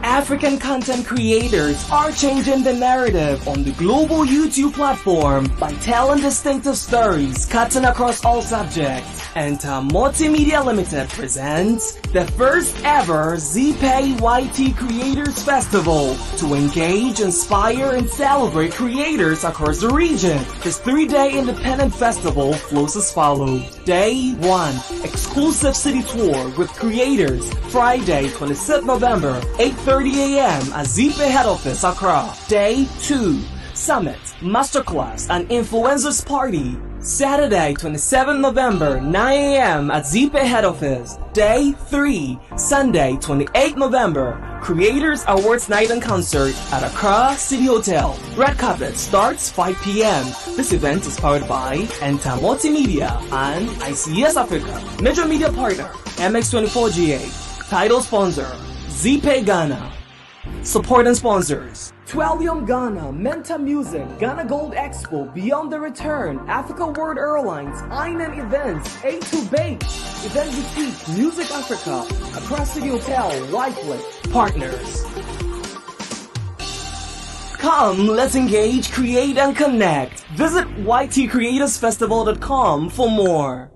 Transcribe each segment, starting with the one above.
African content creators are changing the narrative on the global YouTube platform by telling distinctive stories cutting across all subjects. Entamoty Media Limited presents the first ever ZeePay YT Creators Festival to engage, inspire, and celebrate creators across the region. This 3-day independent festival flows as follows. Day 1, exclusive city tour with creators, Friday 26th November, 8:30 a.m. at ZeePay head office, Accra. Day 2, summit, masterclass, and influencers party, Saturday 27th November, 9 a.m. at ZeePay head office. Day 3, Sunday 28th November, Creators Awards Night and Concert at Accra City Hotel. Red carpet starts 5 p.m. This event is powered by Entamoty Media and ICS Africa. Major media partner, MX24GA. Title sponsor, ZeePay Ghana. Support and sponsors: Twellium Ghana, Menta Music, Ghana Gold Expo, Beyond the Return, Africa World Airlines, INM Events, A2 Bake, Event Boutique, Music Africa, Accra City Hotel, Whiteley. Partners. Come, let's engage, create, and connect. Visit ytcreatorsfestival.com for more.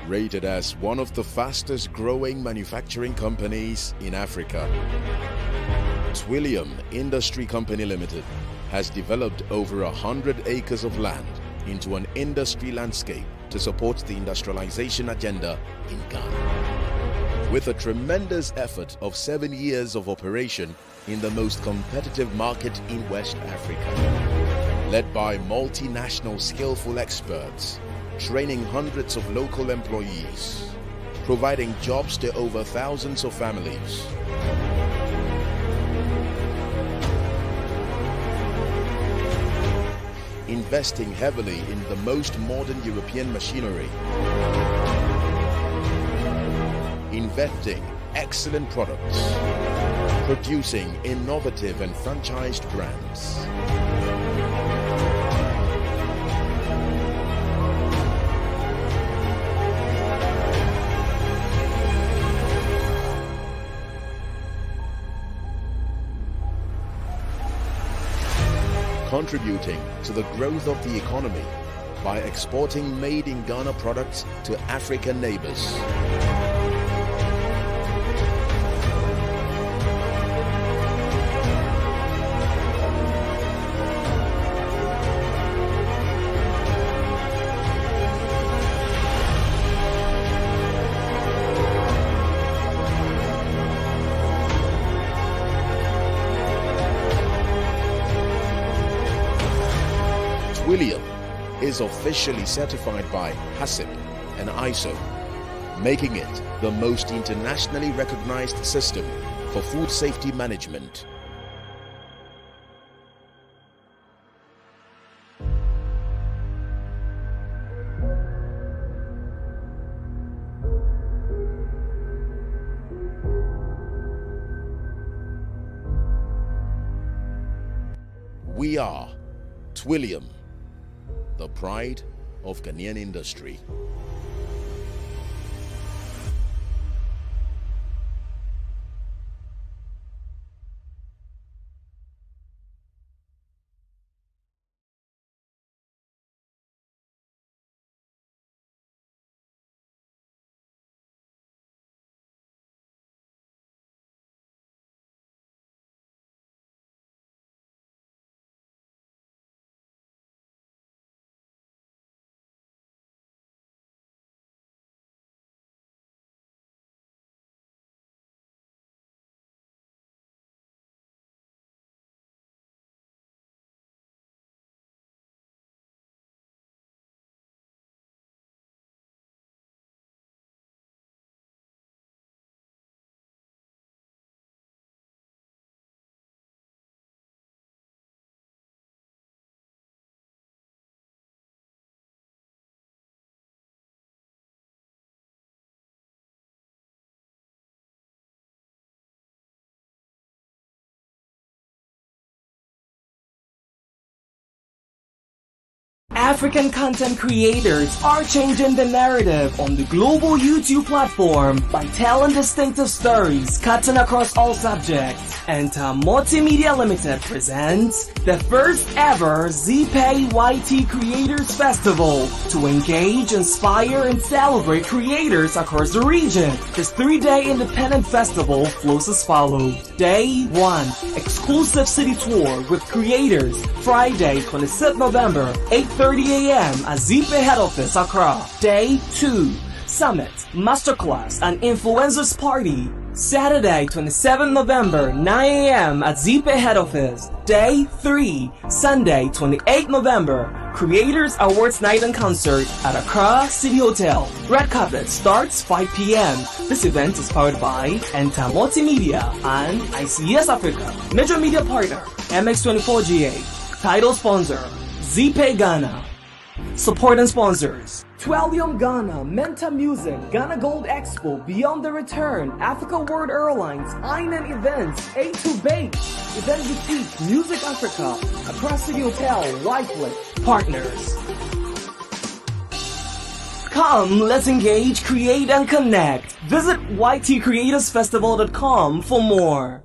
Rated as one of the fastest growing manufacturing companies in Africa, Twillium Industry Company Limited has developed over 100 acres of land into an industry landscape to support the industrialization agenda in Ghana. With a tremendous effort of 7 years of operation in the most competitive market in West Africa, led by multinational skillful experts, training hundreds of local employees, providing jobs to over thousands of families. Investing heavily in the most modern European machinery. Inventing excellent products. Producing innovative and franchised brands. contributing to the growth of the economy by exporting made-in-Ghana products to African neighbors. Twillium is officially certified by HACCP and ISO, making it the most internationally recognized system for food safety management. We are Twillium, the pride of Ghanaian industry. African content creators are changing the narrative on the global YouTube platform by telling distinctive stories cutting across all subjects. Entamoty Media Limited presents the first ever ZeePay YT Creators Festival to engage, inspire, and celebrate creators across the region. This 3-day independent festival flows as follows. Day 1, exclusive city tour with creators, Friday 26th November, 8:30 a.m. at ZeePay head office, Accra. Day 2, Summit, Masterclass, and Influencers Party, Saturday 27 November, 9 a.m. at ZeePay head office. Day 3, Sunday 28 November, Creators Awards Night and Concert at Accra City Hotel. Red carpet starts 5 p.m. This event is powered by Entamoty Media and ICS Africa. Major media partner, MX24GA. Title sponsor, ZeePay Ghana. Support and sponsors: Twillium Ghana, Menta Music, Ghana Gold Expo, Beyond the Return, Africa World Airlines, Island Events, A2Bake, Event Boutique, Music Africa, Accra City Hotel, Wycliffe. Partners. Come, let's engage, create, and connect. Visit ytcreatorsfestival.com for more.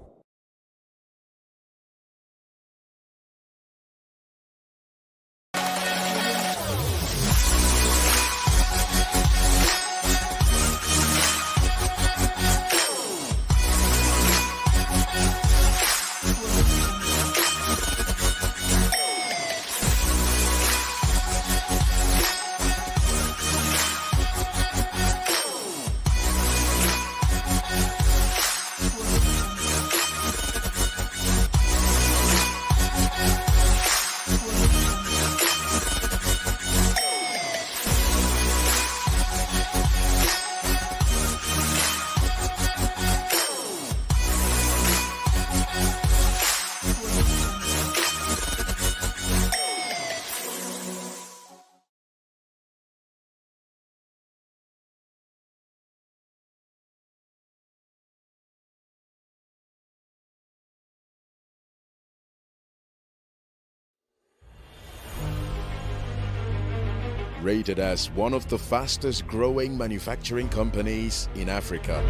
Rated as one of the fastest growing manufacturing companies in Africa,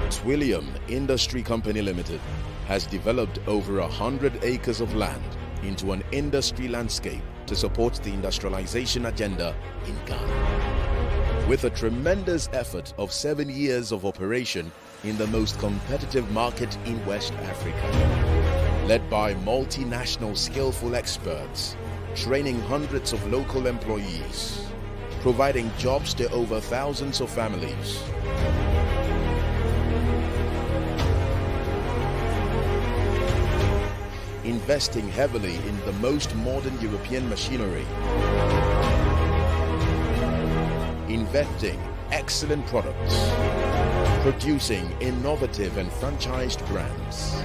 Twillium Industry Company Limited has developed over 100 acres of land into an industry landscape to support the industrialization agenda in Ghana. With a tremendous effort of 7 years of operation in the most competitive market in West Africa, led by multinational skillful experts, training hundreds of local employees, providing jobs to over thousands of families. Investing heavily in the most modern European machinery. Inventing excellent products. Producing innovative and franchised brands.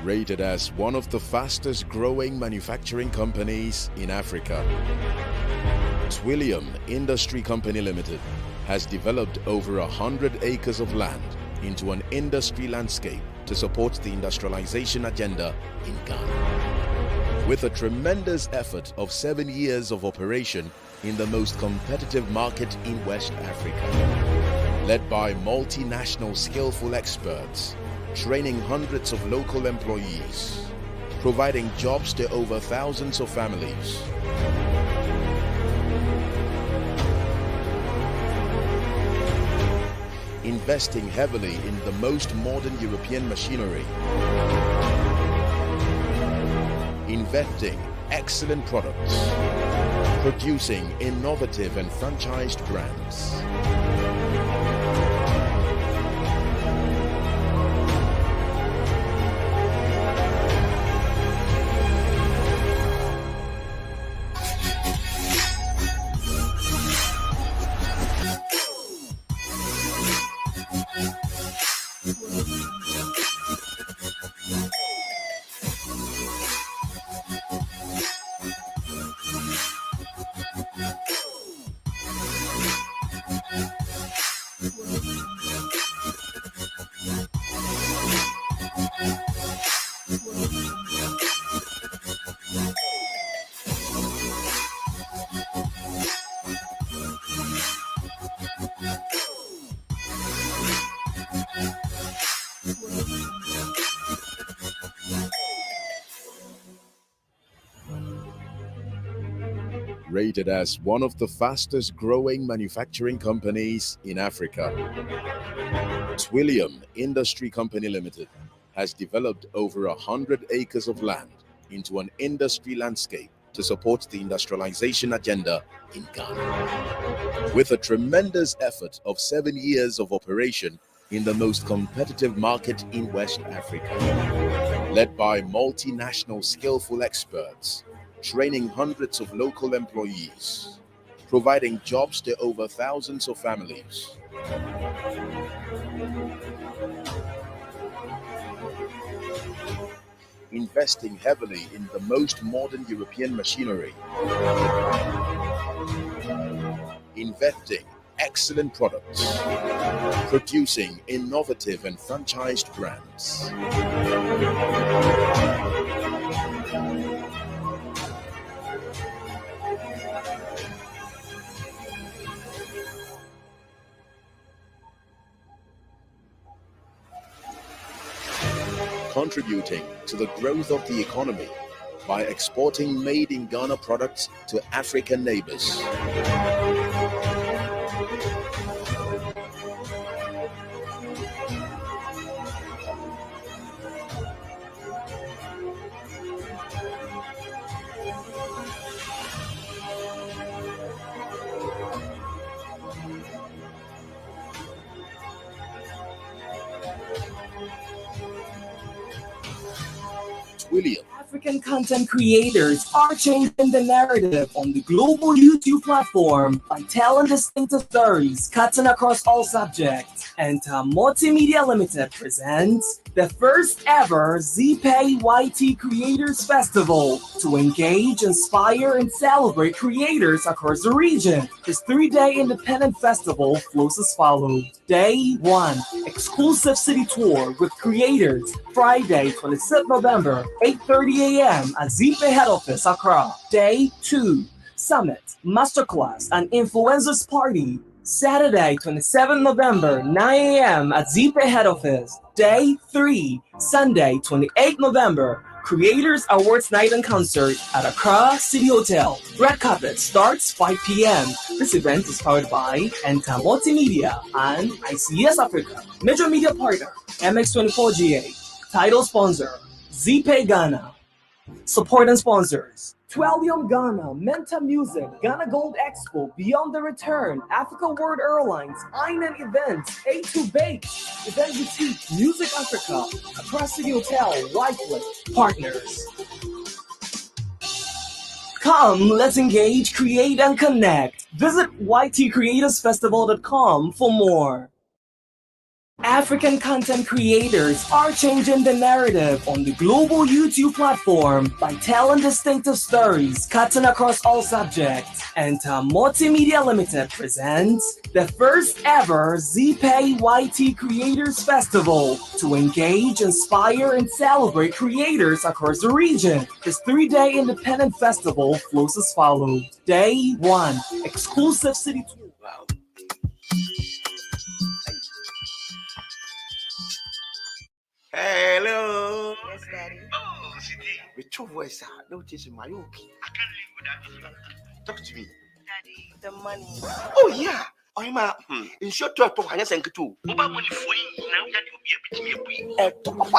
Rated as one of the fastest growing manufacturing companies in Africa, Twillium Industry Company Limited has developed over 100 acres of land into an industry landscape to support the industrialization agenda in Ghana. With a tremendous effort of 7 years of operation in the most competitive market in West Africa, led by multinational skillful experts, training hundreds of local employees, providing jobs to over thousands of families. Investing heavily in the most modern European machinery. Inventing excellent products. Producing innovative and franchised brands. Rated as one of the fastest growing manufacturing companies in Africa, Twillium Industry Company Limited has developed over 100 acres of land into an industry landscape to support the industrialization agenda in Ghana. With a tremendous effort of 7 years of operation in the most competitive market in West Africa, led by multinational skillful experts, training hundreds of local employees, providing jobs to over thousands of families. Investing heavily in the most modern European machinery. Inventing excellent products. Producing innovative and franchised brands. Contributing to the growth of the economy by exporting made-in-Ghana products to African neighbors. Twillium. African content creators are changing the narrative on the global YouTube platform by telling distinctive stories cutting across all subjects. Entamoty Media Limited presents the first ever ZeePay YT Creators Festival to engage, inspire, and celebrate creators across the region. This 3-day independent festival flows as follows. Day 1, exclusive city tour with creators, Friday, 26th November, 8:30 a.m. at ZeePay head office, Accra. Day 2, summit, masterclass, and influencers party, Saturday, 27th November, 9 a.m. at ZeePay head office. Day 3, Sunday, 28th November, Creators Awards Night and Concert at Accra City Hotel. Red Carpet starts 5 p.m. This event is powered by Entamoty Media and ICS Africa. Major media partner, MX24GA. Title sponsor, ZeePay Ghana. Support and sponsors, Twellium Ghana, Menta Music, Ghana Gold Expo, Beyond the Return, Africa World Airlines, Inan Events, A2 Bake, Event Boutique, Music Africa, Accra City Hotel, Wycliffe, Partners. Come, let's engage, create, and connect. Visit ytcreatorsfestival.com for more. African content creators are changing the narrative on the global YouTube platform by telling distinctive stories cutting across all subjects. Entamoty Media Limited presents the first ever ZeePay YT Creators Festival to engage, inspire, and celebrate creators across the region. This 3-day independent festival flows as follows. Day 1, exclusive city tour. Hello. Yes, Daddy. Oh, Sidi. With your voice, no teaching my okay. I can't live without you. Talk to me. Daddy, the money. Oh, yeah. I'm in short to a to hanya senke too. Oba money for you now that you'll be able to be a boy.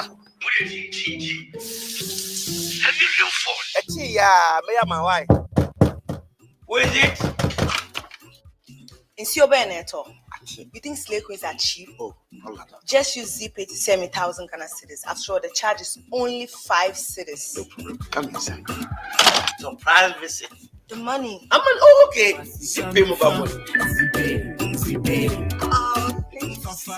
Have you real phone? Yeah, me and my wife. Where is it? In Siobeneto. You think slave queens are cheap? Oh, just use ZeePay to send me 1,000 Ghana cedis. After all, the charge is only 5 cedis. No problem. Come inside. Surprise visit. The money. Okay. ZeePay mobile money. Oh, thank you so much.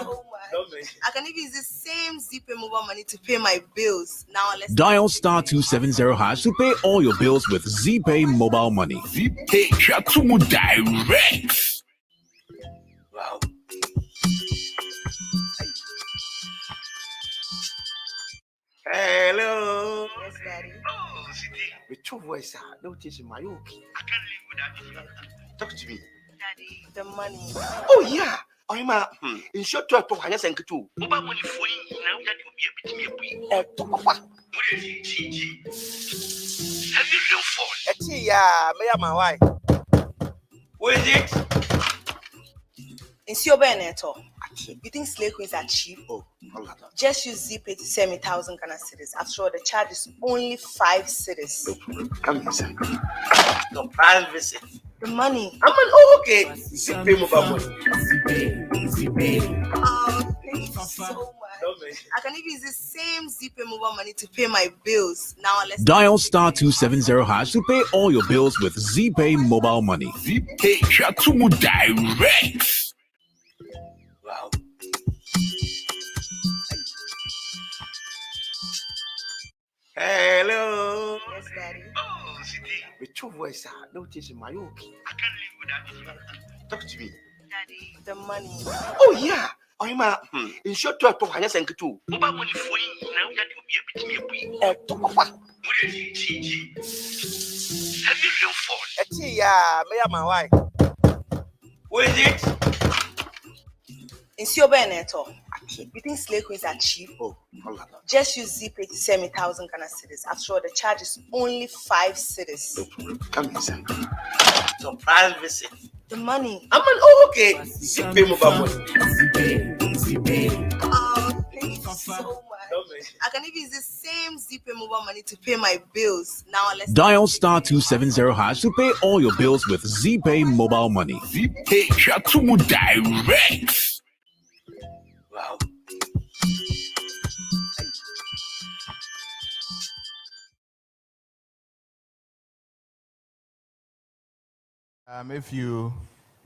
I can even use the same ZeePay mobile money to pay my bills. Now let's dial *270# to pay all your bills with ZeePay mobile money. ZeePay Shatumu Direct. Wow. Hello. Yes, Daddy. Oh, Sidi. With your voice, no teaching my okay. I can't live without you. Talk to me. Daddy, the money. Oh, yeah. I'm in short to a to hanya senke too. Oba money for you now that you'll be able to be a boy. Where is it? Have you real phone? Yeah, me and my wife. Where is it? In Siobeneto. You think slave queens are cheap? Oh, just use ZeePay to send me 1,000 Ghana cedis. After all, the charge is only 5 cedis. No problem. Come inside. Surprise visit. The money. Okay. ZeePay mobile money. Oh, thank you so much. I can even use the same ZeePay mobile money to pay my bills. Now let's dial *270# to pay all your bills with ZeePay mobile money. ZeePay Shatumu Direct. Wow. Hello. Yes, Daddy. Oh, Sidi. With your voice, no teaching my okay. I can't live without you. Talk to me. Daddy, the money. Oh, yeah. I'm in short to a to hanya senke too. Oba money for you now that you'll be able to be a boy. Where is it? Have you real phone? Yeah, me and my wife. Where is it? In Siobeneto. You think slave queens are cheap? Oh, just use ZeePay to send me 1,000 Ghana cedis. After all, the charge is only 5 cedis. No problem. Come inside. Surprise visit. The money. Okay. ZeePay mobile money. Oh, thank you so much. I can even use the same ZeePay mobile money to pay my bills. Now let's dial *270# to pay all your bills with ZeePay mobile money. ZeePay Shatumu Direct. Wow.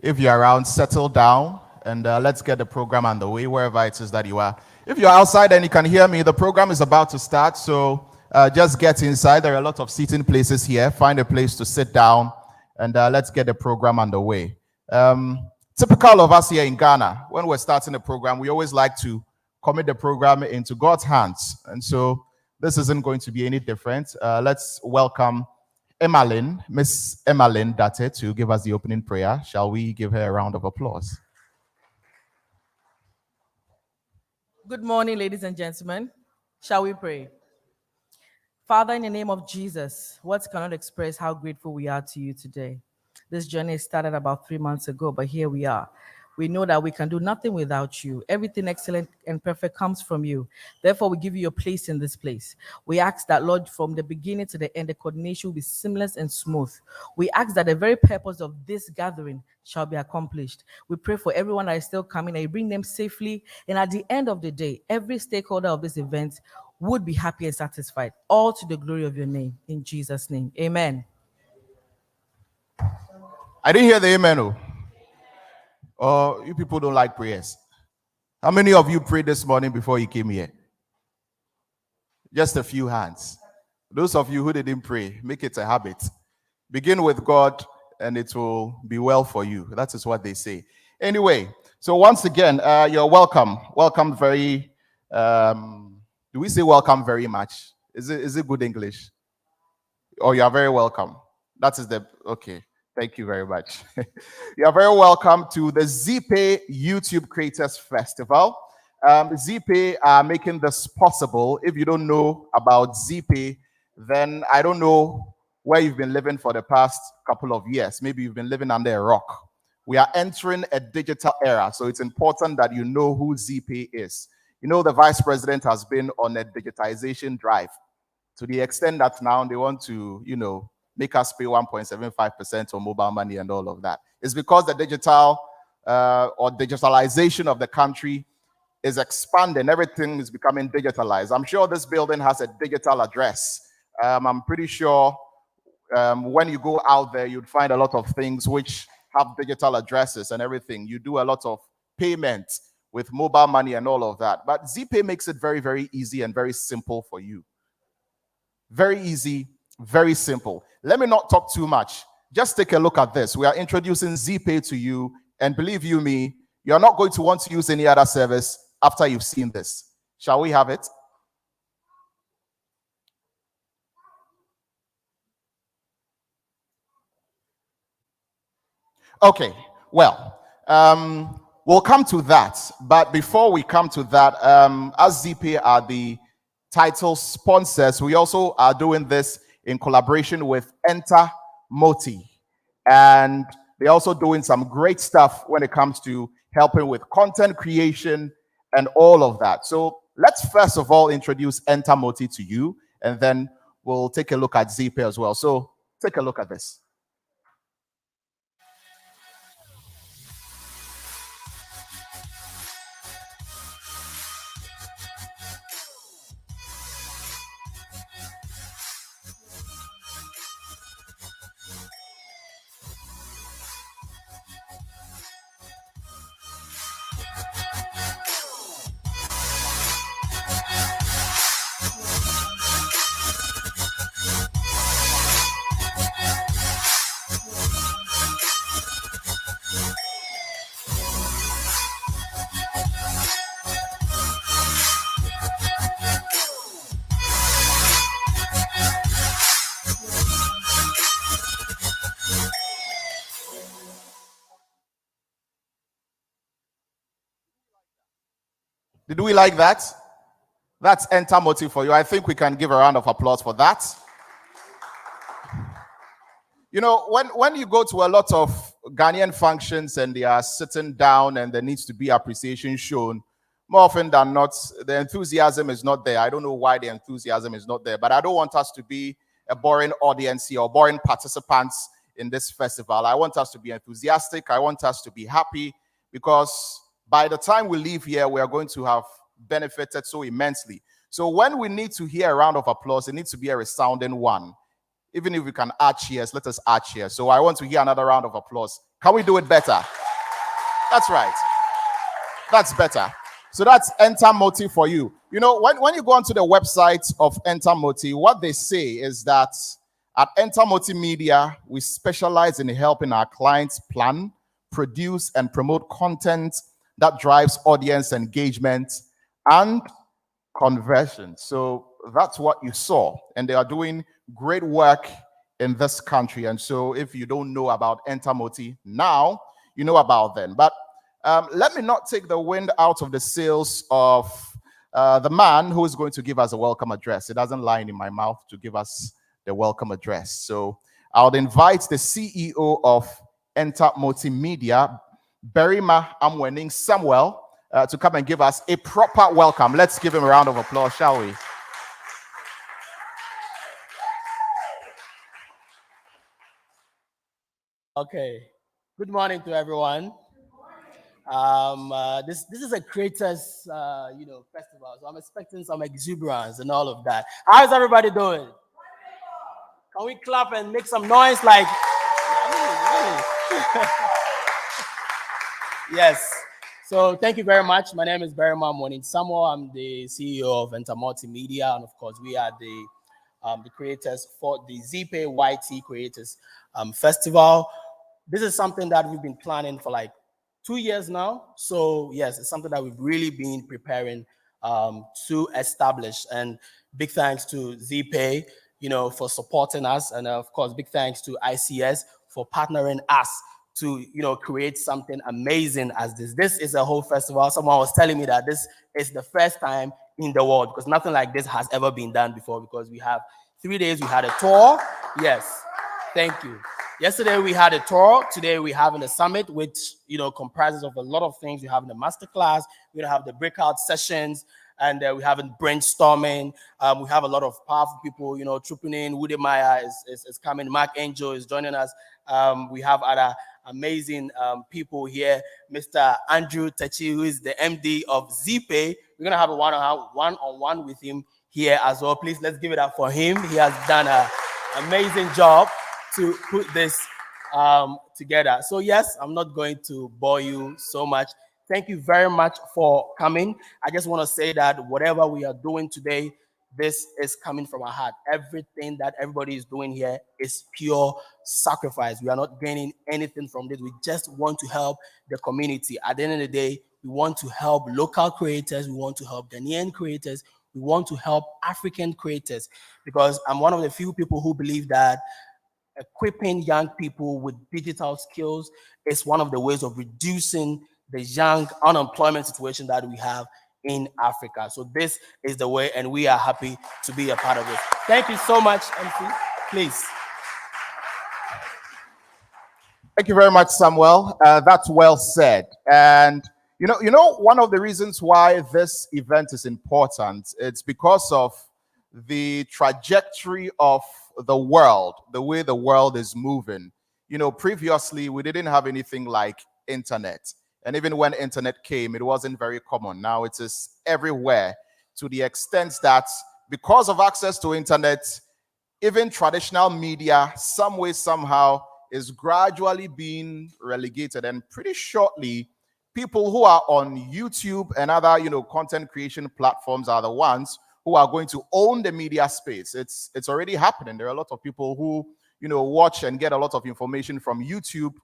If you're around, settle down and let's get the program underway wherever it is that you are. If you're outside and you can hear me, the program is about to start, so just get inside. There are a lot of seating places here. Find a place to sit down and let's get the program underway. Typical of us here in Ghana, when we're starting a program, we always like to commit the program into God's hands, and so this isn't going to be any different. Let's welcome Miss Emmalyn Date, to give us the opening prayer. Shall we give her a round of applause? Good morning, ladies and gentlemen. Shall we pray? Father, in the name of Jesus, words cannot express how grateful we are to you today. This journey started about 3 months ago, but here we are. We know that we can do nothing without you. Everything excellent and perfect comes from you. Therefore, we give you your place in this place. We ask that, Lord, from the beginning to the end, the coordination will be seamless and smooth. We ask that the very purpose of this gathering shall be accomplished. We pray for everyone that is still coming, that you bring them safely. And at the end of the day, every stakeholder of this event would be happy and satisfied. All to the glory of your name. In Jesus' name, amen. I didn't hear the amen. Oh, you people don't like prayers. How many of you prayed this morning before you came here? Just a few hands. Those of you who didn't pray, make it a habit. Begin with God and it will be well for you. That is what they say. Anyway, so once again, you're welcome. Welcome very, do we say welcome very much? Is it good English? Oh, you are very welcome. That is the, okay. Thank you very much. You are very welcome to the ZeePay YouTube Creators Festival. ZeePay are making this possible. If you don't know about ZeePay, then I don't know where you've been living for the past couple of years. Maybe you've been living under a rock. We are entering a digital era, so it's important that you know who ZeePay is. You know, the Vice President has been on a digitization drive to the extent that now they want to, you know, make us pay 1.75% on mobile money and all of that. It's because the digital or digitalization of the country is expanding. Everything is becoming digitalized. I'm sure this building has a digital address. I'm pretty sure when you go out there, you'd find a lot of things which have digital addresses and everything. You do a lot of payments with mobile money and all of that. But ZeePay makes it very, very easy and very simple for you. Very easy, very simple. Let me not talk too much. Just take a look at this. We are introducing ZeePay to you, and believe you me, you're not going to want to use any other service after you've seen this. Shall we have it? Okay, well, we'll come to that. But before we come to that, as ZeePay are the title sponsors, we also are doing this in collaboration with Entamoty. And they're also doing some great stuff when it comes to helping with content creation and all of that. So let's first of all introduce Entamoty to you, and then we'll take a look at ZeePay as well. So take a look at this. Did we like that? That's Entamoty for you. I think we can give a round of applause for that. You know, when you go to a lot of Ghanaian functions and they are sitting down and there needs to be appreciation shown, more often than not, the enthusiasm is not there. I don't know why the enthusiasm is not there, but I don't want us to be a boring audience here or boring participants in this festival. I want us to be enthusiastic. I want us to be happy, because by the time we leave here, we are going to have benefited so immensely. So when we need to hear a round of applause, it needs to be a resounding one. Even if we can add cheers, let us add cheers. So I want to hear another round of applause. Can we do it better? That's right. That's better. So that's Entamoty for you. You know, when you go onto the website of Entamoty, what they say is that at Entamoty Media, we specialize in helping our clients plan, produce, and promote content that drives audience engagement and conversion. So that's what you saw. And they are doing great work in this country. And so if you don't know about Entamoty, now you know about them. But let me not take the wind out of the sails of the man who is going to give us a welcome address. It doesn't lie in my mouth to give us the welcome address. So I would invite the CEO of Entamoty Media, Berima Amwening Samuel, to come and give us a proper welcome. Let's give him a round of applause, shall we? Okay. Good morning to everyone. This is a creators festival, so I'm expecting some exuberance and all of that. How's everybody doing? Can we clap and make some noise? Like, yes. So thank you very much. My name is Berima Amwening Samuel. I'm the CEO of Entamoty Media, and of course, we are the creators for the ZeePay YT Creators Festival. This is something that we've been planning for like 2 years now. So yes, it's something that we've really been preparing to establish. And big thanks to ZeePay, for supporting us. And of course, big thanks to ICS for partnering us to, create something amazing as this. This is a whole festival. Someone was telling me that this is the first time in the world, because nothing like this has ever been done before, because we have 3 days, we had a tour. Yes, thank you. Yesterday we had a tour. Today we're having a summit, which comprises of a lot of things. We're having a masterclass. We're gonna have the breakout sessions, and we're having brainstorming. We have a lot of powerful people, trooping in. Woody Maya is coming. Mark Angel is joining us. We have other amazing people here. Mr. Andrew Tachi, who is the MD of ZeePay. We're gonna have a one-on-one with him here as well. Please, let's give it up for him. He has done an amazing job to put this together. So yes, I'm not going to bore you so much. Thank you very much for coming. I just want to say that whatever we are doing today, this is coming from our heart. Everything that everybody is doing here is pure sacrifice. We are not gaining anything from this. We just want to help the community. At the end of the day, we want to help local creators. We want to help Ghanaian creators. We want to help African creators, because I'm one of the few people who believe that equipping young people with digital skills is one of the ways of reducing the young unemployment situation that we have in Africa. So this is the way, and we are happy to be a part of it. Thank you so much, MC. Please. Thank you very much, Samuel. That's well said. And one of the reasons why this event is important, it's because of the trajectory of the world, the way the world is moving. Previously, we didn't have anything like internet. And even when internet came, it wasn't very common. Now it is everywhere, to the extent that because of access to internet, even traditional media, some way, somehow, is gradually being relegated. And pretty shortly, people who are on YouTube and other, content creation platforms are the ones who are going to own the media space. It's already happening. There are a lot of people who, watch and get a lot of information from YouTube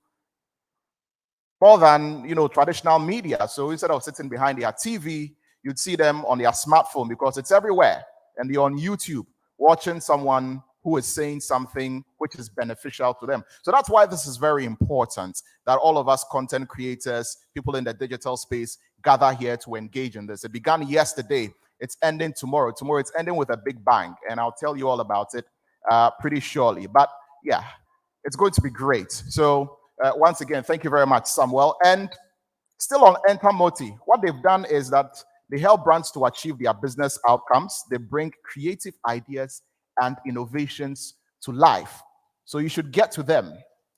more than, traditional media. So instead of sitting behind their TV, you'd see them on their smartphone, because it's everywhere. And they're on YouTube watching someone who is saying something which is beneficial to them. So that's why this is very important, that all of us content creators, people in the digital space, gather here to engage in this. It began yesterday. It's ending tomorrow. Tomorrow it's ending with a big bang, and I'll tell you all about it pretty shortly. But yeah, it's going to be great. So once again, thank you very much, Samuel. And still on Entamoty, what they've done is that they help brands to achieve their business outcomes. They bring creative ideas and innovations to life. So you should get to them,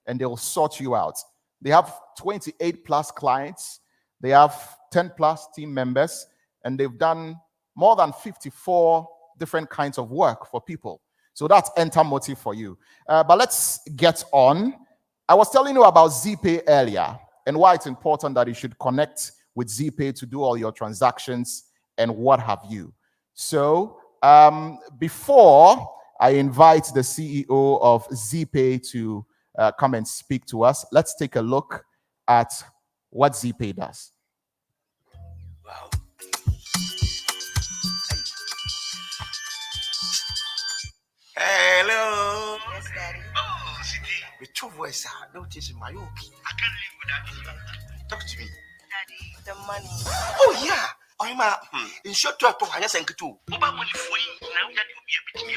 and they'll sort you out. They have 28 plus clients. They have 10 plus team members, and they've done more than 54 different kinds of work for people. So that's Entamoty for you. But let's get on. I was telling you about ZeePay earlier, and why it's important that you should connect with ZeePay to do all your transactions and what have you. So before I invite the CEO of ZeePay to come and speak to us, let's take a look at what ZeePay does. Wow. Hello. Yes, Daddy. Oh, Sidi. With your voice, notice my okay. I can't live without you. Talk to me. Daddy, the money. Oh, yeah. I'm in short to a to hire and to mobile money for you now that you'll be able to me.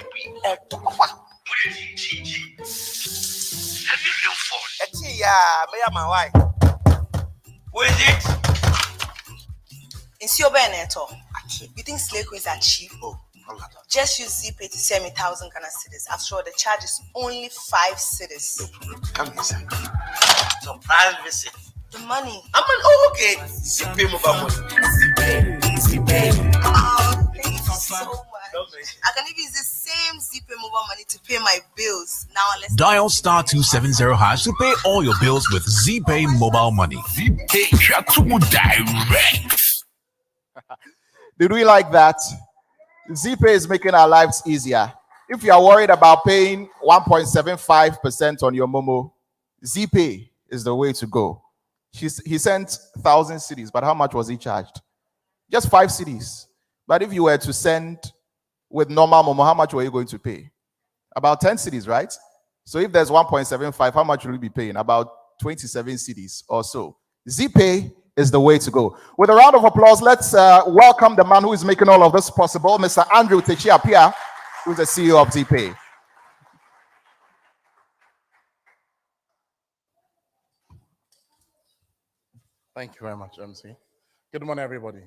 Have you real phone? Yeah, may I my wife? Who is it? In your Beneto, you think slave queens are cheap? Oh, just use ZeePay to send me 1,000 Ghana cedis. After all, the charge is only 5 cedis. Come here, sir. Surprise visit. The money. Oh, okay. ZeePay mobile money. ZeePay. Oh, thank you so much. I can even use the same ZeePay mobile money to pay my bills. Now let's Dial *270# to pay all your bills with ZeePay mobile money. ZeePay direct. Did we like that? ZeePay is making our lives easier. If you are worried about paying 1.75% on your Momo, ZeePay is the way to go. He sent 1,000 cedis, but how much was he charged? Just 5 cedis. But if you were to send with normal Momo, how much were you going to pay? About 10 cedis, right? So if there's 1.75, how much will you be paying? About 27 cedis or so. ZeePay is the way to go. With a round of applause, let's welcome the man who is making all of this possible, Mr. Andrew Techiapia, who is the CEO of ZeePay. Thank you very much, MC. Good morning, everybody.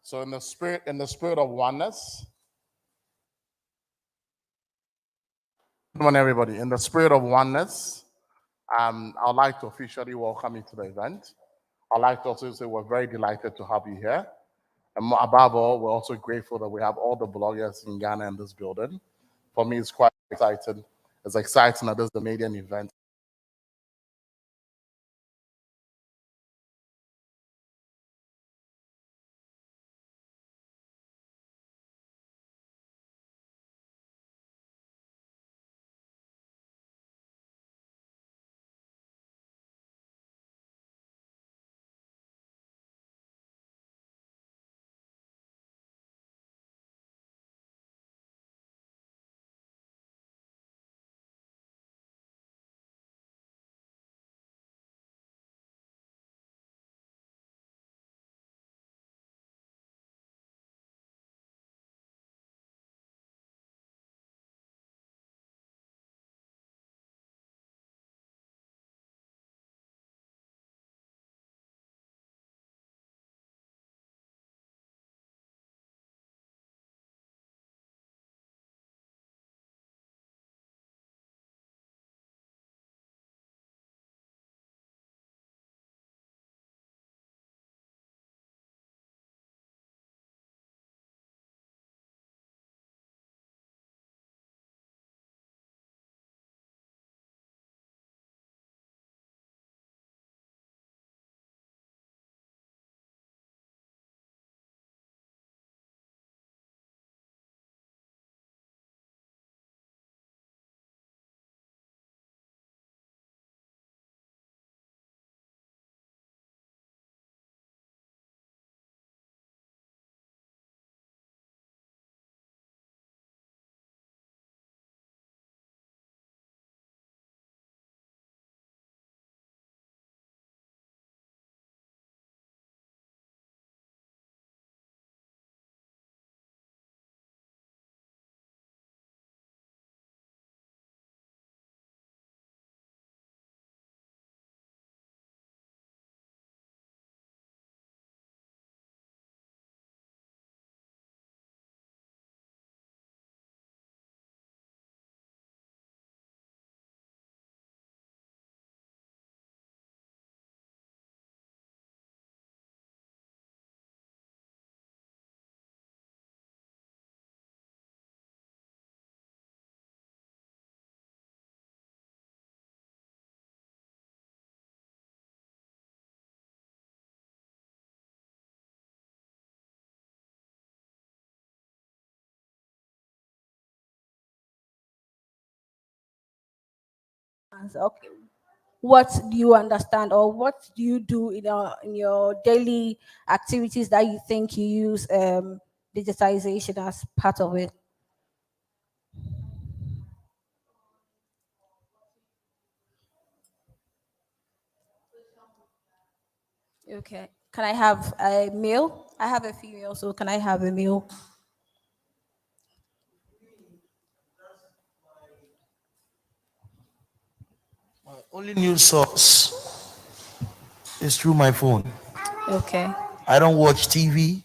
So, in the spirit of oneness, good morning, everybody. In the spirit of oneness, I'd like to officially welcome you to the event. I'd like to also say we're very delighted to have you here. And above all, we're also grateful that we have all the bloggers in Ghana in this building. For me, it's quite exciting. It's exciting that this is the maiden event. Okay. What do you understand, or what do you do in your daily activities that you think you use digitization as part of it? Okay. Can I have a meal? I have a female, so can I have a male? Only news source is through my phone. Okay. I don't watch TV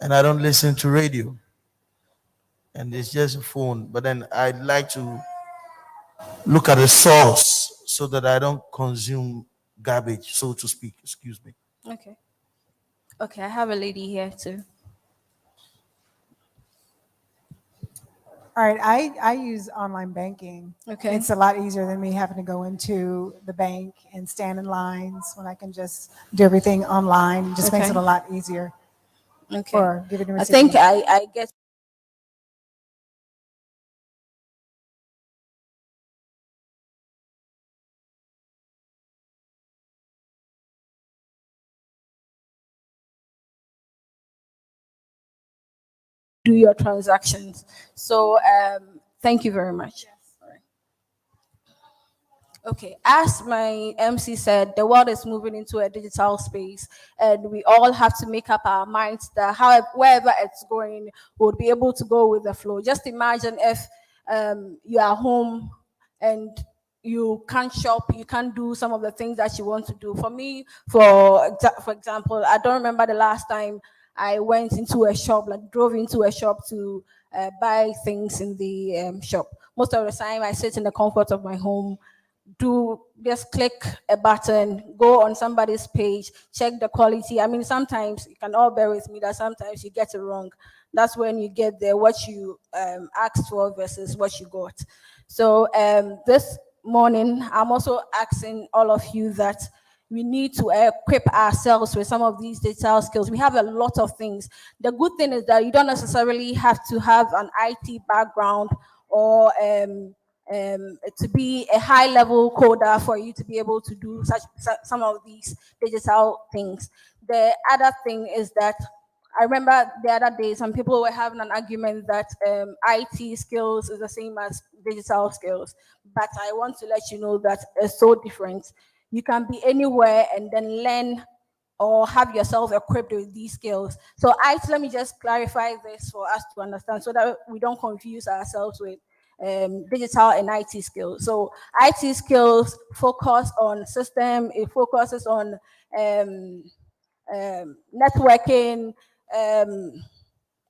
and I don't listen to radio. And it's just a phone. But then I'd like to look at the source so that I don't consume garbage, so to speak. Excuse me. Okay. Okay, I have a lady here too. All right, I use online banking. Okay. It's a lot easier than me having to go into the bank and stand in lines when I can just do everything online. It just makes it a lot easier. Okay. For giving and I think receiving. I get. Do your transactions. So thank you very much. All right. Okay, as my MC said, the world is moving into a digital space, and we all have to make up our minds that however, wherever it's going, we'll be able to go with the flow. Just imagine if you are home and you can't shop, you can't do some of the things that you want to do. For me, for example, I don't remember the last time I went into a shop, like drove into a shop to buy things in the shop. Most of the time, I sit in the comfort of my home, just click a button, go on somebody's page, check the quality. I mean, sometimes you can all bear with me that sometimes you get it wrong. That's when you get there what you asked for versus what you got. So this morning, I'm also asking all of you that we need to equip ourselves with some of these digital skills. We have a lot of things. The good thing is that you don't necessarily have to have an IT background or to be a high-level coder for you to be able to do some of these digital things. The other thing is that I remember the other day some people were having an argument that IT skills is the same as digital skills, but I want to let you know that it's so different. You can be anywhere and then learn or have yourself equipped with these skills. So let me just clarify this for us to understand so that we don't confuse ourselves with digital and IT skills. So IT skills focus on system, it focuses on networking,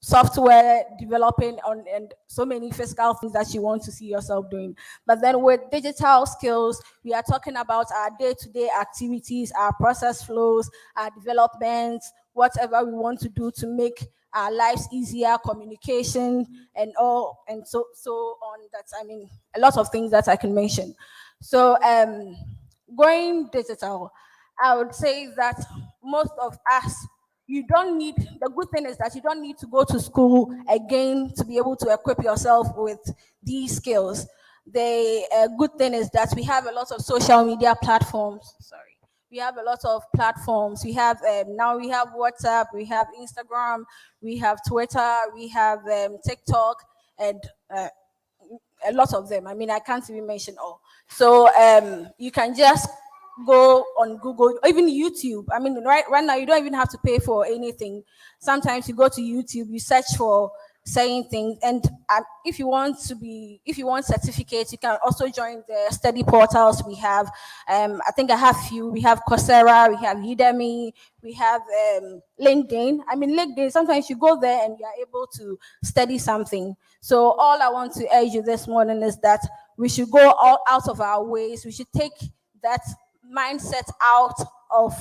software developing on, and so many physical things that you want to see yourself doing. But then with digital skills, we are talking about our day-to-day activities, our process flows, our developments, whatever we want to do to make our lives easier, communication and all, and so on. That's, I mean, a lot of things that I can mention. So going digital, I would say that most of us, the good thing is that you don't need to go to school again to be able to equip yourself with these skills. The good thing is that we have a lot of social media platforms. Sorry. We have a lot of platforms. We have now we have WhatsApp, we have Instagram, we have Twitter, we have TikTok, and a lot of them. I mean, I can't even mention all. So you can just go on Google, or even YouTube. I mean, right now you don't even have to pay for anything. Sometimes you go to YouTube, you search for saying things, and if you want certificates, you can also join the study portals we have. I think I have few. We have Coursera, we have Udemy, we have LinkedIn. I mean, LinkedIn, sometimes you go there and you are able to study something. So all I want to urge you this morning is that we should go all out of our ways. We should take that mindset out of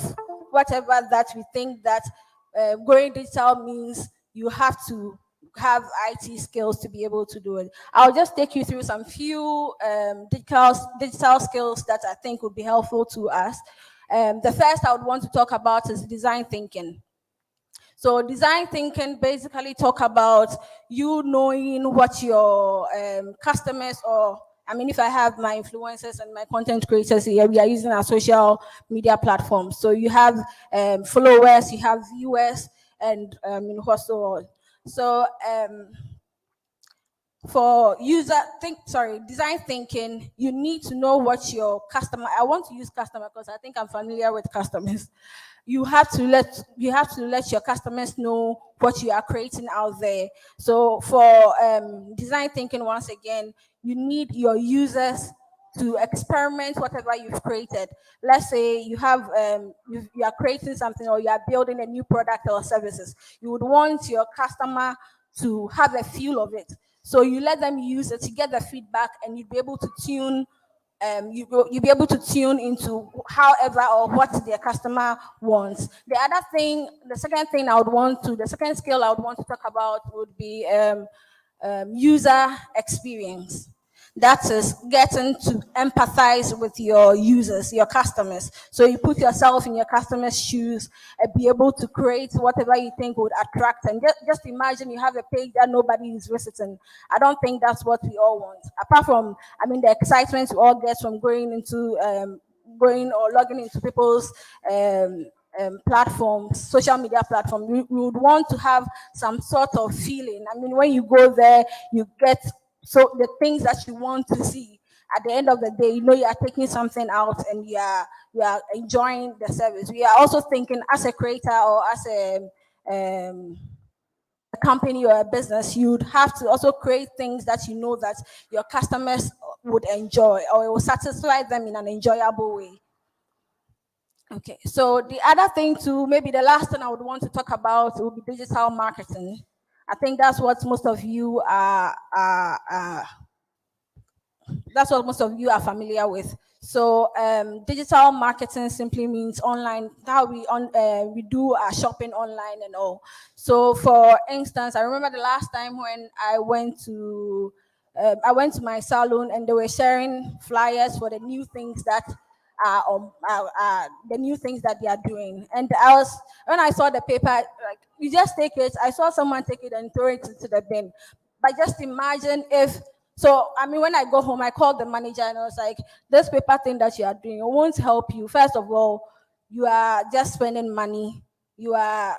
whatever that we think that going digital means you have to have IT skills to be able to do it. I'll just take you through some few digital skills that I think would be helpful to us. The first I would want to talk about is design thinking. So design thinking basically talk about you knowing what your customers, or I mean, if I have my influencers and my content creators here, we are using our social media platforms. So you have followers, you have viewers, and so on. So for design thinking, you need to know what your customer. I want to use customer because I think I'm familiar with customers. You have to let your customers know what you are creating out there. So for design thinking, once again, you need your users to experiment whatever you've created. Let's say you are creating something, or you are building a new product or services. You would want your customer to have a feel of it. So you let them use it to get the feedback, and you'd be able to tune. You'll be able to tune into however or what their customer wants. The second thing the second skill I would want to talk about would be user experience. That is getting to empathize with your users, your customers. So you put yourself in your customers' shoes and be able to create whatever you think would attract. And just imagine you have a page that nobody is visiting. I don't think that's what we all want. Apart from, the excitement we all get from going or logging into people's platforms, social media platform. We would want to have some sort of feeling. When you go there, you get the things that you want to see. At the end of the day, you are taking something out, and you are enjoying the service. We are also thinking as a creator or as a company or a business, you'd have to also create things that that your customers would enjoy, or it will satisfy them in an enjoyable way. Okay, so the other thing too, maybe the last thing I would want to talk about would be digital marketing. I think that's what most of you are familiar with. So digital marketing simply means online, how we do our shopping online and all. So for instance, I remember the last time when I went to my salon, and they were sharing flyers for the new things that the new things that they are doing. And when I saw the paper, like, you just take it. I saw someone take it and throw it into the bin. But just imagine when I go home, I called the manager and I was like, this paper thing that you are doing, it won't help you. First of all, you are just spending money. What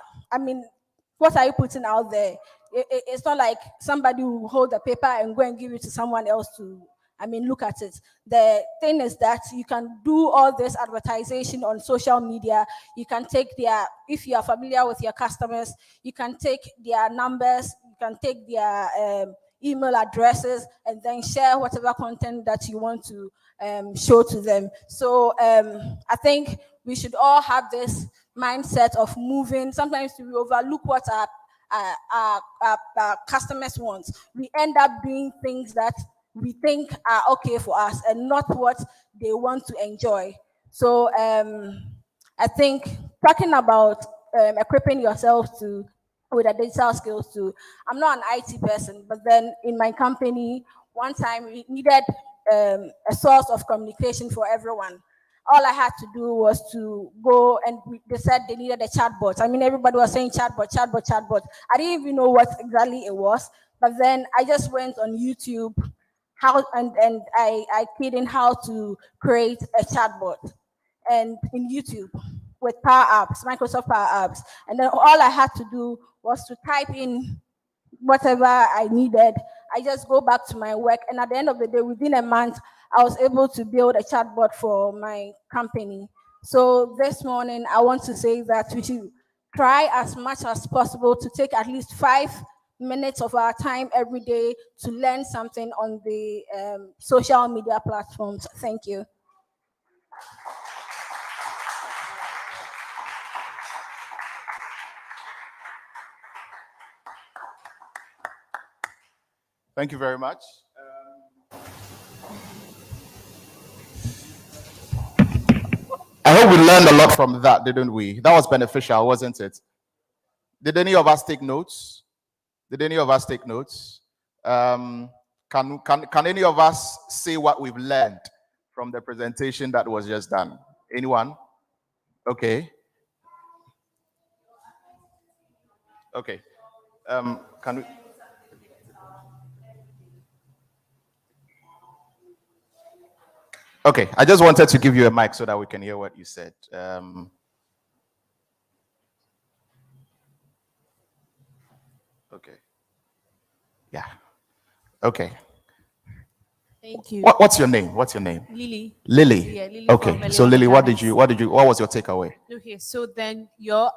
are you putting out there? It's not like somebody will hold the paper and go and give it to someone else to look at it. The thing is that you can do all this advertising on social media. You can take if you are familiar with your customers, you can take their numbers, you can take their email addresses, and then share whatever content that you want to show to them. So I think we should all have this mindset of moving. Sometimes we overlook what our customers want. We end up doing things that we think are okay for us and not what they want to enjoy. So I think talking about equipping yourself with the digital skills too. I'm not an IT person, but then in my company, one time we needed a source of communication for everyone. All I had to do was to go, and they said they needed a chatbot. Everybody was saying chatbot, chatbot, chatbot. I didn't even know what exactly it was, but then I just went on YouTube and I keyed in how to create a chatbot, and in YouTube with Power Apps, Microsoft Power Apps, and then all I had to do was to type in whatever I needed. I just go back to my work, and at the end of the day, within a month, I was able to build a chatbot for my company. So this morning, I want to say that we should try as much as possible to take at least 5 minutes of our time every day to learn something on the social media platforms. Thank you. Thank you very much. I hope we learned a lot from that, didn't we? That was beneficial, wasn't it? Did any of us take notes? Can any of us say what we've learned from the presentation that was just done? Anyone? Okay. Can we? Okay, I just wanted to give you a mic so that we can hear what you said. Okay. Yeah. Okay. Thank you. What's your name? What's your name? Lily. Lily. Yeah, Lily from Okay. So Melian Lily, what Mechanics. was your takeaway? Okay, so then your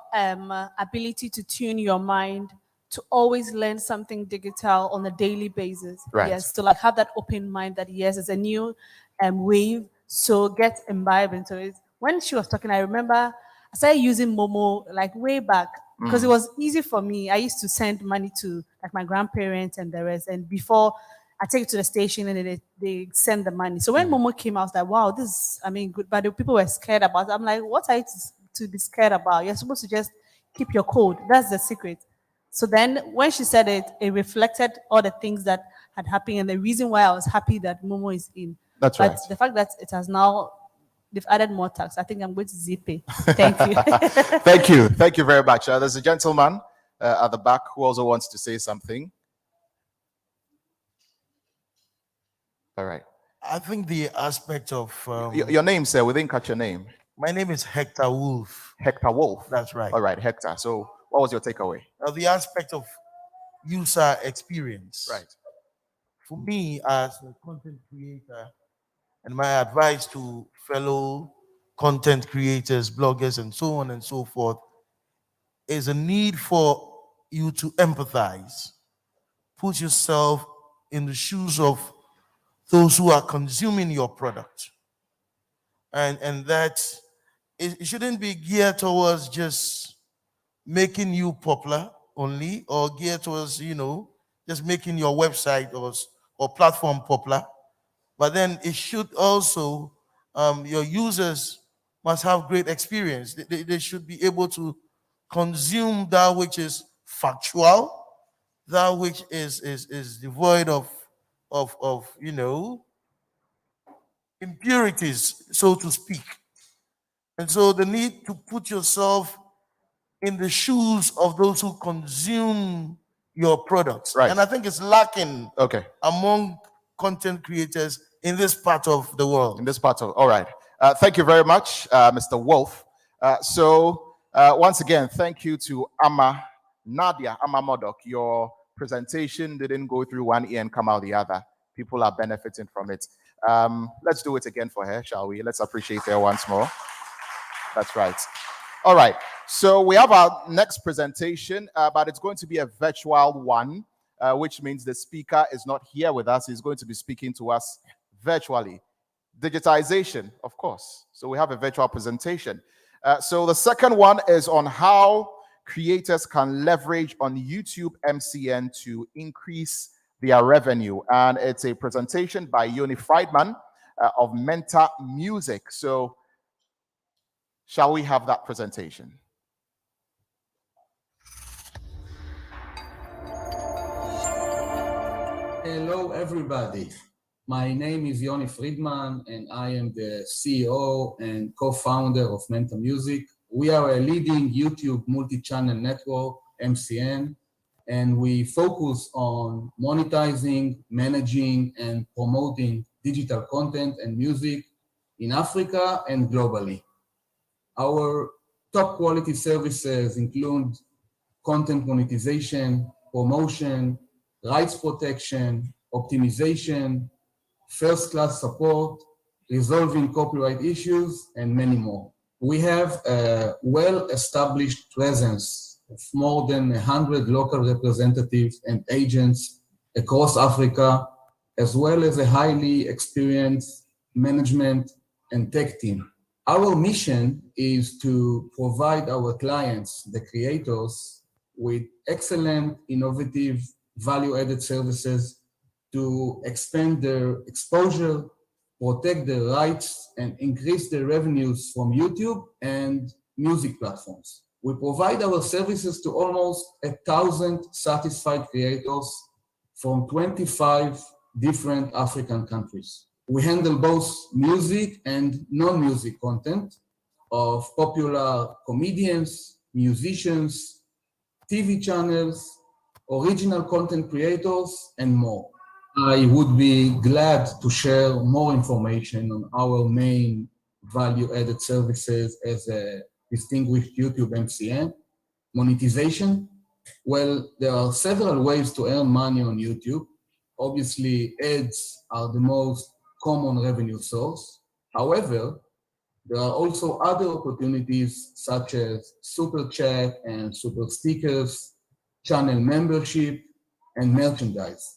ability to tune your mind to always learn something digital on a daily basis. Right. Yes, to like have that open mind that yes, it's a new wave. So get imbibed into it. When she was talking, I remember I started using Momo like way back because it was easy for me. I used to send money to like my grandparents and the rest, and before I take it to the station and then they send the money. So when Momo came out, I was like, wow, this is, I mean, good. But the people were scared about it. I'm like, what are you to be scared about? You're supposed to just keep your code. That's the secret. So then when she said it, it reflected all the things that had happened and the reason why I was happy that Momo is in. That's but right. the fact that it has now, they've added more tax. I think I'm going to ZeePay. Thank you. Thank you. Thank you very much. There's a gentleman at the back who also wants to say something. All right. I think the aspect of Your name, sir, we didn't catch your name. my name is Hector Wolf. Hector Wolf. That's right. All right, Hector. So what was your takeaway? The aspect of user experience. Right. For me, as a content creator, and my advice to fellow content creators, bloggers, and so on and so forth, is a need for you to empathize. Put yourself in the shoes of those who are consuming your product. And that it shouldn't be geared towards just making you popular only, or geared towards, just making your website or platform popular. But then it should also, your users must have great experience. They should be able to consume that which is factual, that which is devoid of impurities, so to speak. And so the need to put yourself in the shoes of those who consume your products. Right. And I think it's lacking among content creators in this part of the world. In this part of, all right. Thank you very much, Mr. Wolf. Once again, thank you to Nadia Modok. Your presentation didn't go through one ear and come out the other. People are benefiting from it. Let's do it again for her, shall we? Let's appreciate her once more. That's right. All right. So we have our next presentation, but it's going to be a virtual one, which means the speaker is not here with us. He's going to be speaking to us virtually. Digitization, of course. So we have a virtual presentation. So the second one is on how creators can leverage on YouTube MCN to increase their revenue. And it's a presentation by Yoni Friedman of Menta Music. So shall we have that presentation? Hello, everybody. My name is Yoni Friedman, and I am the CEO and co-founder of Menta Music. We are a leading YouTube multi-channel network, MCN, and we focus on monetizing, managing, and promoting digital content and music in Africa and globally. Our top quality services include content monetization, promotion, rights protection, optimization, first-class support, resolving copyright issues, and many more. We have a well-established presence of more than 100 local representatives and agents across Africa, as well as a highly experienced management and tech team. Our mission is to provide our clients, the creators, with excellent, innovative, value-added services to expand their exposure, protect their rights, and increase their revenues from YouTube and music platforms. We provide our services to almost 1,000 satisfied creators from 25 different African countries. We handle both music and non-music content of popular comedians, musicians, TV channels, original content creators, and more. I would be glad to share more information on our main value-added services as a distinguished YouTube MCN. Monetization. Well, there are several ways to earn money on YouTube. Obviously, ads are the most common revenue source. However, there are also other opportunities such as super chat and super stickers, channel membership, and merchandise.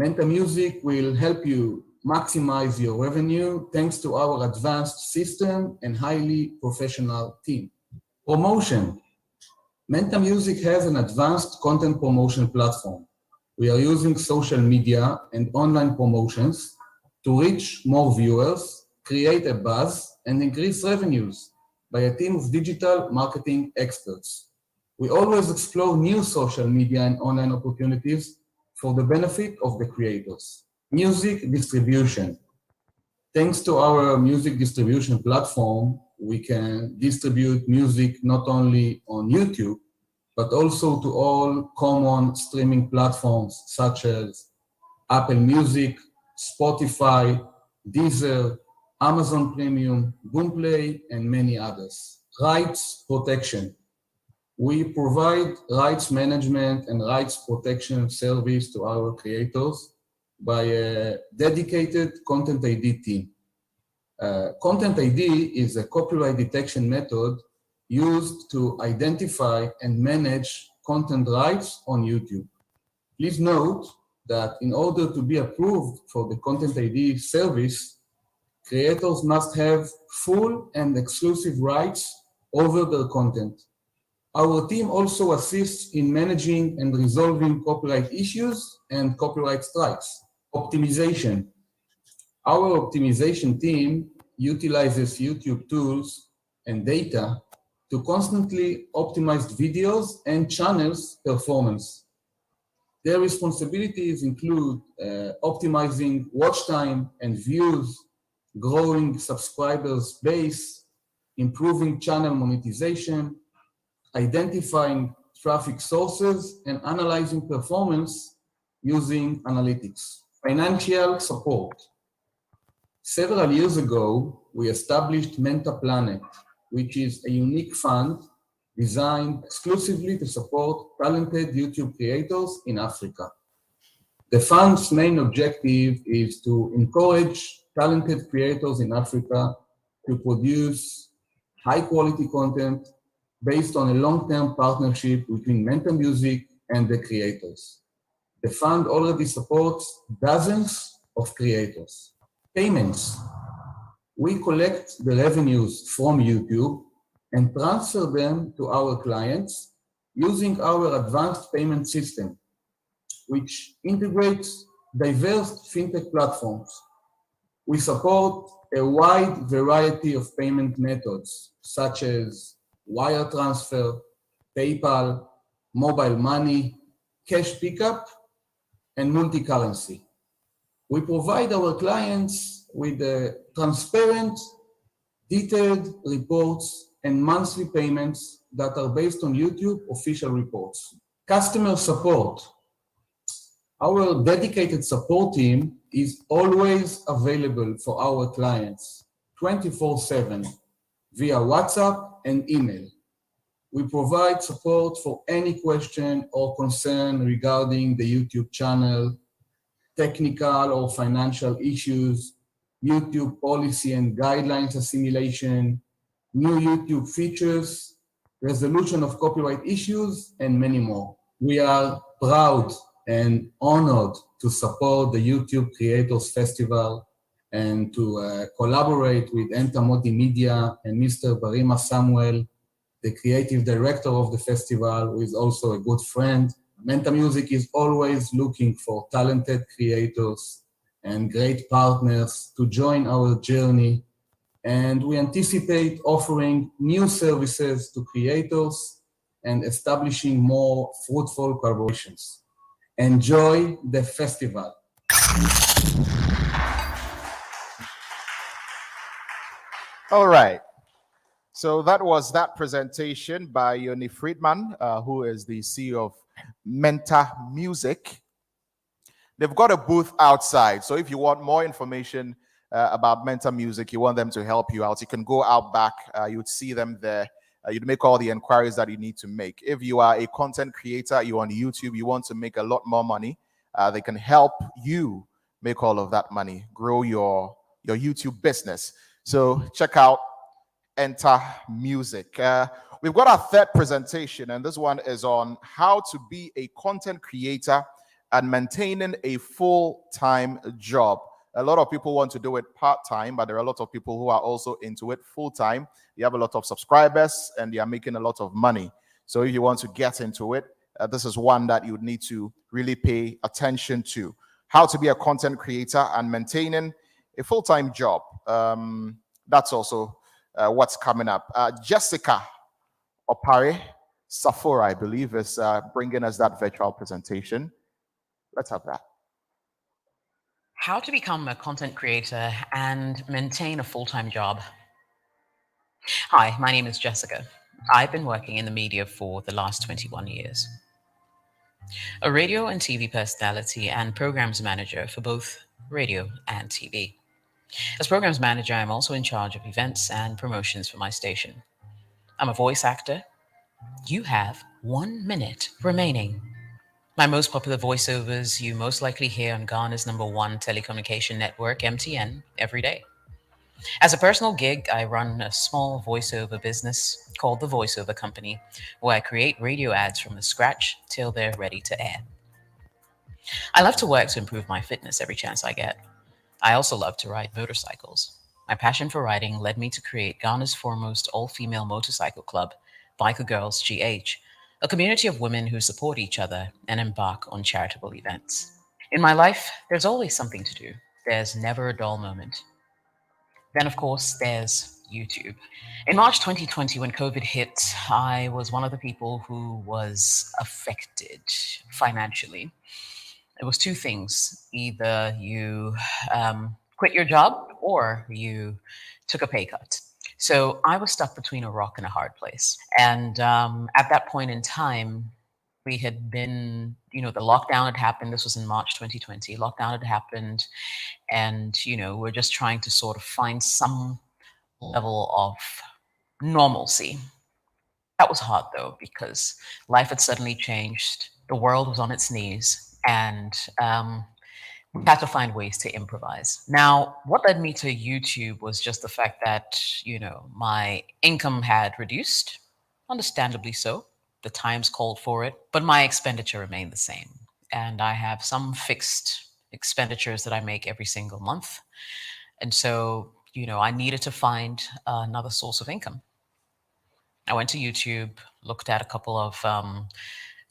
Menta Music will help you maximize your revenue thanks to our advanced system and highly professional team. Promotion. Menta Music has an advanced content promotion platform. We are using social media and online promotions to reach more viewers, create a buzz, and increase revenues by a team of digital marketing experts. We always explore new social media and online opportunities for the benefit of the creators. Music distribution. Thanks to our music distribution platform, we can distribute music not only on YouTube, but also to all common streaming platforms such as Apple Music, Spotify, Deezer, Amazon Premium, Boomplay, and many others. Rights protection. We provide rights management and rights protection service to our creators by a dedicated Content ID team. Content ID is a copyright detection method used to identify and manage content rights on YouTube. Please note that in order to be approved for the Content ID service, creators must have full and exclusive rights over their content. Our team also assists in managing and resolving copyright issues and copyright strikes. Optimization. Our optimization team utilizes YouTube tools and data to constantly optimize videos and channels' performance. Their responsibilities include optimizing watch time and views, growing subscribers base, improving channel monetization, identifying traffic sources, and analyzing performance using analytics. Financial support. Several years ago, we established Menta Planet, which is a unique fund designed exclusively to support talented YouTube creators in Africa. The fund's main objective is to encourage talented creators in Africa to produce high-quality content based on a long-term partnership between Menta Music and the creators. The fund already supports dozens of creators. Payments. We collect the revenues from YouTube and transfer them to our clients using our advanced payment system, which integrates diverse fintech platforms. We support a wide variety of payment methods, such as wire transfer, PayPal, mobile money, cash pickup, and multi-currency. We provide our clients with transparent, detailed reports and monthly payments that are based on YouTube official reports. Customer support. Our dedicated support team is always available for our clients 24/7 via WhatsApp and email. We provide support for any question or concern regarding the YouTube channel, technical or financial issues, YouTube policy and guidelines assimilation, new YouTube features, resolution of copyright issues, and many more. We are proud and honored to support the YouTube Creators Festival and to collaborate with Entamoty Media and Mr. Barima Samuel, the creative director of the festival, who is also a good friend. Menta Music is always looking for talented creators and great partners to join our journey, and we anticipate offering new services to creators and establishing more fruitful collaborations. Enjoy the festival. All right. So that was that presentation by Yoni Friedman, who is the CEO of Menta Music. They've got a booth outside. So if you want more information about Menta Music, you want them to help you out, you can go out back. You'd see them there. You'd make all the inquiries that you need to make. If you are a content creator, you're on YouTube, you want to make a lot more money, They can help you make all of that money, grow your YouTube business. So check out Entamoty. We've got our third presentation, and this one is on how to be a content creator and maintaining a full-time job. A lot of people want to do it part-time, but there are a lot of people who are also into it full-time. They have a lot of subscribers, and they are making a lot of money. So if you want to get into it, this is one that you would need to really pay attention to. How to be a content creator and maintaining a full-time job. That's also what's coming up. Jessica Opare Safora, I believe, is bringing us that virtual presentation. Let's have that. How to become a content creator and maintain a full-time job. Hi, my name is Jessica. I've been working in the media for the last 21 years. A radio and TV personality and programs manager for both radio and TV. As programs manager, I'm also in charge of events and promotions for my station. I'm a voice actor. You have 1 minute remaining. My most popular voiceovers you most likely hear on Ghana's #1 telecommunication network, MTN, every day. As a personal gig, I run a small voiceover business called The Voiceover Company, where I create radio ads from the scratch till they're ready to air. I love to work to improve my fitness every chance I get. I also love to ride motorcycles. My passion for riding led me to create Ghana's foremost all-female motorcycle club, Biker Girls GH, a community of women who support each other and embark on charitable events. In my life, there's always something to do. There's never a dull moment. Then, of course, there's YouTube. In March 2020, when COVID hit, I was one of the people who was affected financially. It was two things. Either you quit your job or you took a pay cut. So I was stuck between a rock and a hard place. And at that point in time, we had been, the lockdown had happened. This was in March 2020. Lockdown had happened. And, we're just trying to sort of find some level of normalcy. That was hard, though, because life had suddenly changed. The world was on its knees. And we had to find ways to improvise. Now, what led me to YouTube was just the fact that, my income had reduced, understandably so. The times called for it, but my expenditure remained the same. And I have some fixed expenditures that I make every single month. And so, I needed to find another source of income. I went to YouTube, looked at a couple of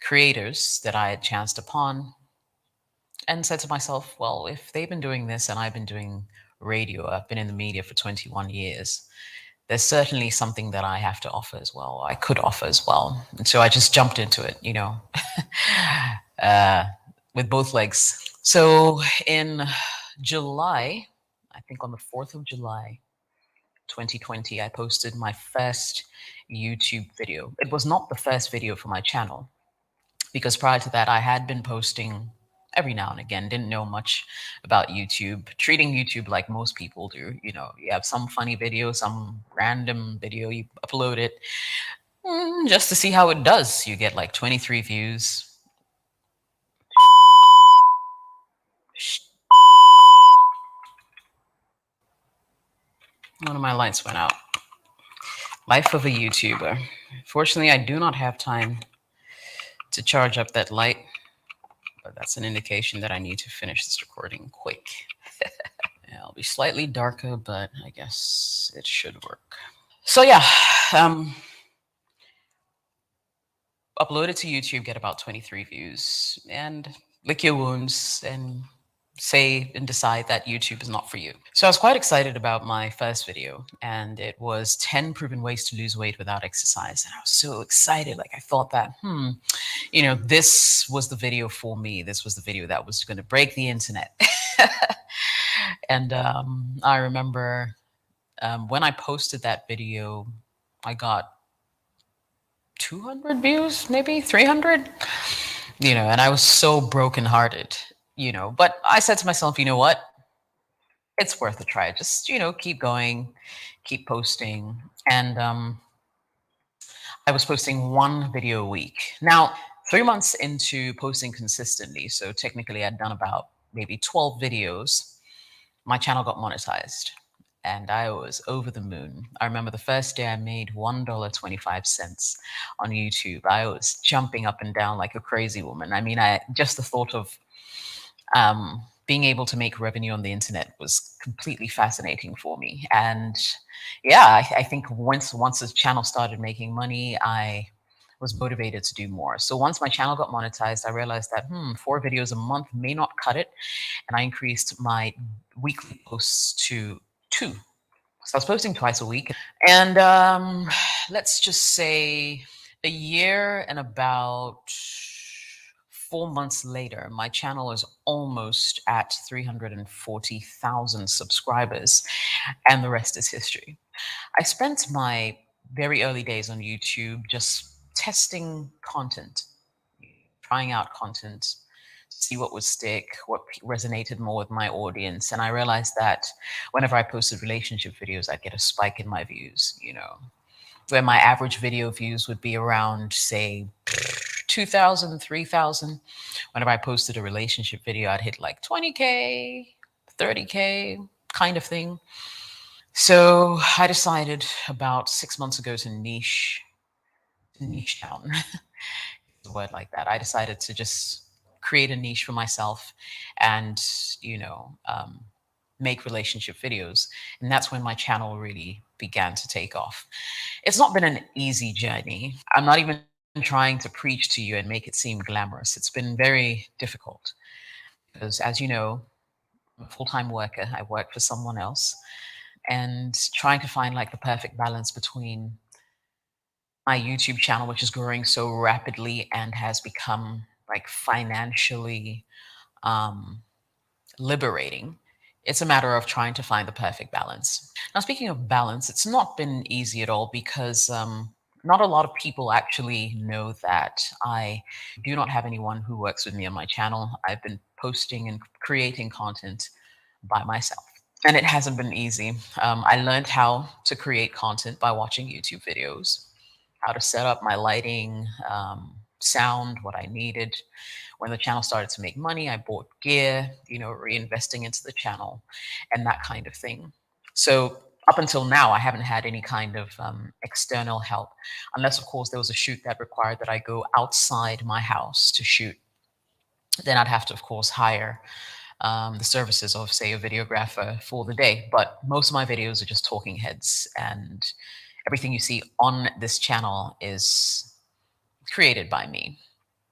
creators that I had chanced upon, and said to myself, well, if they've been doing this and I've been doing radio, I've been in the media for 21 years, there's certainly something that I have to offer as well. I could offer as well. And so I just jumped into it, with both legs. So in July, I think on the 4th of July, 2020, I posted my first YouTube video. It was not the first video for my channel, because prior to that, I had been posting every now and again, didn't know much about YouTube, treating YouTube like most people do. You have some funny video, some random video, you upload it just to see how it does. You get like 23 views. One of my lights went out. Life of a YouTuber. Fortunately, I do not have time to charge up that light. But that's an indication that I need to finish this recording quick. It'll be slightly darker, but I guess it should work. So yeah, upload it to YouTube, get about 23 views, and lick your wounds and say and decide that YouTube is not for you. So I was quite excited about my first video, and it was 10 proven ways to lose weight without exercise. And I was so excited. Like, I thought that, this was the video for me. This was the video that was going to break the internet. And I remember when I posted that video, I got 200 views, maybe 300, and I was so brokenhearted. But I said to myself, you know what? It's worth a try. Just, keep going, keep posting. And I was posting one video a week. Now, 3 months into posting consistently, so technically I'd done about maybe 12 videos, my channel got monetized and I was over the moon. I remember the first day I made $1.25 on YouTube. I was jumping up and down like a crazy woman. I mean, just the thought of being able to make revenue on the internet was completely fascinating for me. And yeah, I think once the channel started making money, I was motivated to do more. So once my channel got monetized, I realized that 4 videos a month may not cut it, and I increased my weekly posts to 2. So I was posting twice a week, and let's just say a year and about 4 months later, my channel is almost at 340,000 subscribers, and the rest is history. I spent my very early days on YouTube just testing content, trying out content, see what would stick, what resonated more with my audience. And I realized that whenever I posted relationship videos, I'd get a spike in my views, where my average video views would be around, say, 2,000, 3,000. Whenever I posted a relationship video, I'd hit like 20K, 30K kind of thing. So I decided about 6 months ago to niche down. A word like that. I decided to just create a niche for myself and, make relationship videos. And that's when my channel really began to take off. It's not been an easy journey. I'm not even trying to preach to you and make it seem glamorous. It's been very difficult because, as you know, I'm a full-time worker. I work for someone else, and trying to find like the perfect balance between my YouTube channel, which is growing so rapidly and has become like financially liberating. It's a matter of trying to find the perfect balance. Now, speaking of balance, it's not been easy at all because not a lot of people actually know that I do not have anyone who works with me on my channel. I've been posting and creating content by myself, and it hasn't been easy. I learned how to create content by watching YouTube videos, how to set up my lighting, sound, what I needed. When the channel started to make money, I bought gear, reinvesting into the channel and that kind of thing. So up until now, I haven't had any kind of external help, unless, of course, there was a shoot that required that I go outside my house to shoot. Then I'd have to, of course, hire the services of, say, a videographer for the day. But most of my videos are just talking heads, and everything you see on this channel is created by me.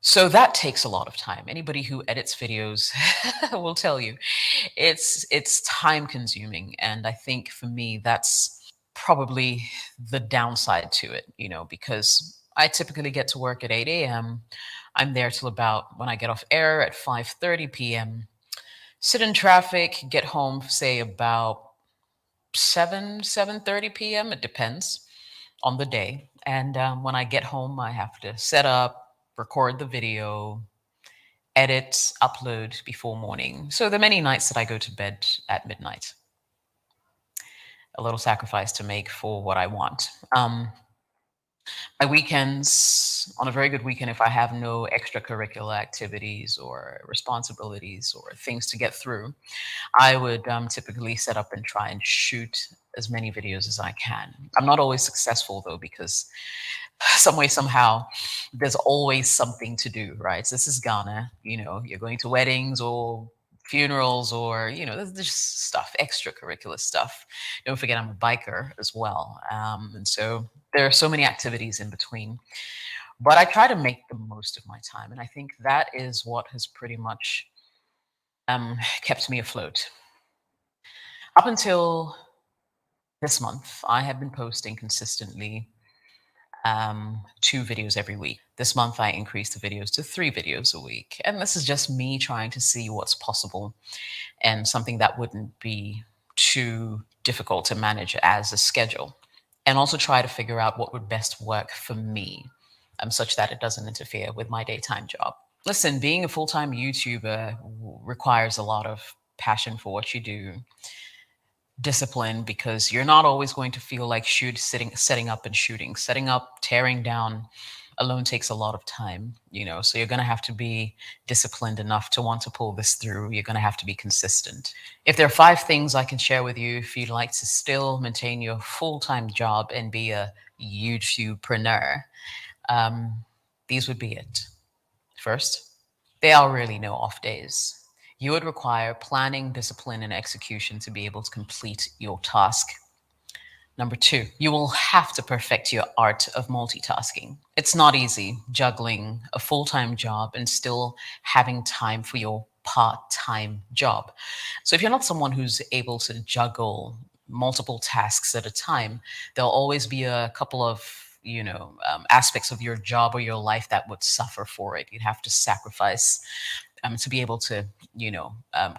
So that takes a lot of time. Anybody who edits videos will tell you it's time consuming. And I think for me, that's probably the downside to it, because I typically get to work at 8 a.m. I'm there till about, when I get off air, at 5:30 p.m., sit in traffic, get home, say about 7:30 p.m. It depends on the day. And when I get home, I have to set up, record the video, edit, upload before morning. So there are many nights that I go to bed at midnight. A little sacrifice to make for what I want. My weekends, on a very good weekend, if I have no extracurricular activities or responsibilities or things to get through, I would typically set up and try and shoot as many videos as I can. I'm not always successful, though, because some way, somehow, there's always something to do, right? So this is Ghana, you're going to weddings or funerals or, there's just stuff, extracurricular stuff. Don't forget I'm a biker as well. And so there are so many activities in between. But I try to make the most of my time. And I think that is what has pretty much kept me afloat. Up until this month, I have been posting consistently 2 videos every week. This month, I increased the videos to 3 videos a week. And this is just me trying to see what's possible and something that wouldn't be too difficult to manage as a schedule. And also try to figure out what would best work for me, such that it doesn't interfere with my daytime job. Listen, being a full-time YouTuber requires a lot of passion for what you do, discipline, because you're not always going to feel like setting up and shooting, setting up, tearing down alone takes a lot of time, so you're going to have to be disciplined enough to want to pull this through. You're going to have to be consistent. If there are 5 things I can share with you if you'd like to still maintain your full-time job and be a YouTubepreneur, these would be it. First, there are really no off days. You would require planning, discipline, and execution to be able to complete your task. Number 2, you will have to perfect your art of multitasking. It's not easy juggling a full-time job and still having time for your part-time job. So if you're not someone who's able to juggle multiple tasks at a time, there'll always be a couple of aspects of your job or your life that would suffer for it. You'd have to sacrifice to be able to,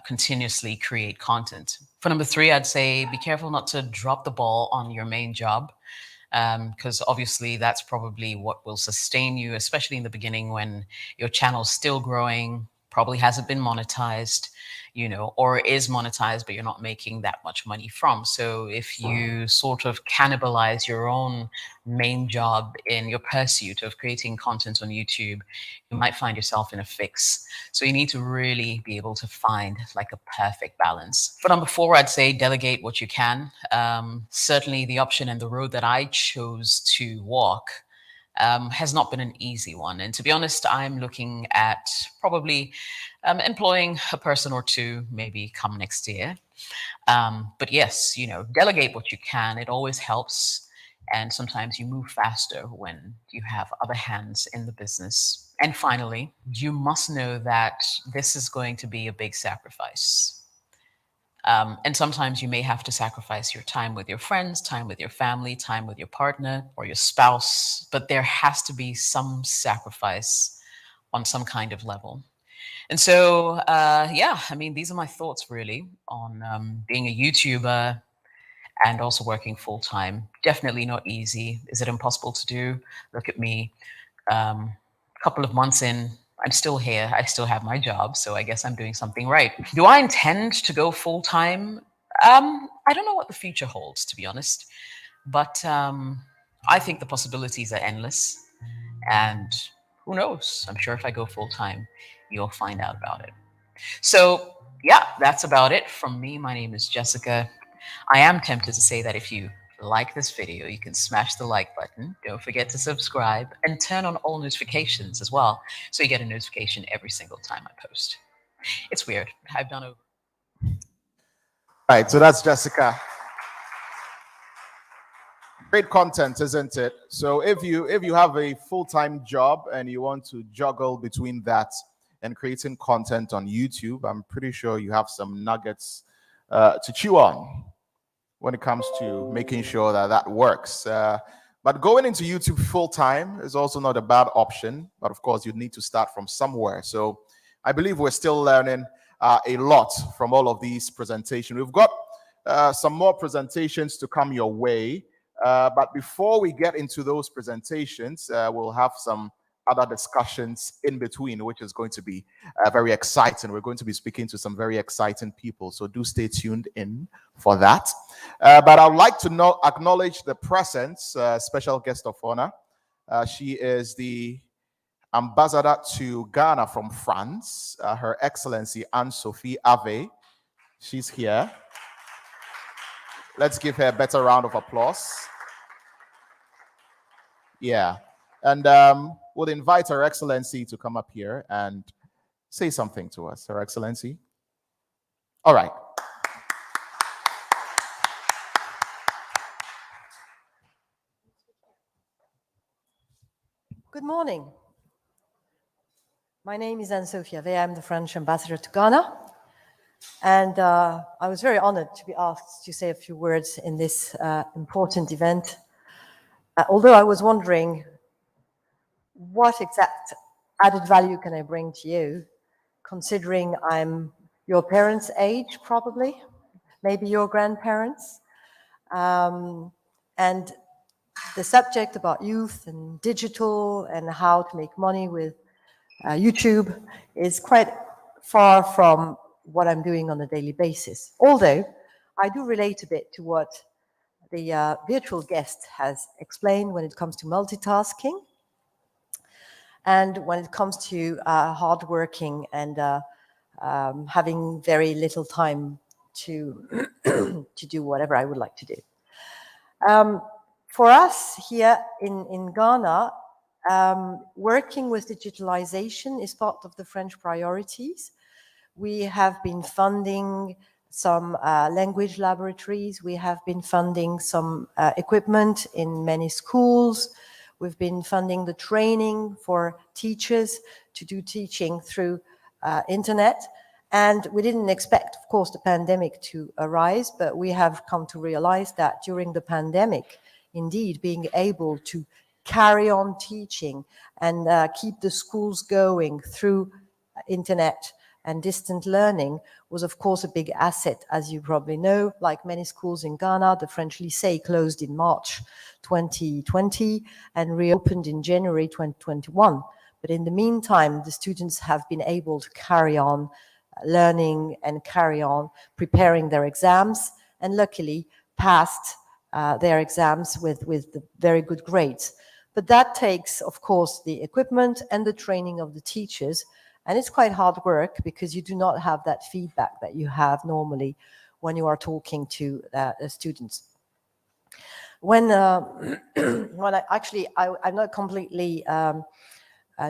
continuously create content. For number 3, I'd say be careful not to drop the ball on your main job, because obviously that's probably what will sustain you, especially in the beginning when your channel's still growing, probably hasn't been monetized, or is monetized, but you're not making that much money from. So if you sort of cannibalize your own main job in your pursuit of creating content on YouTube, you might find yourself in a fix. So you need to really be able to find like a perfect balance. For number 4, I'd say delegate what you can. Certainly the option and the road that I chose to walk has not been an easy one. And to be honest, I'm looking at probably employing a person or 2, maybe come next year. But yes, delegate what you can. It always helps. And sometimes you move faster when you have other hands in the business. And finally, you must know that this is going to be a big sacrifice. And sometimes you may have to sacrifice your time with your friends, time with your family, time with your partner or your spouse, but there has to be some sacrifice on some kind of level. And so, these are my thoughts really on being a YouTuber and also working full-time. Definitely not easy. Is it impossible to do? Look at me. A couple of months in, I'm still here. I still have my job, so I guess I'm doing something right. Do I intend to go full-time? I don't know what the future holds, to be honest, but I think the possibilities are endless, and who knows? I'm sure if I go full-time, you'll find out about it. So yeah, that's about it from me. My name is Jessica. I am tempted to say that if you like this video, you can smash the like button. Don't forget to subscribe and turn on all notifications as well, so you get a notification every single time I post. It's weird. I've done over. All right, so that's Jessica. Great content, isn't it? So if you have a full-time job and you want to juggle between that and creating content on YouTube, I'm pretty sure you have some nuggets to chew on when it comes to making sure that that works. But going into YouTube full-time is also not a bad option, but of course you need to start from somewhere. So I believe we're still learning a lot from all of these presentations. We've got some more presentations to come your way, but before we get into those presentations, we'll have some other discussions in between, which is going to be very exciting. We're going to be speaking to some very exciting people, so do stay tuned in for that. But I'd like to acknowledge the presence, special guest of honor. She is the ambassador to Ghana from France, Her Excellency Anne-Sophie Ave. She's here. Let's give her a better round of applause. Yeah. And we'll invite Her Excellency to come up here and say something to us. Her Excellency. All right. Good morning. My name is Anne-Sophie Ave. I'm the French ambassador to Ghana. And I was very honored to be asked to say a few words in this important event. Although I was wondering, what exact added value can I bring to you, considering I'm your parents' age, probably, maybe your grandparents, and the subject about youth and digital and how to make money with YouTube is quite far from what I'm doing on a daily basis. Although I do relate a bit to what the virtual guest has explained when it comes to multitasking. And when it comes to hardworking and having very little time to to do whatever I would like to do. For us here in Ghana, working with digitalization is part of the French priorities. We have been funding some language laboratories. We have been funding some equipment in many schools. We've been funding the training for teachers to do teaching through internet. And we didn't expect, of course, the pandemic to arise, but we have come to realize that during the pandemic, indeed, being able to carry on teaching and keep the schools going through internet and distant learning was, of course, a big asset. As you probably know, like many schools in Ghana, the French lycée closed in March 2020 and reopened in January 2021. But in the meantime, the students have been able to carry on learning and carry on preparing their exams, and luckily passed their exams with the very good grades. But that takes, of course, the equipment and the training of the teachers, and it's quite hard work because you do not have that feedback that you have normally when you are talking to the students. When I'm not completely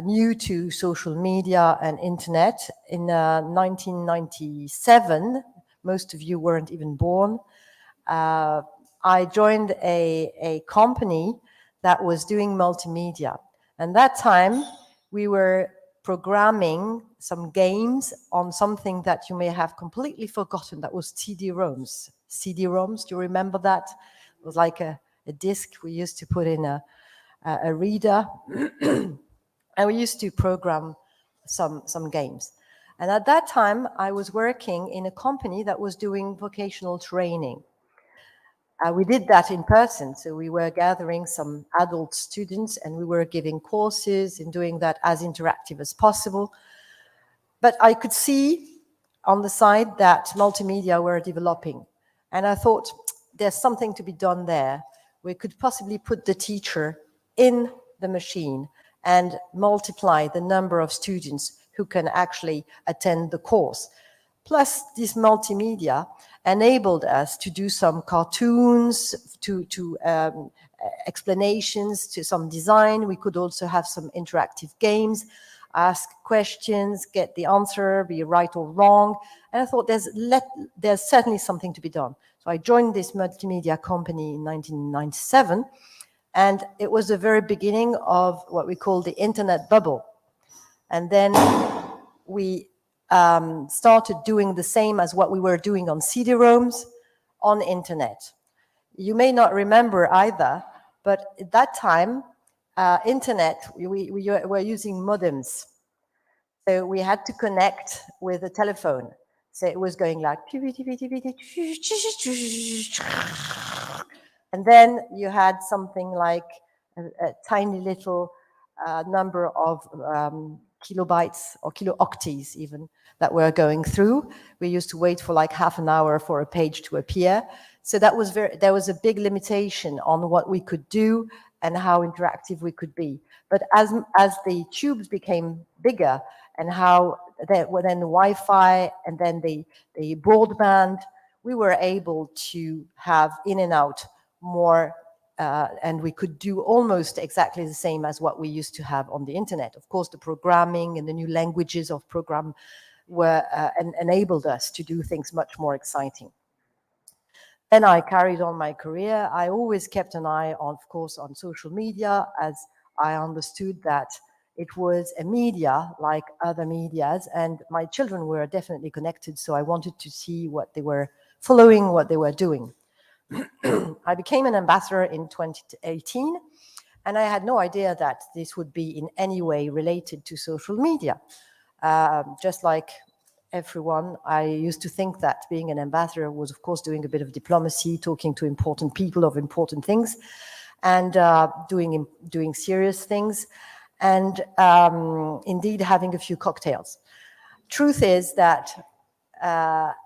new to social media and internet. In 1997, most of you weren't even born, I joined a company that was doing multimedia. And that time, we were programming some games on something that you may have completely forgotten. That was CD-ROMs. CD-ROMs, do you remember that? It was like a disc we used to put in a reader. And we used to program some games. And at that time, I was working in a company that was doing vocational training. We did that in person. So we were gathering some adult students and we were giving courses and doing that as interactive as possible. But I could see on the side that multimedia were developing. And I thought, there's something to be done there. We could possibly put the teacher in the machine and multiply the number of students who can actually attend the course. Plus, this multimedia enabled us to do some cartoons, to explanations, to some design. We could also have some interactive games, ask questions, get the answer, be right or wrong. And I thought there's certainly something to be done. So I joined this multimedia company in 1997. And it was the very beginning of what we call the internet bubble. And then we started doing the same as what we were doing on CD-ROMs on internet. You may not remember either, but at that time, internet, we were using modems. So we had to connect with a telephone. So it was going like, and then you had something like a tiny little number of kilobytes or kilo-octets even that were going through. We used to wait for like half an hour for a page to appear. So that was there was a big limitation on what we could do and how interactive we could be. But as the tubes became bigger and how then the Wi-Fi and then the broadband, we were able to have in and out more, and we could do almost exactly the same as what we used to have on the internet. Of course, the programming and the new languages of program were enabled us to do things much more exciting. Then I carried on my career. I always kept an eye on, of course, on social media, as I understood that it was a media like other medias, and my children were definitely connected, so I wanted to see what they were following, what they were doing. I became an ambassador in 2018, and I had no idea that this would be in any way related to social media. Just like everyone, I used to think that being an ambassador was, of course, doing a bit of diplomacy, talking to important people of important things, and doing serious things, and indeed having a few cocktails. Truth is that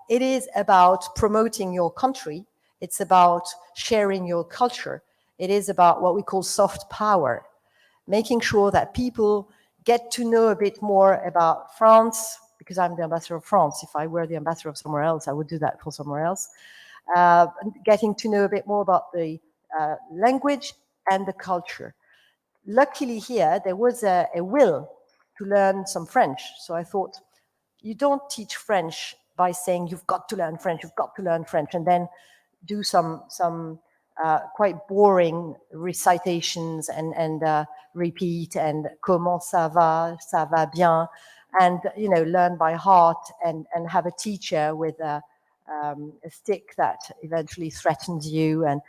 it is about promoting your country. It's about sharing your culture. It is about what we call soft power, making sure that people get to know a bit more about France, because I'm the ambassador of France. If I were the ambassador of somewhere else, I would do that for somewhere else. Getting to know a bit more about the language and the culture. Luckily here, there was a will to learn some French. So I thought, you don't teach French by saying you've got to learn French, you've got to learn French, and then do some quite boring recitations and repeat and comment ça va bien, and learn by heart and have a teacher with a stick that eventually threatens you. And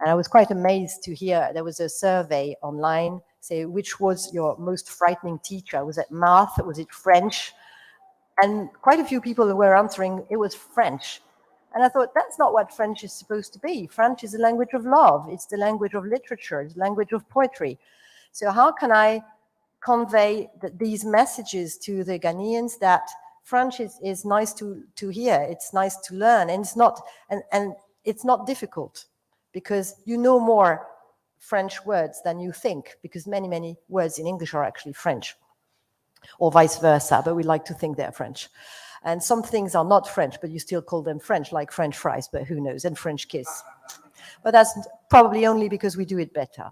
I was quite amazed to hear there was a survey online say which was your most frightening teacher. Was it math? Was it French? And quite a few people were answering it was French. And I thought, that's not what French is supposed to be. French is a language of love. It's the language of literature. It's the language of poetry. So how can I convey these messages to the Ghanaians that French is nice to hear, it's nice to learn, and it's not difficult, because you know more French words than you think, because many words in English are actually French, or vice versa, but we like to think they're French. And some things are not French, but you still call them French, like French fries, but who knows, and French kiss. But that's probably only because we do it better.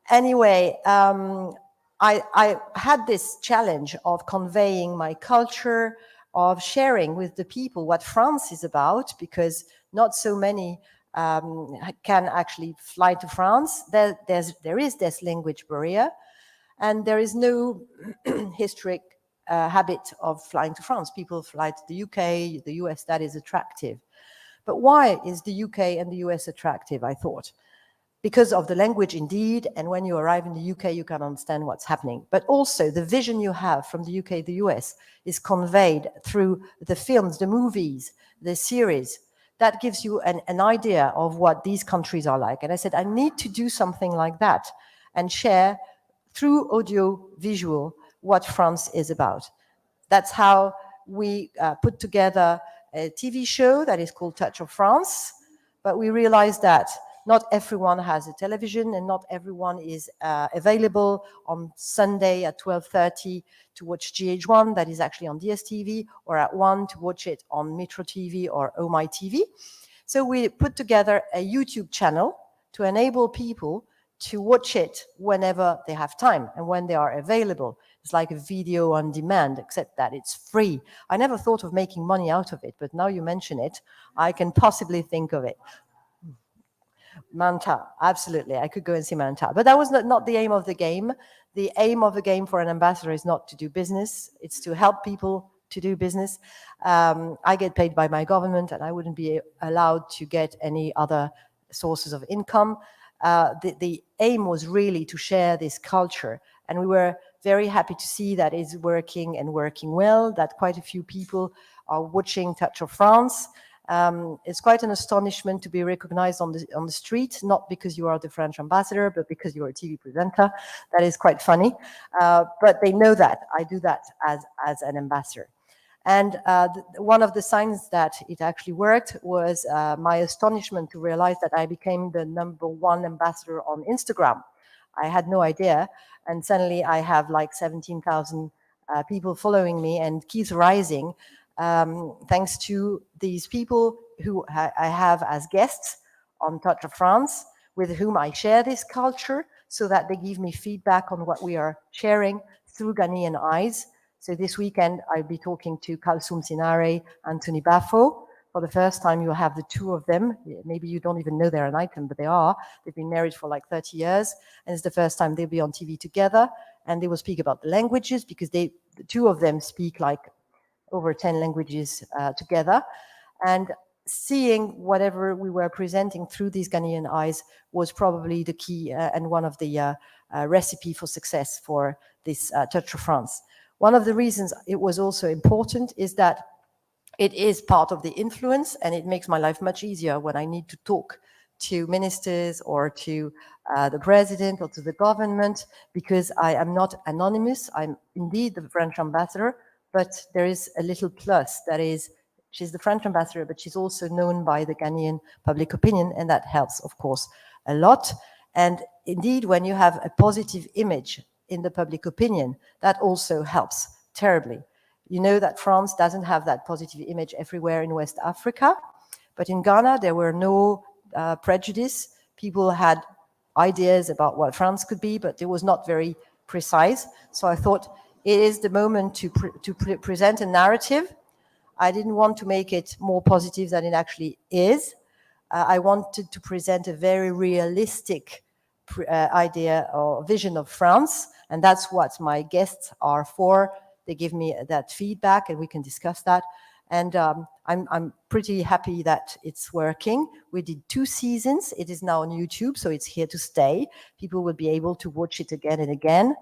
Anyway, I had this challenge of conveying my culture, of sharing with the people what France is about, because not so many can actually fly to France. There is this language barrier, and there is no historic habit of flying to France. People fly to the UK, the US, that is attractive. But why is the UK and the US attractive, I thought? Because of the language indeed, and when you arrive in the UK, you can understand what's happening. But also the vision you have from the UK, the US, is conveyed through the films, the movies, the series. That gives you an idea of what these countries are like. And I said, I need to do something like that and share through audio visual what France is about. That's how we put together a TV show that is called Touch of France, but we realized that not everyone has a television and not everyone is available on Sunday at 12:30 to watch GH1, that is actually on DSTV, or at 1 to watch it on Metro TV or Oh My TV. So we put together a YouTube channel to enable people to watch it whenever they have time and when they are available. It's like a video on demand, except that it's free. I never thought of making money out of it, but now you mention it, I can possibly think of it. Manta, absolutely. I could go and see Manta. But that was not the aim of the game. The aim of the game for an ambassador is not to do business. It's to help people to do business. I get paid by my government, and I wouldn't be allowed to get any other sources of income. The aim was really to share this culture, and we were very happy to see that it's working and working well, that quite a few people are watching Touch of France. It's quite an astonishment to be recognized on the street, not because you are the French ambassador, but because you're a TV presenter. That is quite funny. But they know that I do that as an ambassador. And one of the signs that it actually worked was my astonishment to realize that I became the #1 ambassador on Instagram. I had no idea. And suddenly I have like 17,000 people following me and keeps rising. Thanks to these people who I have as guests on Touch of France, with whom I share this culture, so that they give me feedback on what we are sharing through Ghanaian eyes. So this weekend, I'll be talking to Kalsum Sinare, Anthony Baffo. For the first time, you have the two of them. Maybe you don't even know they're an icon, but they are. They've been married for like 30 years, and it's the first time they'll be on TV together, and they will speak about the languages, because the two of them speak like over 10 languages together. And seeing whatever we were presenting through these Ghanaian eyes was probably the key and one of the recipe for success for this Touch of France. One of the reasons it was also important is that it is part of the influence, and it makes my life much easier when I need to talk to ministers or to the president or to the government, because I am not anonymous. I'm indeed the French ambassador, but there is a little plus, that is, she's the French ambassador, but she's also known by the Ghanaian public opinion, and that helps, of course, a lot. And indeed, when you have a positive image in the public opinion. That also helps terribly. You know that France doesn't have that positive image everywhere in West Africa, but in Ghana, there were no prejudice. People had ideas about what France could be, but it was not very precise. So I thought it is the moment to present a narrative. I didn't want to make it more positive than it actually is. I wanted to present a very realistic idea or vision of France, and that's what my guests are for. They give me that feedback, and we can discuss that. And I'm pretty happy that it's working. We did 2 seasons. It is now on YouTube, so it's here to stay. People will be able to watch it again and again.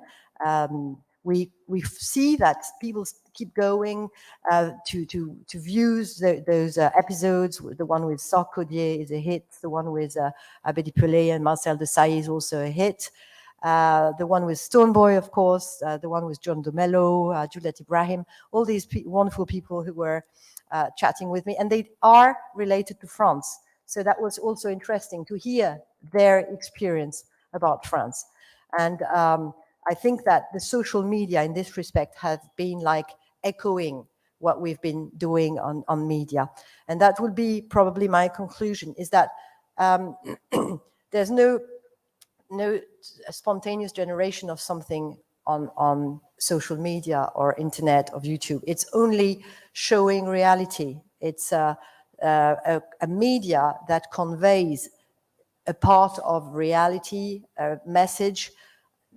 We see that people keep going to view those episodes. The one with Sarkozy is a hit. The one with Abedi Pelé and Marcel Desailly is also a hit. The one with Stoneboy, of course, the one with John Domello, Juliet Ibrahim, all these wonderful people who were chatting with me, and they are related to France. So that was also interesting to hear their experience about France. And I think that the social media in this respect have been like echoing what we've been doing on media. And that would be probably my conclusion, is that there's no spontaneous generation of something on social media or internet or YouTube. It's only showing reality. It's a media that conveys a part of reality, a message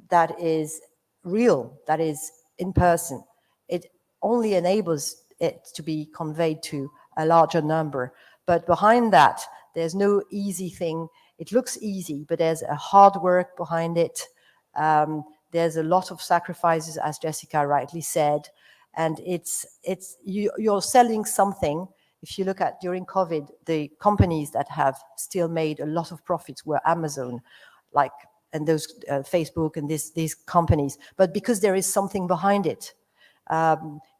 that is real, that is in person. It only enables it to be conveyed to a larger number. But behind that, there's no easy thing. It looks easy, but there's a hard work behind it. There's a lot of sacrifices, as Jessica rightly said, and you're selling something. If you look at during COVID, the companies that have still made a lot of profits were Amazon, and those Facebook and these companies. But because there is something behind it,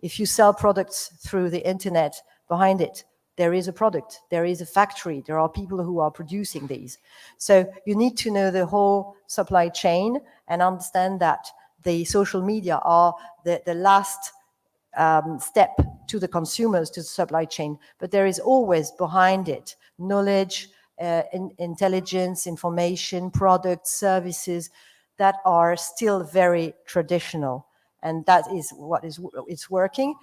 if you sell products through the internet, behind it, there is a product, there is a factory, there are people who are producing these. So you need to know the whole supply chain and understand that the social media are the last step to the consumers, to the supply chain. But there is always behind it knowledge, intelligence, information, products, services that are still very traditional. And that is what it's working.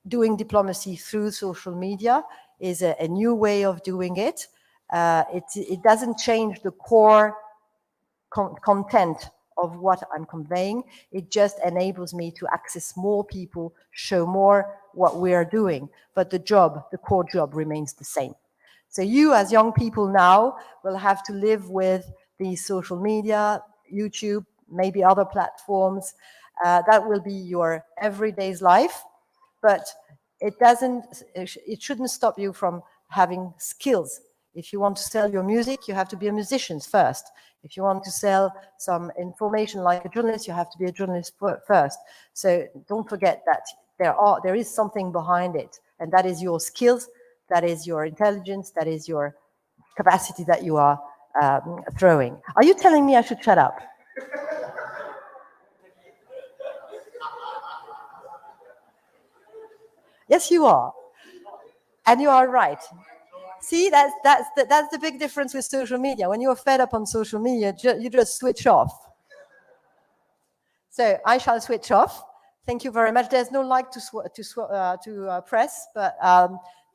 Doing diplomacy through social media is a new way of doing it. It doesn't change the core content of what I'm conveying. It just enables me to access more people, show more what we are doing. But the core job remains the same. So you as young people now will have to live with the social media, YouTube, maybe other platforms. That will be your everyday's life. But it shouldn't stop you from having skills. If you want to sell your music, you have to be a musician first. If you want to sell some information like a journalist, you have to be a journalist first. So don't forget that there is something behind it, and that is your skills, that is your intelligence, that is your capacity that you are throwing. Are you telling me I should shut up? Yes, you are. And you are right. See, that's the big difference with social media. When you're fed up on social media, you just switch off. So I shall switch off. Thank you very much. There's no like to press, but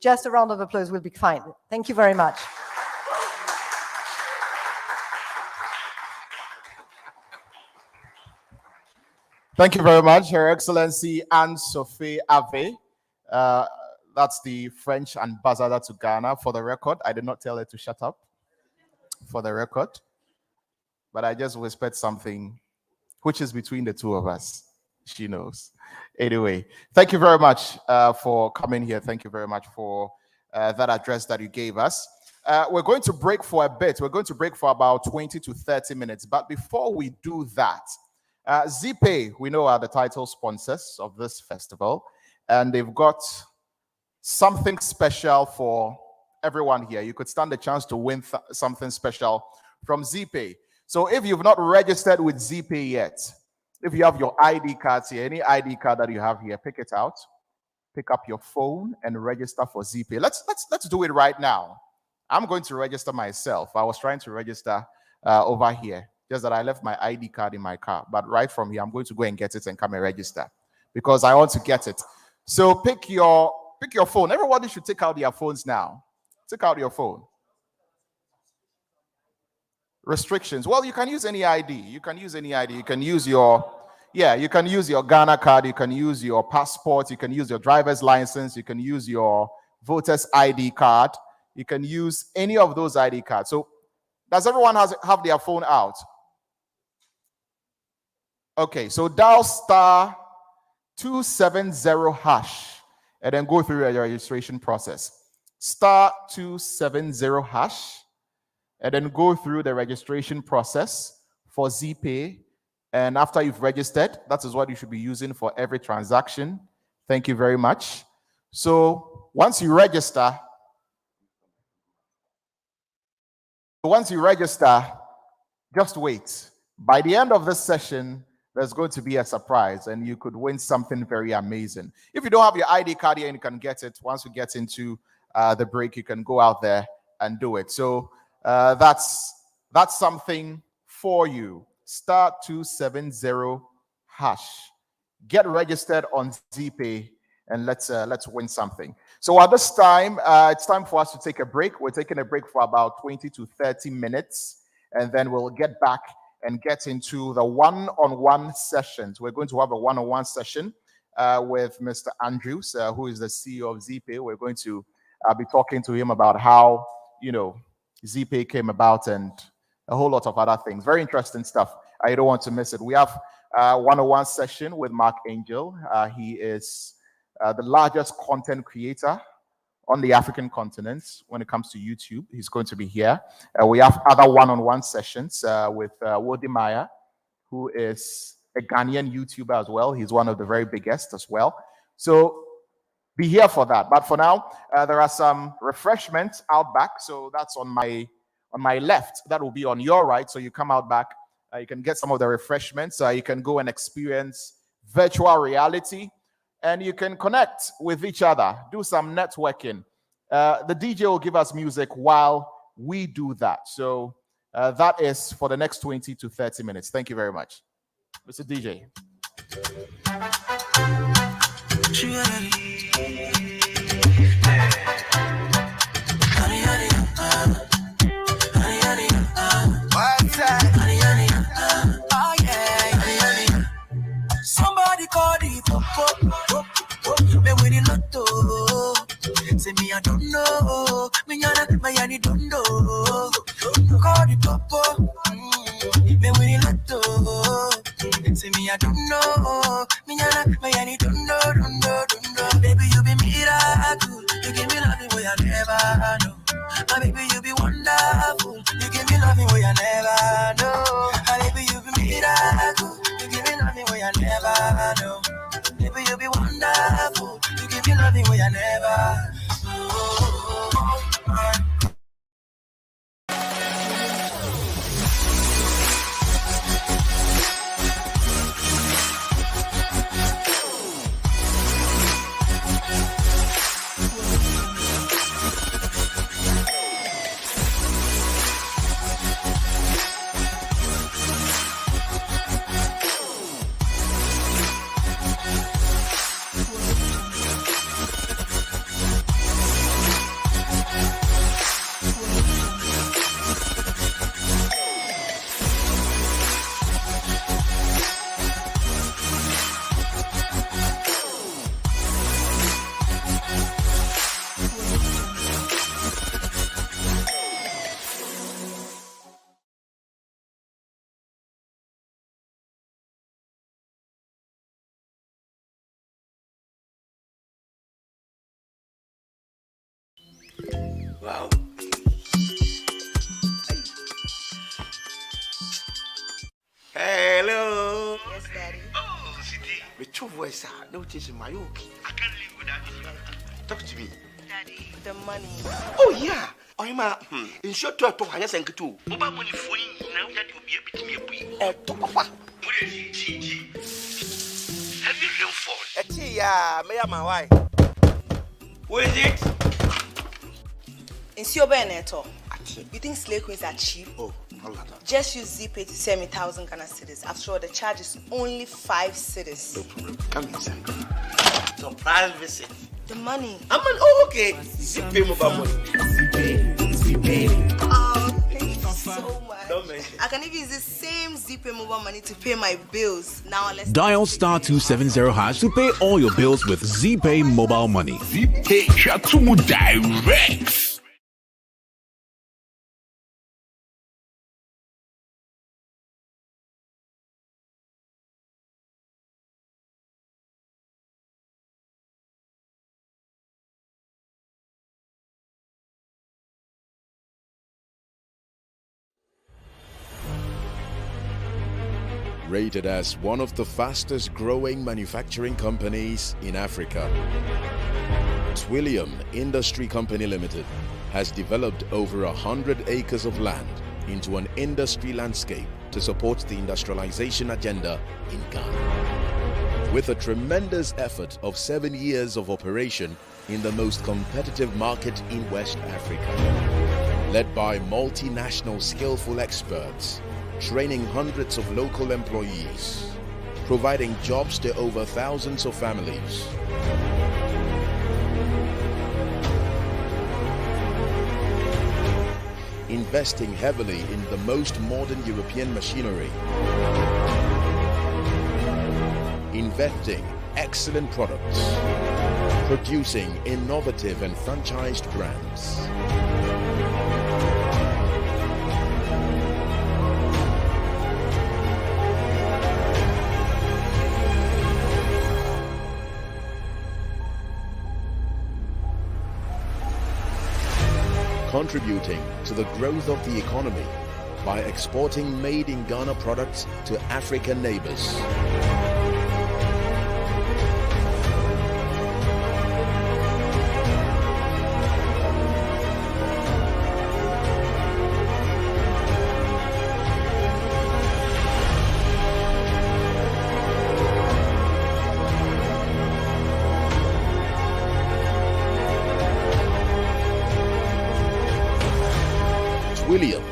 just a round of applause will be fine. Thank you very much. Thank you very much, Her Excellency Anne-Sophie Ave. That's the French ambassador to Ghana. For the record, I did not tell her to shut up, for the record. But I just whispered something which is between the two of us. She knows. Anyway, thank you very much for coming here. Thank you very much for that address that you gave us. We're going to break for a bit. We're going to break for about 20 to 30 minutes. But before we do that, ZeePay, we know, are the title sponsors of this festival. And they've got something special for everyone here. You could stand a chance to win something special from ZeePay. So if you've not registered with ZeePay yet, if you have your ID cards here, any ID card that you have here, pick it out, pick up your phone and register for ZeePay. Let's do it right now. I'm going to register myself. I was trying to register over here, just that I left my ID card in my car. But right from here, I'm going to go and get it and come and register because I want to get it. So pick your phone. Everybody should take out their phones now. Take out your phone. Restrictions. Well, you can use any ID. You can use any ID. You can use your Ghana card. You can use your passport. You can use your driver's license. You can use your voter's ID card. You can use any of those ID cards. So does everyone have their phone out? Okay, so dial star 270 hash and then go through your registration process. Star 270 hash and then go through the registration process for ZeePay. And after you've registered, that is what you should be using for every transaction. Thank you very much. So once you register, just wait. By the end of this session, there's going to be a surprise and you could win something very amazing. If you don't have your ID card here and you can get it, once we get into the break, you can go out there and do it. So that's something for you. Star 270 hash. Get registered on ZeePay and let's win something. So at this time, it's time for us to take a break. We're taking a break for about 20 to 30 minutes, and then we'll get back and get into the one-on-one sessions. We're going to have a one-on-one session with Mr. Andrews, who is the CEO of ZeePay. We're going to be talking to him about how, ZeePay came about and a whole lot of other things. Very interesting stuff. I don't want to miss it. We have a one-on-one session with Mark Angel. He is the largest content creator on the African continent when it comes to YouTube. He's going to be here. We have other one-on-one sessions with Wodi Maya, who is a Ghanaian YouTuber as well. He's one of the very biggest as well. So be here for that. But for now, there are some refreshments out back. So that's on my left. That will be on your right. So you come out back. You can get some of the refreshments. You can go and experience virtual reality. And you can connect with each other. Do some networking. The DJ will give us music while we do that. So that is for the next 20 to 30 minutes. Thank you very much. Mr. DJ. Somebody call the pop. Me win the lotto. Say me I don't know. Me yana don't know. Call the pop. Me win the lotto. Say me I don't know. Me yana don't know. Baby you be miracle. You give me loving where I never know. My baby you be wonderful. You give me loving where I never know. My baby you be miracle. You give me loving where I never know. Baby, you be wonderful. You give me loving where I never. Wow. Hello. Yes, Daddy. Oh, Sidi. With your voice, no teaching my own. I can't live without you. Talk to me. Daddy, the money. Oh, yeah. Oyima, in short to hanya senkitu. Oba money for you now that you be a bit me a bui. To papa. Heavy rainfall. Ya, me my wife. Who is it? In Siobeneto, you think slave queens are cheap? Oh, just use ZeePay to send me 1,000 Ghana cedis. After all, the charge is only 5 cedis. No problem. Come inside. Surprise visit. The money. Okay. ZeePay mobile money. ZeePay. Oh, thank you so much. I can even use the same ZeePay mobile money to pay my bills. Now let's Dial *270# to pay all your bills with ZeePay mobile money. ZeePay Shatumu Direct. Rated as one of the fastest growing manufacturing companies in Africa, Twillium Industry Company Limited has developed over 100 acres of land into an industry landscape to support the industrialization agenda in Ghana. With a tremendous effort of 7 years of operation in the most competitive market in West Africa, led by multinational skillful experts, training hundreds of local employees, providing jobs to over thousands of families. Investing heavily in the most modern European machinery. Inventing excellent products. Producing innovative and franchised brands. Contributing to the growth of the economy by exporting made-in-Ghana products to African neighbors. Twillium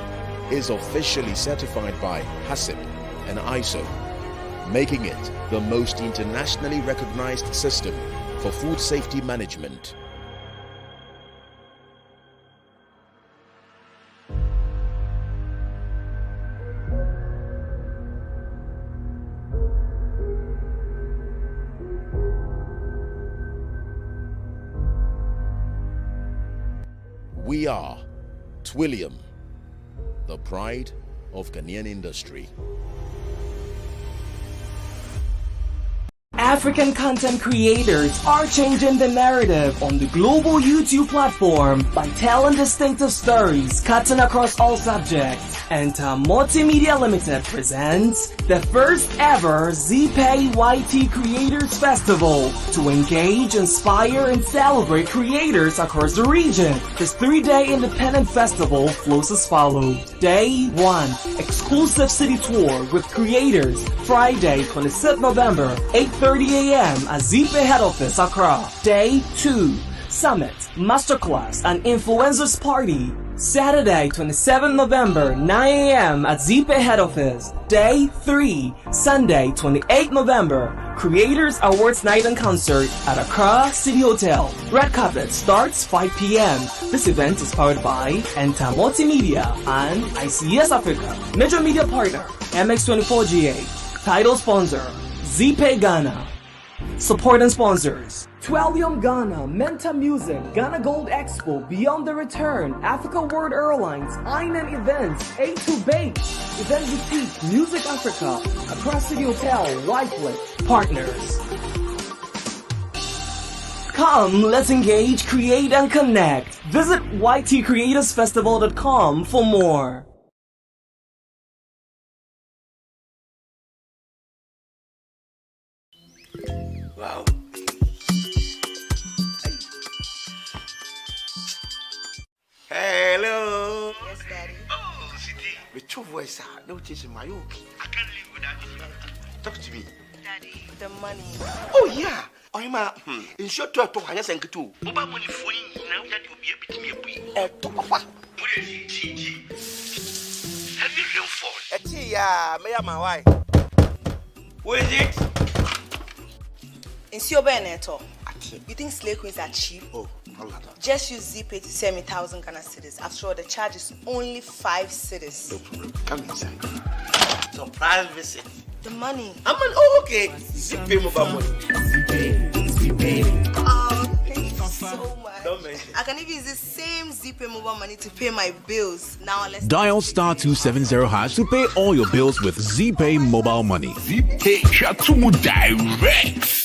is officially certified by HACCP and ISO, making it the most internationally recognized system for food safety management. We are Twillium, the pride of Ghanaian industry. African content creators are changing the narrative on the global YouTube platform by telling distinctive stories cutting across all subjects. Entamoty Media Limited presents the first ever ZeePay YT Creators Festival to engage, inspire, and celebrate creators across the region. This 3-day independent festival flows as follows. Day 1, exclusive city tour with creators, Friday 26th November, 8:30 a.m. at ZeePay head office, Accra. Day 2, summit, masterclass, and influencers party, Saturday 27th November, 9 a.m. at ZeePay head office. Day 3, Sunday 28th November, Creators Awards Night and Concert at Accra City Hotel. Red carpet starts 5 p.m. This event is powered by Entamoty Media and ICS Africa. Major media partner, MX24GA. Title sponsor, ZeePay Ghana. Support and sponsors: Twillium Ghana, Menta Music, Ghana Gold Expo, Beyond the Return, Africa World Airlines, INM Events, A2 Bake, Event Boutique, Music Africa, Accra City Hotel, Wycliffe. Partners. Come, let's engage, create, and connect. Visit ytcreatorsfestival.com for more. Wow. Hey, Hello. Yes, Daddy. Oh, City. With your voice, no chasing my okay. I can't live without you. Talk to me. Daddy, the money. Oh, yeah. I'm in short to I just think too. Oba money for you now that you'll be able to me a bit. Papa. Have you real phone? Yeah, me and my wife. Where is it? In Siobeneto. You think slave queens are cheap? Oh, just use ZeePay to send me 1,000 Ghana cedis. After all, the charge is only 5 cedis. No problem. Come inside. Surprise visit. The money. Oh, okay. ZeePay mobile money. ZeePay. Oh, thank you so much. Don't mention. I can even use the same ZeePay mobile money to pay my bills. Now let's Dial *270# to pay all your bills with ZeePay mobile money. ZeePay Shatumu Direct.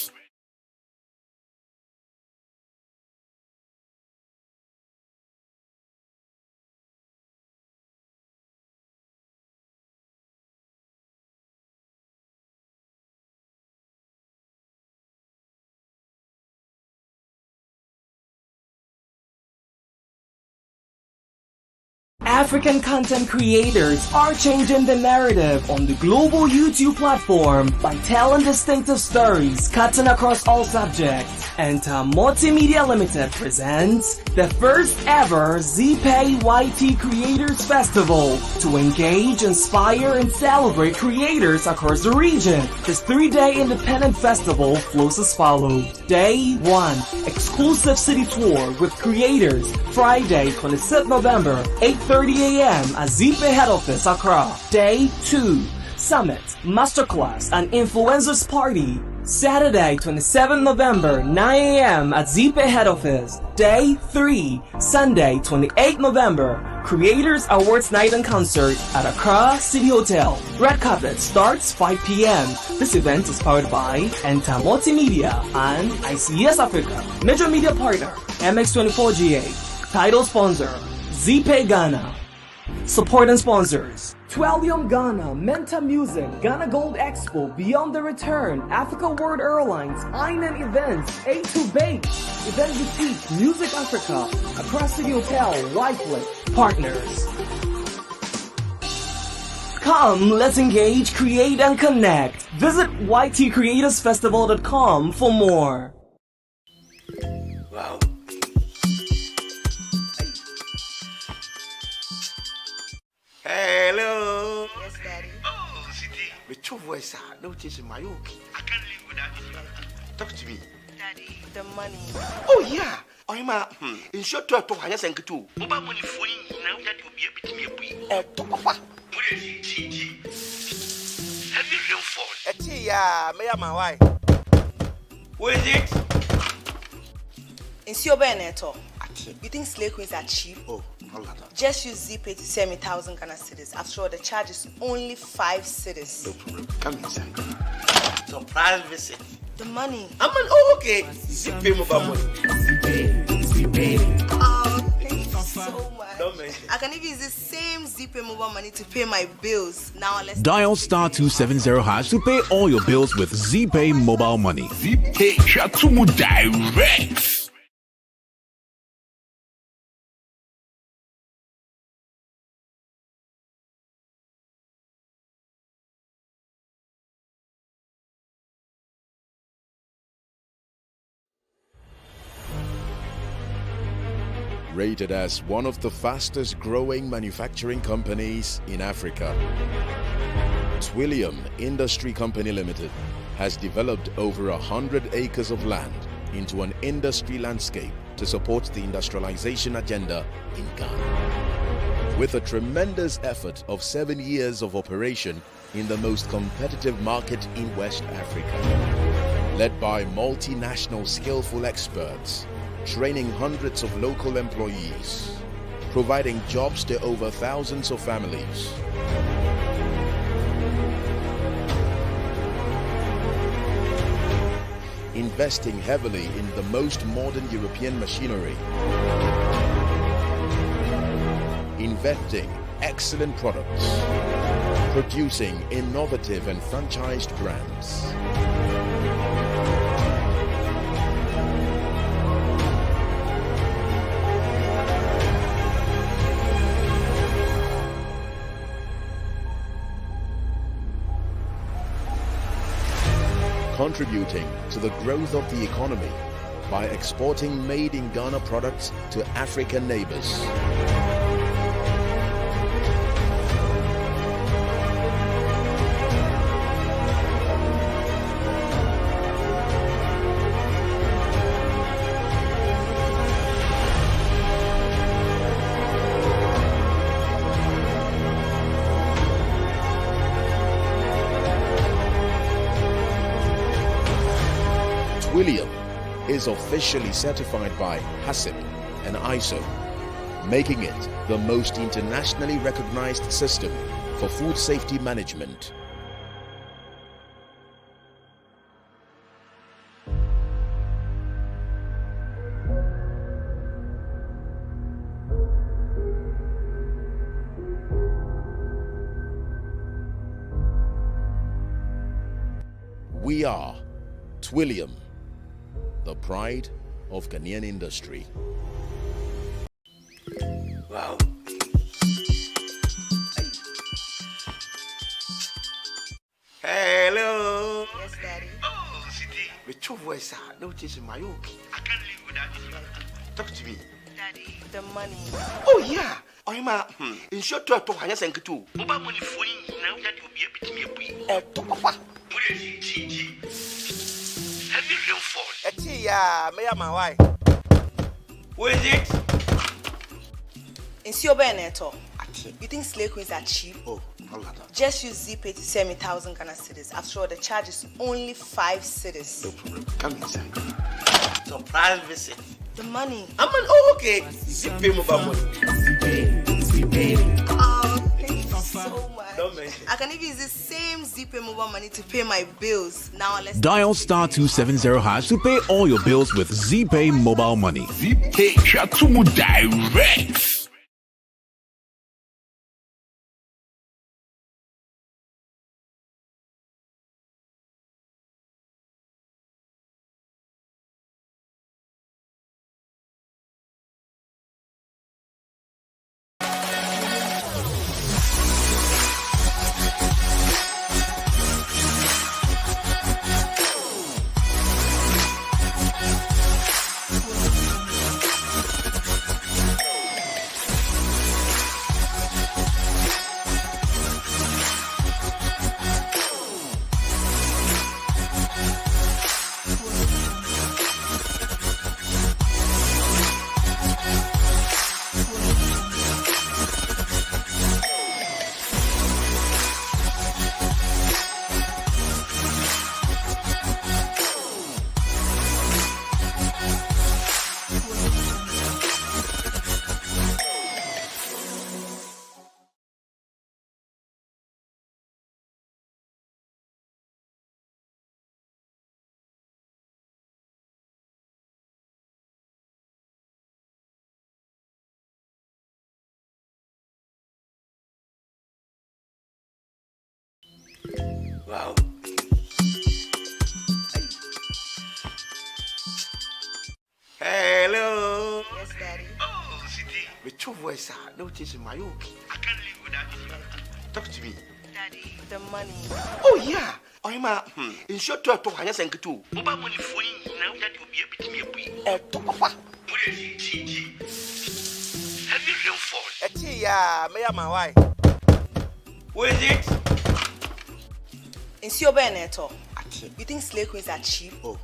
African content creators are changing the narrative on the global YouTube platform by telling distinctive stories cutting across all subjects. Entamoty Media Limited presents the first ever ZeePay YT Creators Festival to engage, inspire, and celebrate creators across the region. This 3-day independent festival flows as follows. Day 1, exclusive city tour with creators, Friday 26th November, 8:30 a.m. at ZeePay head office, Accra. Day 2, Summit, Masterclass, and Influencers Party, Saturday 27 November, 9 a.m. at ZeePay head office. Day 3, Sunday 28 November, Creators Awards Night and Concert at Accra City Hotel. Red carpet starts 5 p.m. This event is powered by Entamoty Media and ICS Africa. Major media partner, MX24GA. Title sponsor, ZeePay Ghana. Supporting sponsors, Twilium Ghana, Menta Music, Ghana Gold Expo, Beyond the Return, Africa World Airlines, Einen Events, A2 Bake, Event Boutique, Music Africa, Accra City Hotel, Wycliffe. Partners. Come, let's engage, create, and connect. Visit ytcreatorsfestival.com for more. Wow. Hello. Yes, Daddy. Oh, City. With your voice, no chasing my okay. I can't live without you. Talk to me. Daddy, the money. Oh, yeah. I'm in short to I just think too. Oba money for you now that you'll be able to me a bit. Papa. Have you real phone? Yeah, me and my wife. Where is it? In Siobeneto. You think slave queens are cheap? Oh, just use ZeePay to send me 1,000 Ghana cedis. After all, the charge is only 5 cedis. No problem. Come inside. Surprise visit. The money. Oh, okay. ZeePay mobile money. ZeePay. Oh, thank you so much. Don't mention. I can even use the same ZeePay mobile money to pay my bills. Now let's Dial *270# to pay all your bills with ZeePay mobile money. ZeePay Shatumu Direct. Rated as one of the fastest growing manufacturing companies in Africa, Twilium Industry Company Limited has developed over 100 acres of land into an industry landscape to support the industrialization agenda in Ghana. With a tremendous effort of 7 years of operation in the most competitive market in West Africa, led by multinational skillful experts, training hundreds of local employees, providing jobs to over thousands of families. Investing heavily in the most modern European machinery. Inventing excellent products. Producing innovative and franchised brands. contributing to the growth of the economy by exporting made-in-Ghana products to African neighbors. Twillium is officially certified by HACCP and ISO, making it the most internationally recognized system for food safety management. We are Twillium, the pride of Ghanaian industry. Wow. Hello. Yes, Daddy. Oh, City. With your voice, no chase in my okay. I can't live without you. Talk to me. Daddy, the money. Oh, yeah. I'm in short to a to hire and to. Oba money for you now that you'll be able to me a week. To papa. What is it, have you real phone? May I my wife? What is it? In your Beneto, you think slave queens are cheap? Oh, just use ZeePay to send me 1,000 Ghana cedis. After all, the charge is only 5 cedis. No problem. Come inside. Surprise visit. The money. Oh, okay. ZeePay mobile money. ZeePay. Oh, thank you so much. I can even use the same ZeePay mobile money to pay my bills. Now let's Dial *270# to pay all your bills with ZeePay mobile money. ZeePay Shatumu Direct. Wow. Hello. Yes, Daddy. Oh, City. With your voice, no chase in my okay. I can't live without you. Talk to me. Daddy, the money. Oh, yeah. I'm in short to a to hire and to. Oba money for you now that you'll be able to me a week. To papa. What is it, have you real phone? May I my wife? What is it? In your Beneto, you think slave queens are cheap? Oh,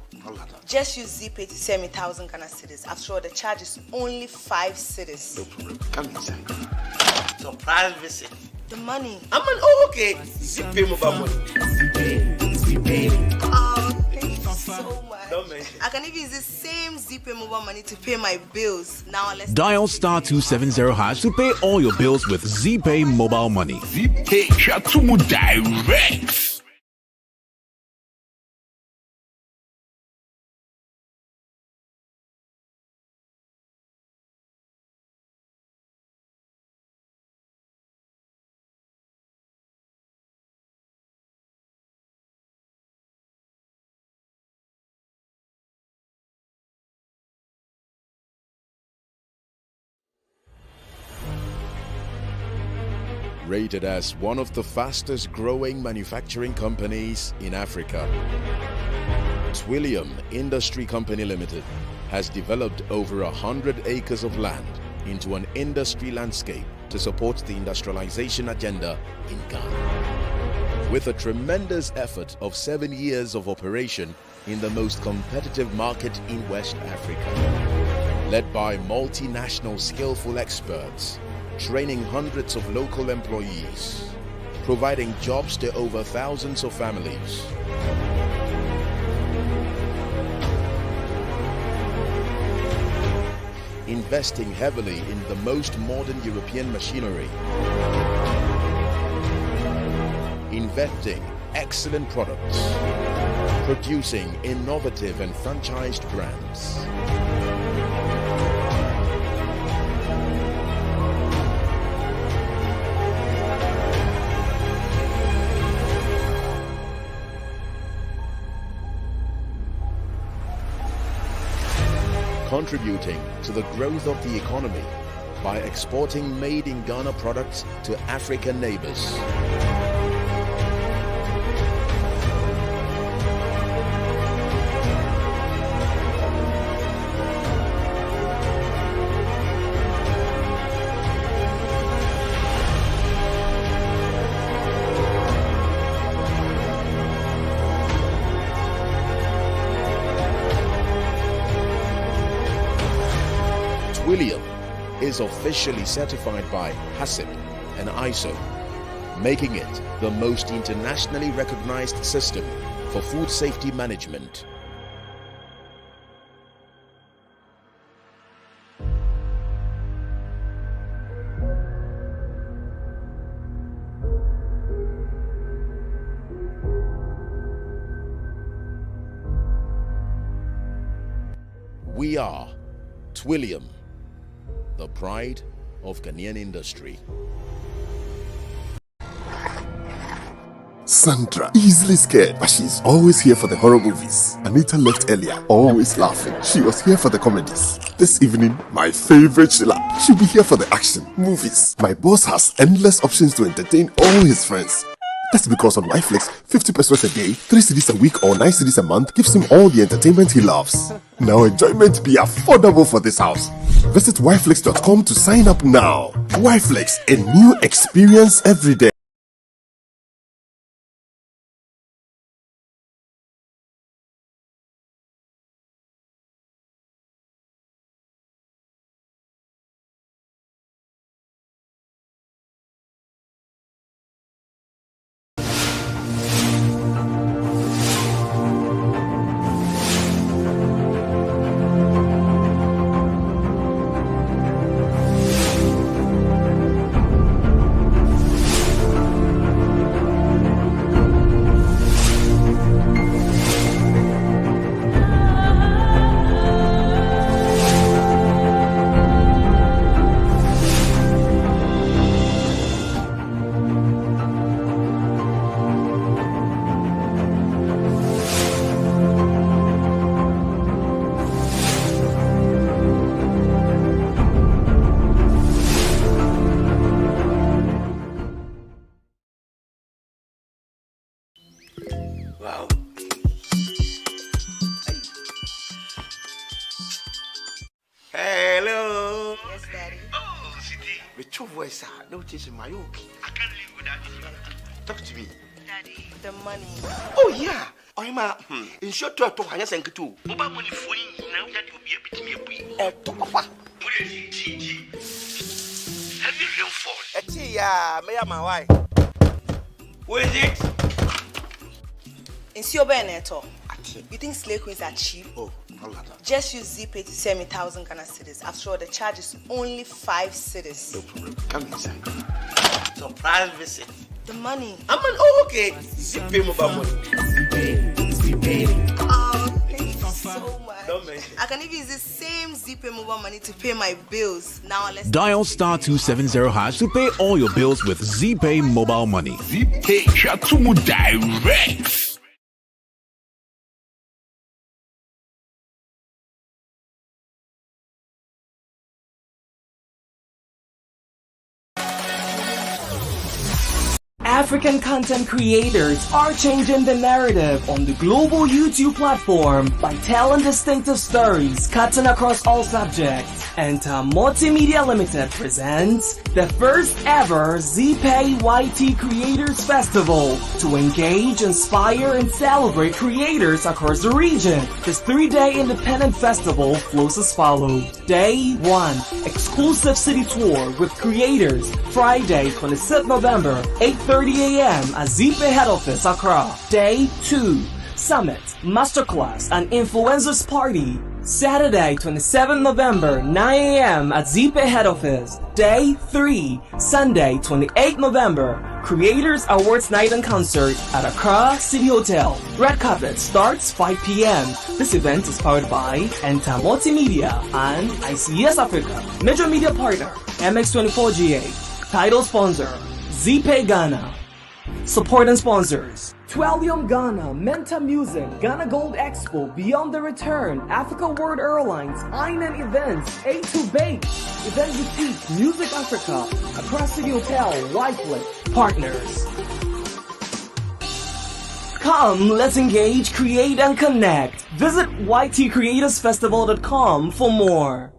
just use ZeePay to send me 1,000 Ghana cedis. After all, the charge is only 5 cedis. No problem. Come inside. Surprise visit. The money. Oh, okay. ZeePay mobile money. ZeePay. Oh, thank you so much. I can even use the same ZeePay mobile money to pay my bills. Now let's Dial *270# to pay all your bills with ZeePay mobile money. ZeePay Shatumu Direct. Rated as one of the fastest growing manufacturing companies in Africa, Twillium Industry Company Limited has developed over 100 acres of land into an industry landscape to support the industrialization agenda in Ghana. With a tremendous effort of 7 years of operation in the most competitive market in West Africa, led by multinational skillful experts, training hundreds of local employees, providing jobs to over thousands of families. Investing heavily in the most modern European machinery. Inventing excellent products. Producing innovative and franchised brands. Contributing to the growth of the economy by exporting made-in-Ghana products to African neighbors. Twillium is officially certified by HACCP and ISO, making it the most internationally recognized system for food safety management. We are Twillium, the pride of Ghanaian industry. Sandra, easily scared, but she's always here for the horror movies. Anita left earlier, always laughing. She was here for the comedies. This evening, my favorite Sheila, she'll be here for the action, movies. My boss has endless options to entertain all his friends. That's because on Wi-Flix, 50 pesos a day, 3 CDs a week or 9 CDs a month gives him all the entertainment he loves. Now enjoyment be affordable for this house. Visit Wi-Flix.com to sign up now. Wi-Flix, a new experience every day. Wow. Hello. Yes, Daddy. Oh, Sidi. With your voice, no teaching my okay. I can't live without you. Talk to me. Daddy, the money. Oh, yeah. I'm in short to hang us and get to. Oba money for you now that you'll be able to me a bit. Papa. Have you real phone? Yeah, may I my wife? Where is it? In Siobeneto. You think slave queens are cheap? Oh, just use ZeePay to send me 1,000 Ghana cedis. After all, the charge is only 5 cedis. No problem. Come inside. Surprise visit. The money. Oh, okay. ZeePay mobile money. ZeePay. Oh, thank you so much. Don't mention. I can even use the same ZeePay mobile money to pay my bills. Now let's Dial *270# to pay all your bills with ZeePay mobile money. ZeePay Shatumu Direct. African content creators are changing the narrative on the global YouTube platform by telling distinctive stories cutting across all subjects. Entamoty Media Limited presents the first ever ZeePay YT Creators Festival to engage, inspire, and celebrate creators across the region. This 3-day independent festival flows as follows. Day 1, exclusive city tour with creators, Friday 26th November, 8:30 a.m. at ZeePay head office, Accra. Day 2, summit, masterclass, and influencers party, Saturday 27th November, 9 a.m. at ZeePay head office. Day 3, Sunday 28th November, Creators Awards Night and Concert at Accra City Hotel. Red carpet starts 5 p.m. This event is powered by Entamoty Media and ICS Africa. Major media partner, MX24GA. Title sponsor, ZeePay Ghana. Support and sponsors, Twilium Ghana, Menta Music, Ghana Gold Expo, Beyond the Return, Africa World Airlines, Inan Events, A2 Bake, Event Boutique, Music Africa, Accra City Hotel, Whiteley. Partners. Come, let's engage, create, and connect. Visit ytcreatorsfestival.com for more.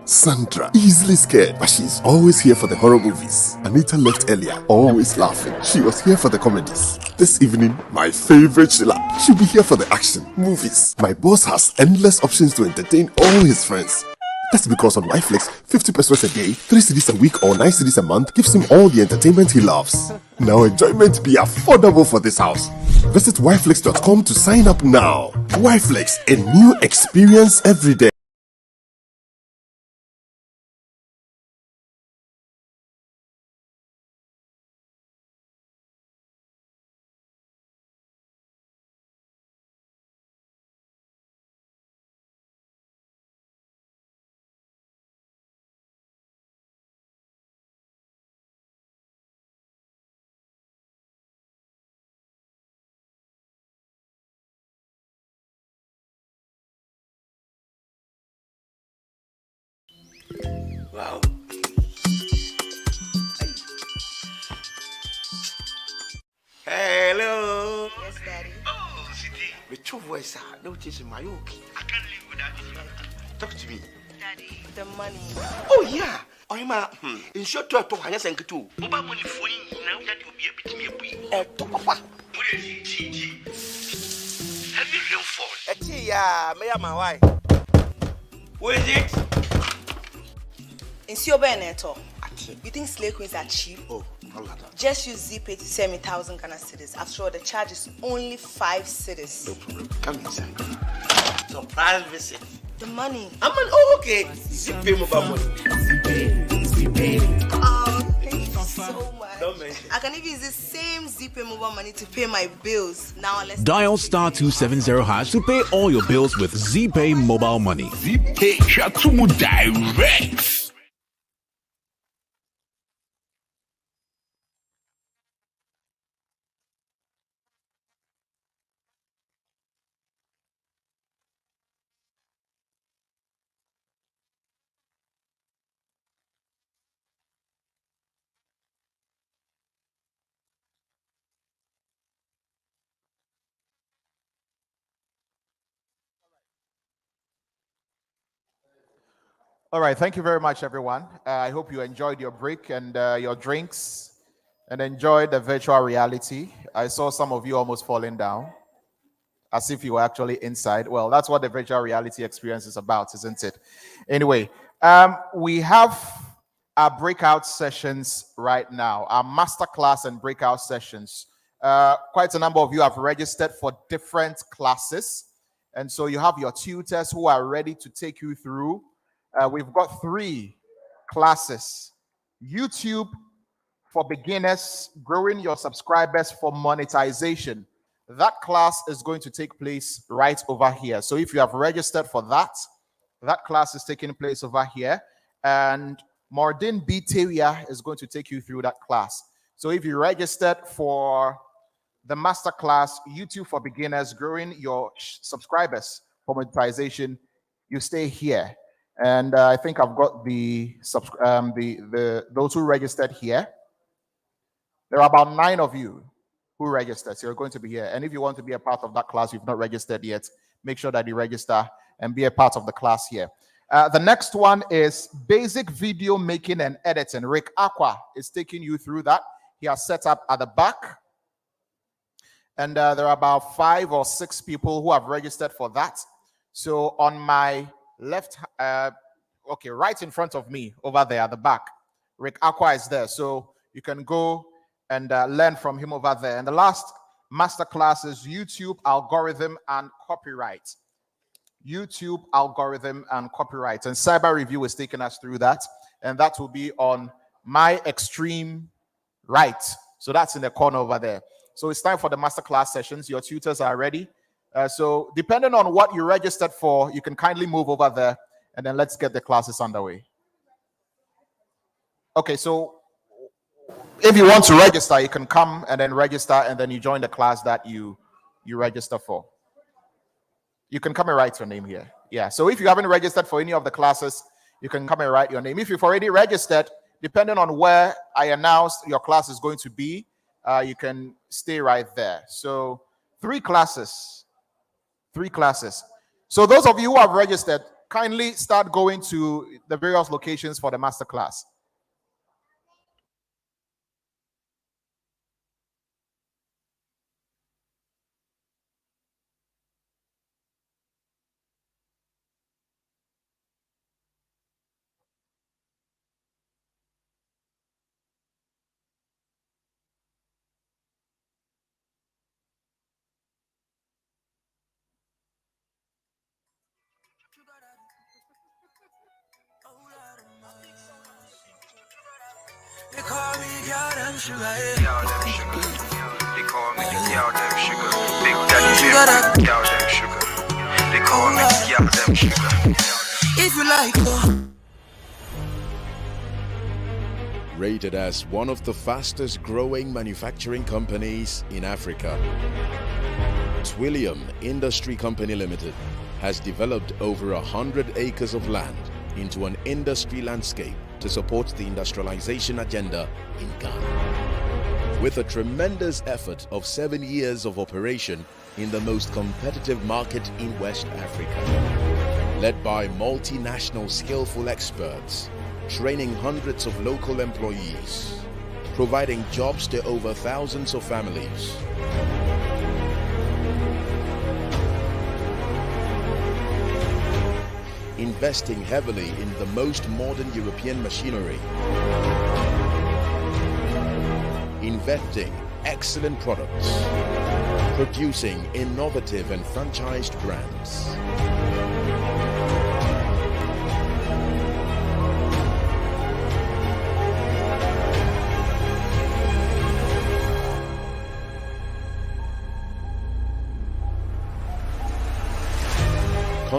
Sandra, easily scared, but she's always here for the horror movies. Anita left earlier, always laughing. She was here for the comedies. This evening, my favorite Sheila, she'll be here for the action, movies. My boss has endless options to entertain all his friends. That's because on YFlix, 50 pesos a day, 3 CDs a week or 9 CDs a month gives him all the entertainment he loves. Now enjoyment be affordable for this house. Visit yflix.com to sign up now. YFlix, a new experience every day. Wow. Hello. Yes, Daddy. Oh, Sidi. With your voice, no chasing my okay. I can't live without you. Talk to me. Daddy, the money. Oh, yeah. I'm in short to talk. I think too. Oba money for you now that you'll be able to me. Papa. Have you real phone? Yeah, me and my wife. What is it? In Beneto, you think slave queens are cheap? Oh, just use ZeePay to send me 1,000 Ghana cedis. After all, the charge is only 5 cedis. No problem. Come inside. Surprise visit. The money. Oh, okay. ZeePay mobile money. Oh, thank you so much. Don't mention. I can even use the same ZeePay mobile money to pay my bills. Now let's Dial *270# to pay all your bills with ZeePay mobile money. ZeePay Shatumu Direct. All right, thank you very much, everyone. I hope you enjoyed your break and your drinks and enjoyed the virtual reality. I saw some of you almost falling down as if you were actually inside. Well, that's what the virtual reality experience is about, isn't it? Anyway, we have our breakout sessions right now, our masterclass and breakout sessions. Quite a number of you have registered for different classes. And so you have your tutors who are ready to take you through. We've got 3 classes. YouTube for beginners, growing your subscribers for monetization. That class is going to take place right over here. So if you have registered for that, that class is taking place over here. And Mordin B. Tewia is going to take you through that class. So if you registered for the masterclass, YouTube for beginners, growing your subscribers for monetization, you stay here. And I think I've got those who registered here. There are about 9 of you who registered, so you're going to be here. And if you want to be a part of that class, you've not registered yet, make sure that you register and be a part of the class here. The next one is basic video making and editing. Rick Aqua is taking you through that. He has set up at the back. And there are about 5 or 6 people who have registered for that. So on my left, right in front of me over there at the back, Rick Aqua is there. So you can go and learn from him over there. And the last masterclass is YouTube algorithm and copyright. YouTube algorithm and copyright. And Cyber Review is taking us through that. And that will be on my extreme right. So that's in the corner over there. So it's time for the masterclass sessions. Your tutors are ready. So depending on what you registered for, you can kindly move over there, and then let's get the classes underway. Okay, so if you want to register, you can come and then register, and then you join the class that you register for. You can come and write your name here. Yeah, so if you haven't registered for any of the classes, you can come and write your name. If you've already registered, depending on where I announced your class is going to be, you can stay right there. So 3 classes. 3 classes. So those of you who have registered, kindly start going to the various locations for the masterclass. They call me girl them sugar, girl them sugar. They call me the girl them sugar. Big daddy girl them sugar. They call me the girl them sugar. If you like Rated as one of the fastest growing manufacturing companies in Africa, Twillium Industry Company Limited has developed over 100 acres of land into an industry landscape to support the industrialization agenda in Ghana. With a tremendous effort of 7 years of operation in the most competitive market in West Africa, led by multinational skillful experts, training hundreds of local employees, providing jobs to over thousands of families. Investing heavily in the most modern European machinery. Inventing excellent products. Producing innovative and franchised brands.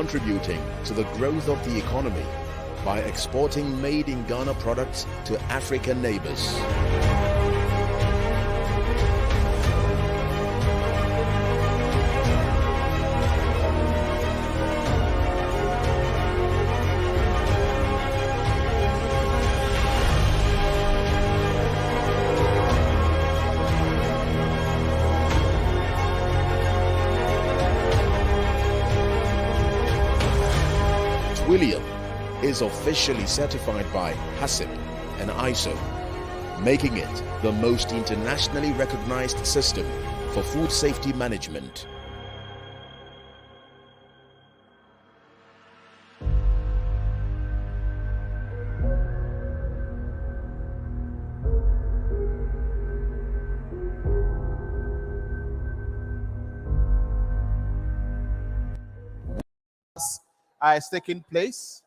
contributing to the growth of the economy by exporting made in Ghana products to African neighbors. Twillium is officially certified by HACCP and ISO, making it the most internationally recognized system for food safety management. Is taking place.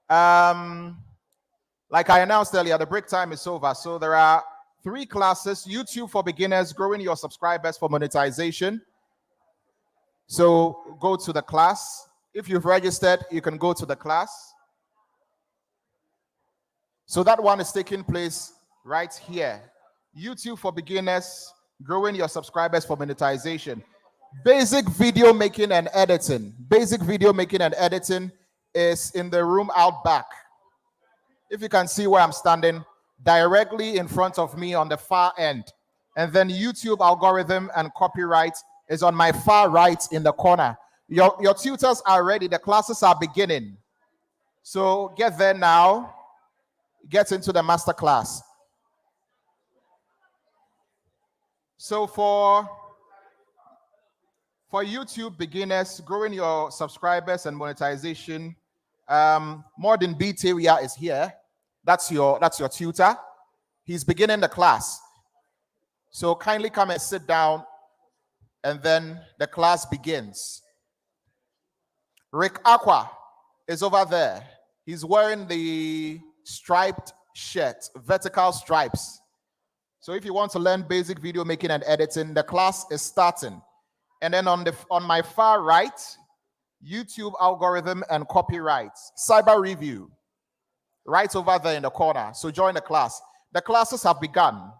Like I announced earlier, the break time is over. So there are 3 classes: YouTube for beginners, growing your subscribers for monetization. So go to the class. If you've registered, you can go to the class. So that one is taking place right here. YouTube for beginners, growing your subscribers for monetization. Basic video making and editing. Basic video making and editing is in the room out back. If you can see where I'm standing, directly in front of me on the far end. And then YouTube algorithm and copyright is on my far right in the corner. Your tutors are ready. The classes are beginning. So get there now. Get into the master class. So for YouTube beginners, growing your subscribers and monetization, Modern Bteria is here. That's your tutor. He's beginning the class. So kindly come and sit down, and then the class begins. Rick Aqua is over there. He's wearing the striped shirt, vertical stripes. So if you want to learn basic video making and editing, the class is starting. And then on my far right, YouTube algorithm and copyright, cyber review, right over there in the corner. So join the class. The classes have begun.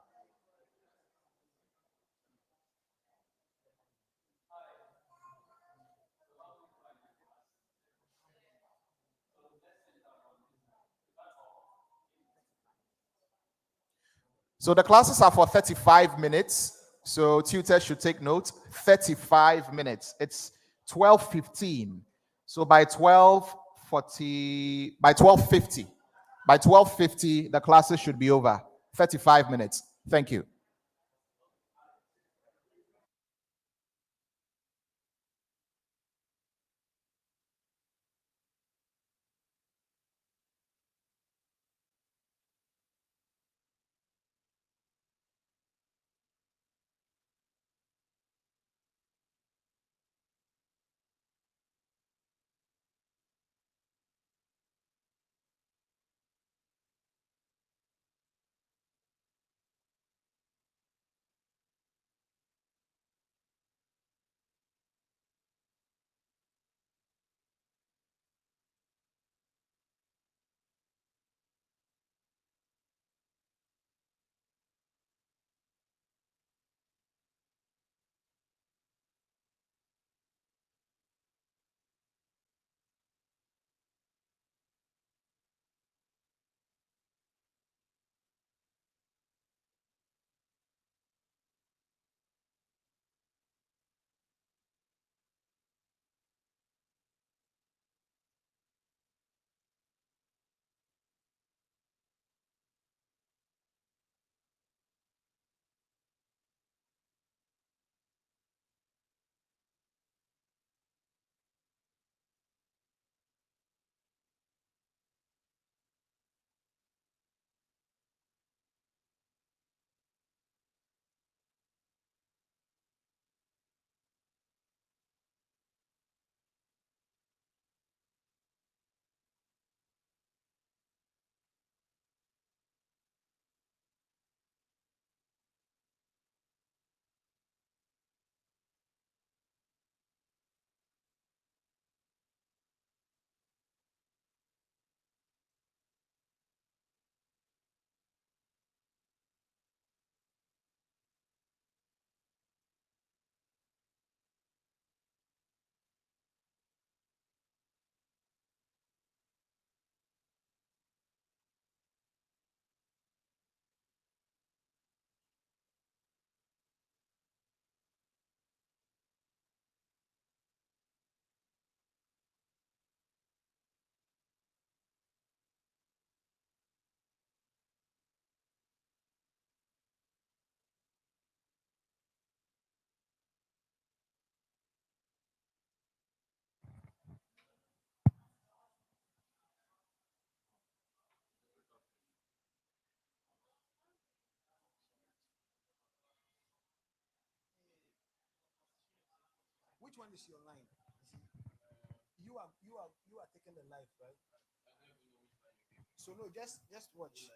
So the classes are for 35 minutes. So tutors should take note. 35 minutes. It's 12:15. So by 12:50, the classes should be over. 35 minutes. Thank you. Which one is your line? You are taking the life, right? So no, just watch.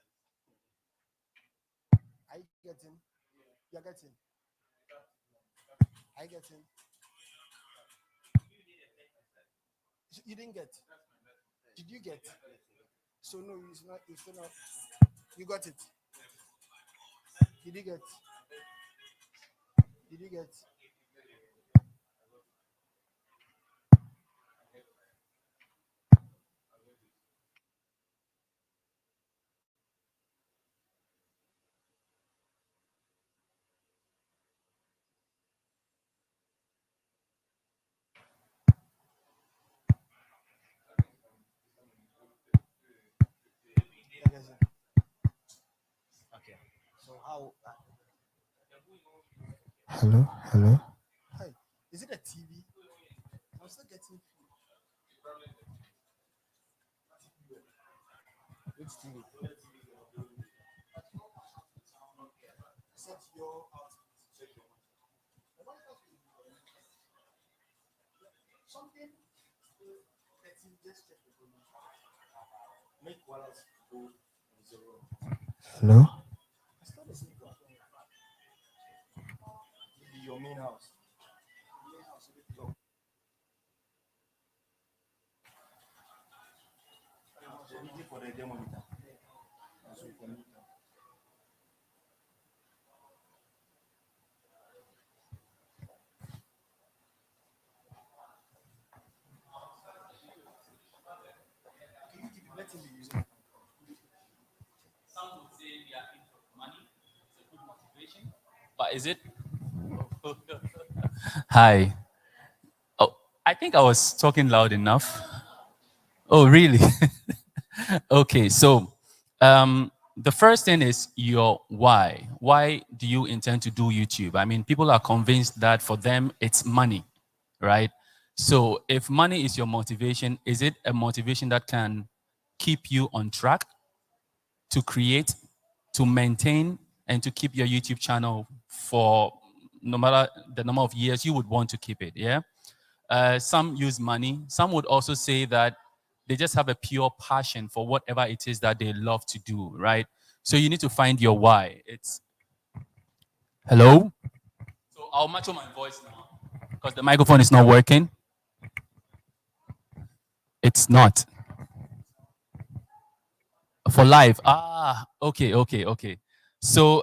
I getting, you're getting, I getting. You didn't get. Did you get? So no, it's not. It's still not. You got it. Did you get? Did you get? Okay. So how? Hello, hello. Hi. Is it a TV? I'm still getting. Which TV? Set your outfit. Something. Just check the phone. Make one else go 0. Hello. Your main house. For the demo meter. Some would say they are into money. It's a good motivation. But is it? Hi. Oh, I think I was talking loud enough. Oh, really? Okay, so the first thing is your why. Why do you intend to do YouTube? I mean, people are convinced that for them it's money, right? So if money is your motivation, is it a motivation that can keep you on track to create, to maintain, and to keep your YouTube channel for no matter the number of years you would want to keep it, yeah? Some use money. Some would also say that they just have a pure passion for whatever it is that they love to do, right? So you need to find your why. It's, hello? So I'll match my voice now because the microphone is not working. It's not. For live. Ah, okay. So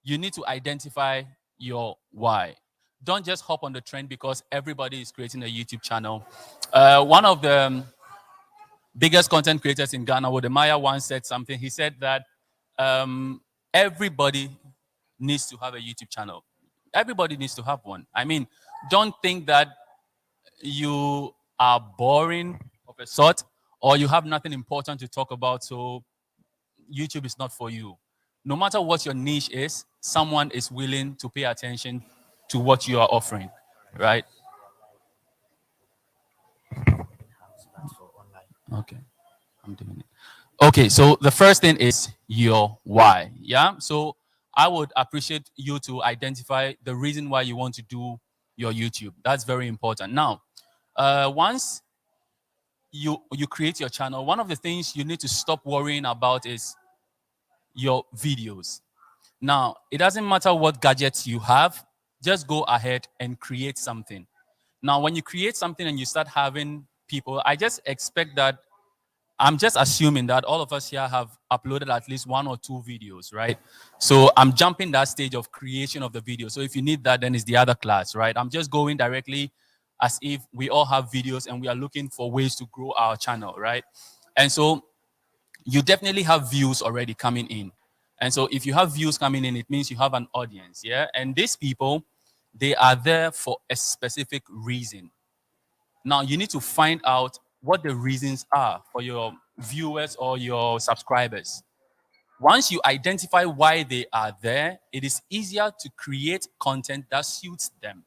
you need to identify your why. Don't just hop on the trend because everybody is creating a YouTube channel. One of the biggest content creators in Ghana, Wodemaya, once said something. He said that everybody needs to have a YouTube channel. Everybody needs to have one. I mean, don't think that you are boring of a sort or you have nothing important to talk about, so YouTube is not for you. No matter what your niche is, someone is willing to pay attention to what you are offering, right? Okay, I'm doing it. Okay, so the first thing is your why, yeah? So I would appreciate you to identify the reason why you want to do your YouTube. That's very important. Now, once you create your channel, one of the things you need to stop worrying about is your videos. Now, it doesn't matter what gadgets you have, just go ahead and create something. Now, when you create something and you start having people, I just expect that, I'm just assuming that all of us here have uploaded at least 1 or 2 videos, right? So I'm jumping that stage of creation of the video. So if you need that, then it's the other class, right? I'm just going directly as if we all have videos and we are looking for ways to grow our channel, right? And so you definitely have views already coming in. And so if you have views coming in, it means you have an audience, yeah? And these people, they are there for a specific reason. Now you need to find out what the reasons are for your viewers or your subscribers. Once you identify why they are there, it is easier to create content that suits them.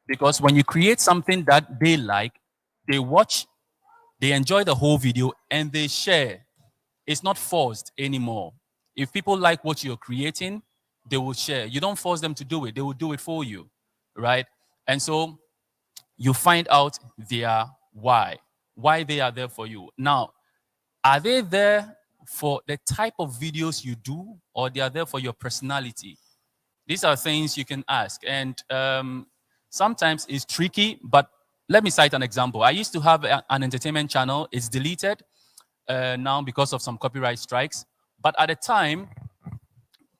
Because when you create something that they like, they watch, they enjoy the whole video, and they share. It's not forced anymore. If people like what you're creating, they will share. You don't force them to do it. They will do it for you, right? And so you find out their why they are there for you. Now, are they there for the type of videos you do, or they are there for your personality? These are things you can ask. And sometimes it's tricky, but let me cite an example. I used to have an entertainment channel. It's deleted now because of some copyright strikes. But at the time,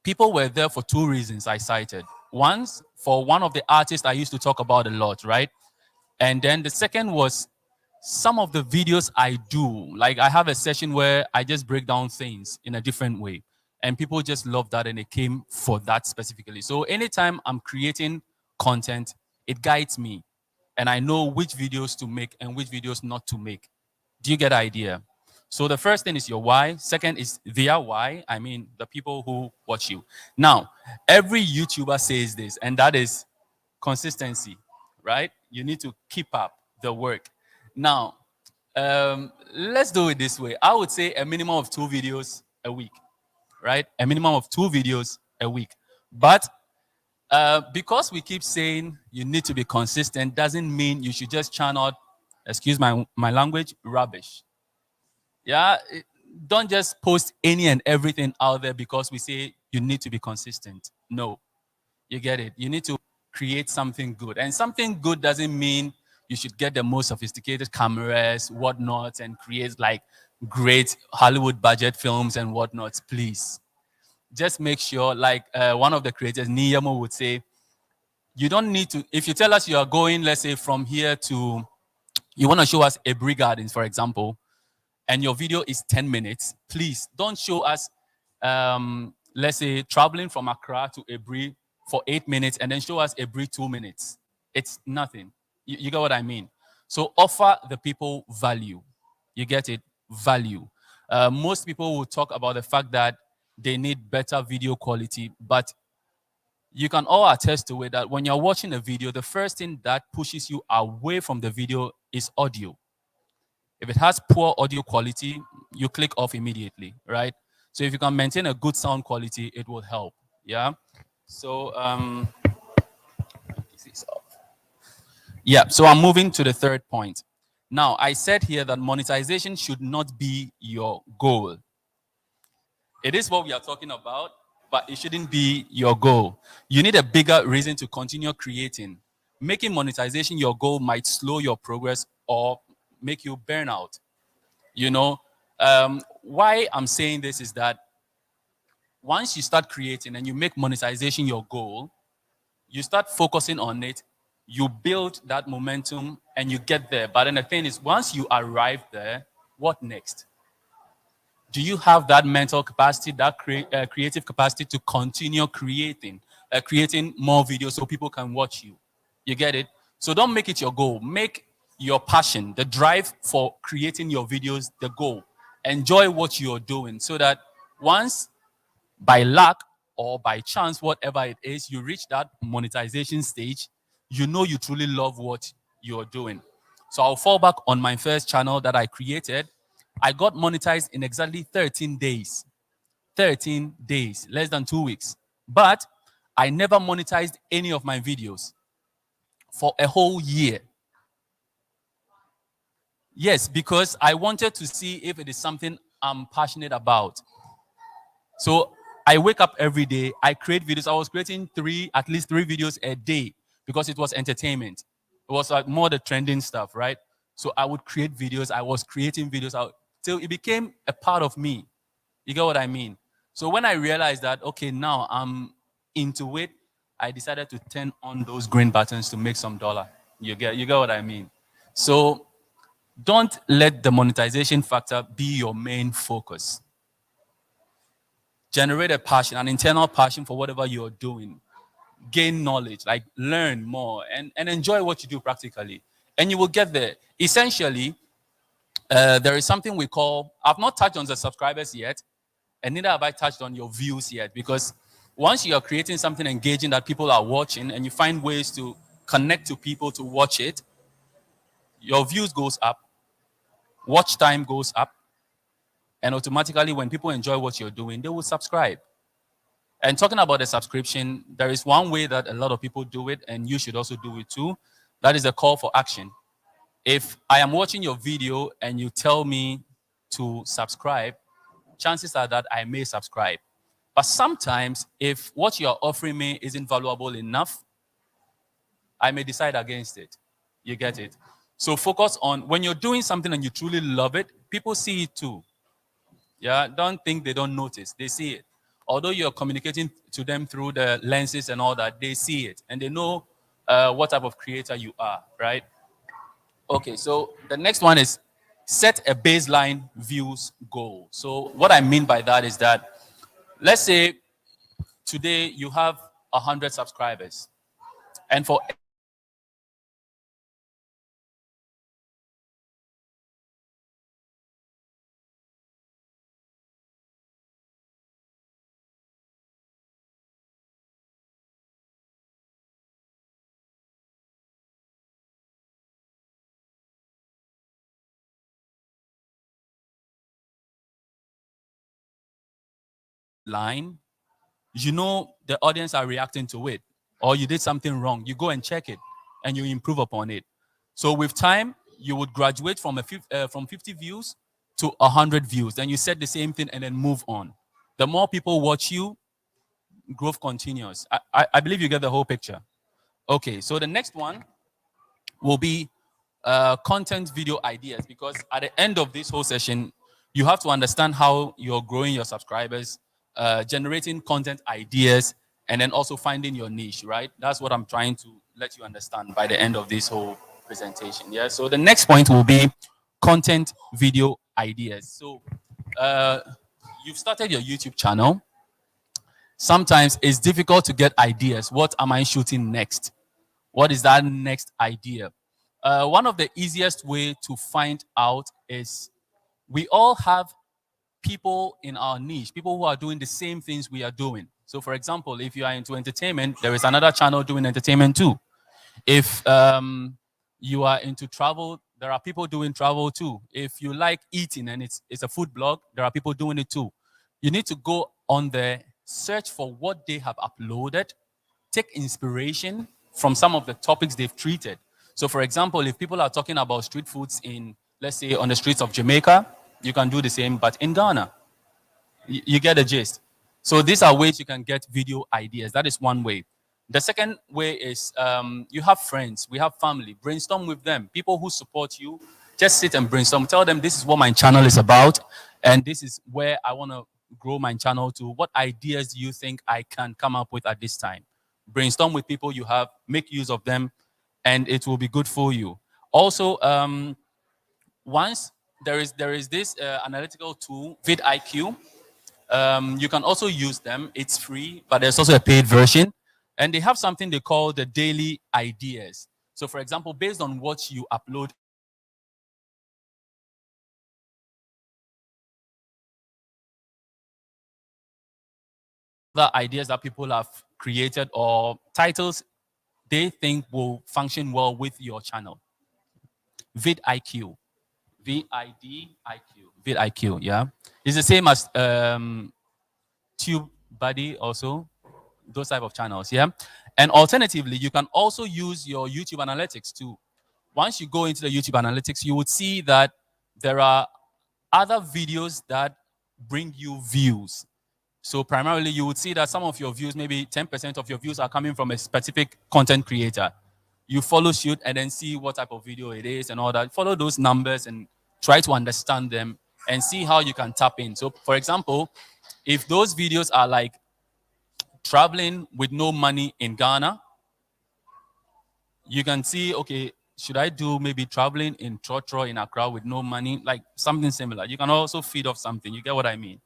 people were there for two reasons I cited. One, for one of the artists I used to talk about a lot, right? And then the second was some of the videos I do. Like I have a session where I just break down things in a different way. And people just love that, and it came for that specifically. So anytime I'm creating content, it guides me. And I know which videos to make and which videos not to make. Do you get the idea? So the first thing is your why. Second is their why. I mean, the people who watch you. Now, every YouTuber says this, and that is consistency, right? You need to keep up the work. Now, let's do it this way. I would say a minimum of 2 videos a week, right? A minimum of 2 videos a week. But because we keep saying you need to be consistent, doesn't mean you should just churn out, excuse my language, rubbish. Yeah, don't just post any and everything out there because we say you need to be consistent. No, you get it. You need to create something good. And something good doesn't mean you should get the most sophisticated cameras, whatnot, and create like great Hollywood budget films and whatnot. Please, just make sure, like one of the creators, Niyamo, would say, you don't need to, if you tell us you are going, let's say from here to, you want to show us Ebri Gardens, for example, and your video is 10 minutes, please don't show us, let's say, traveling from Accra to Ebri for 8 minutes and then show us Ebri 2 minutes. It's nothing. You get what I mean? So offer the people value. You get it? Value. Most people will talk about the fact that they need better video quality, but you can all attest to it that when you're watching a video, the first thing that pushes you away from the video is audio. If it has poor audio quality, you click off immediately, right? So if you can maintain a good sound quality, it will help. Yeah. So yeah, so I'm moving to the third point. Now, I said here that monetization should not be your goal. It is what we are talking about, but it shouldn't be your goal. You need a bigger reason to continue creating. Making monetization your goal might slow your progress or make you burn out. You know, why I'm saying this is that once you start creating and you make monetization your goal, you start focusing on it, you build that momentum and you get there. But then the thing is, once you arrive there, what next? Do you have that mental capacity, that creative capacity to continue creating more videos so people can watch you? You get it? So don't make it your goal. Make your passion, the drive for creating your videos, the goal. Enjoy what you're doing so that once, by luck or by chance, whatever it is, you reach that monetization stage, you know you truly love what you're doing. So I'll fall back on my first channel that I created. I got monetized in exactly 13 days. 13 days, less than 2 weeks. But I never monetized any of my videos for a whole year. Yes, because I wanted to see if it is something I'm passionate about. So I wake up every day, I create videos. I was creating at least three videos a day because it was entertainment. It was like more the trending stuff, right? So I would create videos. I was creating videos out till it became a part of me. You get what I mean? So when I realized that, okay, now I'm into it, I decided to turn on those green buttons to make some dollar. You get what I mean? So don't let the monetization factor be your main focus. Generate a passion, an internal passion for whatever you're doing. Gain knowledge, like learn more and enjoy what you do practically. And you will get there. Essentially, there is something we call, I've not touched on the subscribers yet, and neither have I touched on your views yet, because once you are creating something engaging that people are watching and you find ways to connect to people to watch it, your views goes up, watch time goes up, and automatically when people enjoy what you're doing, they will subscribe. And talking about the subscription, there is one way that a lot of people do it, and you should also do it too. That is a call for action. If I am watching your video and you tell me to subscribe, chances are that I may subscribe. But sometimes, if what you're offering me isn't valuable enough, I may decide against it. You get it? So focus on when you're doing something and you truly love it, people see it too. Yeah, don't think they don't notice. They see it. Although you're communicating to them through the lenses and all that, they see it and they know what type of creator you are, right? Okay, so the next one is set a baseline views goal. So what I mean by that is that, let's say today you have 100 subscribers, and for line, you know the audience are reacting to it, or you did something wrong, you go and check it and you improve upon it. So with time, you would graduate from from 50 views to 100 views. Then you set the same thing and then move on. The more people watch you, growth continues. I believe you get the whole picture. Okay, so the next one will be content video ideas, because at the end of this whole session, you have to understand how you're growing your subscribers, generating content ideas, and then also finding your niche, right? That's what I'm trying to let you understand by the end of this whole presentation. Yeah. So the next point will be content video ideas. So you've started your YouTube channel. Sometimes it's difficult to get ideas. What am I shooting next? What is that next idea? One of the easiest way to find out is we all have people in our niche, people who are doing the same things we are doing. So for example, if you are into entertainment, there is another channel doing entertainment too. If you are into travel, there are people doing travel too. If you like eating and it's a food blog, there are people doing it too. You need to go on there, search for what they have uploaded, take inspiration from some of the topics they've treated. So for example, if people are talking about street foods in, let's say, on the streets of Jamaica, you can do the same, but in Ghana. You get the gist. So these are ways you can get video ideas. That is one way. The second way is you have friends, we have family, brainstorm with them, people who support you. Just sit and brainstorm. Tell them this is what my channel is about, and this is where I want to grow my channel to. What ideas do you think I can come up with at this time? Brainstorm with people you have, make use of them, and it will be good for you. Also, once there is this analytical tool, vidIQ. You can also use them. It's free, but there's also a paid version. And they have something they call the daily ideas. So for example, based on what you upload, the ideas that people have created or titles they think will function well with your channel. vidIQ. vidIQ. vidIQ, yeah. It's the same as TubeBuddy also. Those type of channels, yeah. And alternatively, you can also use your YouTube analytics too. Once you go into the YouTube analytics, you would see that there are other videos that bring you views. So primarily, you would see that some of your views, maybe 10% of your views are coming from a specific content creator. You follow suit and then see what type of video it is and all that. Follow those numbers and try to understand them and see how you can tap in. So for example, if those videos are like traveling with no money in Ghana, you can see, okay, should I do maybe traveling in Trotro in Accra with no money? Like something similar. You can also feed off something. You get what I mean?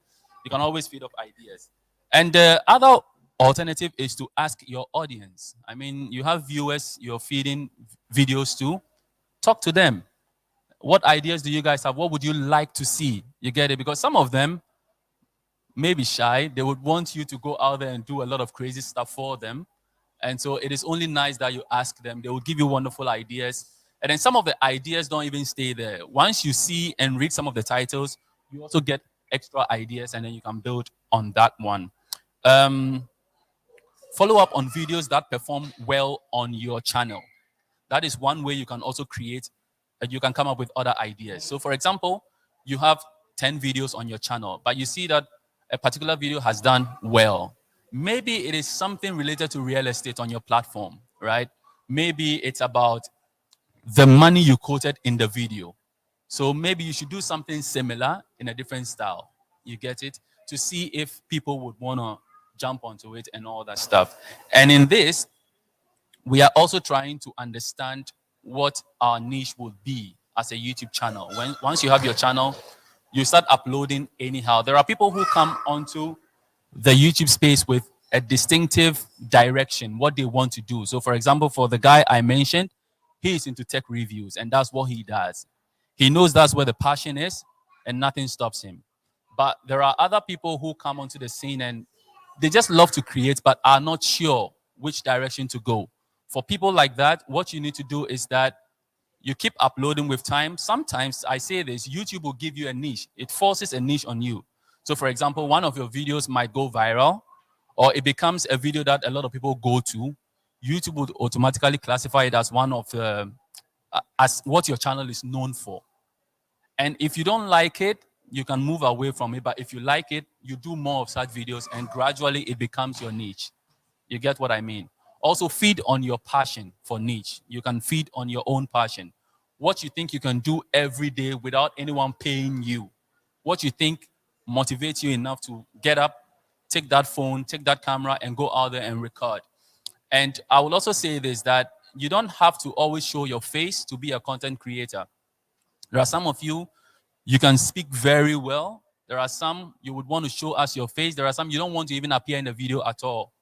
You can always feed off ideas. And the other alternative is to ask your audience. I mean, you have viewers you're feeding videos to. Talk to them. What ideas do you guys have? What would you like to see? You get it? Because some of them may be shy. They would want you to go out there and do a lot of crazy stuff for them. And so it is only nice that you ask them. They will give you wonderful ideas. And then some of the ideas don't even stay there. Once you see and read some of the titles, you also get extra ideas, and then you can build on that one. Follow up on videos that perform well on your channel. That is one way you can also create, you can come up with other ideas. So for example, you have 10 videos on your channel, but you see that a particular video has done well. Maybe it is something related to real estate on your platform, right? Maybe it's about the money you quoted in the video. So maybe you should do something similar in a different style. You get it? To see if people would want to jump onto it and all that stuff. And in this, we are also trying to understand what our niche would be as a YouTube channel. Once you have your channel, you start uploading anyhow. There are people who come onto the YouTube space with a distinctive direction, what they want to do. So for example, for the guy I mentioned, he is into tech reviews and that's what he does. He knows that's where the passion is and nothing stops him. But there are other people who come onto the scene and they just love to create but are not sure which direction to go. For people like that, what you need to do is that you keep uploading with time. Sometimes I say this, YouTube will give you a niche. It forces a niche on you. So for example, one of your videos might go viral or it becomes a video that a lot of people go to. YouTube would automatically classify it as one of the, as what your channel is known for. And if you don't like it, you can move away from it. But if you like it, you do more of such videos and gradually it becomes your niche. You get what I mean? Also feed on your passion for niche. You can feed on your own passion. What you think you can do every day without anyone paying you. What you think motivates you enough to get up, take that phone, take that camera and go out there and record. And I will also say this, that you don't have to always show your face to be a content creator. There are some of you, you can speak very well. There are some you would want to show us your face. There are some you don't want to even appear in the video at all.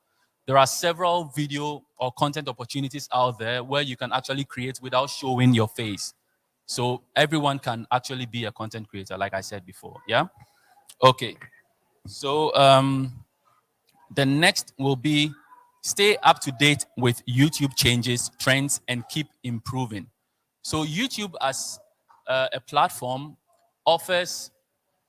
There are several video or content opportunities out there where you can actually create without showing your face. So everyone can actually be a content creator, like I said before. Yeah? Okay. So the next will be stay up to date with YouTube changes, trends, and keep improving. So YouTube as a platform offers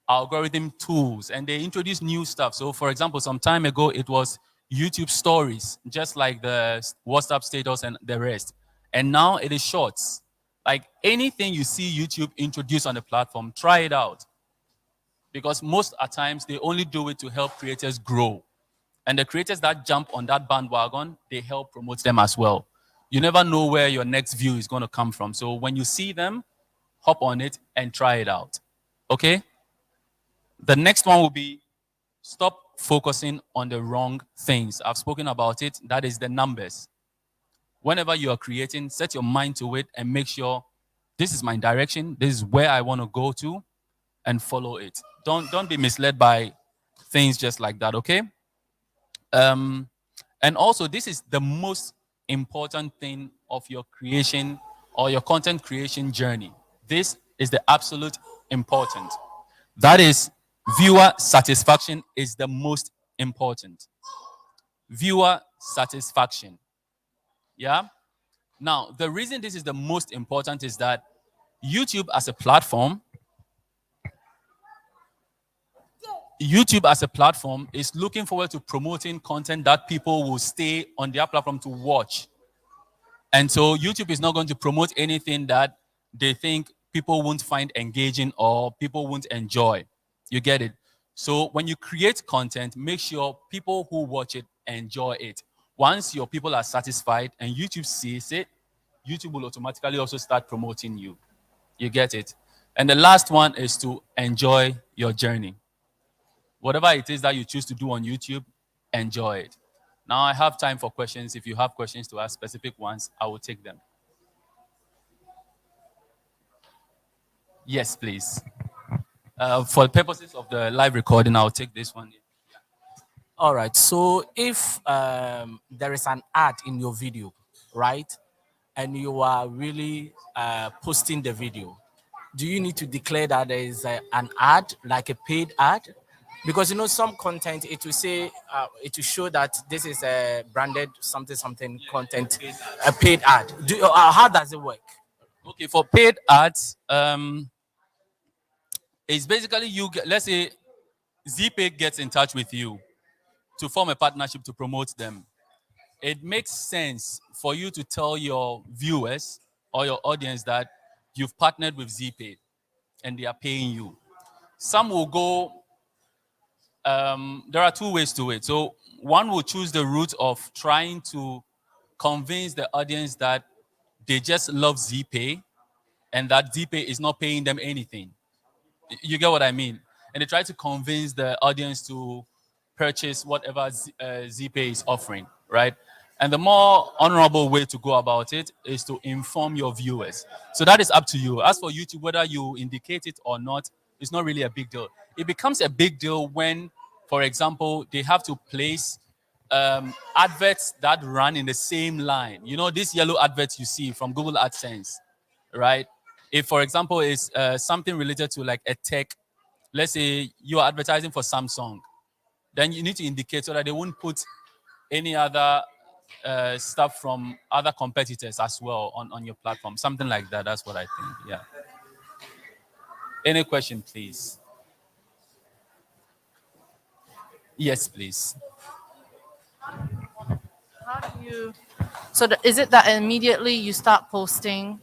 algorithm tools and they introduce new stuff. So for example, some time ago, it was YouTube stories, just like the WhatsApp status and the rest. And now it is shorts. Like anything you see YouTube introduce on the platform, try it out. Because most at times, they only do it to help creators grow. And the creators that jump on that bandwagon, they help promote them as well. You never know where your next view is going to come from. So when you see them, hop on it and try it out. Okay? The next one will be stop focusing on the wrong things. I've spoken about it. That is the numbers. Whenever you are creating, set your mind to it and make sure this is my direction. This is where I want to go to and follow it. Don't be misled by things just like that, okay? And also, this is the most important thing of your creation or your content creation journey. This is the absolute important. That is, viewer satisfaction is the most important. Viewer satisfaction. Yeah? Now, the reason this is the most important is that YouTube as a platform is looking forward to promoting content that people will stay on their platform to watch. And so YouTube is not going to promote anything that they think people won't find engaging or people won't enjoy. You get it? So when you create content, make sure people who watch it enjoy it. Once your people are satisfied and YouTube sees it, YouTube will automatically also start promoting you. You get it? And the last one is to enjoy your journey. Whatever it is that you choose to do on YouTube, enjoy it. Now I have time for questions. If you have questions to ask, specific ones, I will take them. Yes, please. For the purposes of the live recording, I'll take this one. All right. So if there is an ad in your video, right, and you are really posting the video, do you need to declare that there is an ad, like a paid ad? Because, you know, some content, it will say, it will show that this is a branded something content, a paid ad. How does it work? Okay, for paid ads, it's basically let's say ZeePay gets in touch with you to form a partnership to promote them, it makes sense for you to tell your viewers or your audience that you've partnered with ZeePay and they are paying you. Some will go, there are two ways to it. So one will choose the route of trying to convince the audience that they just love ZeePay and that ZeePay is not paying them anything. You get what I mean? And they try to convince the audience to purchase whatever ZeePay is offering, right? And the more honorable way to go about it is to inform your viewers. So that is up to you. As for YouTube, whether you indicate it or not, it's not really a big deal. It becomes a big deal when, for example, they have to place adverts that run in the same line. You know, these yellow adverts you see from Google AdSense, right? If, for example, it's something related to like a tech, let's say you are advertising for Samsung, then you need to indicate so that they won't put any other stuff from other competitors as well on your platform. Something like that. That's what I think. Yeah. Any question, please? Yes, please. How do you? So is it that immediately you start posting,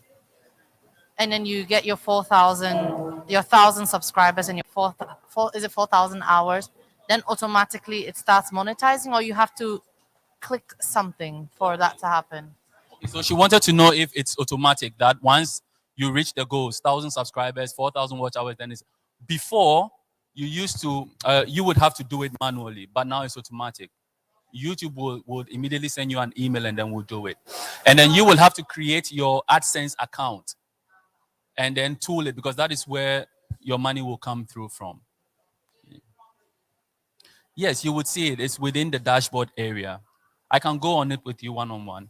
and then you get your 1,000 subscribers, and your is it 4,000 hours? Then automatically it starts monetizing, or you have to click something for that to happen? So she wanted to know if it's automatic, that once you reach the goals, 1,000 subscribers, 4,000 watch hours, then it's before you used to, you would have to do it manually, but now it's automatic. YouTube would immediately send you an email and then we'll do it. And then you will have to create your AdSense account and then tool it, because that is where your money will come through from. Yes, you would see it. It's within the dashboard area. I can go on it with you one-on-one.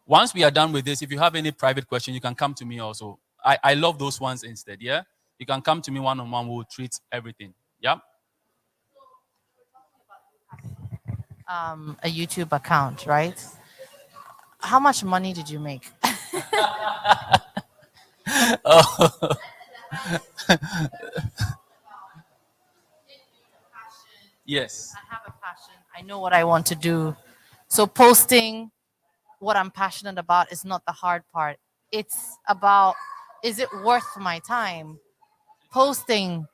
Once we are done with this, if you have any private question, you can come to me also. I love those ones instead, yeah? You can come to me one-on-one. We'll treat everything, yeah? A YouTube account, right? How much money did you make? Oh. Yes. I have a passion. I know what I want to do. So posting what I'm passionate about is not the hard part. It's about, is it worth my time posting,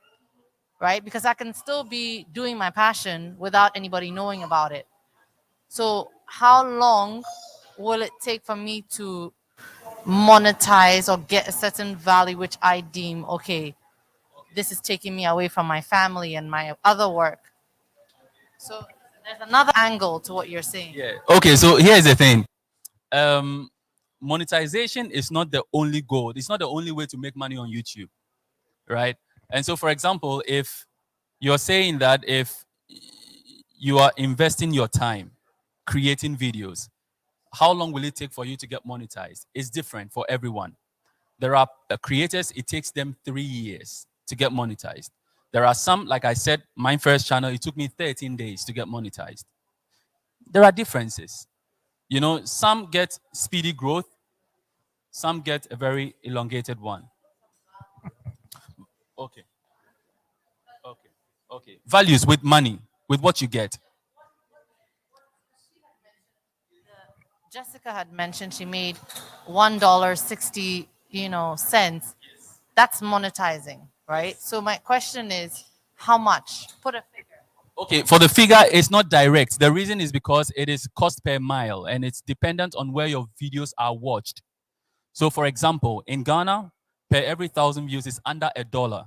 right? Because I can still be doing my passion without anybody knowing about it. So how long will it take for me to monetize or get a certain value which I deem, okay, this is taking me away from my family and my other work? So there's another angle to what you're saying. Yeah. Okay, so here's the thing. Monetization is not the only goal. It's not the only way to make money on YouTube, right? And so, for example, if you're saying that if you are investing your time creating videos, how long will it take for you to get monetized? It's different for everyone. There are creators, it takes them 3 years to get monetized. There are some, like I said, my first channel, it took me 13 days to get monetized. There are differences. You know, some get speedy growth, some get a very elongated one. Okay. Okay. Okay. Values with money, with what you get. Jessica had mentioned she made $1.60, cents. That's monetizing, right? So my question is, how much? Put a figure. Okay, for the figure, it's not direct. The reason is because it is cost per mile and it's dependent on where your videos are watched. So, for example, in Ghana, per every 1,000 views is under $1.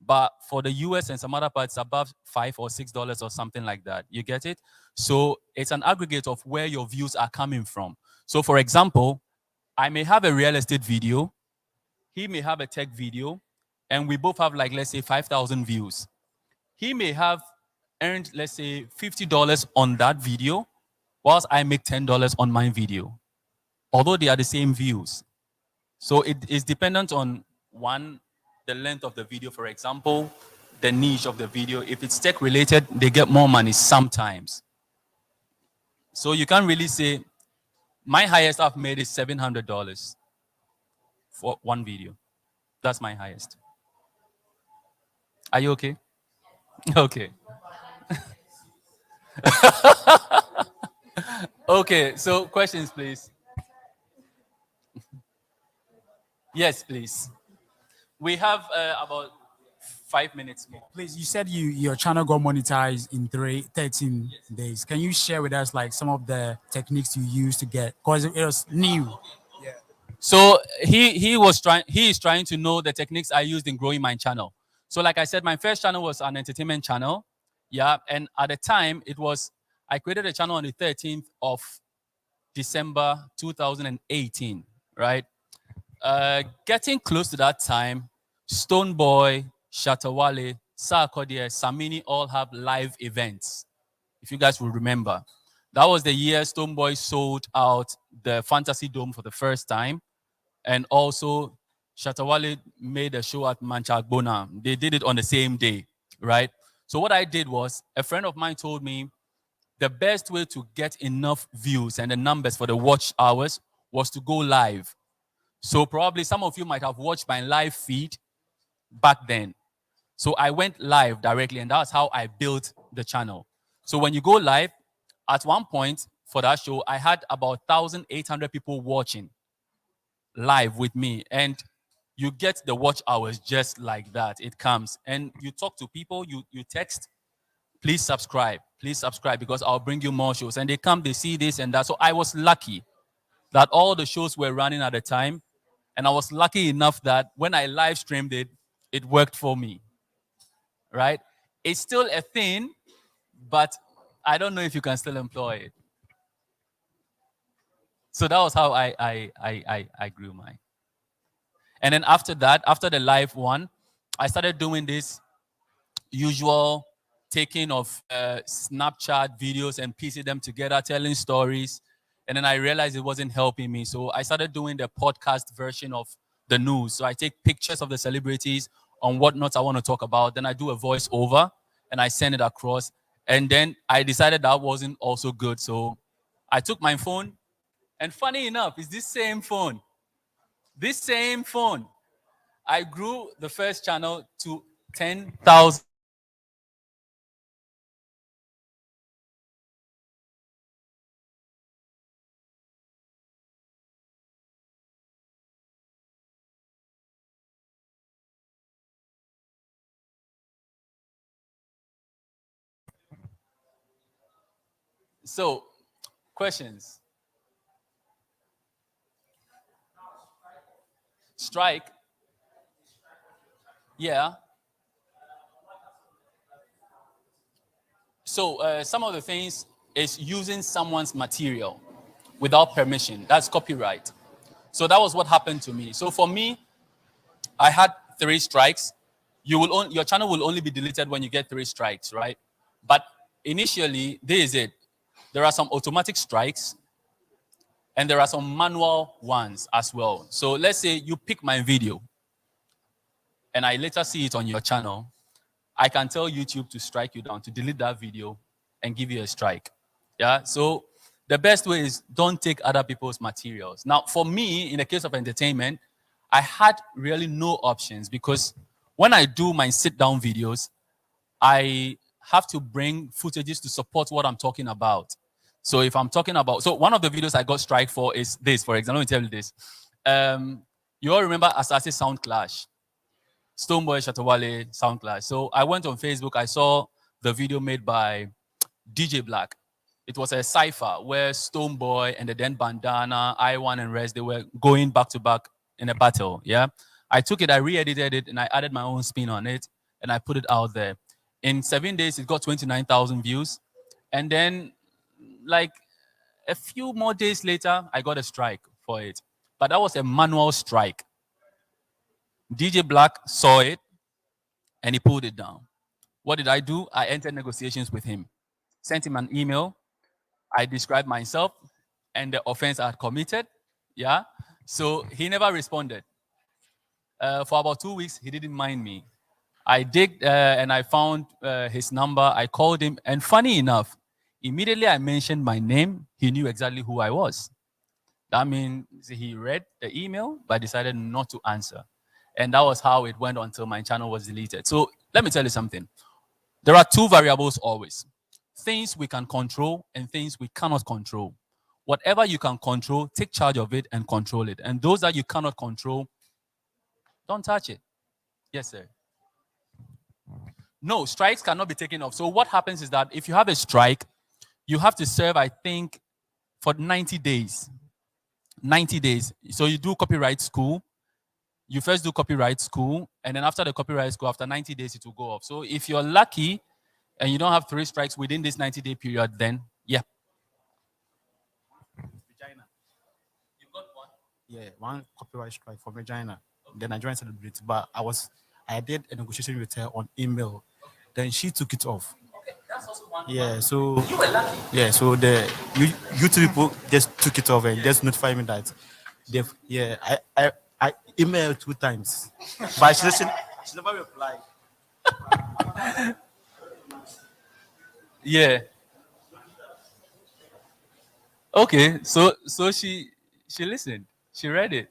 But for the US and some other parts, above $5 or $6 or something like that. You get it? So it's an aggregate of where your views are coming from. So, for example, I may have a real estate video, he may have a tech video, and we both have, like, let's say 5,000 views. He may have earned, let's say, $50 on that video, whilst I make $10 on my video, although they are the same views. So it is dependent on, one, the length of the video, for example, the niche of the video. If it's tech related, they get more money sometimes. So you can't really say, my highest I've made is $700 for one video. That's my highest. Are you okay? Okay. Okay, so questions, please. Yes, please. We have about 5 minutes more. Please, you said your channel got monetized in 13 days. Can you share with us like some of the techniques you used to get? Because it was new. Yeah. So he is trying to know the techniques I used in growing my channel. So like I said, my first channel was an entertainment channel. Yeah. And at the time I created a channel on the 13th of December 2018, right? Getting close to that time, Stoneboy, Shatawale, Sarkodie, Samini all have live events. If you guys will remember, that was the year Stoneboy sold out the Fantasy Dome for the first time. And also Shatawale made a show at Manchagbona. They did it on the same day, right? So what I did was, a friend of mine told me the best way to get enough views and the numbers for the watch hours was to go live. So probably some of you might have watched my live feed back then. So I went live directly, and that's how I built the channel. So when you go live, at one point for that show, I had about 1,800 people watching live with me. And you get the watch hours just like that. It comes. And you talk to people, you text, please subscribe, because I'll bring you more shows. And they come, they see this and that. So I was lucky that all the shows were running at the time. And I was lucky enough that when I live streamed it, it worked for me, right? It's still a thing, but I don't know if you can still employ it. So that was how I grew mine. And then after that, after the live one, I started doing this usual taking of Snapchat videos and piecing them together, telling stories. And then I realized it wasn't helping me. So I started doing the podcast version of the news. So I take pictures of the celebrities on what not I want to talk about. Then I do a voiceover and I send it across. And then I decided that wasn't also good. So I took my phone. And funny enough, it's this same phone. This same phone. I grew the first channel to 10,000. So, questions? Strike? Yeah. So some of the things is using someone's material without permission. That's copyright. So that was what happened to me. So for me, I had 3 strikes. Your channel will only be deleted when you get 3 strikes, right? But initially, this is it. There are some automatic strikes and there are some manual ones as well. So let's say you pick my video and I later see it on your channel. I can tell YouTube to strike you down, to delete that video and give you a strike. Yeah. So the best way is don't take other people's materials. Now, for me, in the case of entertainment, I had really no options because when I do my sit-down videos, I have to bring footages to support what I'm talking about. So if I'm talking about, so one of the videos I got strike for is this, for example, let me tell you this. You all remember Asase Sound Clash? Stoneboy, Shatawale, Sound Clash. So I went on Facebook, I saw the video made by DJ Black. It was a cipher where Stoneboy and the then Bandana, I1 and Rest, they were going back to back in a battle, yeah? I took it, I re-edited it, and I added my own spin on it, and I put it out there. In 7 days, it got 29,000 views. And then, like, a few more days later, I got a strike for it. But that was a manual strike. DJ Black saw it, and he pulled it down. What did I do? I entered negotiations with him. Sent him an email. I described myself and the offense I had committed. Yeah. So he never responded. For about 2 weeks, he didn't mind me. I digged and I found his number. I called him. And funny enough, immediately I mentioned my name. He knew exactly who I was. That means he read the email, but decided not to answer. And that was how it went until my channel was deleted. So let me tell you something. There are 2 variables always. things we can control and things we cannot control. Whatever you can control, take charge of it and control it. And those that you cannot control, don't touch it. Yes, sir. No, strikes cannot be taken off. So what happens is that if you have a strike, you have to serve, I think, for 90 days. 90 days. So you do copyright school. You first do copyright school, and then after the copyright school, after 90 days, it will go off. So if you're lucky and you don't have 3 strikes within this 90-day period, then yeah. Regina. You got one? Yeah, one copyright strike for Regina. Okay. The Nigerian celebrity, but I did a negotiation with her on email. Then she took it off. Okay, that's also one. Yeah, so you were lucky. Yeah, so the YouTube people just took it off and just notified me that they've. Yeah, I emailed 2 times, but she never replied. Yeah. Okay, so she listened. She read it.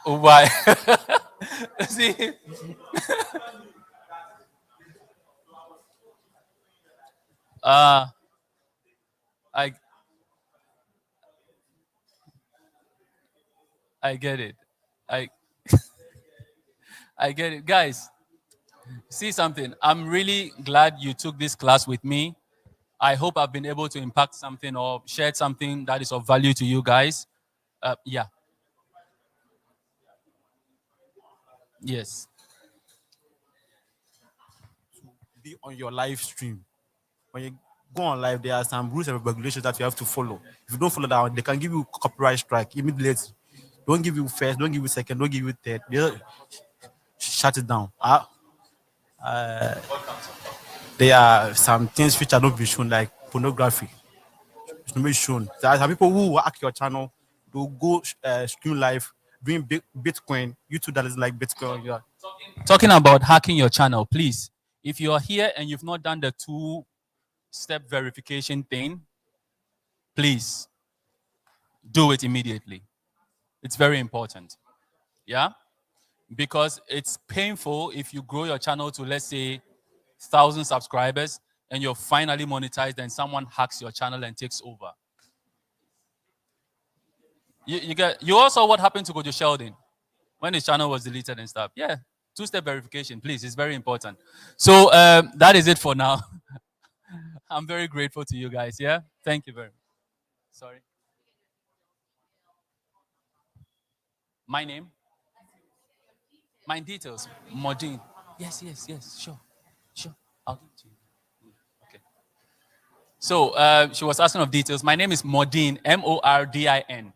Why? See. I get it. I get it. Guys, see something. I'm really glad you took this class with me. I hope I've been able to impact something or share something that is of value to you guys. Yeah. Yes. Be on your live stream. When you go on live, there are some rules and regulations that you have to follow. If you don't follow that, they can give you copyright strike immediately. Don't give you first, don't give you second, don't give you third. They shut it down. There are some things which are not be shown, like pornography. It's not be shown. There are some people who hack your channel, to go stream live, doing Bitcoin, YouTube that is like Bitcoin. Yeah. Talking about hacking your channel, please. If you're here and you've not done the 2-step verification thing, please do it immediately. It's very important. Yeah? Because it's painful if you grow your channel to, let's say, 1,000 subscribers and you're finally monetized and someone hacks your channel and takes over. You also what happened to Kojo Sheldon when his channel was deleted and stuff. Yeah, 2-step verification, please. It's very important. So that is it for now. I'm very grateful to you guys. Yeah, thank you very much. Sorry. My name? My details. Modine. Yes, sure. I'll give it to you. Okay. So she was asking of details. My name is Modine, Mordin.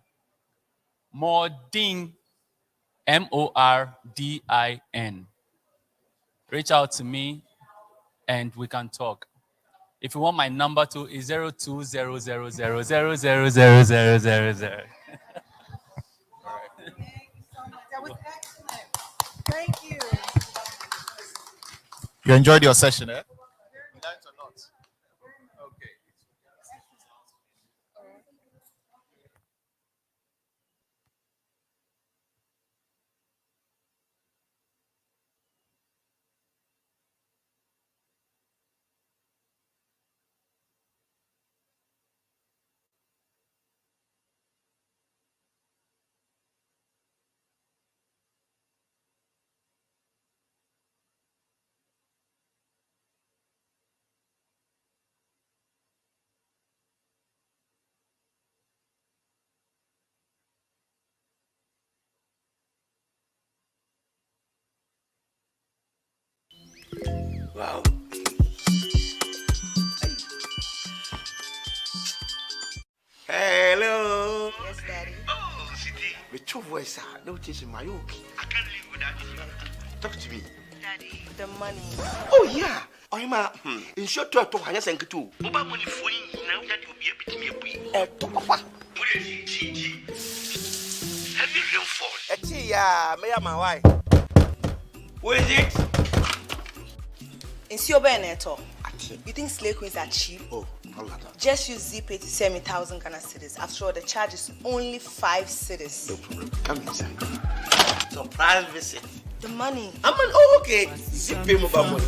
Modine, Mordin. Reach out to me and we can talk. If you want my number too, is 020000000000. That was excellent. Thank you. You enjoyed your session, eh? You learned a lot. Okay. Wow. Hello. Yes, Daddy. Oh, Sidi. With your voice, no teaching my okay. I can't live without you. Talk to me. Daddy, the money. Oh, yeah. I'm in short to Hanya Sankitu. Oba money for you now that you'll be able to be a papa. Have you real fall? Yeah, may I my wife? Who is it? In Sio Beneto, you think slave queens are cheap? Oh, just use ZeePay to send me 1,000 Ghana cedis. After all, the charge is only 5 cedis. No problem. Come inside. Surprise visit. The money. I'm an okay. ZeePay mobile money.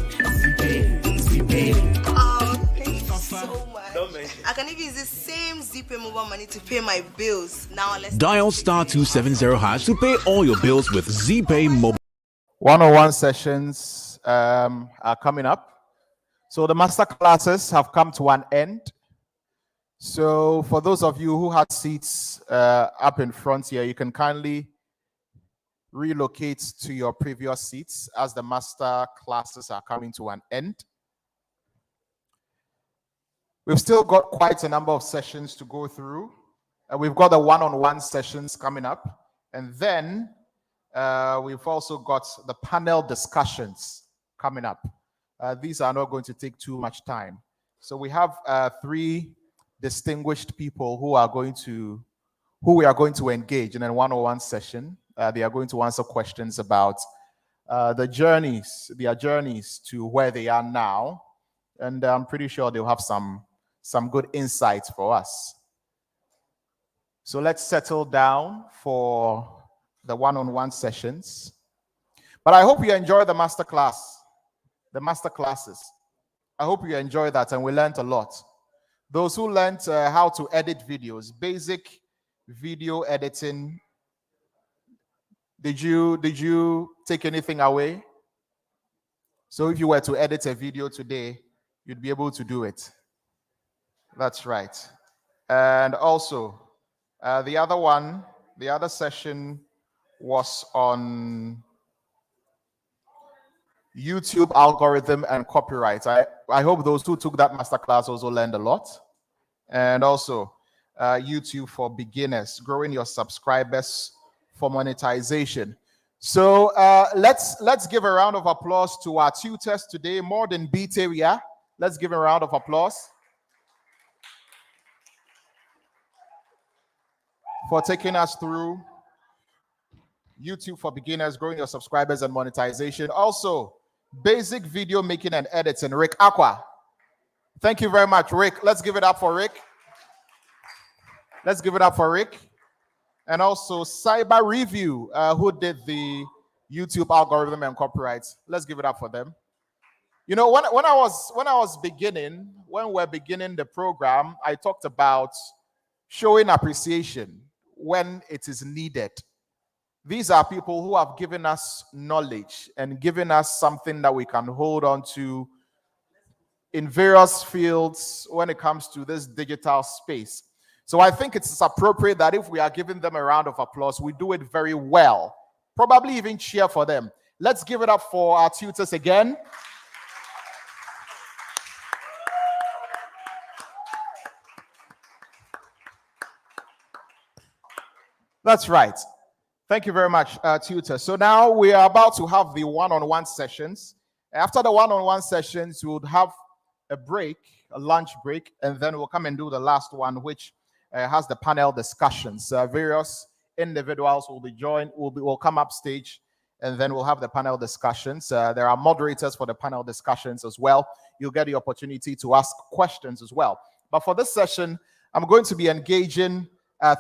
Oh, I can even use the same ZeePay mobile money to pay my bills. Now let's Dial *270# to pay all your bills with ZeePay mobile. One-on-one sessions are coming up. So the master classes have come to an end. So for those of you who had seats up in front here, you can kindly relocate to your previous seats as the master classes are coming to an end. We've still got quite a number of sessions to go through. We've got the one-on-one sessions coming up. And then we've also got the panel discussions coming up. These are not going to take too much time. So we have 3 distinguished people who we are going to engage in a one-on-one session. They are going to answer questions about their journeys to where they are now. And I'm pretty sure they'll have some good insights for us. So let's settle down for the one-on-one sessions. But I hope you enjoy the master classes. I hope you enjoy that, and we learned a lot. Those who learned how to edit videos, basic video editing, did you take anything away? So if you were to edit a video today, you'd be able to do it. That's right. And also, the other session was on YouTube algorithm and copyright. I hope those who took that masterclass also learned a lot. And also, YouTube for beginners, growing your subscribers for monetization. So let's give a round of applause to our tutors today, more than beat area. Let's give a round of applause for taking us through YouTube for beginners, growing your subscribers and monetization. Also, basic video making and editing, Rick Aqua. Thank you very much, Rick. Let's give it up for Rick. Let's give it up for Rick. And also Cyber Review, who did the YouTube algorithm and copyrights. Let's give it up for them. You know, when we're beginning the program, I talked about showing appreciation when it is needed. These are people who have given us knowledge and given us something that we can hold on to in various fields when it comes to this digital space. So I think it's appropriate that if we are giving them a round of applause, we do it very well. Probably even cheer for them. Let's give it up for our tutors again. That's right. Thank you very much, tutor. So now we are about to have the one-on-one sessions. After the one-on-one sessions, we would have a break, a lunch break, and then we'll come and do the last one, which has the panel discussions. Various individuals will come up stage, and then we'll have the panel discussions. There are moderators for the panel discussions as well. You'll get the opportunity to ask questions as well. But for this session, I'm going to be engaging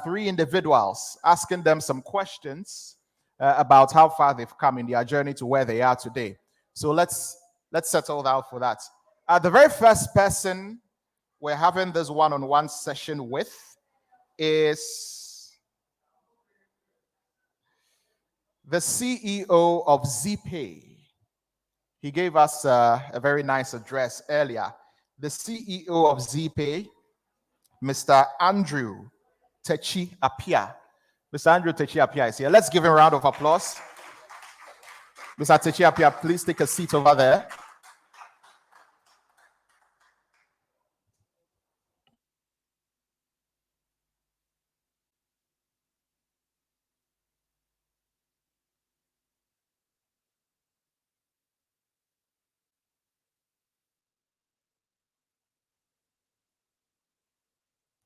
3 individuals, asking them some questions about how far they've come in their journey to where they are today. So let's settle down for that. The very first person we're having this one-on-one session with is the CEO of ZeePay. He gave us a very nice address earlier. The CEO of ZeePay, Mr. Andrew Techi Apia. Mr. Andrew Techi Apia is here. Let's give him a round of applause. Mr. Techi Apia, please take a seat over there.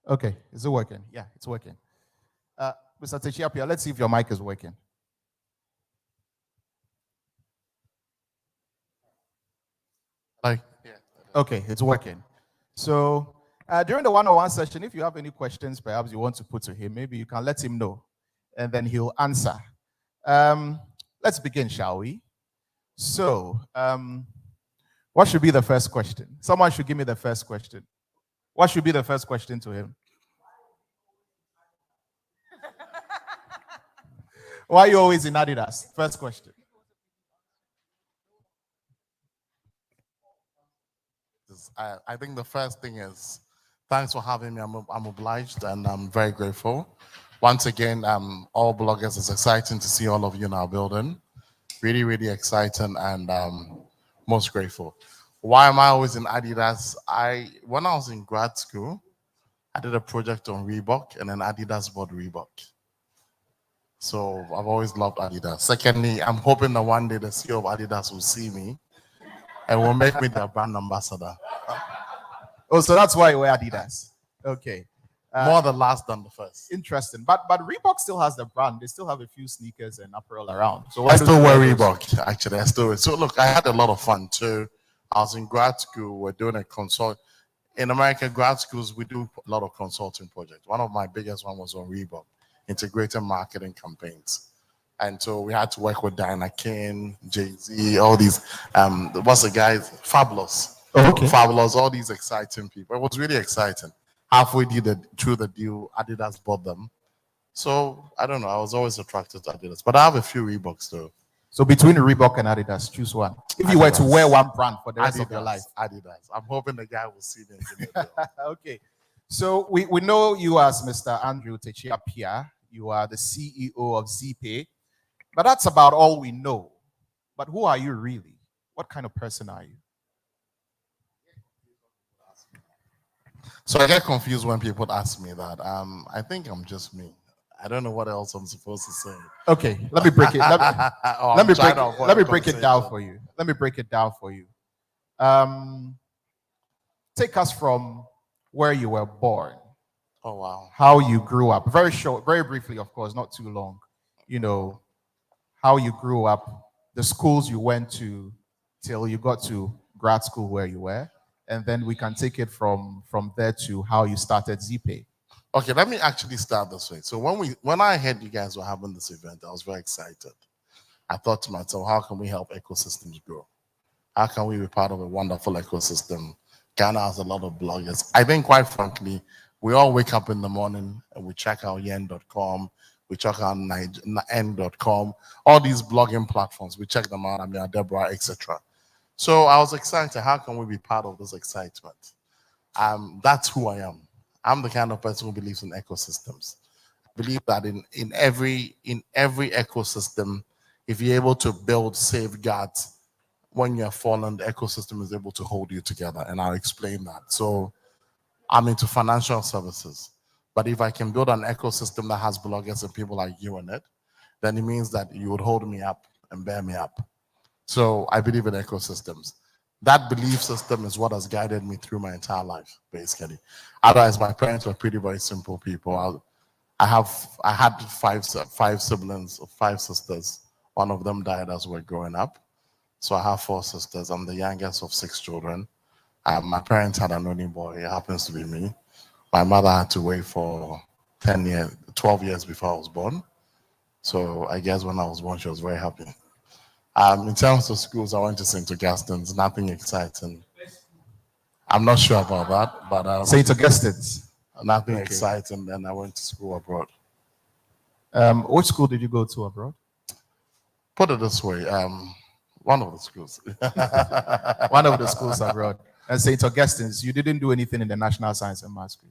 Okay, is it working? Yeah, it's working. Mr. Techiapia, let's see if your mic is working. Okay, it's working. So during the one-on-one session, if you have any questions perhaps you want to put to him, maybe you can let him know, and then he'll answer. Let's begin, shall we? So, what should be the first question? Someone should give me the first question. What should be the first question to him? Why are you always in Adidas? First question. I think the first thing is, thanks for having me. I'm obliged and I'm very grateful. Once again, all bloggers, it's exciting to see all of you in our building. Really, really exciting and most grateful. Why am I always in Adidas? When I was in grad school, I did a project on Reebok and then Adidas bought Reebok. So I've always loved Adidas. Secondly, I'm hoping that one day the CEO of Adidas will see me and will make me their brand ambassador. Oh, so that's why you wear Adidas. Okay. More the last than the first. Interesting. But Reebok still has the brand. They still have a few sneakers and apparel around. So I still wear Reebok, actually. I still wear. So look, I had a lot of fun too. I was in grad school. We're doing a consult. In American grad schools, we do a lot of consulting projects. One of my biggest one was on Reebok, integrated marketing campaigns. And so we had to work with Diana King, Jay-Z, all these, what's the guys? Fabulous. Oh, okay. Fabulous, all these exciting people. It was really exciting. Halfway through the deal, Adidas bought them. So, I don't know, I was always attracted to Adidas. But I have a few Reeboks though. So between Reebok and Adidas, choose one. If you were to wear one brand for the rest of your life. Adidas. I'm hoping the guy will see me. Okay. So we know you as Mr. Andrew Techia Pia. You are the CEO of ZeePay. But that's about all we know. But who are you really? What kind of person are you? So I get confused when people ask me that. I think I'm just me. I don't know what else I'm supposed to say. Okay, let me break it. Let me break it down for you. Let me break it down for you. Take us from where you were born. Oh wow. How you grew up. Very short, very briefly, of course, not too long. You know, how you grew up, the schools you went to till you got to grad school where you were, and then we can take it from there to how you started ZeePay. Okay, let me actually start this way. So when I heard you guys were having this event, I was very excited. I thought to myself, how can we help ecosystems grow? How can we be part of a wonderful ecosystem? Ghana has a lot of bloggers. I think, quite frankly, we all wake up in the morning and we check out yen.com, we check out n.com, all these blogging platforms, we check them out, Deborah, etc. So I was excited. How can we be part of this excitement? That's who I am. I'm the kind of person who believes in ecosystems. I believe that in every ecosystem, if you're able to build safeguards, when you're fallen, the ecosystem is able to hold you together. And I'll explain that. So I'm into financial services. But if I can build an ecosystem that has bloggers and people like you in it, then it means that you would hold me up and bear me up. So I believe in ecosystems. That belief system is what has guided me through my entire life, basically. Otherwise, my parents were pretty, very simple people. I had five siblings, 5 sisters. One of them died as we were growing up. So I have 4 sisters. I'm the youngest of 6 children. My parents had an only boy. It happens to be me. My mother had to wait for 12 years before I was born. So I guess when I was born, she was very happy. In terms of schools, I went to St. Augustine's, nothing exciting. I'm not sure about that, but St. Augustine's? Nothing exciting, then I went to school abroad. Which school did you go to abroad? Put it this way, one of the schools. One of the schools abroad. And St. Augustine's, you didn't do anything in the National Science and Maths school?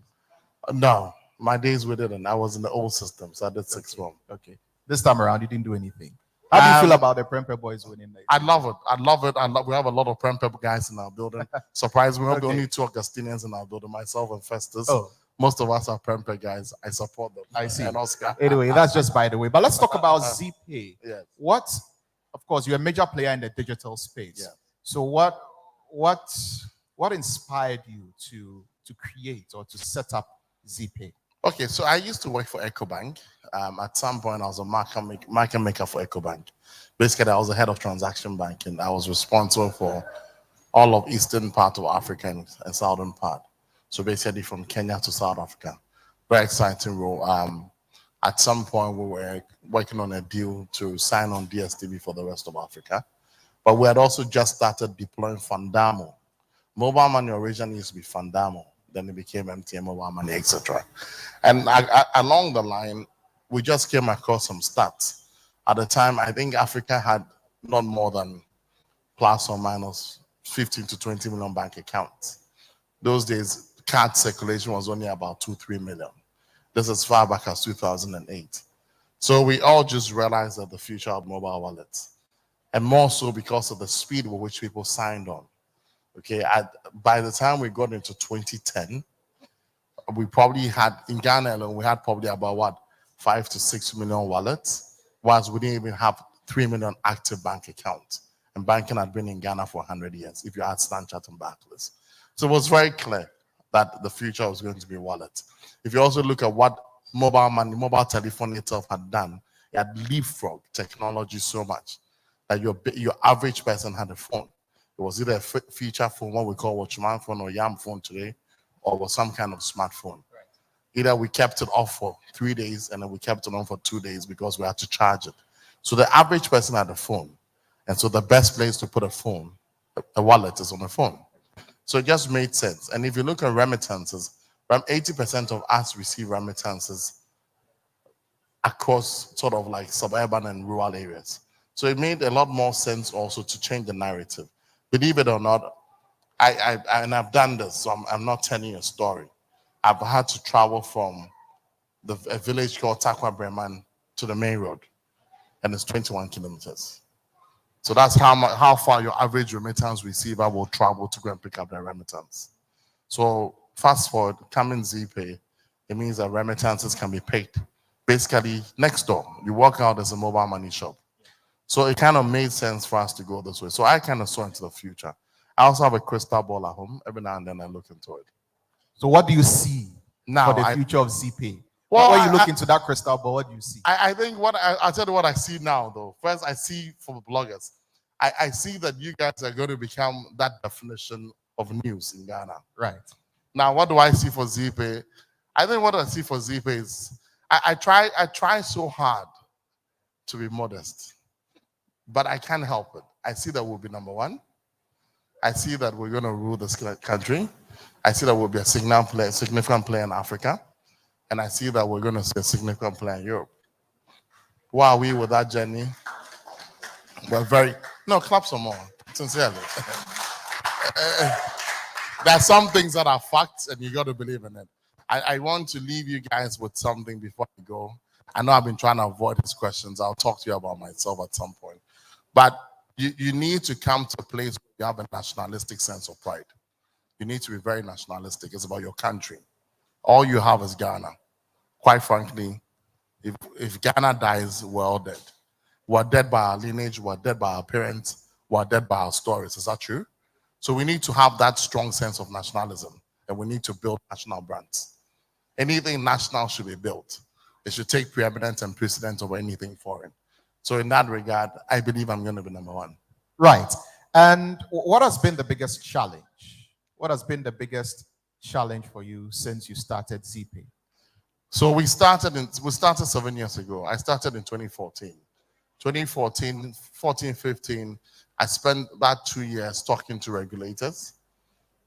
No, my days we didn't. I was in the old system, so I did 6th form. Okay. This time around, you didn't do anything. How do you feel about the Prempeh boys winning? I love it. We have a lot of Prempeh guys in our building. Surprisingly, we have the only 2 Augustinians in our building, myself and Festus. Oh. Most of us are Prempeh guys. I support them. I see. And Oscar. Anyway, that's just by the way. But let's talk about ZeePay. Yes. Of course, you're a major player in the digital space. Yeah. So what inspired you to create or to set up ZeePay? Okay, so I used to work for EcoBank. At some point, I was a market maker for EcoBank. Basically, I was the head of transaction banking. I was responsible for all of eastern part of Africa and southern part. So basically, from Kenya to South Africa. Very exciting role. At some point, we were working on a deal to sign on DSTV for the rest of Africa. But we had also just started deploying Fandamo. Mobile money originally used to be Fandamo. then it became MTN Mobile Money, etc. And along the line, we just came across some stats. At the time, I think Africa had not more than plus or minus 15 to 20 million bank accounts. Those days, card circulation was only about 2-3 million. This is far back as 2008. So we all just realized that the future of mobile wallets, and more so because of the speed with which people signed on. Okay, by the time we got into 2010, we probably had, in Ghana alone, we had probably about 5 to 6 million wallets, whilst we didn't even have 3 million active bank accounts. And banking had been in Ghana for 100 years, if you add Stanchart and Barclays. So it was very clear that the future was going to be wallet. If you also look at what mobile money, mobile telephone itself had done, it had leapfrogged technology so much that your average person had a phone. It was either a feature phone, what we call watchman phone or yam phone today, or was some kind of smartphone. Either we kept it off for 3 days and then we kept it on for 2 days because we had to charge it. So the average person had a phone. And so the best place to put a phone, a wallet, is on a phone. So it just made sense. And if you look at remittances, around 80% of us receive remittances across sort of like suburban and rural areas. So it made a lot more sense also to change the narrative. Believe it or not, and I've done this, so I'm not telling you a story. I've had to travel from a village called Takwa Breman to the main road, and it's 21 kilometers. So that's how far your average remittance receiver will travel to go and pick up their remittance. So fast forward, coming ZeePay, it means that remittances can be paid basically next door. You walk out, there's a mobile money shop. So it kind of made sense for us to go this way. So I kind of saw into the future. I also have a crystal ball at home. Every now and then I look into it. So what do you see now for the future of ZeePay? Well, when you look into that crystal ball, what do you see? I think I'll tell you what I see now, though. First, I see for bloggers, I see that you guys are going to become that definition of news in Ghana. Right. Now, what do I see for ZeePay? I think what I see for ZeePay is I try so hard to be modest, but I can't help it. I see that we'll be number one. I see that we're going to rule this country. I see that we'll be a significant player in Africa. And I see that we're going to see a significant player in Europe. Why are we with that journey? No, clap some more, sincerely. There are some things that are facts and you got to believe in it. I want to leave you guys with something before I go. I know I've been trying to avoid these questions. I'll talk to you about myself at some point. But you need to come to a place where you have a nationalistic sense of pride. You need to be very nationalistic. It's about your country. All you have is Ghana. Quite frankly, if Ghana dies, we're all dead. We're dead by our lineage, we're dead by our parents, we're dead by our stories. Is that true? So we need to have that strong sense of nationalism, and we need to build national brands. Anything national should be built. It should take preeminence and precedence over anything foreign. So in that regard, I believe I'm going to be number one. Right. And what has been the biggest challenge? What has been the biggest challenge for you since you started ZeePay? So we started 7 years ago. I started in 2014. 2014, 15, I spent about 2 years talking to regulators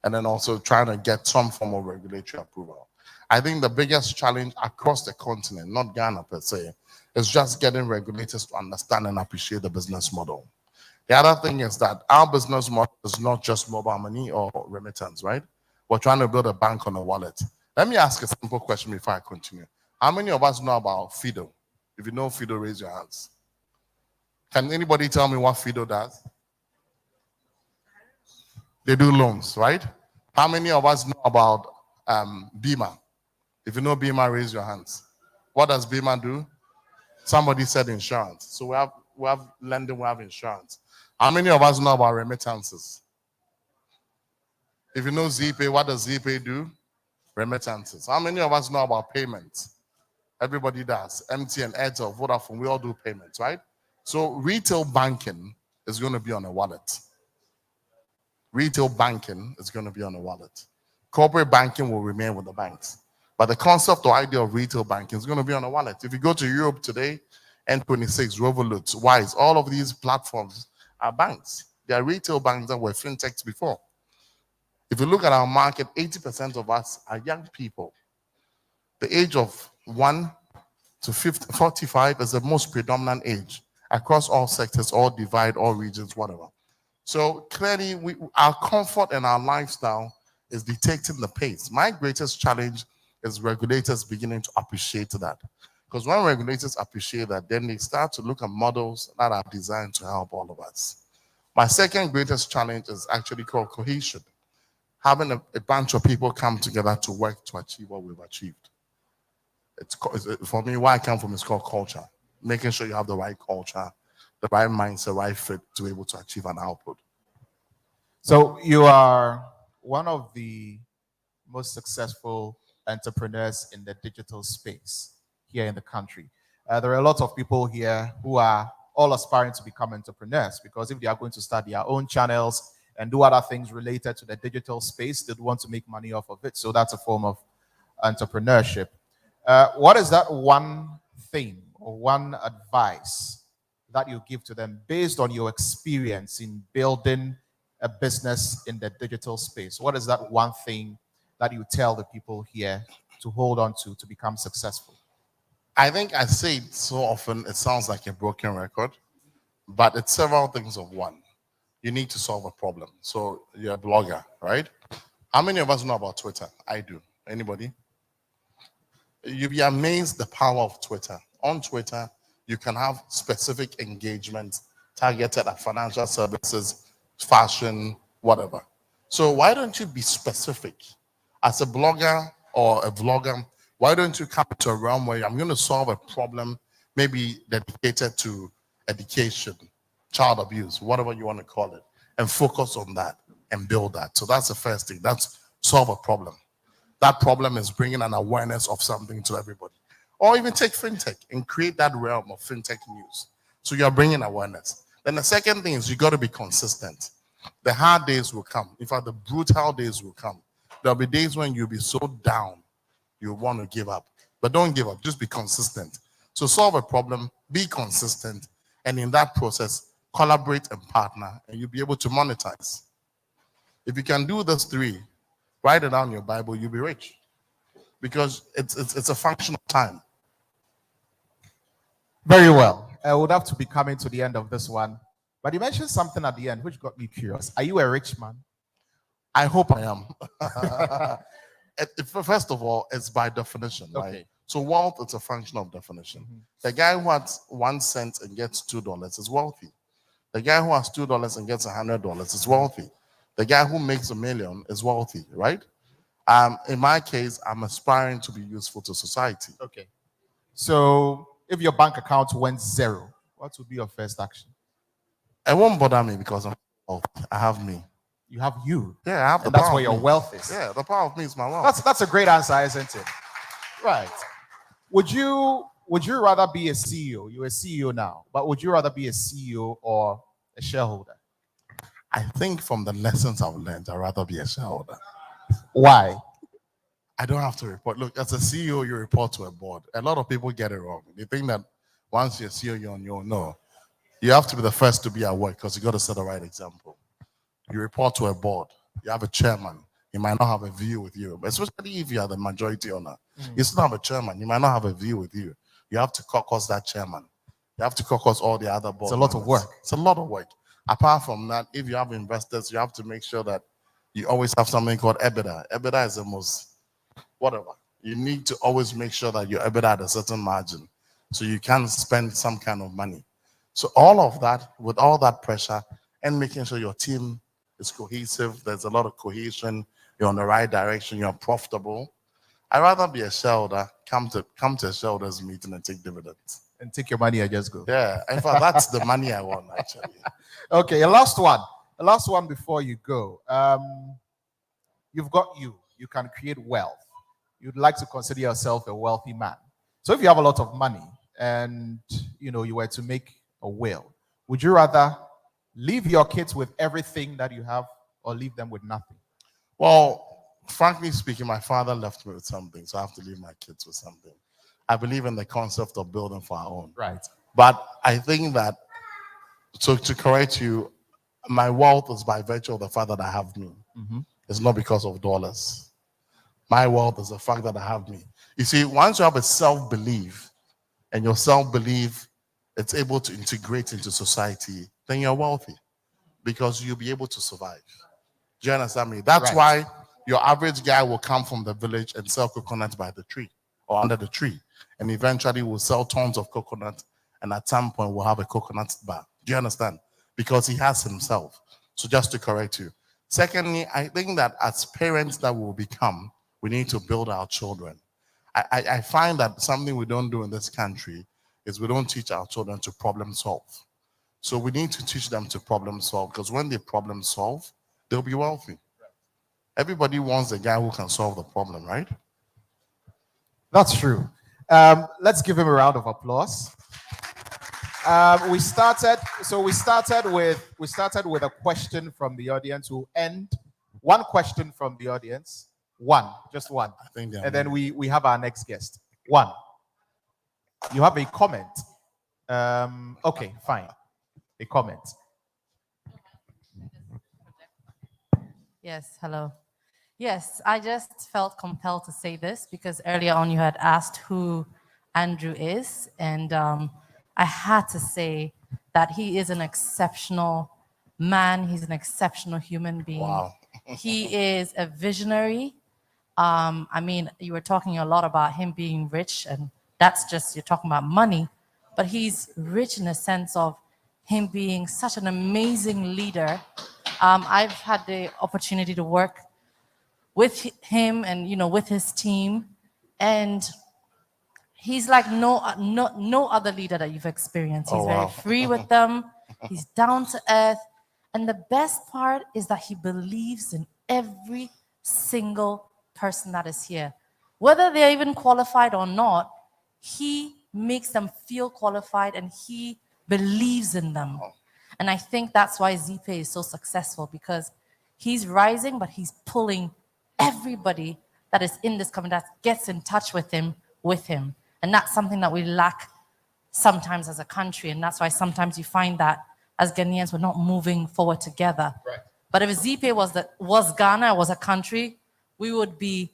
and then also trying to get some form of regulatory approval. I think the biggest challenge across the continent, not Ghana per se, is just getting regulators to understand and appreciate the business model. The other thing is that our business model is not just mobile money or remittance, right? We're trying to build a bank on a wallet. Let me ask a simple question before I continue. How many of us know about FIDO? If you know FIDO, raise your hands. Can anybody tell me what FIDO does? They do loans, right? How many of us know about BIMA? If you know BIMA, raise your hands. What does BIMA do? Somebody said insurance. So we have lending, we have insurance. How many of us know about remittances? If you know ZeePay, what does ZeePay do? Remittances. How many of us know about payments? Everybody does. MTN, Airtel, Vodafone, we all do payments, right? So retail banking is going to be on a wallet. Retail banking is going to be on a wallet. Corporate banking will remain with the banks. But the concept or idea of retail banking is going to be on a wallet. If you go to Europe today, N26, Revolut, Wise, all of these platforms are banks. They are retail banks that were fintechs before. If you look at our market, 80% of us are young people. The age of 1 to 45 is the most predominant age across all sectors, all divide, all regions, whatever. So clearly, our comfort and our lifestyle is dictating the pace. My greatest challenge is regulators beginning to appreciate that. Because when regulators appreciate that, then they start to look at models that are designed to help all of us. My second greatest challenge is actually called cohesion. Having a bunch of people come together to work to achieve what we've achieved. For me, where I come from is called culture. Making sure you have the right culture, the right mindset, right fit to be able to achieve an output. So you are one of the most successful entrepreneurs in the digital space here in the country. There are a lot of people here who are all aspiring to become entrepreneurs, because if they are going to start their own channels and do other things related to the digital space, they'd want to make money off of it. So that's a form of entrepreneurship. What is that one thing or one advice that you give to them based on your experience in building a business in the digital space? What is that one thing that you tell the people here to hold on to become successful? I think I say it so often, it sounds like a broken record, but it's several things of one. You need to solve a problem. So you're a blogger, right? How many of us know about Twitter? I do. Anybody? You'll be amazed the power of Twitter. On Twitter, you can have specific engagements targeted at financial services, fashion, whatever. So why don't you be specific? As a blogger or a vlogger, why don't you come to a realm where I'm going to solve a problem, maybe dedicated to education, child abuse, whatever you want to call it, and focus on that and build that. So that's the first thing. That's solve a problem. That problem is bringing an awareness of something to everybody. Or even take fintech and create that realm of fintech news. So you're bringing awareness. Then the second thing is you got to be consistent. The hard days will come. In fact, the brutal days will come. There'll be days when you'll be so down, you want to give up. But don't give up. Just be consistent. So solve a problem, be consistent, and in that process, collaborate and partner, and you'll be able to monetize. If you can do those three, write it down in your Bible, you'll be rich. Because it's a function of time. Very well. I would have to be coming to the end of this one. But you mentioned something at the end which got me curious. Are you a rich man? I hope I am. First of all, it's by definition, right? Okay. So wealth is a function of definition. The guy who has 1 cent and gets $2 is wealthy. The guy who has $2 and gets $100 is wealthy. The guy who makes $1 million is wealthy, right? In my case, I'm aspiring to be useful to society. Okay. So if your bank account went zero, what would be your first action? It won't bother me because I have me. You have you. Yeah, I have the and that's power where of your me. wealth is. Yeah, the power of me is my wealth. That's a great answer, isn't it? Right. Would you rather be a CEO? You're a CEO now, but would you rather be a CEO or a shareholder? I think from the lessons I've learned, I'd rather be a shareholder. Why? I don't have to report. Look, as a CEO, you report to a board. A lot of people get it wrong. They think that once you're CEO, you're on your own. No. You have to be the first to be at work because you got to set the right example. You report to a board. You have a chairman. He might not have a view with you, but especially if you are the majority owner. You still have a chairman. You might not have a view with you. You have to caucus that chairman. You have to caucus all the other board It's a lot of members. work. It's a lot of work. Apart from that, if you have investors, you have to make sure that you always have something called EBITDA. EBITDA is the most, whatever. You need to always make sure that your EBITDA at a certain margin so you can spend some kind of money. So all of that, with all that pressure and making sure your team is cohesive, there's a lot of cohesion, you're on the right direction, you're profitable. I'd rather be a shareholder, come to a shareholders meeting and take dividends. And take your money and just go. Yeah, in fact, that's the money I want, actually. Okay, a last one. The last one before you go. You've got you. You can create wealth. You'd like to consider yourself a wealthy man. So if you have a lot of money and you were to make a will, would you rather leave your kids with everything that you have or leave them with nothing? Well, frankly speaking, my father left me with something, so I have to leave my kids with something. I believe in the concept of building for our own. Right. But I think that, so to correct you, my wealth is by virtue of the fact that I have me. It's not because of dollars. My wealth is the fact that I have me. You see, once you have a self-belief, and your self-belief, it's able to integrate into society, then you're wealthy because you'll be able to survive. Do you understand me? That's why your average guy will come from the village and sell coconuts by the tree or under the tree, and eventually will sell tons of coconut, and at some point will have a coconut bar. Do you understand? Because he has himself. So just to correct you. Secondly, I think that as parents that will become, we need to build our children. I find that something we don't do in this country is we don't teach our children to problem solve. So we need to teach them to problem solve, because when they problem solve, they'll be wealthy. Everybody wants a guy who can solve the problem, right? That's true. Let's give him a round of applause. We started with a question from the audience. We'll end one question from the audience. Just one. I think and then we have our next guest. One. You have a comment. Okay, fine. A comment. Yes, hello. Yes, I just felt compelled to say this because earlier on you had asked who Andrew is, and I had to say that he is an exceptional man. He's an exceptional human being. Wow. He is a visionary. I mean, you were talking a lot about him being rich, and that's just, you're talking about money, but he's rich in the sense of him being such an amazing leader. I've had the opportunity to work with him and, you know, with his team, and he's like no other leader that you've experienced. He's very free with them. He's down to earth. And the best part is that he believes in every single person that is here. Whether they're even qualified or not, he makes them feel qualified and he believes in them. And I think that's why ZeePay is so successful, because he's rising, but he's pulling everybody that is in this community that gets in touch with him. And that's something that we lack sometimes as a country. And that's why sometimes you find that as Ghanaians, we're not moving forward together. Right. But if ZeePay was Ghana, was a country, we would be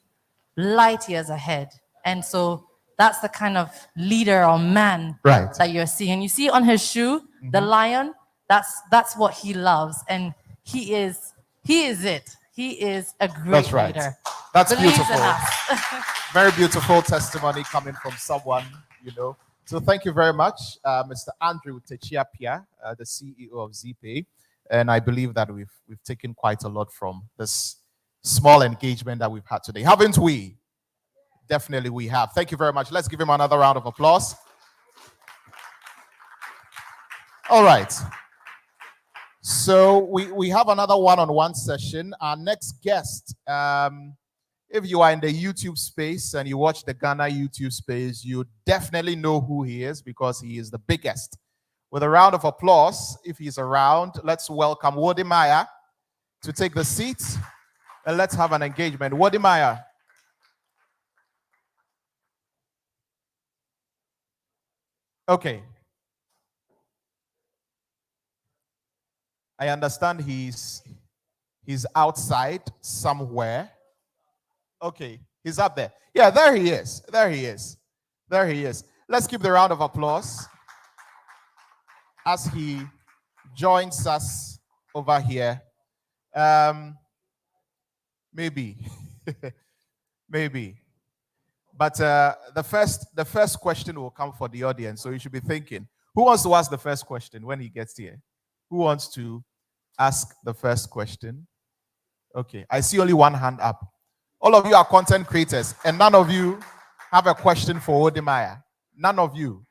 light years ahead. And so that's the kind of leader or man that you're seeing. You see on his shoe, the lion, that's what he loves. And he is it. He is a great leader. That's Believes beautiful. in us. Very beautiful testimony coming from someone, you know. So thank you very much, Mr. Andrew Techiapia, the CEO of ZeePay. And I believe that we've taken quite a lot from this small engagement that we've had today. Haven't we? Definitely we have. Thank you very much. Let's give him another round of applause. All right. So we have another one-on-one session. Our next guest, if you are in the YouTube space and you watch the Ghana YouTube space, you definitely know who he is because he is the biggest. With a round of applause, if he's around, let's welcome Wodimaya to take the seat and let's have an engagement. Wodimaya. Okay. I understand he's outside somewhere. Okay, he's up there. Yeah, there he is. There he is. There he is. Let's give the round of applause as he joins us over here. Maybe. Maybe. But the first question will come for the audience, so you should be thinking. Who wants to ask the first question when he gets here? Who wants to ask the first question? Okay, I see only one hand up. All of you are content creators, and none of you have a question for Wodimaya. None of you.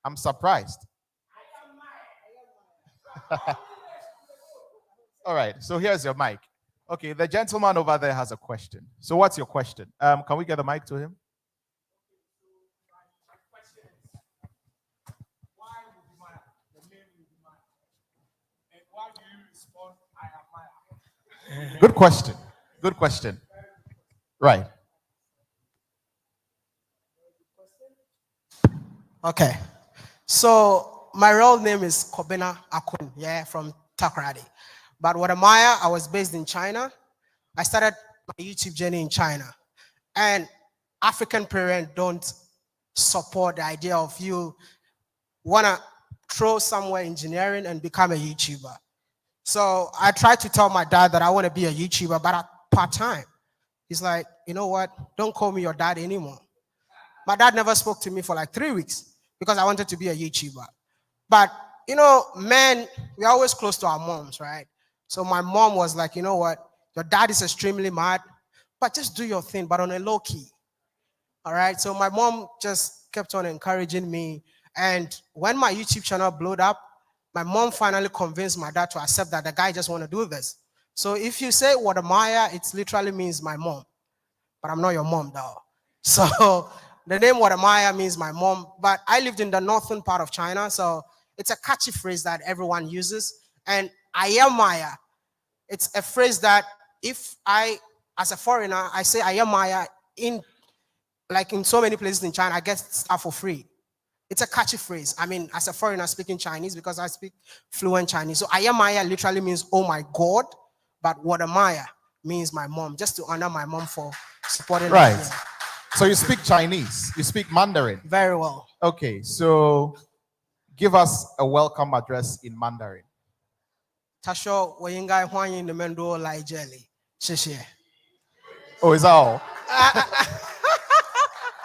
I'm surprised. All right, so here's your mic. Okay, the gentleman over there has a question. So what's your question? Can we get the mic to him? Good question. Good question. Right. Okay. So my real name is Kobena Akun, from Takoradi. But Wodimaya, I was based in China. I started my YouTube journey in China. And African parents don't support the idea of you want to throw somewhere engineering and become a YouTuber. So I tried to tell my dad that I want to be a YouTuber, but at part-time. He's like, you know what? Don't call me your dad anymore. My dad never spoke to me for like 3 weeks because I wanted to be a YouTuber. But, you know, men, we're always close to our moms, right? So my mom was like, you know what? Your dad is extremely mad, but just do your thing, but on a low key. All right. So my mom just kept on encouraging me. And when my YouTube channel blew up, my mom finally convinced my dad to accept that the guy just want to do this. So if you say Wadamaya, it literally means my mom. But I'm not your mom, though. So the name Wadamaya means my mom. But I lived in the northern part of China, so it's a catchy phrase that everyone uses. And Ayamaya, it's a phrase that if I, as a foreigner, I say Ayamaya in so many places in China, I get stuff for free. It's a catchy phrase. I mean, as a foreigner speaking Chinese, because I speak fluent Chinese. So Ayamaya literally means, oh my God, but Wadamaya means my mom, just to honor my mom for supporting me. Right. So you speak Chinese, you speak Mandarin. Very well. Okay, so give us a welcome address in Mandarin. Tasho Wayingai Huanyin the Mendo Lai Jelly. Shishie. Oh, is that all?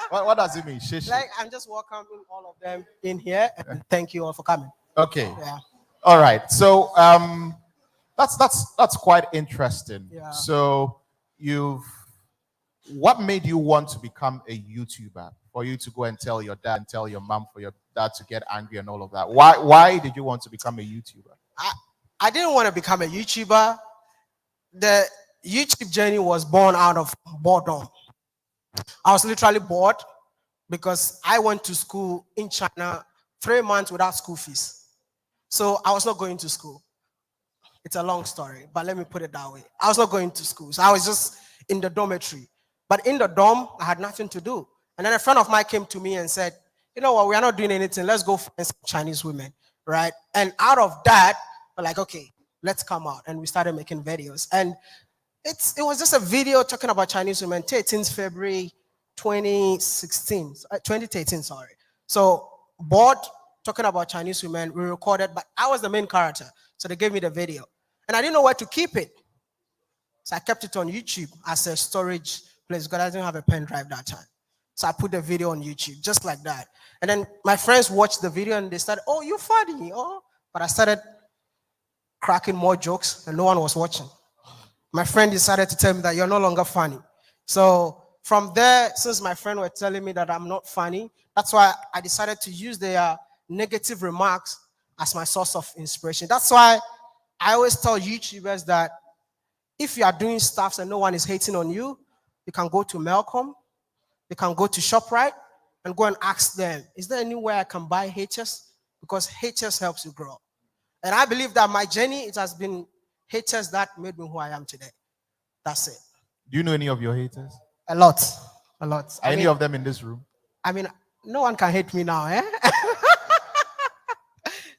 What does it mean? Shishi? Like, I'm just welcoming all of them in here, and thank you all for coming. Okay. Yeah. All right. So that's quite interesting. Yeah. So what made you want to become a YouTuber? For you to go and tell your dad and tell your mom, for your dad to get angry and all of that. Why did you want to become a YouTuber? I didn't want to become a YouTuber. The YouTube journey was born out of boredom. I was literally bored because I went to school in China 3 months without school fees. So I was not going to school. It's a long story, but let me put it that way. I was not going to school. So I was just in the dormitory. But in the dorm, I had nothing to do. And then a friend of mine came to me and said, you know what, we are not doing anything. Let's go find some Chinese women, right? And out of that, we're like, okay, let's come out. And we started making videos. And it was just a video talking about Chinese women, 13th February 2013, sorry. So bored, talking about Chinese women, we recorded, but I was the main character. So they gave me the video. And I didn't know where to keep it. So I kept it on YouTube as a storage place because I didn't have a pen drive that time. So I put the video on YouTube, just like that. And then my friends watched the video and they started, oh, you're funny. Oh, but I started cracking more jokes and no one was watching. My friend decided to tell me that you're no longer funny. So from there, since my friend were telling me that I'm not funny, that's why I decided to use their negative remarks as my source of inspiration. That's why I always tell YouTubers that if you are doing stuff and no one is hating on you, you can go to Malcolm, you can go to ShopRite and go and ask them, is there anywhere I can buy haters? Because haters helps you grow. And I believe that my journey, it has been haters that made me who I am today. That's it. Do you know any of your haters? A lot. Are any of them in this room? I mean, no one can hate me now, eh?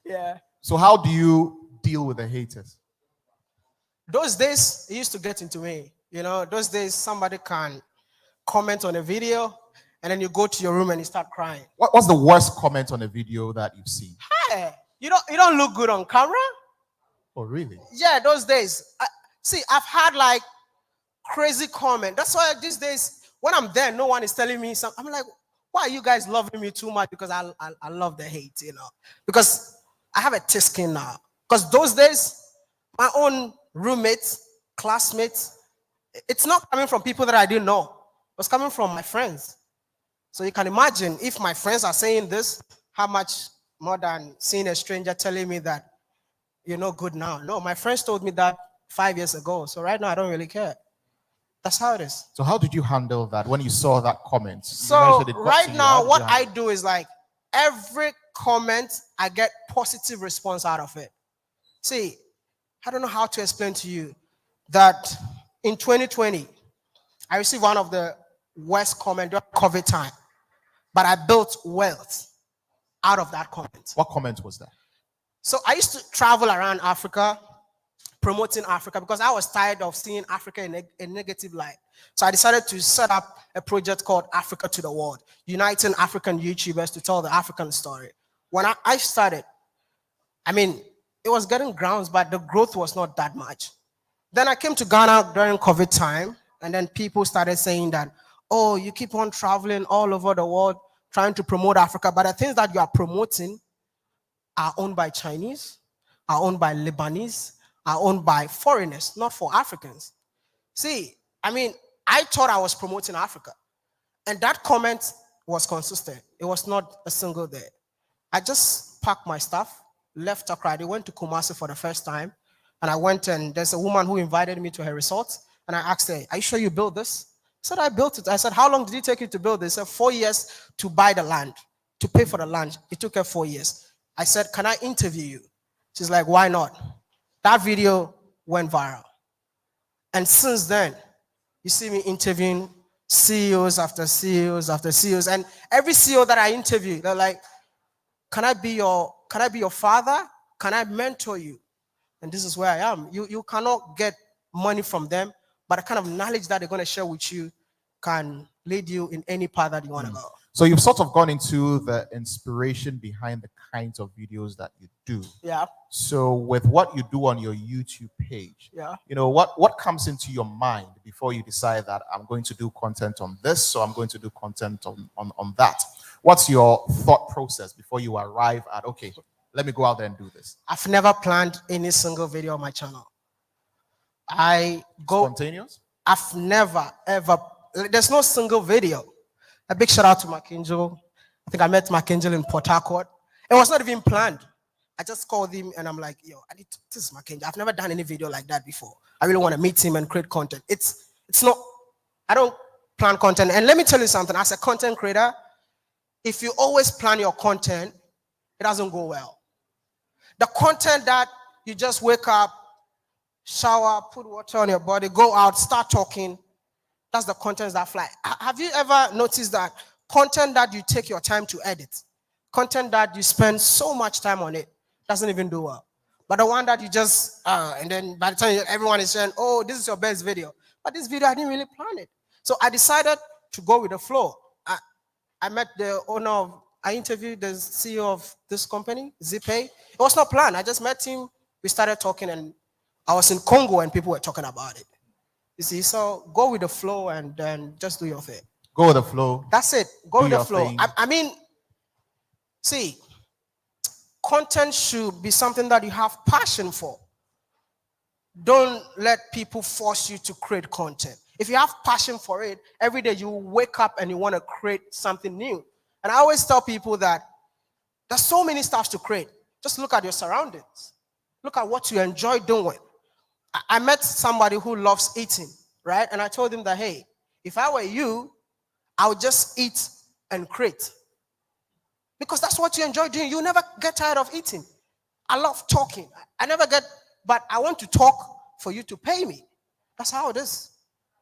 Yeah. So how do you deal with the haters? Those days, it used to get into me. You know, those days, somebody can comment on a video, and then you go to your room and you start crying. What's the worst comment on a video that you've seen? Hey, you don't look good on camera. Oh, really? Yeah, those days. I've had like crazy comment. That's why these days, when I'm there, no one is telling me something. I'm like, why are you guys loving me too much? Because I love the hate, you know. Because I have a thick skin now. Because those days, my own roommates, classmates, it's not coming from people that I didn't know. It's coming from my friends. So you can imagine if my friends are saying this, how much more than seeing a stranger telling me that you're not good now. No, my friends told me that 5 years ago. So right now, I don't really care. That's how it is. So how did you handle that when you saw that comment? So right now, what I do is like every comment, I get positive response out of it. See, I don't know how to explain to you that in 2020, I received one of the worst comments during COVID time, but I built wealth out of that comment. What comment was that? So I used to travel around Africa, promoting Africa because I was tired of seeing Africa in a negative light. So I decided to set up a project called Africa to the World, uniting African YouTubers to tell the African story. When I started, I mean, it was getting grounds, but the growth was not that much. Then I came to Ghana during COVID time, and then people started saying that, oh, you keep on traveling all over the world trying to promote Africa, but the things that you are promoting are owned by Chinese, are owned by Lebanese, are owned by foreigners, not for Africans. See, I mean, I thought I was promoting Africa, and that comment was consistent. It was not a single day. I just packed my stuff, left Accra. They went to Kumasi for the first time, and I went, and there's a woman who invited me to her resort, and I asked her, are you sure you built this? I said, I built it. I said, how long did it take you to build this? She said, 4 years to buy the land, to pay for the land. It took her 4 years. I said, can I interview you? She's like, why not? That video went viral. And since then, you see me interviewing CEOs after CEOs after CEOs. And every CEO that I interview, they're like, can I be your father? Can I mentor you? And this is where I am. You cannot get money from them, but the kind of knowledge that they're going to share with you can lead you in any path that you want to go. So you've sort of gone into the inspiration behind the kinds of videos that you do. Yeah. So with what you do on your YouTube page, Yeah. you know, what comes into your mind before you decide that I'm going to do content on this, so I'm going to do content on that? What's your thought process before you arrive at, okay, let me go out there and do this? I've never planned any single video on my channel. I go spontaneous? I've never, ever, there's no single video. A big shout out to Macangel. I think I met Macangel in Port Harcourt. It was not even planned. I just called him and I'm like, yo, this is Macangel. I've never done any video like that before. I really want to meet him and create content. It's not, I don't plan content. And let me tell you something, as a content creator, if you always plan your content, it doesn't go well. The content that you just wake up, shower, put water on your body, go out, start talking, that's the content that fly. Have you ever noticed that content that you take your time to edit, content that you spend so much time on it, doesn't even do well? But the one that you just, and then by the time everyone is saying, oh, this is your best video. But this video, I didn't really plan it. So I decided to go with the flow. I met the owner of, I interviewed the CEO of this company, ZeePay. It was not planned. I just met him. We started talking, and I was in Congo and people were talking about it. You see, so go with the flow and then just do your thing. Go with the flow. That's it. Go with the flow. Thing. I mean, see, content should be something that you have passion for. Don't let people force you to create content. If you have passion for it, every day you wake up and you want to create something new. And I always tell people that there's so many stuff to create. Just look at your surroundings. Look at what you enjoy doing. I met somebody who loves eating, right? And I told him that, hey, if I were you, I would just eat and create. Because that's what you enjoy doing. You never get tired of eating. I love talking. But I want to talk for you to pay me. That's how it is.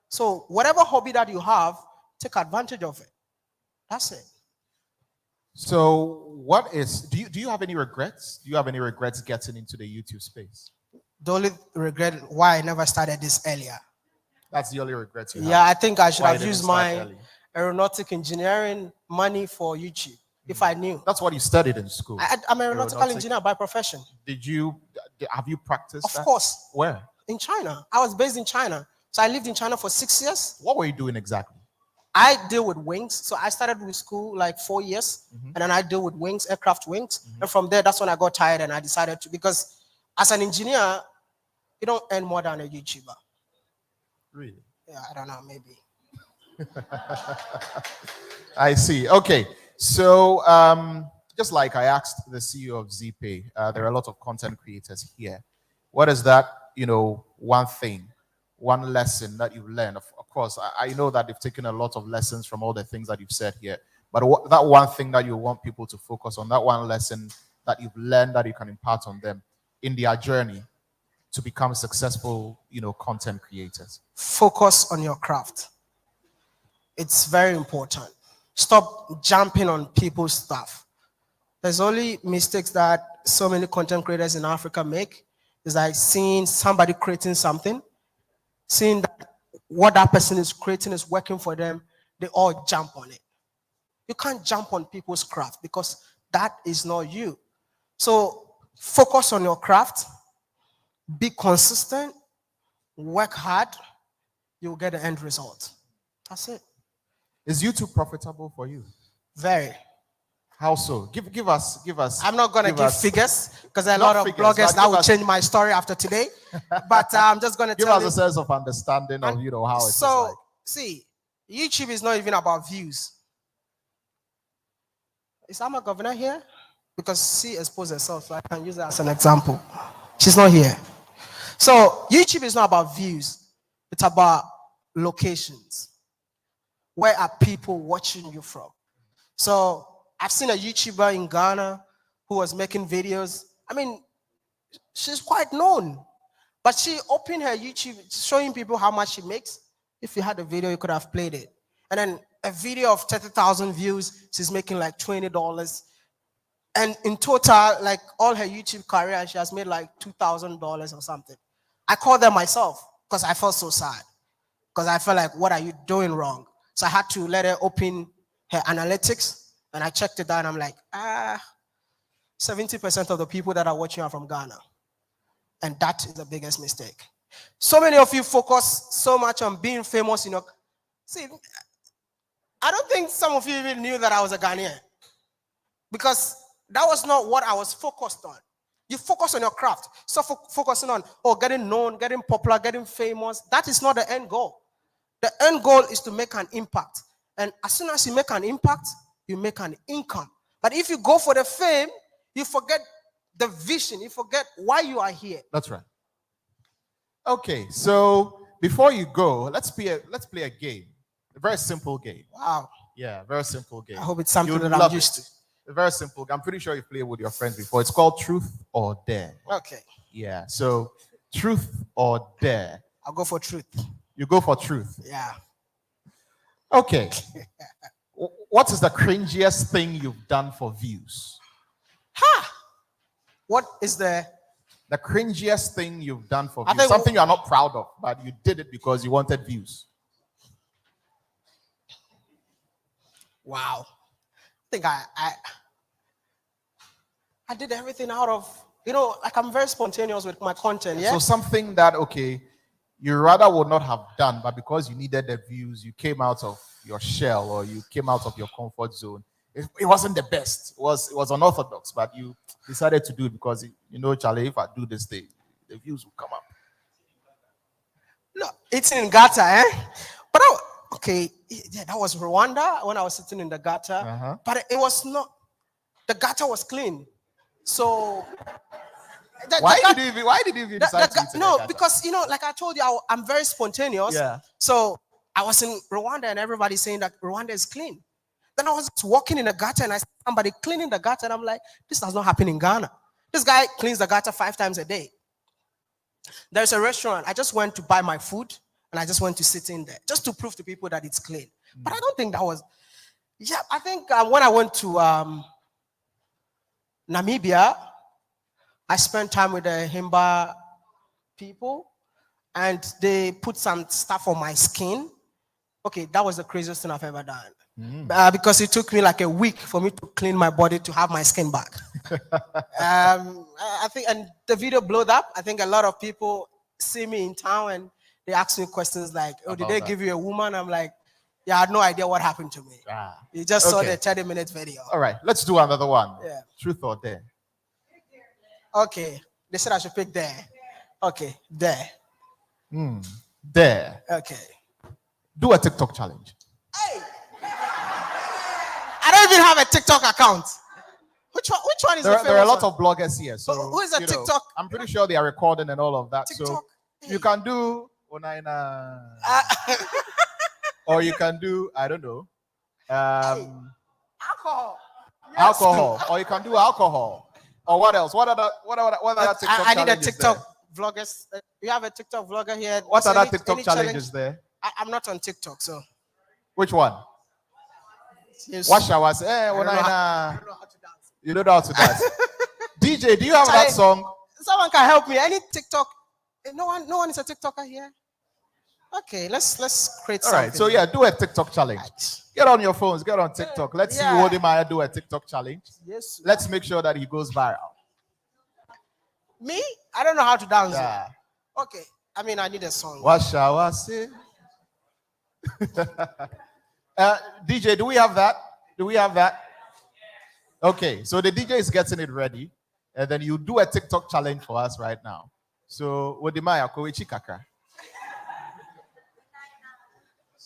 So whatever hobby that you have, take advantage of it. That's it. So do you have any regrets? Do you have any regrets getting into the YouTube space? The only regret why I never started this earlier. That's the only regret you have? Yeah, I think I should have used my aeronautic engineering money for YouTube if I knew. That's what you studied in school. I'm an aeronautical engineer by profession. Have you practiced that? Of course. Where? In China. I was based in China. So I lived in China for 6 years. What were you doing exactly? I deal with wings. So I started with school like 4 years, and then I deal with wings, aircraft wings. And from there, that's when I got tired and I decided to, because as an engineer, you don't earn more than a YouTuber. Really? Yeah, I don't know, maybe. I see. Okay. So just like I asked the CEO of ZeePay, there are a lot of content creators here. What is that, one thing, one lesson that you've learned? Of course, I know that you've taken a lot of lessons from all the things that you've said here, but that one thing that you want people to focus on, that one lesson that you've learned that you can impart on them in their journey to become successful, content creators. Focus on your craft. It's very important. Stop jumping on people's stuff. There's only mistakes that so many content creators in Africa make. It's like seeing somebody creating something, seeing that what that person is creating is working for them, they all jump on it. You can't jump on people's craft because that is not you. So focus on your craft, be consistent, work hard, you'll get the end result. That's it. Is YouTube profitable for you? Very. How so? Give us. I'm not going to give figures because there are a lot of bloggers that will change my story after today. But I'm just going to give tell us you. a sense of understanding of how it's so, like. See, YouTube is not even about views. Is Amma Governor here? Because she exposed herself, so I can use that as an example. She's not here. So YouTube is not about views. It's about locations. Where are people watching you from? So I've seen a YouTuber in Ghana who was making videos. I mean, she's quite known. But she opened her YouTube showing people how much she makes. If you had a video, you could have played it. And then a video of 30,000 views, she's making like $20. And in total, like all her YouTube career, she has made like $2,000 or something. I called her myself because I felt so sad. Because I felt like, what are you doing wrong? So I had to let her open her analytics. And I checked it out and I'm like, 70% of the people that are watching are from Ghana. And that is the biggest mistake. So many of you focus so much on being famous. See, I don't think some of you even knew that I was a Ghanaian. Because that was not what I was focused on. You focus on your craft. So focusing on, getting known, getting popular, getting famous. That is not the end goal. The end goal is to make an impact. And as soon as you make an impact, you make an income. But if you go for the fame, you forget the vision. You forget why you are here. That's right. Okay, so before you go, let's play a game. A very simple game. Wow. Yeah, very simple game. I hope it's something that I'm used to. A very simple game. I'm pretty sure you've played with your friends before. It's called Truth or Dare. Okay. Yeah, so Truth or Dare. I'll go for truth. You go for truth? Yeah. Okay. What is the cringiest thing you've done for views? What is the cringiest thing you've done for views? Something you are not proud of, but you did it because you wanted views. Wow. I think I did everything out of, like I'm very spontaneous with my content, yeah? So something that, you rather would not have done, but because you needed the views, you came out of your shell or you came out of your comfort zone. It wasn't the best. It was unorthodox, but you decided to do it because, Charlie, if I do this thing, the views will come up. No, it's in gutter, eh? But that was Rwanda when I was sitting in the gutter. But it was not, the gutter was clean. So why did you even decide to eat in the gutter? Because like I told you, I'm very spontaneous. Yeah. So I was in Rwanda and everybody's saying that Rwanda is clean. Then I was walking in the gutter and I saw somebody cleaning the gutter and I'm like, this does not happen in Ghana. This guy cleans the gutter 5 times a day. There's a restaurant. I just went to buy my food and I just went to sit in there just to prove to people that it's clean. But I don't think that was, I think when I went to Namibia, I spent time with the Himba people and they put some stuff on my skin. Okay, that was the craziest thing I've ever done. Because it took me like a week for me to clean my body to have my skin back. I think, and the video blew up. I think a lot of people see me in town and they ask me questions like, did they give you a woman? I'm like, I had no idea what happened to me. You just saw the 30-minute video. All right, let's do another one. Yeah. Truth or Dare? Okay, they said I should pick Dare. Okay, Dare. Dare. Okay. Do a TikTok challenge. Hey! I don't even have a TikTok account. Which one is the famous There are a lot one? of bloggers here. So who is a TikTok? I'm pretty sure they are recording and all of that. TikTok? So you can do Onaina. Or you can do, I don't know. Alcohol. Alcohol. Or you can do alcohol. Or what else? What other TikTok I need a challenges TikTok vloggers. You have a TikTok vlogger here. What other TikTok challenges there? I'm not on TikTok, so. Which one? Yes. What shall I say? You don't know how to dance. DJ, do you have that song? Someone can help me. Any TikTok? No one is a TikToker here. Okay, let's create All something. right, so yeah, do a TikTok challenge. Get on your phones, get on TikTok. Let's see Wodimaya do a TikTok challenge. Yes. Let's make sure that he goes viral. Me? I don't know how to dance. Yeah. Okay. I mean, I need a song. What shall I say? DJ, do we have that? Do we have that? Okay, so the DJ is getting it ready, and then you do a TikTok challenge for us right now. So, Wodimaya, kowechi kaka.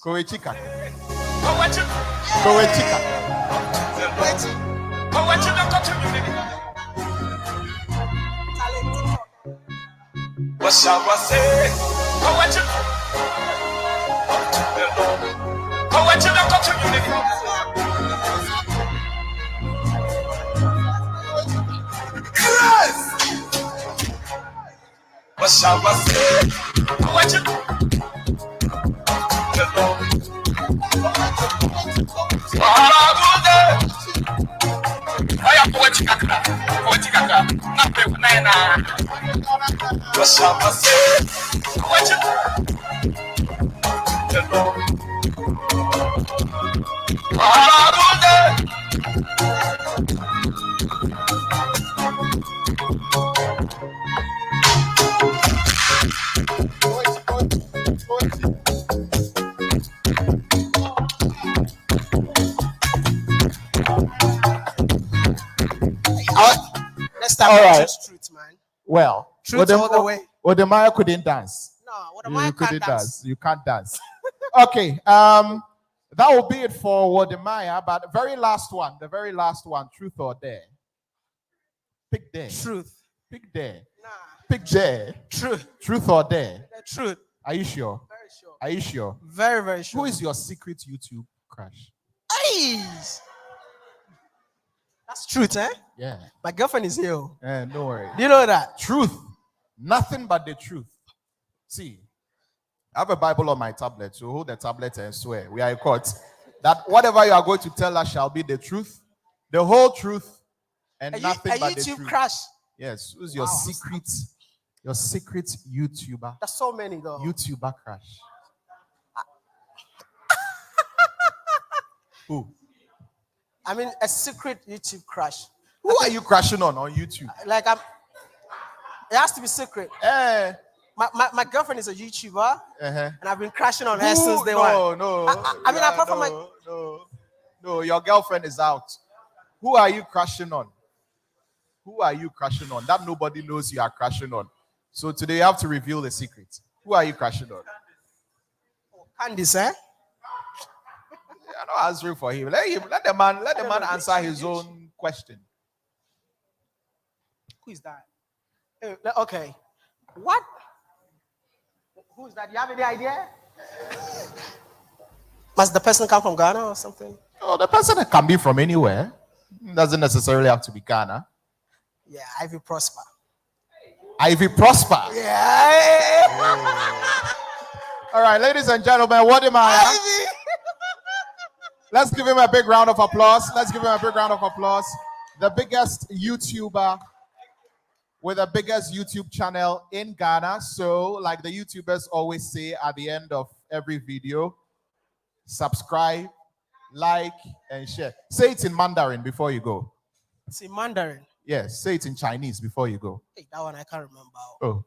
Kowechi kaka. Kowechi kaka. What shall I say? What shall I say? What shall I say? Let's start All with right. truth, man. Well, Truth all the way. Wodimaya couldn't dance. No, You couldn't dance. You can't dance. Okay, that will be it for Wodimaya. But the very last one, truth or dare? Pick dare. Truth. Pick dare. Pick dare. Truth or dare? Truth. Are you sure? Very sure. Are you sure? Very, very sure. Who is your secret YouTube crush? Hey! That's truth, eh? Yeah. My girlfriend is here. No worry. Do you know that? Truth. Nothing but the truth. See, I have a Bible on my tablet, so hold the tablet and swear. We are in court. That whatever you are going to tell us shall be the truth, the whole truth, and nothing but the YouTube truth. crush. Yes. Who's your secret YouTuber? There's so many though. YouTuber crush. Who? I mean, a secret YouTube crush. Who are you crushing on YouTube? Like it has to be secret. My girlfriend is a YouTuber, and I've been crashing on her since day one. No. I mean, apart from my. No, your girlfriend is out. Who are you crushing on? Who are you crushing on? That nobody knows you are crushing on. So today you have to reveal the secret. Who are you crushing on? Candice, eh? I'm not answering for him. Let the man answer his own question. Who is that? Okay. What? Who is that? Do you have any idea? Must the person come from Ghana or something? Oh, the person can be from anywhere. Doesn't necessarily have to be Ghana. Yeah, Ivy Prosper. Ivy Prosper. Yeah. All right, ladies and gentlemen, Wodimaya. Let's give him a big round of applause. The biggest YouTuber with the biggest YouTube channel in Ghana. So, like the YouTubers always say at the end of every video, subscribe, like, and share. Say it in Mandarin before you go. It's in Mandarin. Yes, say it in Chinese before you go. Hey, that one I can't remember. Oh.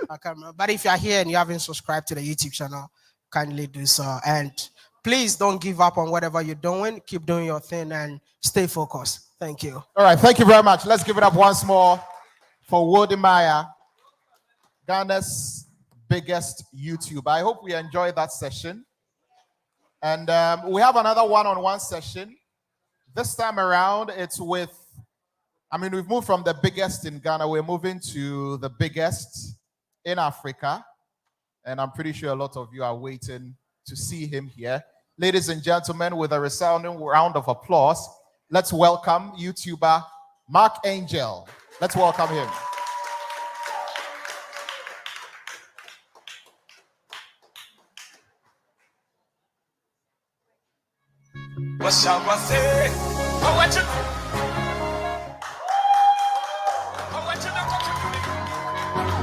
I can't remember. But if you're here and you haven't subscribed to the YouTube channel, kindly do so. And please don't give up on whatever you're doing. Keep doing your thing and stay focused. Thank you. All right, thank you very much. Let's give it up once more for Wodimaya, Ghana's biggest YouTuber. I hope we enjoyed that session. And we have another one-on-one session. This time around, it's with, we've moved from the biggest in Ghana. We're moving to the biggest in Africa. And I'm pretty sure a lot of you are waiting to see him here. Ladies and gentlemen, with a resounding round of applause, let's welcome YouTuber Mark Angel. Let's welcome him. What shall I say?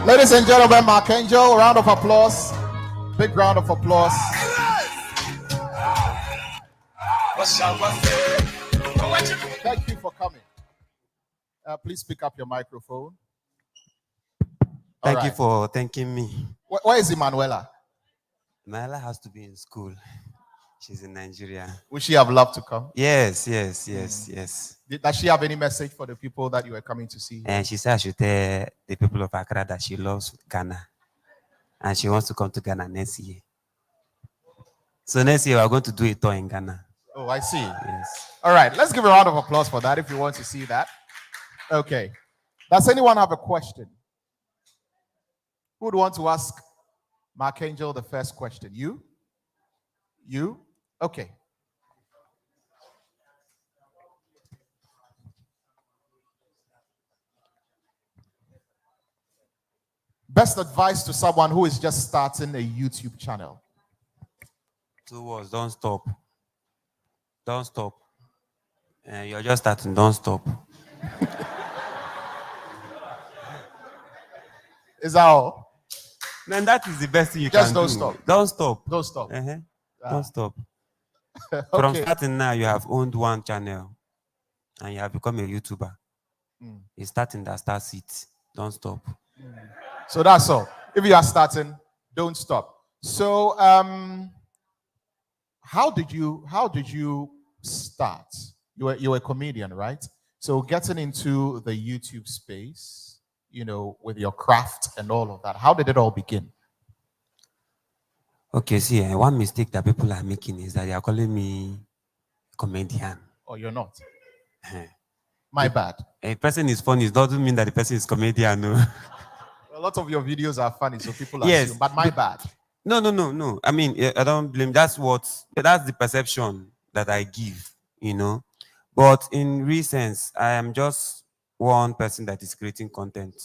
Ladies and gentlemen, Mark Angel, round of applause. Big round of applause. Thank you for coming. Please pick up your microphone. Thank you for thanking me. Where is Emanuela? Emanuela has to be in school. She's in Nigeria. Would she have loved to come? Yes. Does she have any message for the people that you were coming to see? And she said I should tell the people of Accra that she loves Ghana. And she wants to come to Ghana next year. So next year we're going to do a tour in Ghana. Oh, I see. Yes. All right, let's give a round of applause for that if you want to see that. Okay. Does anyone have a question? Who would want to ask Mark Angel the first question? You? You? Okay. Best advice to someone who is just starting a YouTube channel? 2 words, don't stop. Don't stop. You're just starting, don't stop. Is that all? Man, that is the best thing you just can do. Just don't stop. Don't stop. Don't stop. Don't stop. Okay. From starting now, you have owned one channel and you have become a YouTuber. It's starting that starts it. Don't stop. So that's all. If you are starting, don't stop. So how did you start? You were a comedian, right? So getting into the YouTube space, with your craft and all of that, how did it all begin? Okay, see, one mistake that people are making is that they are calling me comedian. Oh, you're not? My bad. A person is funny, it doesn't mean that the person is comedian, no. A lot of your videos are funny, so people assume, but my bad. No. I mean, I don't blame. That's the perception that I give, But in real sense, I am just one person that is creating content.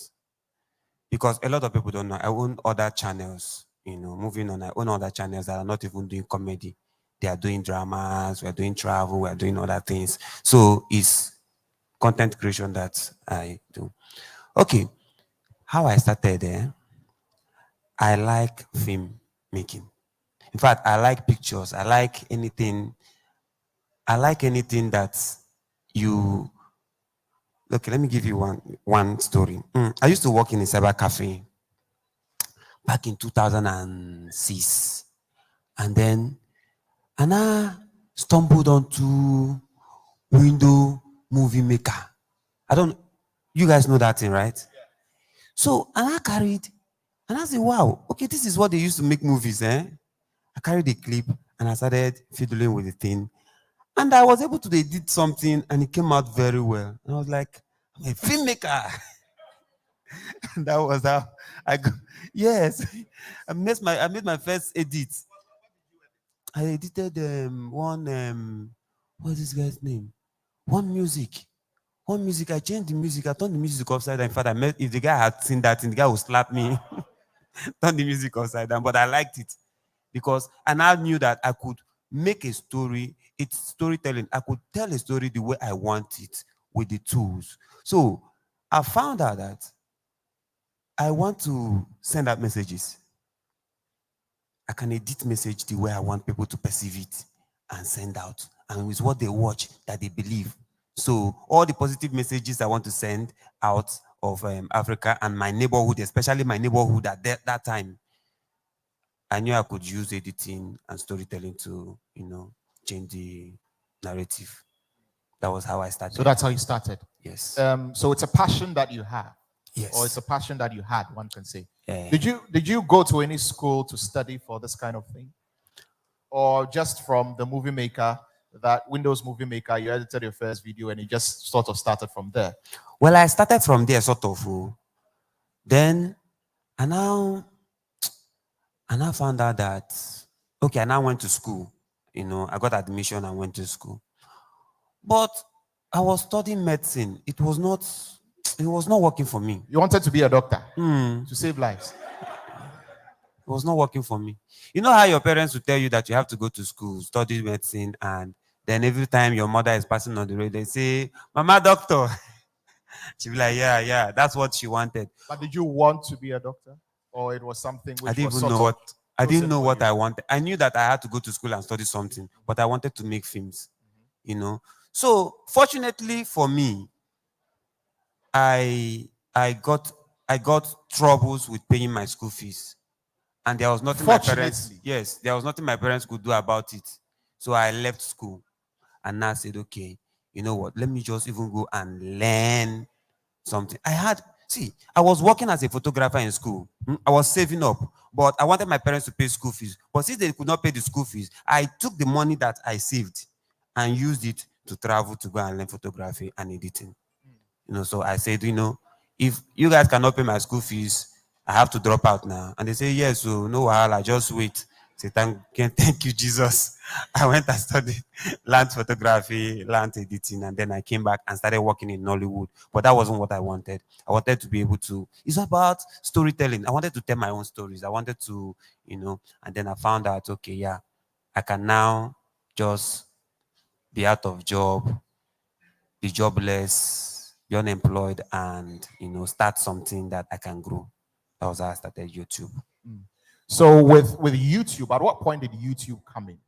Because a lot of people don't know. I own other channels, moving on. I own other channels that are not even doing comedy. They are doing dramas, we're doing travel, we're doing other things. So it's content creation that I do. Okay. How I started there, I like film making. In fact, I like pictures. I like anything that you... Okay, let me give you one story. I used to work in a cyber cafe back in 2006. And then I stumbled onto Window Movie Maker. You guys know that thing, right? So, and I said, wow, okay, this is what they used to make movies, I carried the clip and I started fiddling with the thing. And I was able to edit something and it came out very well. And I was like, I'm a filmmaker. And that was how I go. Yes, I made my first edit. I edited one, what's this guy's name? One music. I changed the music. I turned the music upside down. In fact, if the guy had seen that, the guy would slap me. Turn the music upside down. But I liked it because I now knew that I could make a story. It's storytelling. I could tell a story the way I want it with the tools. So I found out that I want to send out messages. I can edit message the way I want people to perceive it and send out. And with what they watch, that they believe. So all the positive messages I want to send out of Africa and my neighborhood, especially my neighborhood at that time, I knew I could use editing and storytelling to, change the narrative. That was how I started. So that's how you started? Yes. So it's a passion that you have? Yes. Or it's a passion that you had, one can say. Yeah. Did you go to any school to study for this kind of thing? Or just from the movie maker, that Windows Movie Maker, you edited your first video and you just sort of started from there? Well, I started from there, sort of. Then, I now found out that, okay, I now went to school. I got admission and went to school. But I was studying medicine. It was not working for me. You wanted to be a doctor? To save lives? It was not working for me. You know how your parents will tell you that you have to go to school, study medicine, and then every time your mother is passing on the road, they say, Mama, doctor. She'd be like, yeah, that's what she wanted. But did you want to be a doctor? Or it was something which I didn't was even sort know of what I didn't chosen know for what you? I wanted. I knew that I had to go to school and study something, but I wanted to make films, you know. So fortunately for me, I I got I got troubles with paying my school fees. And there was nothing my parents, yes, there was nothing my parents could do about it. So I left school and now said, okay, you know what? Let me just even go and learn something. I was working as a photographer in school. I was saving up, but I wanted my parents to pay school fees. But since they could not pay the school fees, I took the money that I saved and used it to travel to go and learn photography and editing. So I said, if you guys cannot pay my school fees, I have to drop out now. And they say, yes, so no wahala, just wait. Say, thank you, Jesus. I went and studied, learned photography, learned editing, and then I came back and started working in Nollywood. But that wasn't what I wanted. I wanted to be able to, it's about storytelling. I wanted to tell my own stories. I wanted to, and then I found out, okay, yeah, I can now just be out of job, be jobless, be unemployed, and start something that I can grow. That was how I started YouTube. So with YouTube, at what point did YouTube come in?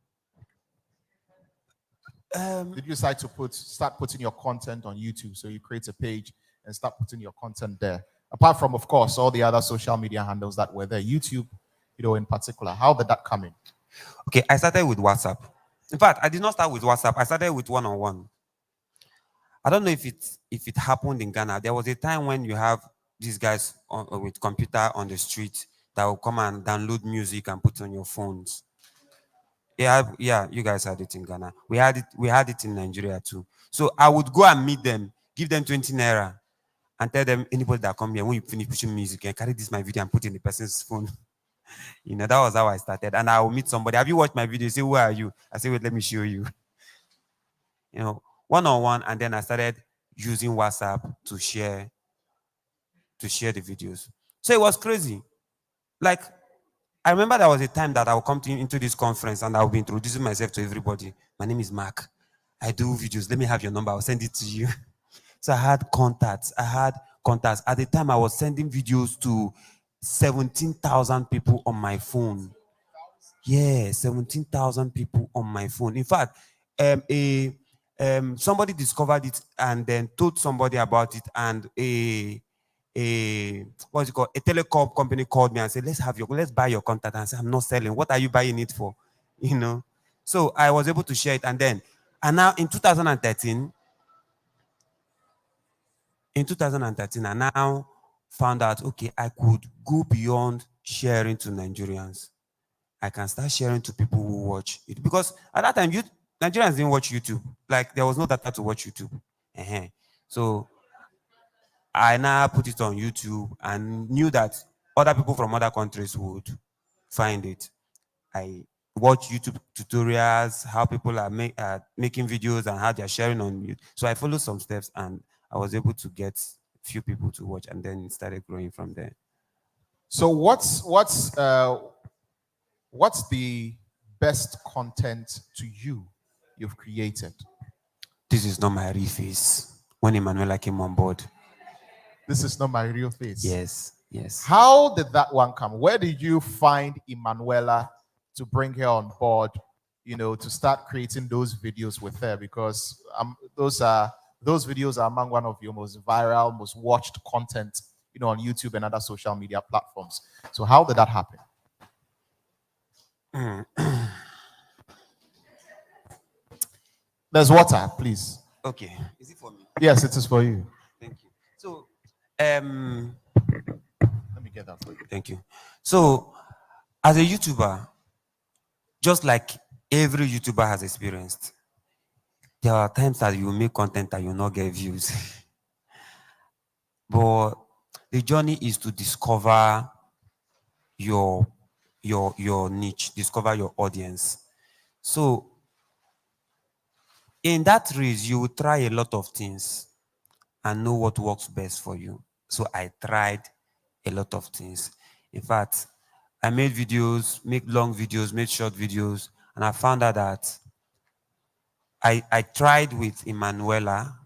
Did you decide to start putting your content on YouTube? So you create a page and start putting your content there. Apart from, of course, all the other social media handles that were there, YouTube, in particular, how did that come in? Okay, I started with WhatsApp. In fact, I did not start with WhatsApp. I started with one-on-one. I don't know if it happened in Ghana. There was a time when you have these guys with computer on the street that will come and download music and put on your phones. Yeah, you guys had it in Ghana. We had it in Nigeria too. So I would go and meet them, give them 20 naira, and tell them, anybody that come here, when you finish pushing music, you can carry this my video and put it in the person's phone. That was how I started. And I will meet somebody. Have you watched my video? Say, who are you? I say, wait, let me show you. One-on-one, and then I started using WhatsApp to share the videos. So it was crazy. Like, I remember there was a time that I would come into this conference and I would be introducing myself to everybody. My name is Mark. I do videos. Let me have your number. I'll send it to you. So I had contacts. At the time, I was sending videos to 17,000 people on my phone. Yeah, 17,000 people on my phone. In fact, somebody discovered it and then told somebody about it, and a telecom company called me and said, let's buy your contact. And I said, I'm not selling. What are you buying it for? So I was able to share it, and now in 2013, I now found out, okay, I could go beyond sharing to Nigerians. I can start sharing to people who watch it. Because at that time, Nigerians didn't watch YouTube. Like, there was no data to watch YouTube. So I now put it on YouTube and knew that other people from other countries would find it. I watch YouTube tutorials, how people are making videos and how they're sharing on YouTube. So I followed some steps and I was able to get a few people to watch, and then it started growing from there. So what's the best content to you've created? This is not my real face. When Emanuela came on board. This is not my real face. Yes. How did that one come? Where did you find Emanuela to bring her on board, to start creating those videos with her? Because those videos are among one of your most viral, most watched content, on YouTube and other social media platforms. So how did that happen? There's water, please. Okay. Is it for me? Yes, it is for you. Thank you. So, let me get that for you. Thank you. So, as a YouTuber, just like every YouTuber has experienced, there are times that you make content that you will not get views. But the journey is to discover your niche, discover your audience. So, in that race, you will try a lot of things and know what works best for you. So I tried a lot of things. In fact, I made videos, made long videos, made short videos, and I found out that I tried with Emanuela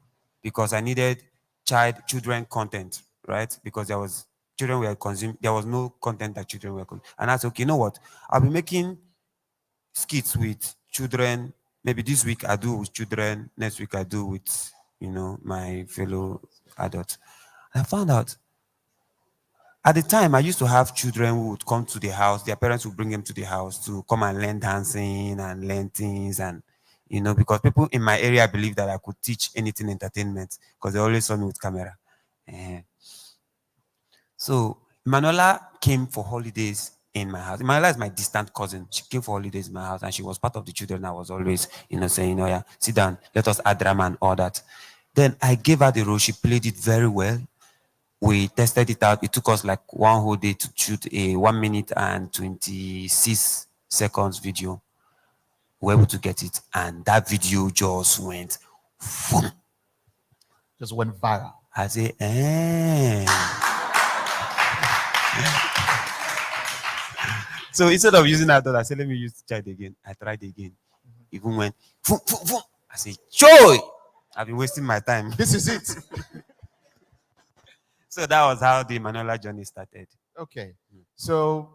because I needed children content, right? Because there was children were consuming, there was no content that children were consuming. And I said, okay, you know what? I'll be making skits with children. Maybe this week I do with children, next week I do with, my fellow adults. I found out at the time I used to have children who would come to the house, their parents would bring them to the house to come and learn dancing and learn things, and because people in my area believe that I could teach anything entertainment because they always saw me with camera. So Manuela came for holidays in my house. Manuela is my distant cousin. She came for holidays in my house and she was part of the children. I was always, saying, oh yeah, sit down, let us add drama and all that. Then I gave her the role. She played it very well. We tested it out. It took us like one whole day to shoot a 1 minute and 26 seconds video. We were able to get it. And that video just went, whoom. Just went viral. I say, So instead of using that, I said, let me use the child again. I tried again. Even went, boom, boom, boom. I said, joy! I've been wasting my time. This is it. So that was how the Emanuela journey started. Okay. So,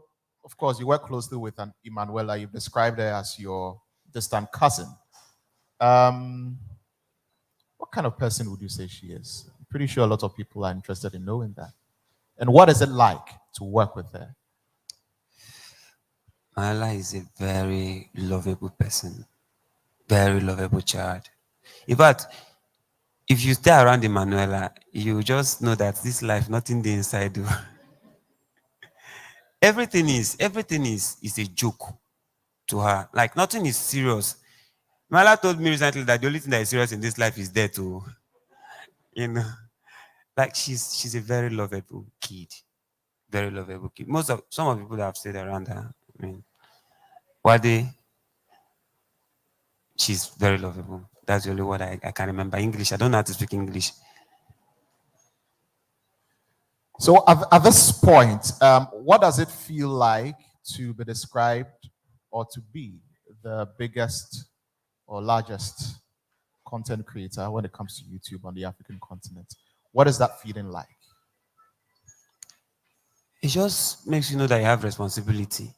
of course, you work closely with an Emanuela. You've described her as your distant cousin. What kind of person would you say she is? I'm pretty sure a lot of people are interested in knowing that. And what is it like to work with her? Manuela is a very lovable person. Very lovable child. In fact, if you stay around Emanuela, you just know that this life, nothing the inside do. everything is a joke to her. Like nothing is serious. Mala told me recently that the only thing that is serious in this life is death. Like she's a very lovable kid. Very lovable kid. Some of the people that have stayed around her, she's very lovable. That's the only word I can remember. English, I don't know how to speak English. So at this point, what does it feel like to be described or to be the biggest or largest content creator when it comes to YouTube on the African continent? What is that feeling like? It just makes you know that you have responsibility.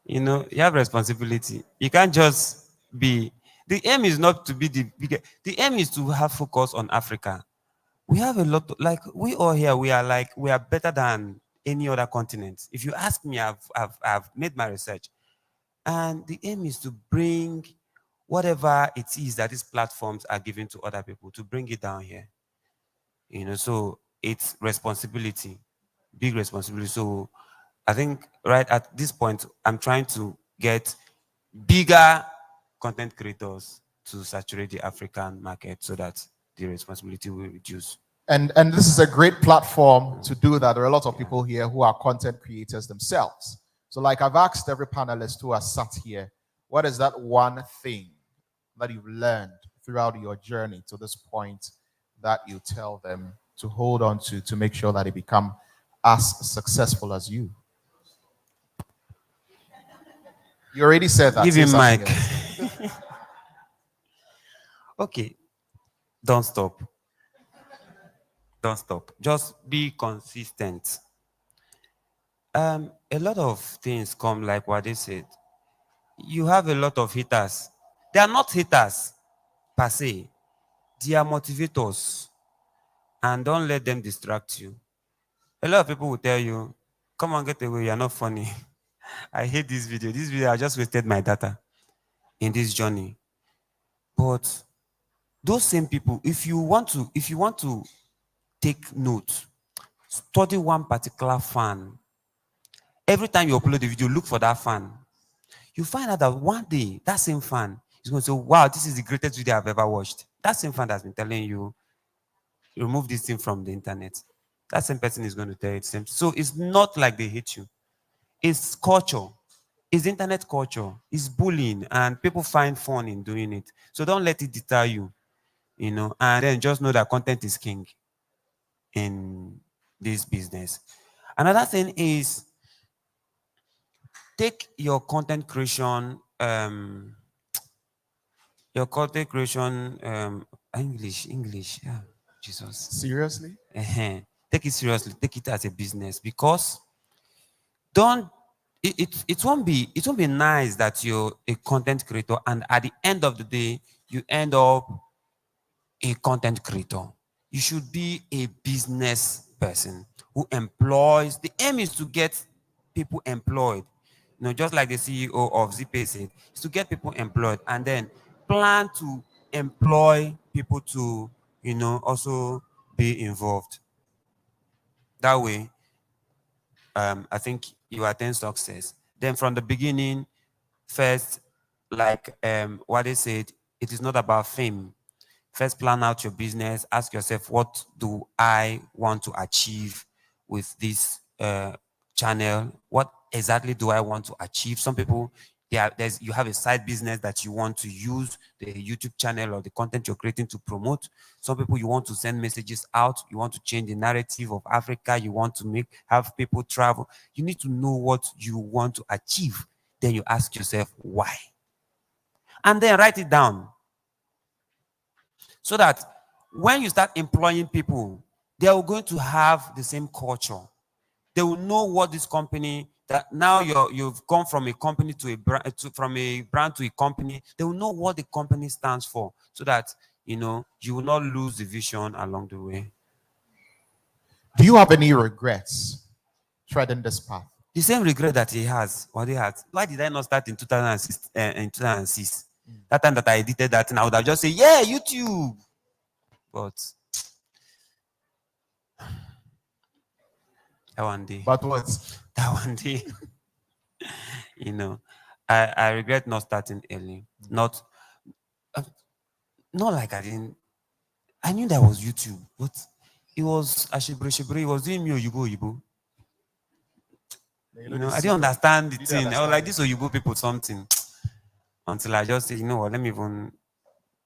You have responsibility. You can't just be... The aim is not to be the biggest. The aim is to have focus on Africa. We have a lot, we all here, we are better than any other continent. If you ask me, I've made my research. And the aim is to bring whatever it is that these platforms are giving to other people, to bring it down here. So it's responsibility, big responsibility. So I think right at this point, I'm trying to get bigger content creators to saturate the African market so that the responsibility will reduce. And this is a great platform to do that. There are a lot of people here who are content creators themselves. So like I've asked every panelist who has sat here, what is that one thing that you've learned throughout your journey to this point that you tell them to hold on to make sure that they become as successful as you? You already said that. Give him mic. Okay. Don't stop. Don't stop. Just be consistent. A lot of things come like what they said. You have a lot of haters. They are not haters per se. They are motivators. And don't let them distract you. A lot of people will tell you, come on, get away, you're not funny. I hate this video. This video, I just wasted my data in this journey. But those same people, if you want to take note, study one particular fan. Every time you upload a video, look for that fan. You find out that one day, that same fan is going to say, wow, this is the greatest video I've ever watched. That same fan that's been telling you, remove this thing from the internet. That same person is going to tell you the same. So it's not like they hate you. It's culture. It's internet culture. It's bullying, and people find fun in doing it. So don't let it deter you, and then just know that content is king in this business. Another thing is take your content creation, I English. Yeah, Jesus. Seriously? Take it seriously. Take it as a business, because don't it won't be nice that you're a content creator and at the end of the day you end up a content creator. You should be a business person who employs. The aim is to get people employed. Just like the CEO of ZeePay said, is to get people employed and then plan to employ people to, also be involved. That way, I think you attain success. Then from the beginning, first, like what they said, it is not about fame. First, plan out your business. Ask yourself, what do I want to achieve with this channel? What exactly do I want to achieve? Some people, you have a side business that you want to use the YouTube channel or the content you're creating to promote. Some people, you want to send messages out. You want to change the narrative of Africa. You want to have people travel. You need to know what you want to achieve. Then you ask yourself, why? And then write it down. So that when you start employing people, they are going to have the same culture. They will know what this company, that now you've gone from a company to a brand, from a brand to a company. They will know what the company stands for, so that you will not lose the vision along the way. Do you have any regrets treading this path? The same regret that he has, what he has. Why did I not start in 2006? That time that I edited that, and I would have just said, yeah, YouTube. But that one day. But what? That one day. I regret not starting early. Not like I didn't. I knew that was YouTube, but it was Ashibri. It was doing me Oyibo. I didn't understand the thing. I was like, this Oyibo people something. Until I just said, you know what, let me even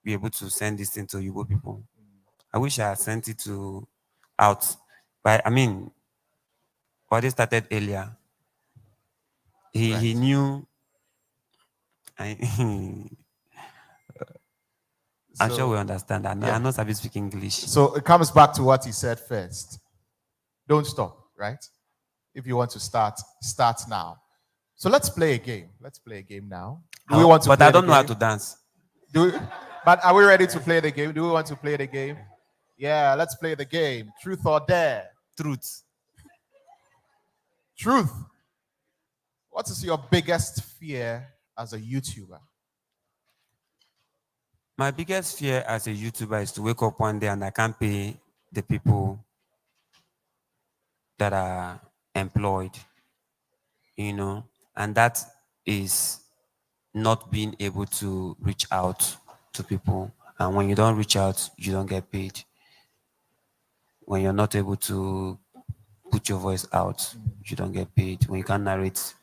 be able to send this thing to Oyibo people. I wish I had sent it out. But I mean, what they started earlier. He knew. I'm sure we understand that. Yeah. I'm not supposed to speak English. So it comes back to what he said first. Don't stop, right? If you want to start now. So let's play a game. Let's play a game now. Do we want to? But I don't know how to dance. But are we ready to play the game? Do we want to play the game? Yeah, let's play the game. Truth or dare? Truth. Truth. What is your biggest fear as a YouTuber? My biggest fear as a YouTuber is to wake up one day and I can't pay the people that are employed, and that is not being able to reach out to people. And when you don't reach out, you don't get paid. When you're not able to put your voice out, you don't get paid. When you can't narrate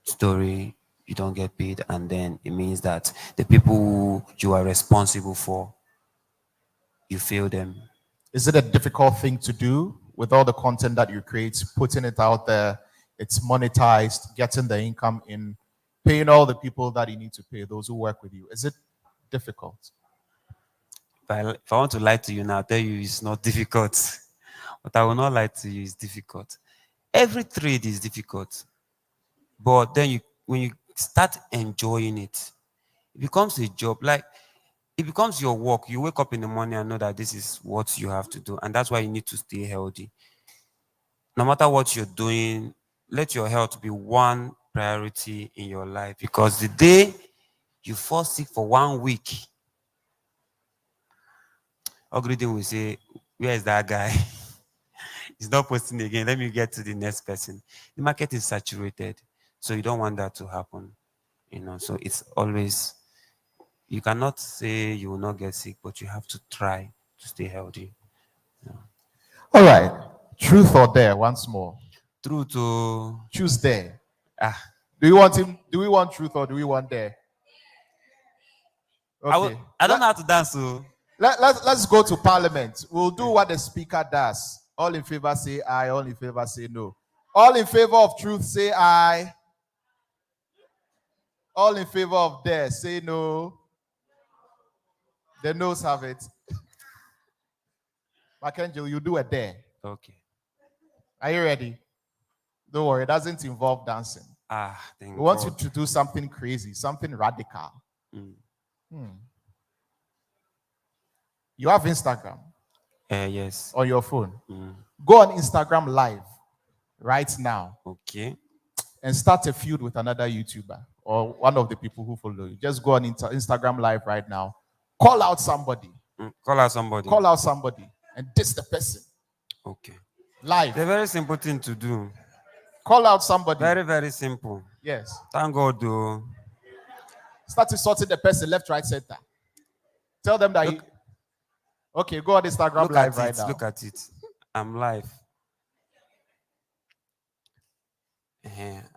story, you don't get paid. And then it means that the people who you are responsible for, you fail them. Is it a difficult thing to do with all the content that you create, putting it out there, it's monetized, getting the income in, paying all the people that you need to pay, those who work with you? Is it difficult? If I want to lie to you now, I'll tell you it's not difficult. But I will not lie to you, it's difficult. Every trade is difficult. But then when you start enjoying it, it becomes a job. Like, it becomes your work. You wake up in the morning and know that this is what you have to do. And that's why you need to stay healthy. No matter what you're doing, let your health be one priority in your life. Because the day you fall sick for 1 week, Ogridin will say, where is that guy? He's not posting again. Let me get to the next person. The market is saturated. So you don't want that to happen. So it's always, you cannot say you will not get sick, but you have to try to stay healthy. All right. Truth or dare, once more. Truth or... Choose dare. Do we want truth or do we want dare? Okay. I don't know how to dance, so... Let's go to Parliament. We'll do what the speaker does. All in favor say aye, all in favor say no. All in favor of truth say aye. All in favor of dare say no. The nose have it. Archangel, you do a dare. Okay. Are you ready? Don't worry, it doesn't involve dancing. Thank We want God. you to do something crazy, something radical. You have Instagram Yes. on your phone. Go on Instagram Live right now. Okay. And start a feud with another YouTuber or one of the people who follow you. Just go on Instagram Live right now. Call out somebody. Call out somebody. Call out somebody and diss the person. Okay. Live. It's a very simple thing to do. Call out somebody. Very, very simple. Yes. Thank God, though. Start insulting the person left, right, center. Tell them that you... Okay, go on Instagram Look Live at right it. now. Look at it. I'm live.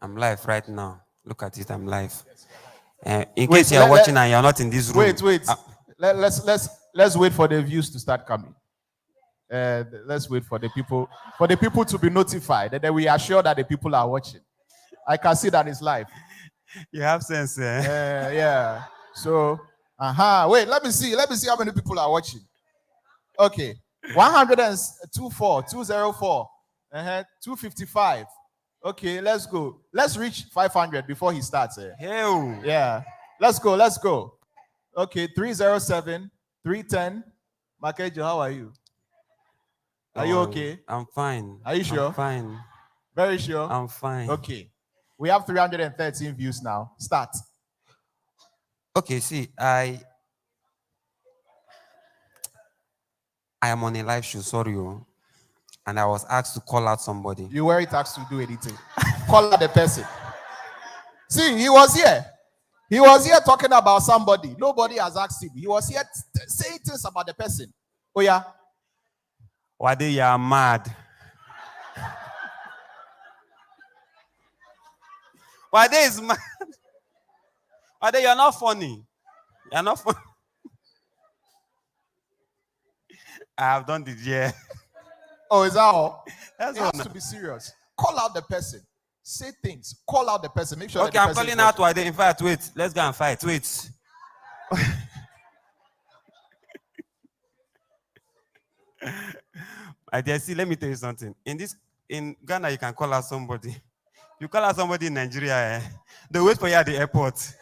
I'm live right now. Look at it. I'm live. In case you are watching and you are not in this room. Wait. Let's wait for the views to start coming. Let's wait for the people to be notified, and then we are sure that the people are watching. I can see that it's live. You have sense, yeah. So, wait, let me see how many people are watching. Okay. 124, 204, 255. Okay, let's go. Let's reach 500 before he starts. Hell. Yeah. Let's go. Okay, 307, 310. Makejo, how are you? Are you okay? I'm fine. Are you sure? I'm fine. Very sure? I'm fine. Okay. We have 313 views now. Start. Okay, see, I am on a live show, sorry. And I was asked to call out somebody. You weren't asked to do anything. Call out the person. See, he was here. He was here talking about somebody. Nobody has asked him. He was here saying things about the person. Oh, yeah? Wade, you are mad. Wade is mad. Wade, you're not funny. You're not funny. I have done it, yeah. Oh, is that all? That's it has to be serious. Call out the person. Say things. Call out the person. Make sure. Okay, I'm calling out Wade. In fact, wait. Let's go and fight. Wait. I dare see. Let me tell you something. In Ghana, you can call out somebody. You call out somebody in Nigeria. They wait for you at the airport.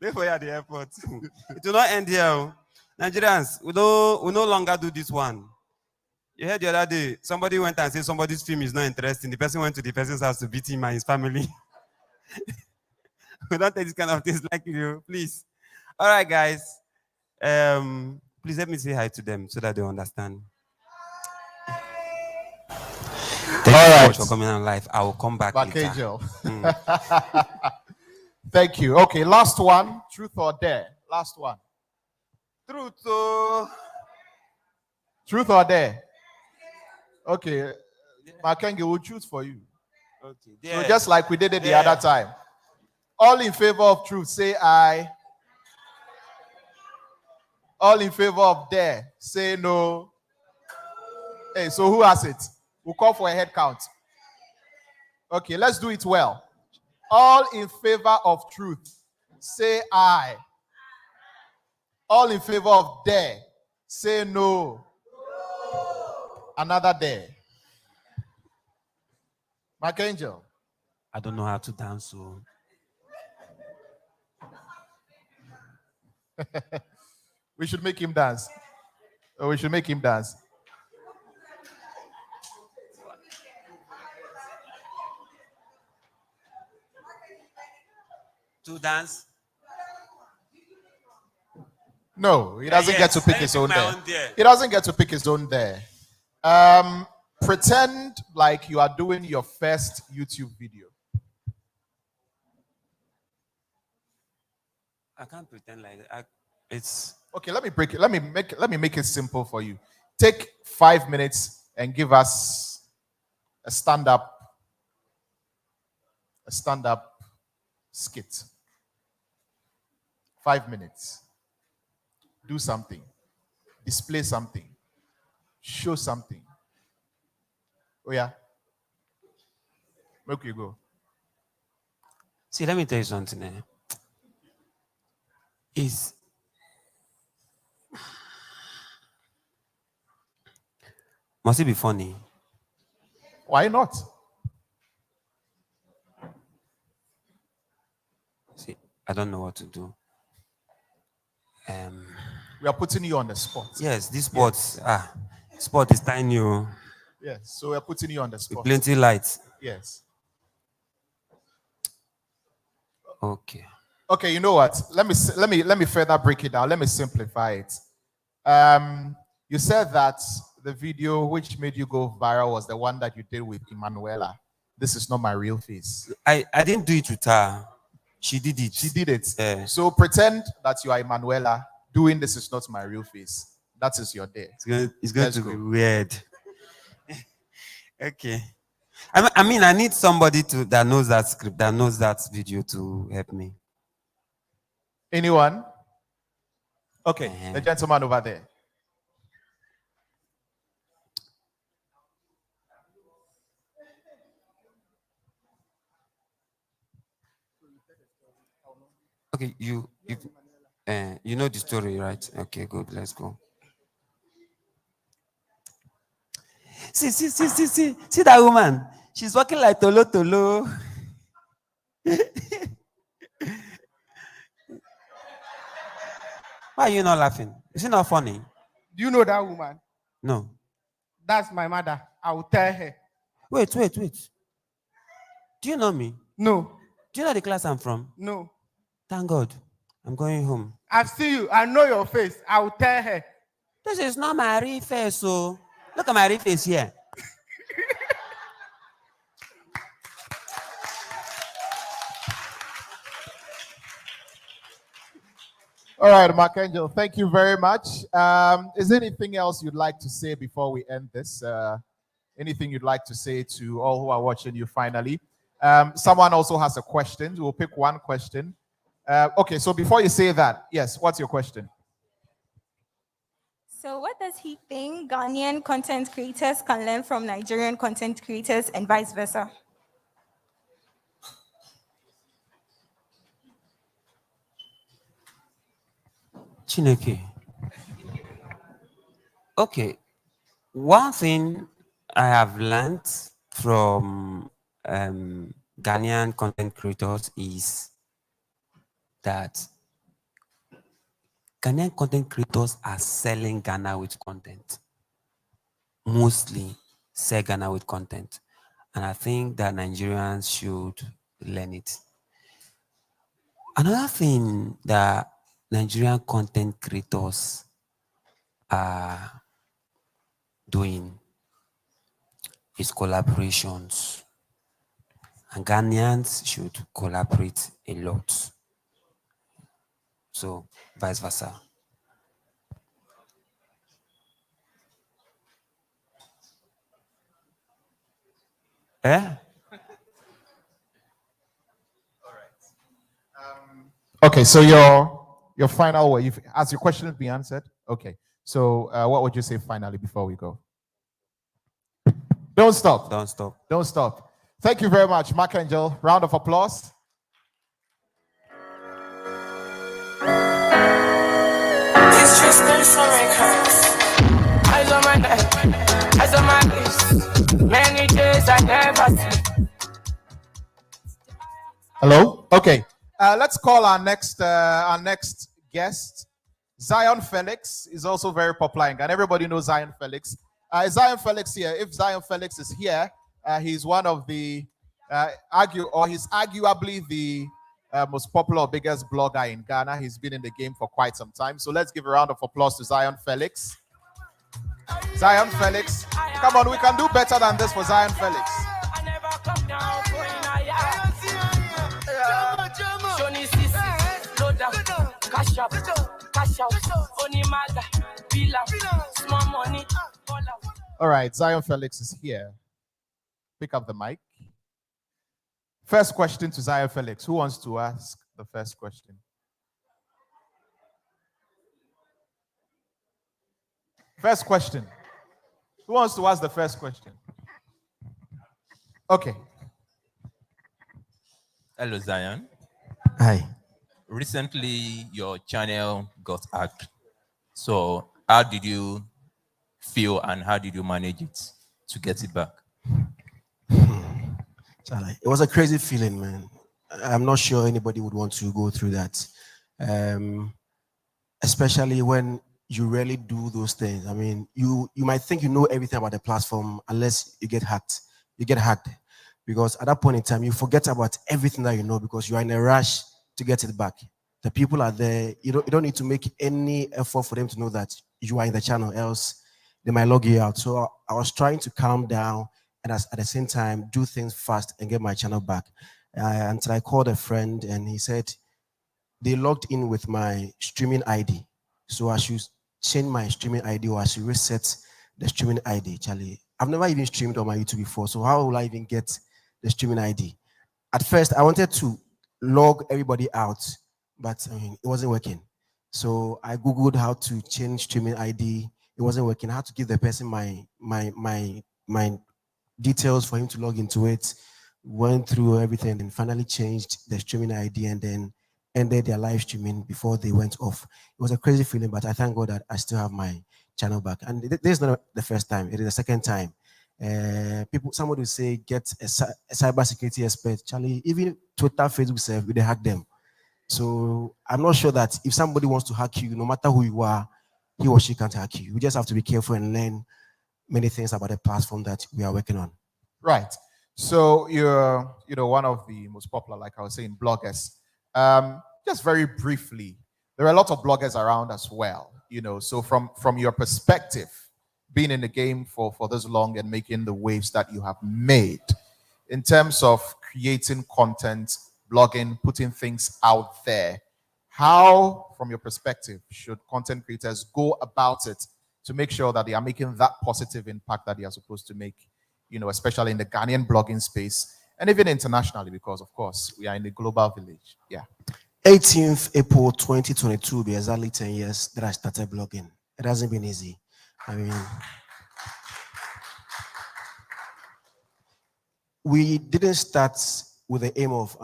Wait for you at the airport. It will not end here. Nigerians, we no longer do this one. You heard the other day, somebody went and said somebody's film is not interesting. The person went to the person's house to beat him and his family. We don't take this kind of things like you, please. All right, guys. Please let me say hi to them so that they understand. Thank you so much for coming on live. I will come back later. Thank you. Okay, last one. Truth or dare? Last one. Truth. Truth or dare? Okay. Makengi will choose for you. Okay. So just like we did it the other time. All in favor of truth, say aye. All in favor of dare, say no. Hey, so who has it? We'll call for a head count. Okay, let's do it well. All in favor of truth, say aye. All in favor of dare, say no. Another dare. Archangel. I don't know how to dance, so. We should make him dance. Oh, we should make him dance. To dance? No, he doesn't get to pick his own dare. dare. He doesn't get to pick his own dare. Pretend like you are doing your first YouTube video. I can't pretend like that. It's okay. Let me break it. Let me make it simple for you. Take 5 minutes and give us a stand-up skit. 5 minutes. Do something. Display something. Show something. Oh yeah. Make you go. See, let me tell you something. Is must it be funny? Why not? See, I don't know what to do. We are putting you on the spot. Yes, this spot, spot is tiny. Yes, so we are putting you on the spot. With plenty lights. Yes. Okay. Okay, you know what? Let me further break it down. Let me simplify it. You said that the video which made you go viral was the one that you did with Emanuela. This is not my real face. I didn't do it with her. She did it. She did it. So pretend that you are Emanuela doing this is not my real face. That is your day. It's going to be weird. Okay. I mean, I need somebody that knows that script, that knows that video to help me. Anyone? Okay, the gentleman over there. Okay, you know the story, right? Okay, good. Let's go. See that woman. She's walking like tolo tolo. Why are you not laughing? Is it not funny? Do you know that woman? No. That's my mother. I will tell her. Wait. Do you know me? No. Do you know the class I'm from? No. Thank God. I'm going home. I see you. I know your face. I will tell her. This is not my real face, so look at my real face here. All right, Mark Angel, thank you very much. Is there anything else you'd like to say before we end this? Anything you'd like to say to all who are watching you finally? Someone also has a question. We'll pick one question. Okay, so before you say that, yes, what's your question? So what does he think Ghanaian content creators can learn from Nigerian content creators and vice versa? Chineke. Okay. One thing I have learned from Ghanaian content creators is that Ghanaian content creators are selling Ghana with content. Mostly sell Ghana with content. And I think that Nigerians should learn it. Another thing that Nigerian content creators are doing is collaborations. And Ghanaians should collaborate a lot. So, vice versa. Okay, so your final word, has your question been answered? Okay, so what would you say finally before we go? Don't stop. Don't stop. Don't stop. Thank you very much, Mark Angel. Round of applause. It's just eyes on my neck, eyes on my lips. Many days I never see. Hello. Okay. Let's call our next guest. Zion Felix is also very popular in Ghana. Everybody knows Zion Felix. Is Zion Felix here? If Zion Felix is here, he's one of the he's arguably the most popular, biggest blogger in Ghana. He's been in the game for quite some time. So let's give a round of applause to Zion Felix. Zion Felix, come on, we can do better than this for Zion Felix. All right, Zion Felix is here. Pick up the mic. First question to Zion Felix. Who wants to ask the first question? First question. Who wants to ask the first question? Okay. Hello, Zion. Hi. Recently, your channel got hacked. So, how did you feel and how did you manage it to get it back? Charlie, it was a crazy feeling, man. I'm not sure anybody would want to go through that. Especially when you really do those things. I mean, you might think you know everything about the platform unless you get hacked. You get hacked because at that point in time, you forget about everything that you know because you are in a rush to get it back. The people are there. You don't need to make any effort for them to know that you are in the channel, else they might log you out. So I was trying to calm down and at the same time do things fast and get my channel back. Until I called a friend and he said they logged in with my streaming ID. So I should change my streaming ID or I should reset the streaming ID, Charlie. I've never even streamed on my YouTube before, so how will I even get the streaming ID? At first, I wanted to log everybody out, but I mean, it wasn't working. So I Googled how to change streaming ID. It wasn't working. I had to give the person my details for him to log into it. Went through everything and finally changed the streaming ID and then ended their live streaming before they went off. It was a crazy feeling, but I thank God that I still have my channel back. And this is not the first time; it is the second time. Somebody will say, get a cybersecurity expert. Charlie, even Twitter, Facebook, self, they hack them. So I'm not sure that if somebody wants to hack you, no matter who you are, he or she can't hack you. We just have to be careful and learn many things about the platform that we are working on. Right. So you're, one of the most popular, like I was saying, bloggers. Just very briefly, there are a lot of bloggers around as well. So from your perspective, being in the game for this long and making the waves that you have made, in terms of creating content, blogging, putting things out there, how, from your perspective, should content creators go about it to make sure that they are making that positive impact that they are supposed to make, especially in the Ghanaian blogging space and even internationally, because of course we are in a global village. Yeah. 18th April 2022 will be exactly 10 years that I started blogging. It hasn't been easy. I mean, we didn't start with the aim of,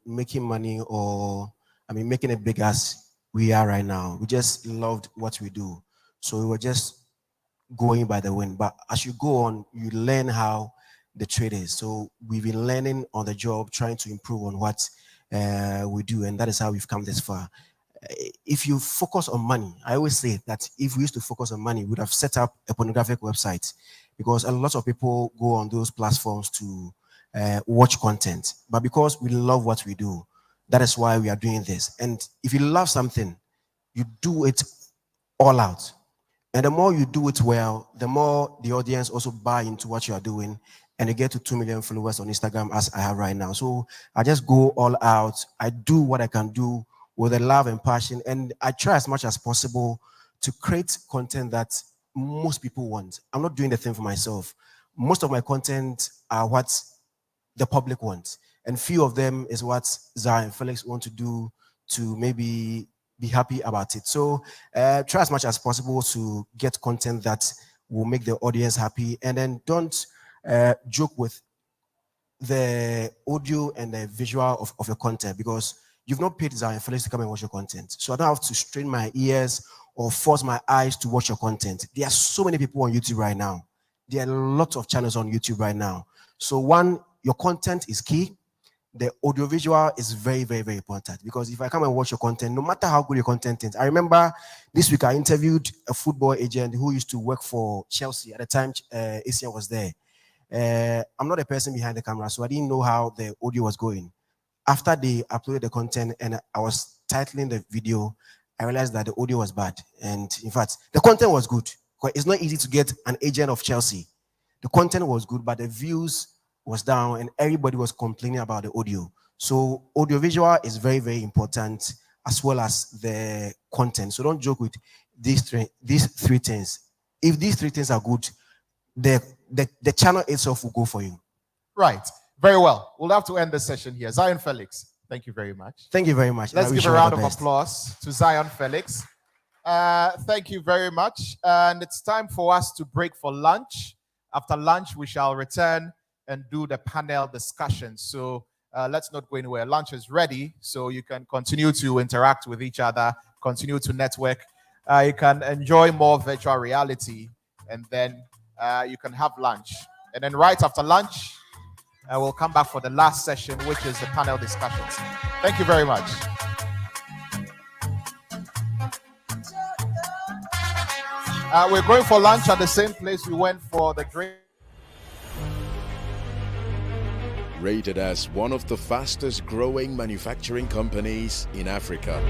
making money or, making it big as we are right now. We just loved what we do. So we were just going by the wind. But as you go on, you learn how the trade is. So we've been learning on the job, trying to improve on what we do. And that is how we've come this far. If you focus on money, I always say that if we used to focus on money, we would have set up a pornographic website, because a lot of people go on those platforms to watch content. But because we love what we do, that is why we are doing this. And if you love something, you do it all out. And the more you do it well, the more the audience also buy into what you are doing, and you get to 2 million followers on Instagram as I have right now. So I just go all out. I do what I can do with a love and passion, and I try as much as possible to create content that most people want. I'm not doing the thing for myself. Most of my content are what the public wants, and few of them is what Zara and Felix want to do to maybe be happy about it. So try as much as possible to get content that will make the audience happy, and then don't joke with the audio and the visual of your content, because you've not paid Zara and Felix to come and watch your content. So I don't have to strain my ears or force my eyes to watch your content. There are so many people on YouTube right now. There are lots of channels on YouTube right now. So one, your content is key. The audiovisual is very, very, very important, because if I come and watch your content, no matter how good your content is. I remember this week I interviewed a football agent who used to work for Chelsea at the time Asian was there. I'm not a person behind the camera, so I didn't know how the audio was going. After they uploaded the content and I was titling the video, I realized that the audio was bad. And in fact, the content was good. It's not easy to get an agent of Chelsea. The content was good, but the views was down and everybody was complaining about the audio. So audiovisual is very, very important, as well as the content. So don't joke with these three things. If these three things are good, the channel itself will go for you. Right. Very well. We'll have to end this session here. Zion Felix, thank you very much. Thank you very much. Let's give a round of applause to Zion Felix. Thank you very much. And it's time for us to break for lunch. After lunch, we shall return and do the panel discussion. So let's not go anywhere. Lunch is ready, so you can continue to interact with each other, continue to network. You can enjoy more virtual reality, and then you can have lunch. And then right after lunch, we'll come back for the last session, which is the panel discussions. Thank you very much. We're going for lunch at the same place we went for the drink. Rated as one of the fastest growing manufacturing companies in Africa,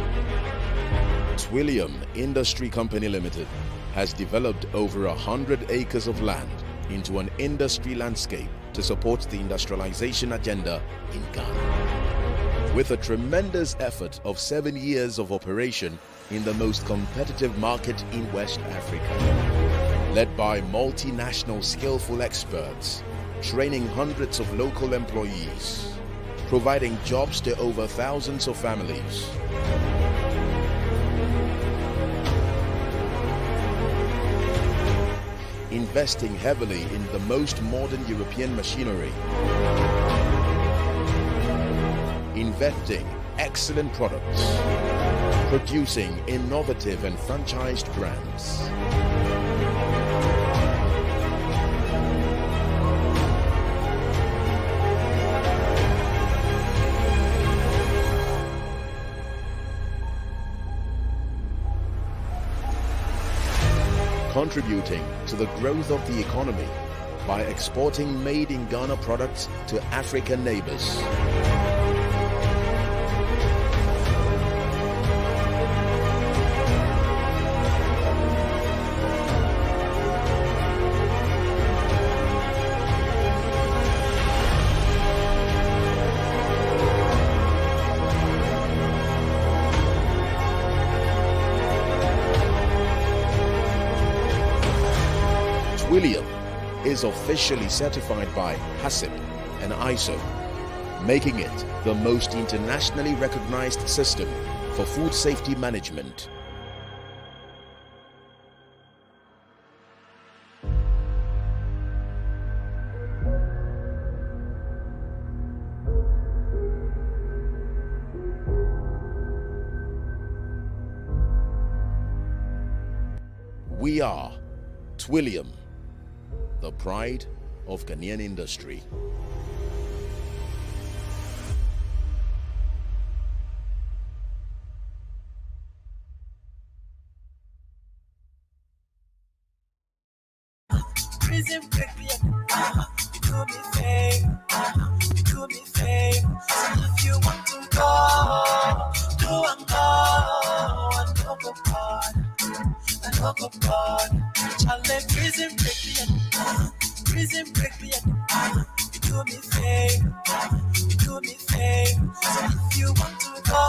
Twillium Industry Company Limited has developed over 100 acres of land into an industry landscape to support the industrialization agenda in Ghana. With a tremendous effort of 7 years of operation in the most competitive market in West Africa, led by multinational skillful experts, training hundreds of local employees, providing jobs to over thousands of families. Investing heavily in the most modern European machinery. Inventing excellent products. Producing innovative and franchised brands. Contributing to the growth of the economy by exporting made-in-Ghana products to African neighbors. Twillium is officially certified by HACCP and ISO, making it the most internationally recognized system for food safety management. We are Twillium, the pride of Ghanaian industry. Prison break me, you do me fame, you do me fame. So if you want to go, do and go, and no go God, and no go God. Challenge prison break me, prison break me, you do me fame, you do me fame. So if you want to go,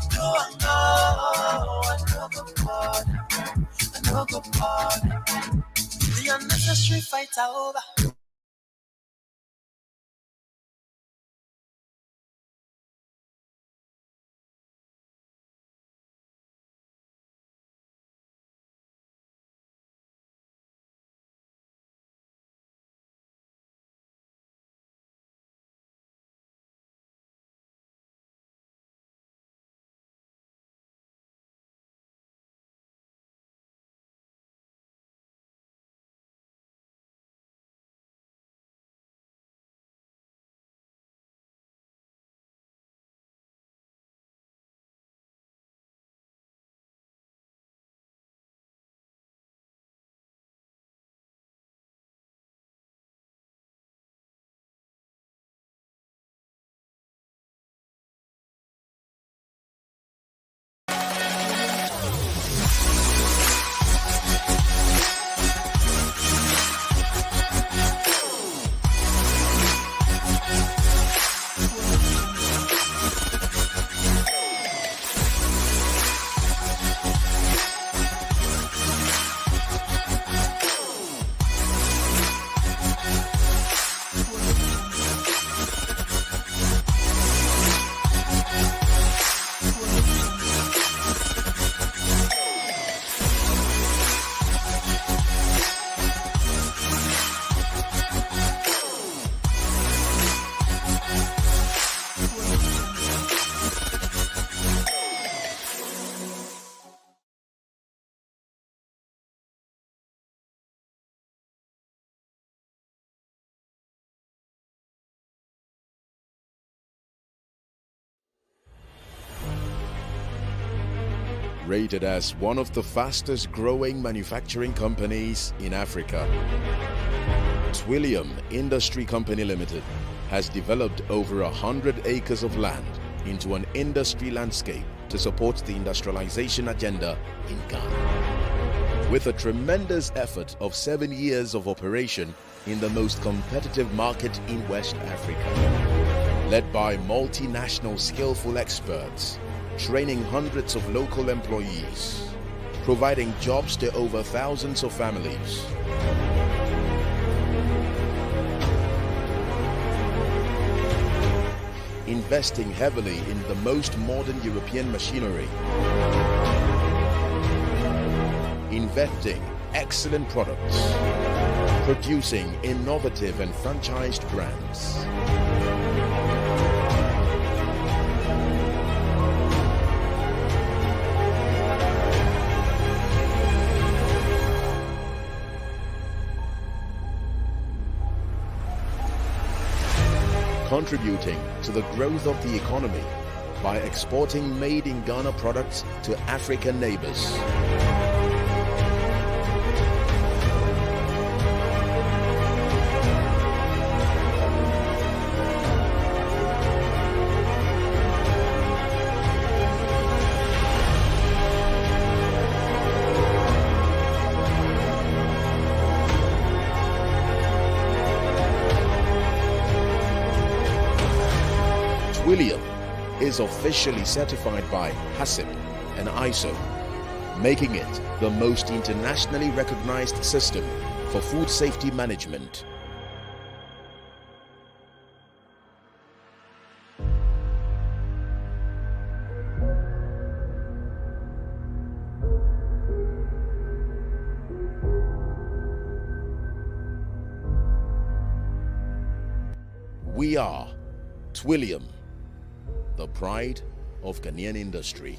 do and go, and no go God, and no go God. The unnecessary fights are over. Rated as one of the fastest growing manufacturing companies in Africa, Twillium Industry Company Limited has developed over 100 acres of land into an industry landscape to support the industrialization agenda in Ghana. With a tremendous effort of 7 years of operation in the most competitive market in West Africa, led by multinational skillful experts, training hundreds of local employees, providing jobs to over thousands of families. Investing heavily in the most modern European machinery. Inventing excellent products. Producing innovative and franchised brands. Contributing to the growth of the economy by exporting made-in-Ghana products to African neighbors. Twillium is officially certified by HACCP and ISO, making it the most internationally recognized system for food safety management. We are Twillium, the pride of Ghanaian industry.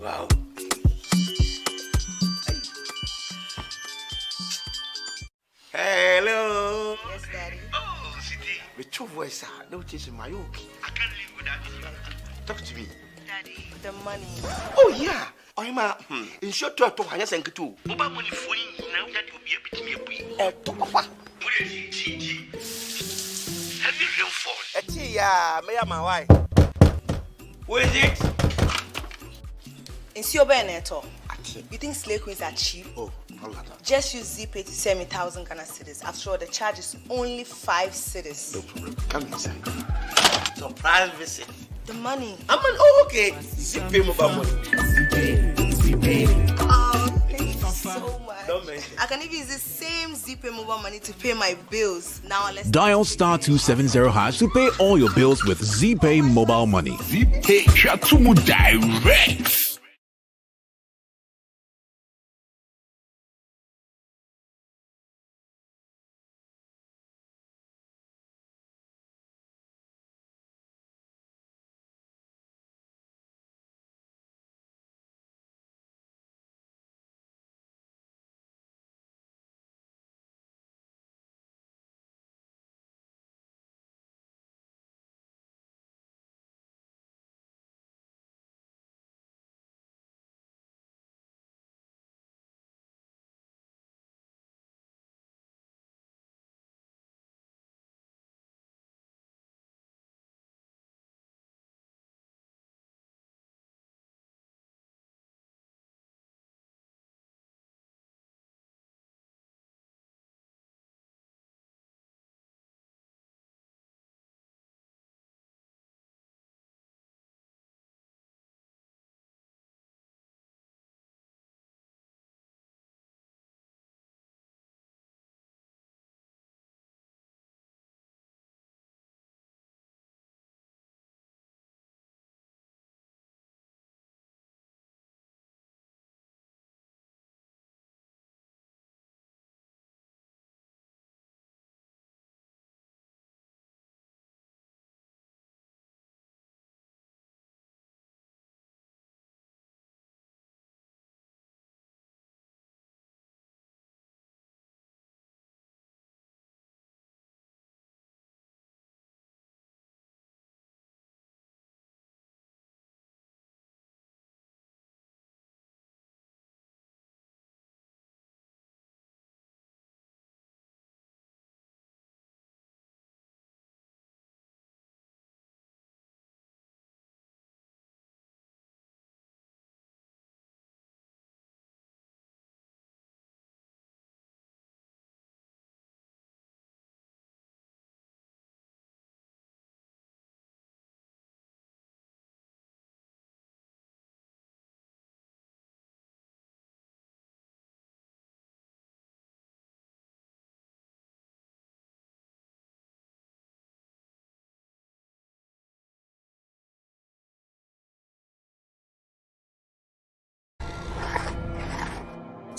Wow. Hello. Yes, Daddy. Oh, City. With your voice, no chasing my yoke. I can't live without it. Talk to me. Daddy, the money. Oh, yeah. I'm in short to a to hire and to. Oba money for you now that you'll be able to me a wee. To papa. Have you real phone? Yeah, me and my wife. Who is it? In Beneto, you think slave queens are cheap? Oh, all that. Just use ZeePay to send me 1,000 Ghana cedis. After all, the charge is only 5 cedis. No problem. Come inside. Surprise visit. The money. Oh, okay. ZeePay mobile money. ZeePay. Oh, thank you so much. Don't mention. I can even use the same ZeePay mobile money to pay my bills. Now let's Dial *270# to pay all your bills with ZeePay mobile money. ZeePay Shatumu Direct.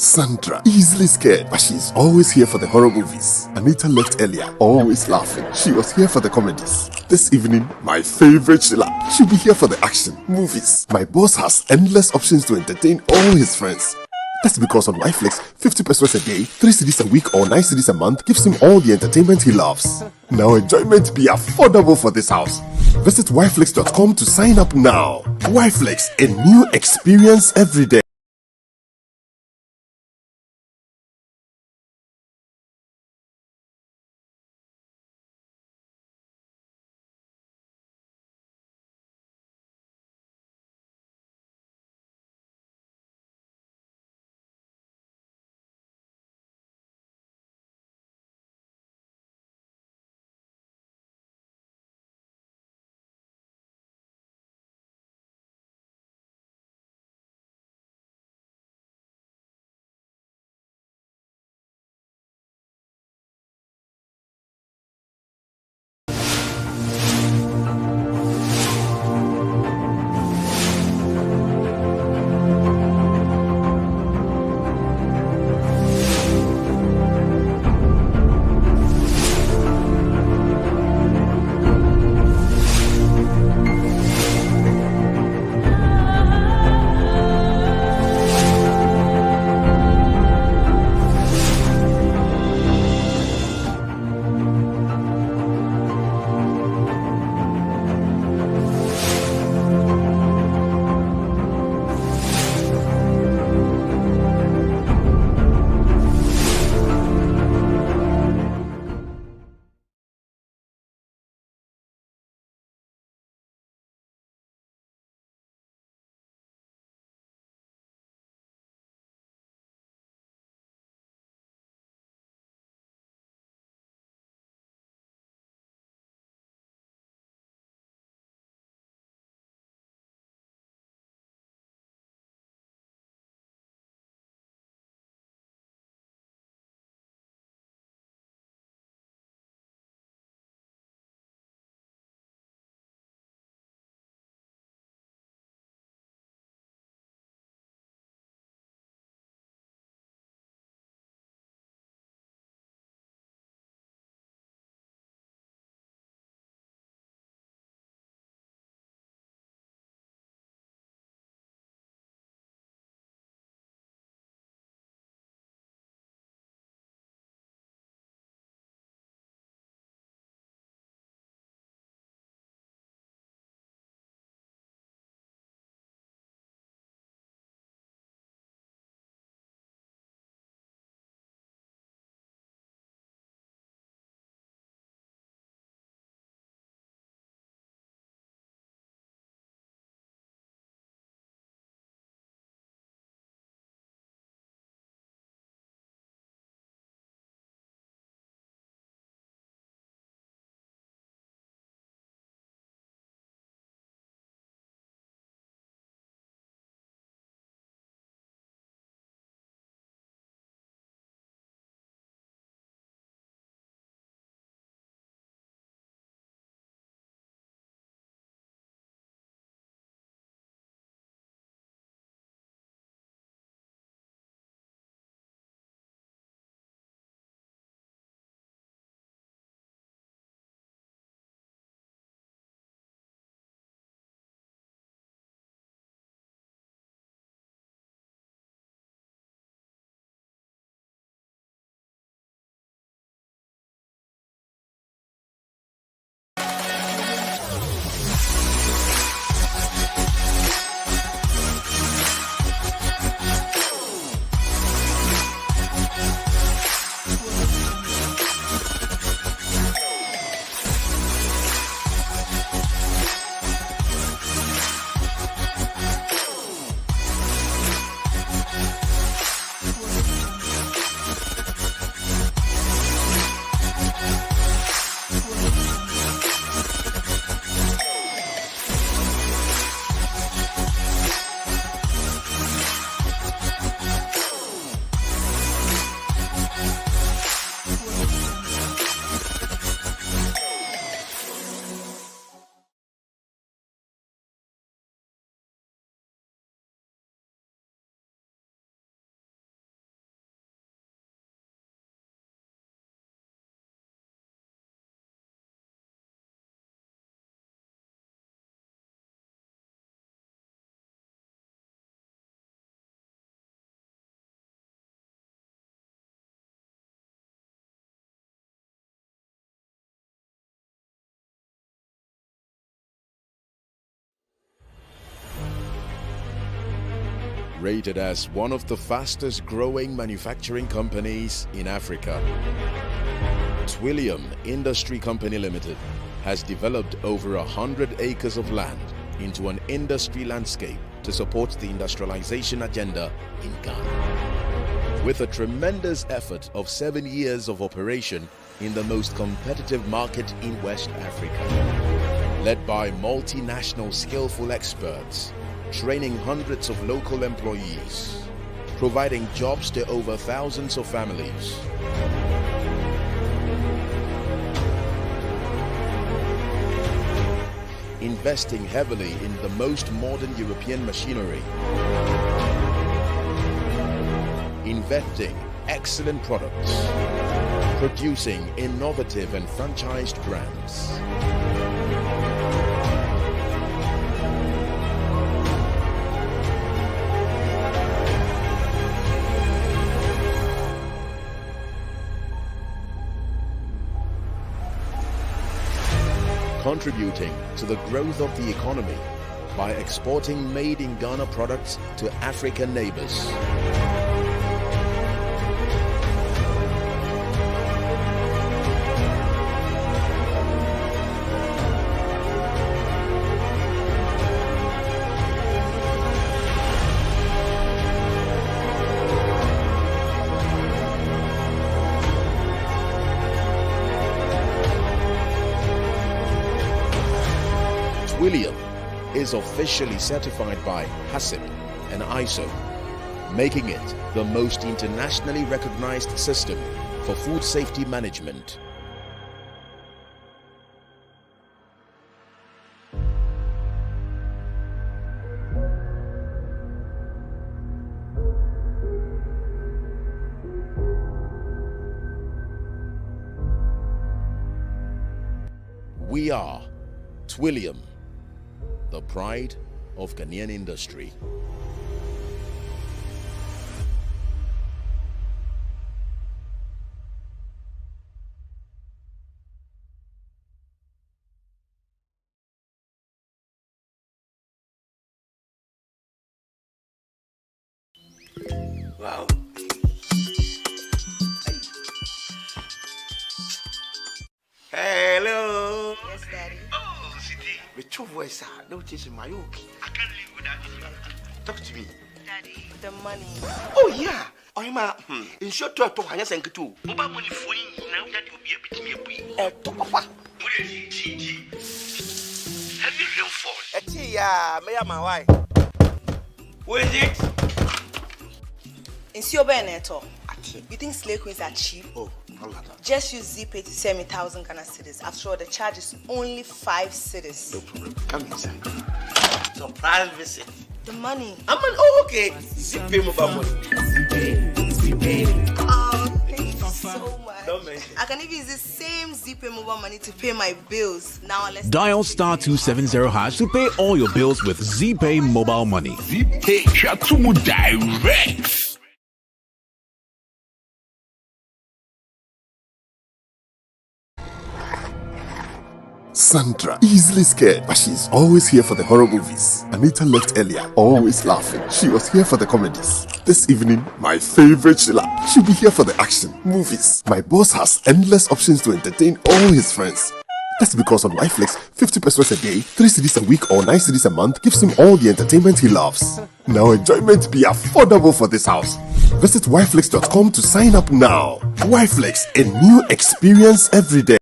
Sandra, easily scared, but she's always here for the horror movies. Anita left earlier, always laughing. She was here for the comedies. This evening, my favorite Sheila, she'll be here for the action, movies. My boss has endless options to entertain all his friends. That's because on YFlix, 50 pesos a day, 3 CDs a week or 9 CDs a month gives him all the entertainment he loves. Now enjoyment be affordable for this house. Visit yflix.com to sign up now. YFlix, a new experience every day. Rated as one of the fastest growing manufacturing companies in Africa, Twillium Industry Company Limited has developed over 100 acres of land into an industry landscape to support the industrialization agenda in Ghana. With a tremendous effort of 7 years of operation in the most competitive market in West Africa, led by multinational skillful experts, training hundreds of local employees, providing jobs to over thousands of families. Investing heavily in the most modern European machinery. Inventing excellent products. Producing innovative and franchised brands. Contributing to the growth of the economy by exporting made-in-Ghana products to African neighbors. Twillium is officially certified by HACCP and ISO, making it the most internationally recognized system for food safety management. We are Twillium, the pride of Ghanaian industry. Wow. Hello. Yes, Daddy. Oh, City. With your voice, no chasing my okay. I can't live without you. Talk to me. Daddy, the money. Oh, yeah. I'm in short to a higher than two. Mobile money for you now that you'll be able to me. Papa. What is it? Have you real phone? May I my wife? What is it? In Siobeneto, you think slave queens are cheap? Oh. Just use ZeePay to send me 1,000 Ghana cedis. After all, the charge is only 5 cedis. No problem. Come inside. Surprise visit. The money. Oh, okay. ZeePay mobile money. ZeePay. Oh, thank you so much. I can even use the same ZeePay mobile money to pay my bills. Now let's Dial *270# to pay all your bills with ZeePay mobile money. ZeePay Shatumu Direct. Sandra, easily scared, but she's always here for the horror movies. Anita left earlier, always laughing. She was here for the comedies. This evening, my favorite Sheila, she'll be here for the action, movies. My boss has endless options to entertain all his friends. That's because on YFlix, 50 pesos a day, 3 CDs a week or 9 CDs a month gives him all the entertainment he loves. Now enjoyment be affordable for this house. Visit yflix.com to sign up now. YFlix, a new experience every day.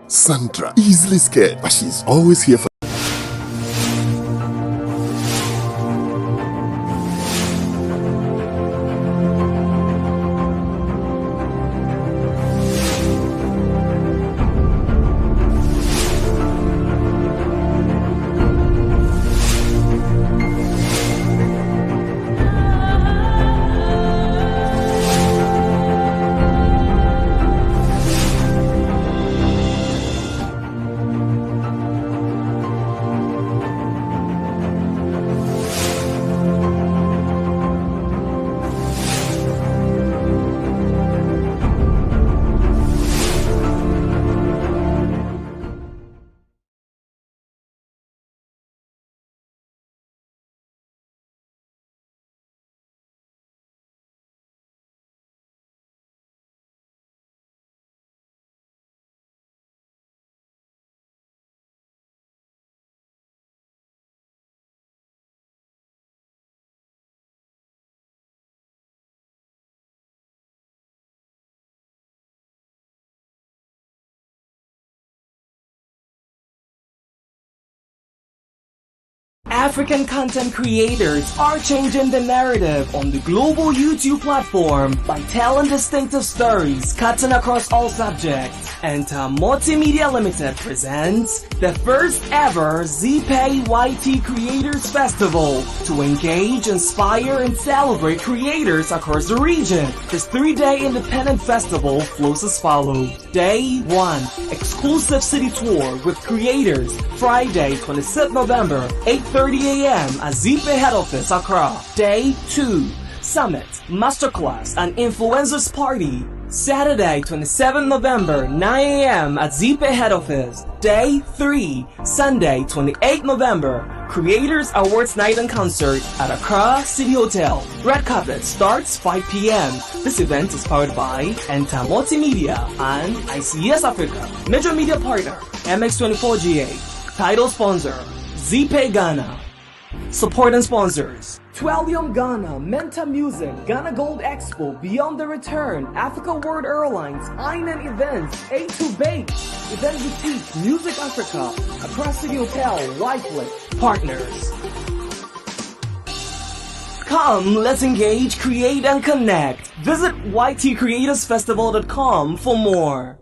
Sandra, easily scared, but she's always here for African content creators are changing the narrative on the global YouTube platform by telling distinctive stories cutting across all subjects. Entamoty Media Limited presents the first ever ZeePay YT Creators Festival to engage, inspire, and celebrate creators across the region. This 3-day independent festival flows as follows. Day 1, exclusive city tour with creators, Friday 26th November, 8:30 a.m. at ZeePay head office, Accra. Day 2, summit, masterclass, and influencers party, Saturday 27 November, 9 a.m. at ZeePay head office. Day 3, Sunday 28 November, Creators Awards Night and Concert at Accra City Hotel. Red carpet starts 5 p.m. This event is powered by Entamoty Media and ICS Africa. Major media partner, MX24GA. Title sponsor, ZeePay Ghana. Support and sponsors: Twilium Ghana, Menta Music, Ghana Gold Expo, Beyond the Return, Africa World Airlines, Inan Events, A2 Bake, Event Boutique, Music Africa, Accra City Hotel, Wycliffe. Partners. Come, let's engage, create, and connect. Visit ytcreatorsfestival.com for more.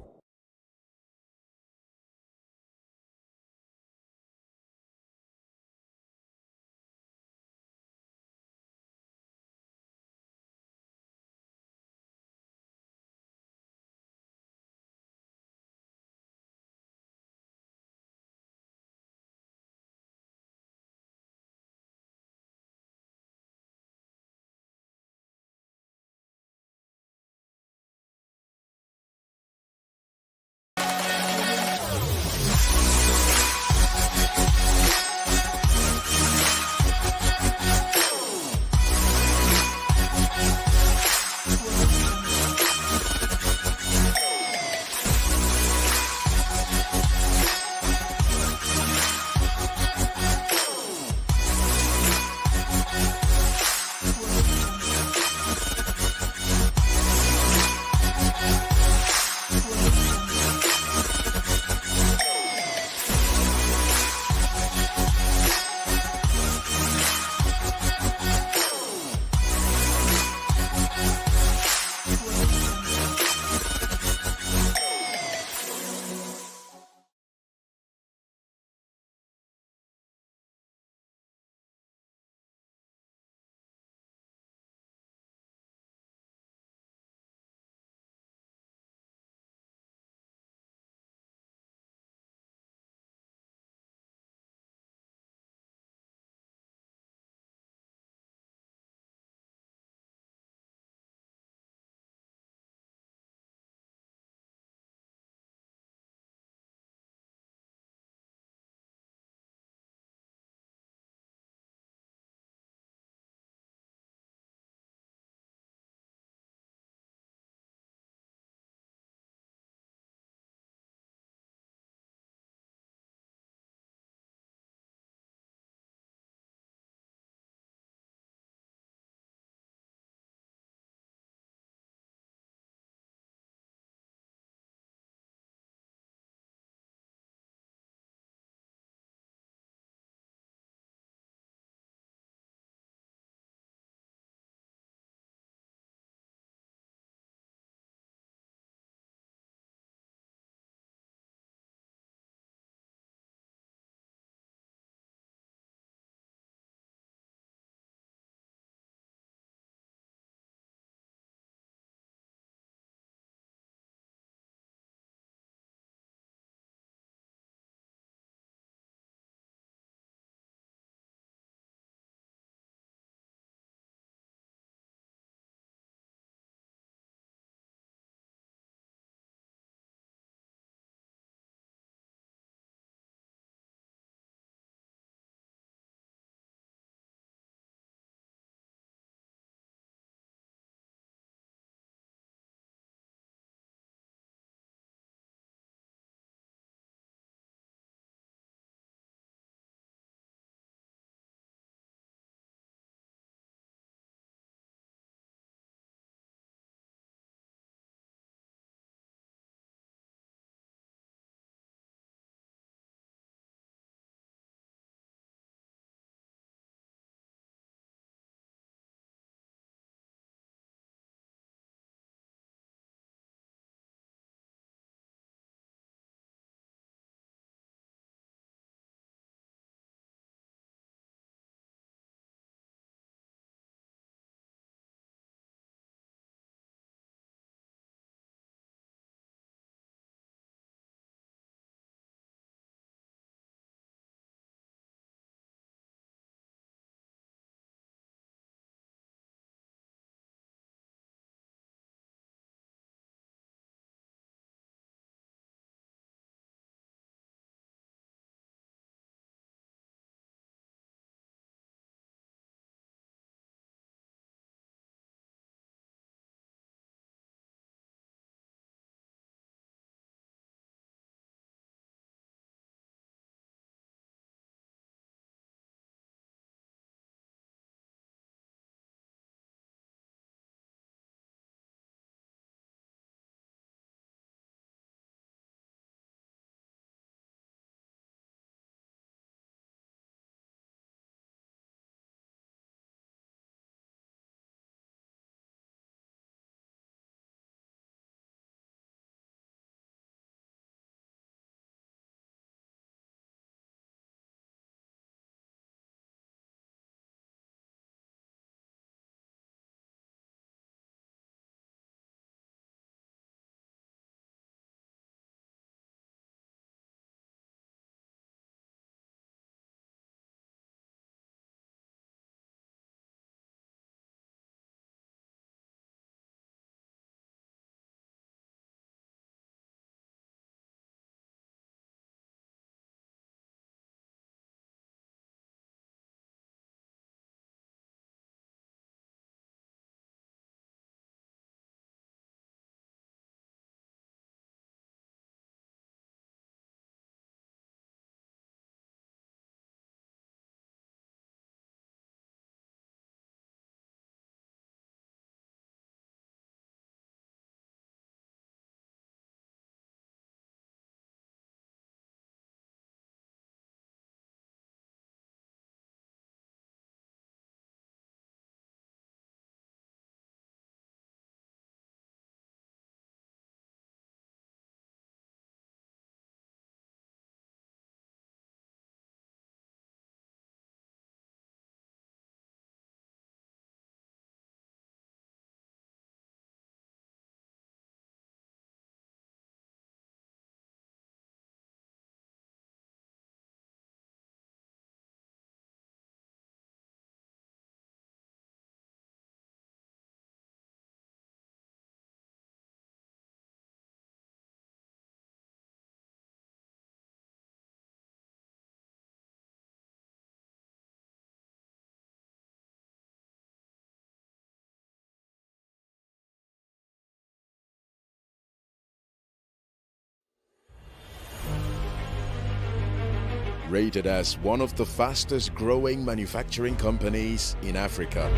rated as one of the fastest growing manufacturing companies in Africa.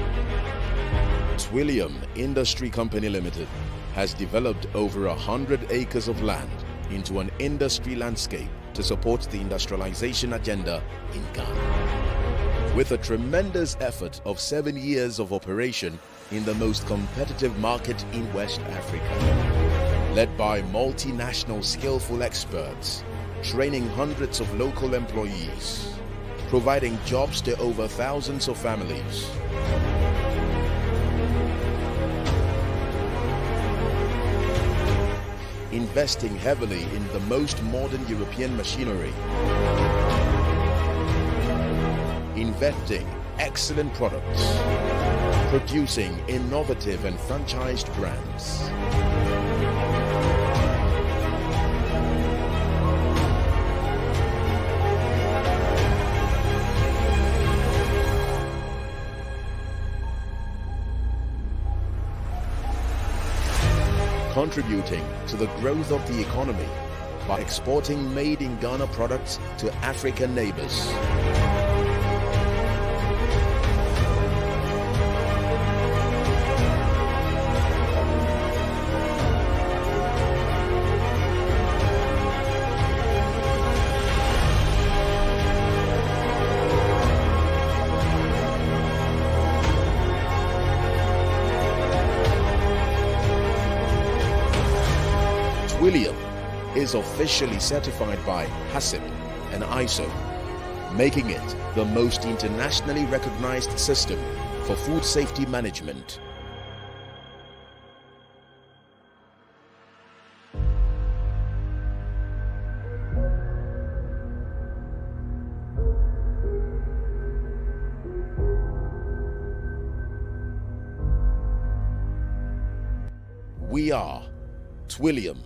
Twillium Industry Company Limited has developed over 100 acres of land into an industry landscape to support the industrialization agenda in Ghana. With a tremendous effort of 7 years of operation in the most competitive market in West Africa, led by multinational skillful experts, training hundreds of local employees, providing jobs to over thousands of families. Investing heavily in the most modern European machinery. Inventing excellent products. Producing innovative and franchised brands. Contributing to the growth of the economy by exporting made-in-Ghana products to African neighbors. Twillium is officially certified by HACCP and ISO, making it the most internationally recognized system for food safety management. We are Twillium,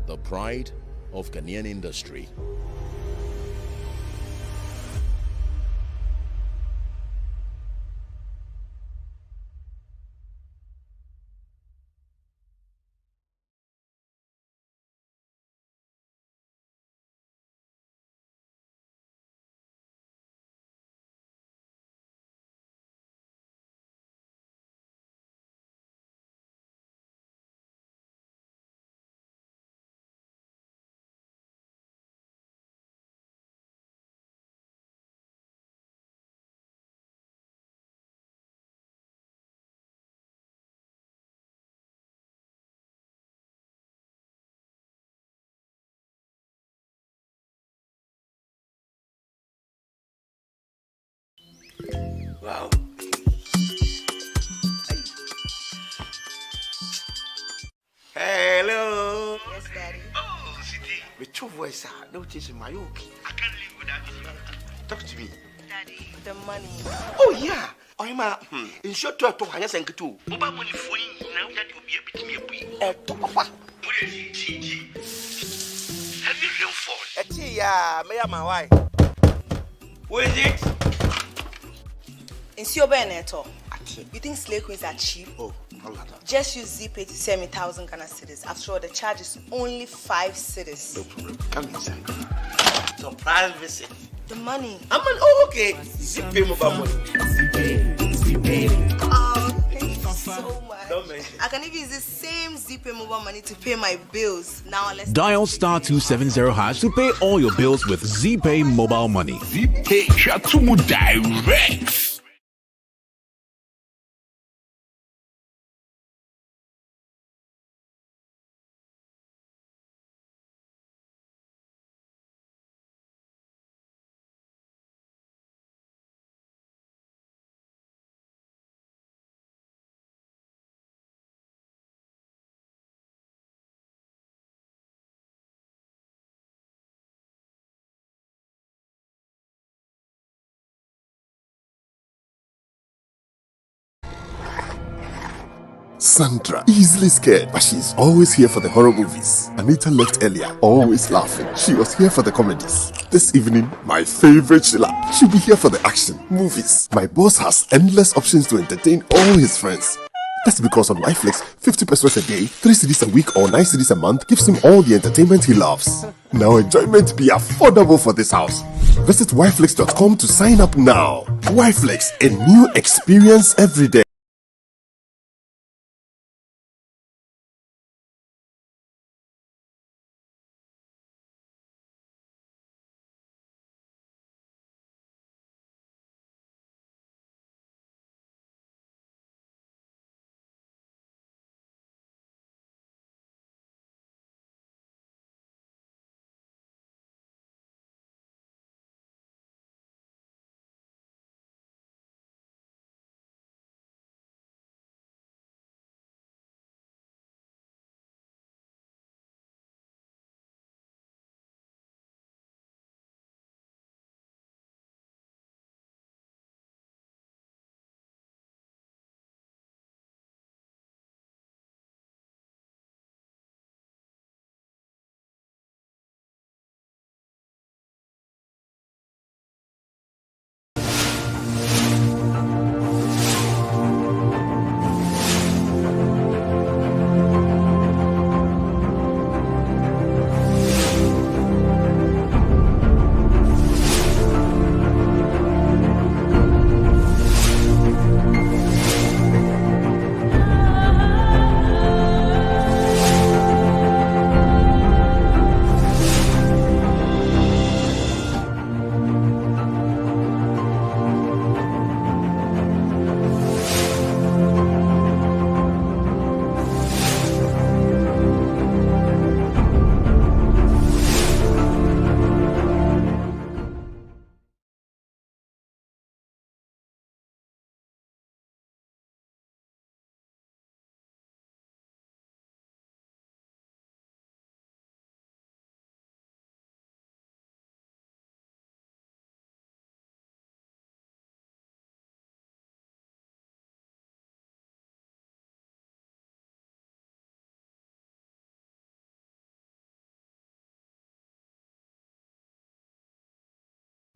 the pride of Ghanaian industry. Wow. Hello. Yes, Daddy. Oh, City. With your voice, no chasing my okay. I can't live without you. Talk to me. Daddy, the money. Oh, yeah. I'm in short to talk. I think too. Oba money for you now that you'll be able to me a bit. Papa. Have you real phone? Yeah, me and my wife. Where is it? In Siobeneto, you think slave queens are cheap? Oh, just use ZeePay to send me 1,000 Ghana cedis. After all, the charge is only 5 cedis. No problem. Come inside. Surprise visit. The money. Oh, okay. ZeePay mobile money. ZeePay. Oh, thank you so much. Don't mention. I can even use the same ZeePay mobile money to pay my bills. Now let's Dial *270# to pay all your bills with ZeePay mobile money. ZeePay Shatumu Direct. Sandra, easily scared, but she's always here for the horror movies. Anita left earlier, always laughing. She was here for the comedies. This evening, my favorite Sheila, she'll be here for the action, movies. My boss has endless options to entertain all his friends. That's because on YFlix, 50 pesos a day, 3 CDs a week, or 9 CDs a month gives him all the entertainment he loves. Now enjoyment be affordable for this house. Visit yflix.com to sign up now. YFlix, a new experience every day.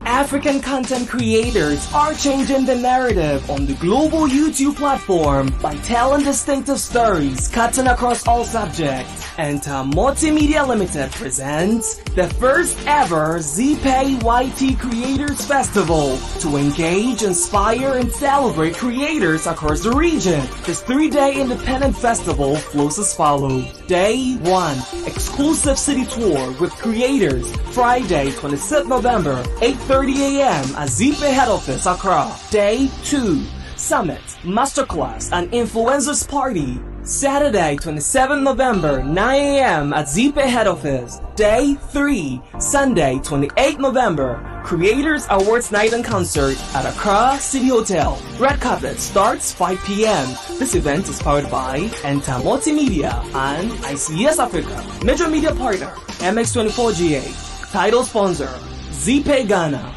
African content creators are changing the narrative on the global YouTube platform by telling distinctive stories cutting across all subjects. Entamoty Media Limited presents the first ever ZeePay YT Creators Festival to engage, inspire, and celebrate creators across the region. This 3-day independent festival flows as follows. Day 1, exclusive city tour with creators, Friday 26th November, 8:30 a.m. at ZeePay head office, Accra. Day 2, Summit, Masterclass, and Influencers Party, Saturday 27 November, 9 a.m. at ZeePay head office. Day 3, Sunday 28 November, Creators Awards Night and Concert at Accra City Hotel. Red carpet starts 5 p.m. This event is powered by Entamoty Media and ICS Africa. Major media partner, MX24GA. Title sponsor, ZeePay Ghana.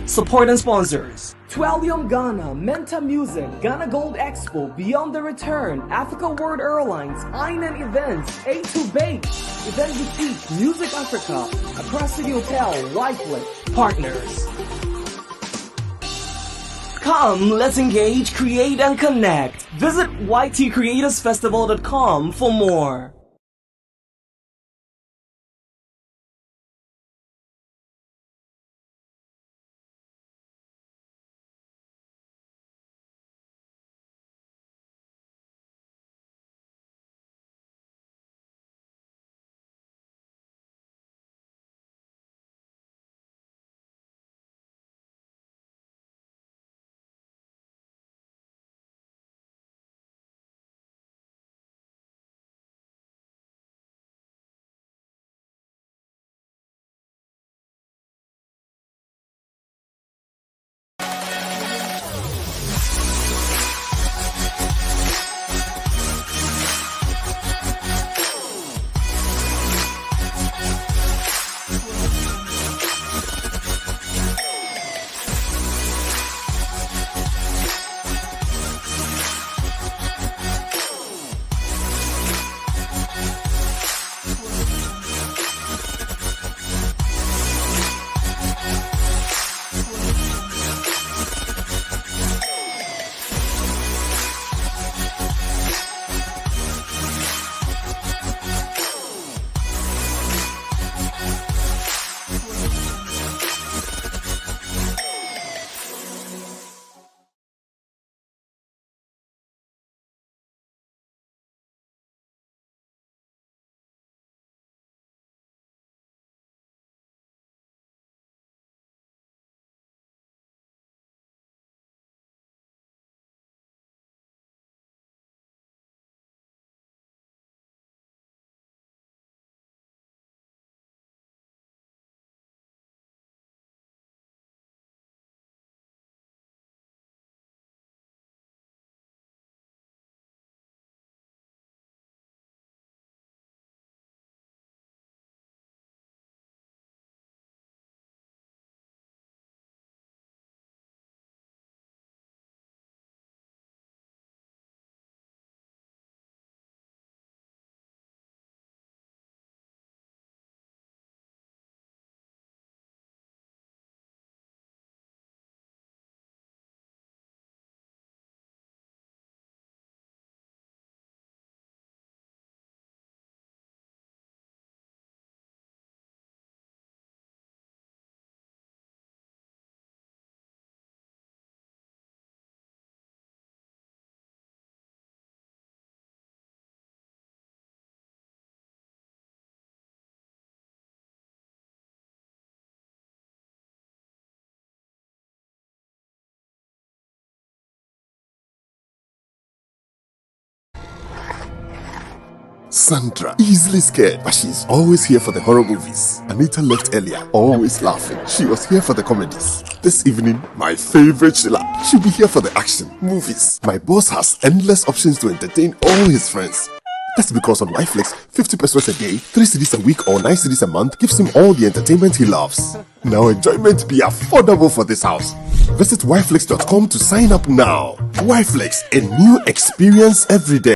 Support and sponsors: Twellium Ghana, Menta Music, Ghana Gold Expo, Beyond the Return, Africa World Airlines, Einen Events, A2 Bake, Event Boutique, Music Africa, Accra City Hotel, YFlix. Partners. Come, let's engage, create, and connect. Visit ytcreatorsfestival.com for more. Sandra, easily scared, but she's always here for the horror movies. Anita left earlier, always laughing. She was here for the comedies. This evening, my favorite Sheila, she'll be here for the action, movies. My boss has endless options to entertain all his friends. That's because on YFlix, 50 pesos a day, 3 CDs a week or 9 CDs a month gives him all the entertainment he loves. Now enjoyment be affordable for this house. Visit yflix.com to sign up now. YFlix, a new experience every day.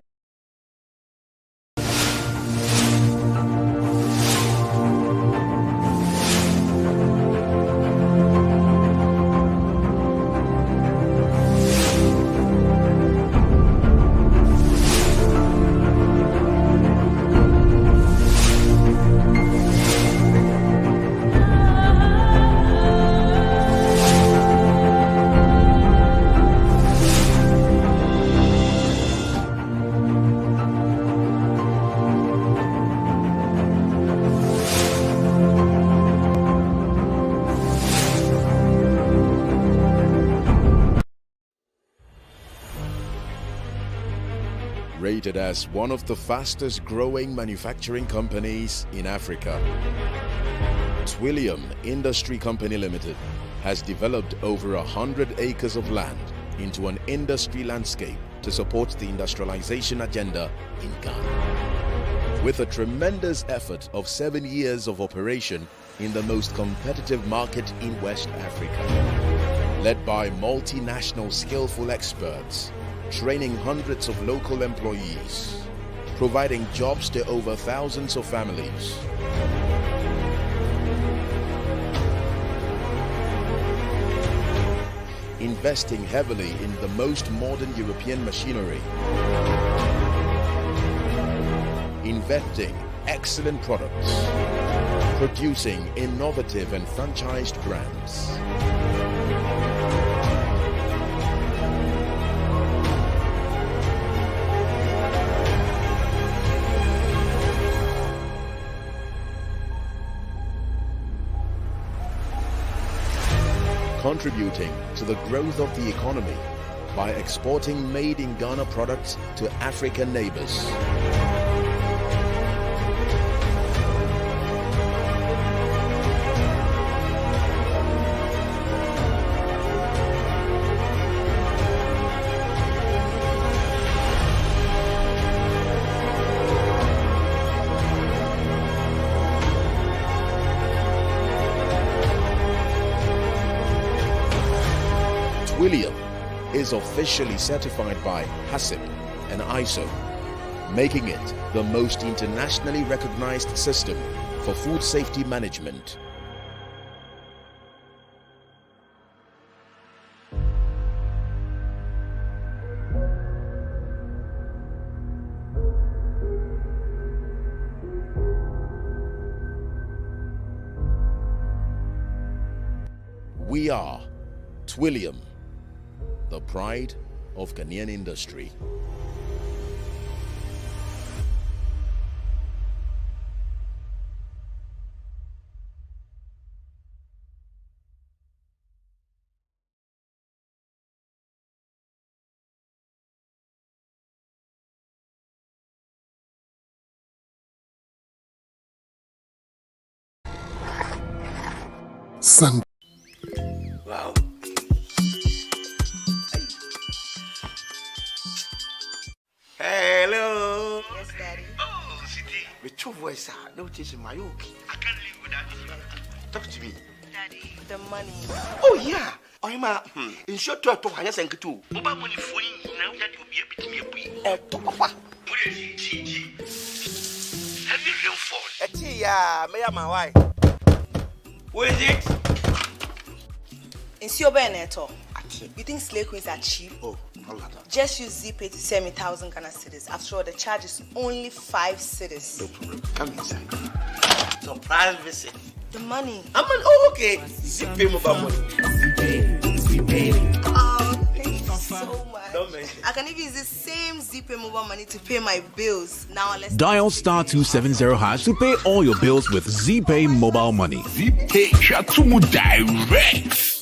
Rated as one of the fastest growing manufacturing companies in Africa, Twillium Industry Company Limited has developed over 100 acres of land into an industry landscape to support the industrialization agenda in Ghana. With a tremendous effort of 7 years of operation in the most competitive market in West Africa, led by multinational skillful experts, training hundreds of local employees, providing jobs to over thousands of families. Investing heavily in the most modern European machinery. Inventing excellent products. Producing innovative and franchised brands. Contributing to the growth of the economy by exporting made-in-Ghana products to African neighbors. Twillium is officially certified by HACCP and ISO, making it the most internationally recognized system for food safety management. We are Twillium, the pride of Ghanaian industry. Sun. Wow. Hello. Yes, Daddy. Oh, Siti. With your voice, no teaching my okay. I can't live without you. Talk to me. Daddy, the money. Oh, yeah. I'm in short to talk. I just think too. Oba money for you now that you'll be able to me. Papa. What is it? Have you real phone? Yeah, me and my wife. What is it? In Siobeneto, you think slave queens are cheap? Oh, no matter. Just use ZeePay to send me 1,000 Ghana cedis. After all, the charge is only 5 cedis. No problem. Come inside. Surprise visit. The money. Okay. ZeePay mobile money. Oh, thank you so much. Don't mention. I can even use the same ZeePay mobile money to pay my bills. Now let's Dial *270# to pay all your bills with ZeePay mobile money. ZeePay Shatumu Direct.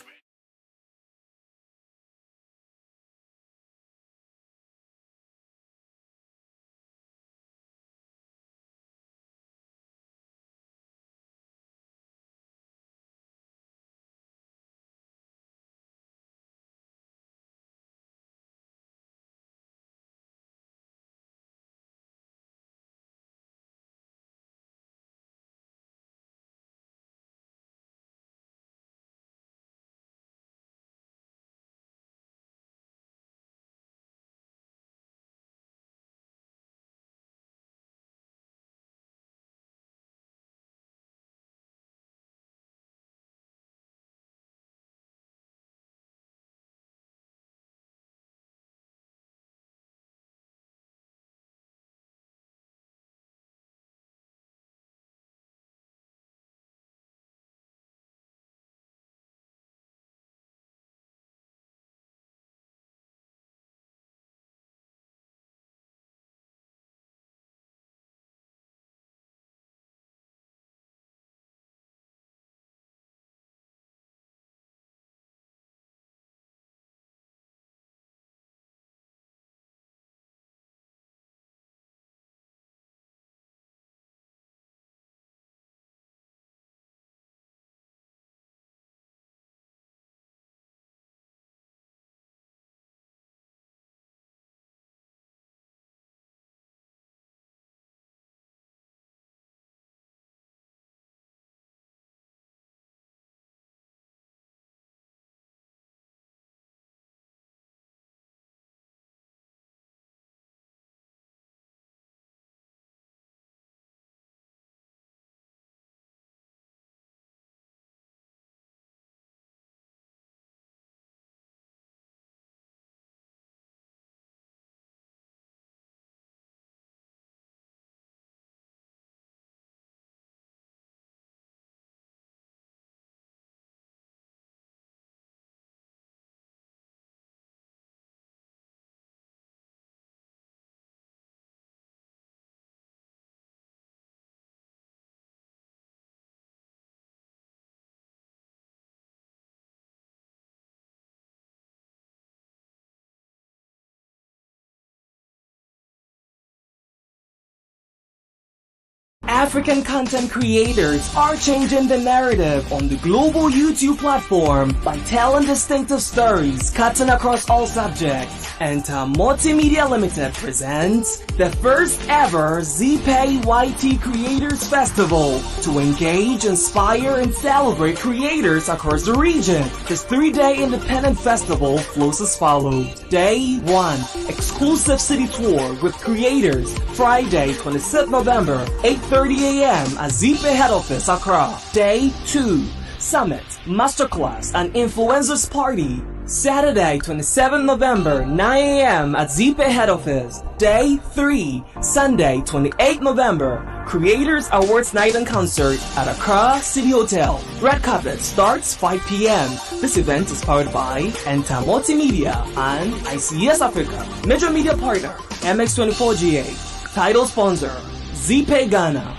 African content creators are changing the narrative on the global YouTube platform by telling distinctive stories cutting across all subjects. Entamoty Media Limited presents the first ever ZeePay YT Creators Festival to engage, inspire, and celebrate creators across the region. This 3-day independent festival flows as follows. Day 1, exclusive city tour with creators, Friday 26th November, 8:30 a.m. at ZeePay head office, Accra. Day 2, summit, masterclass, and influencers party, Saturday 27 November, 9 a.m. at ZeePay head office. Day 3, Sunday 28 November, Creators Awards Night and Concert at Accra City Hotel. Red carpet starts 5 p.m. This event is powered by Entamoty Media and ICS Africa. Major media partner, MX24GA. Title sponsor, ZeePay Ghana.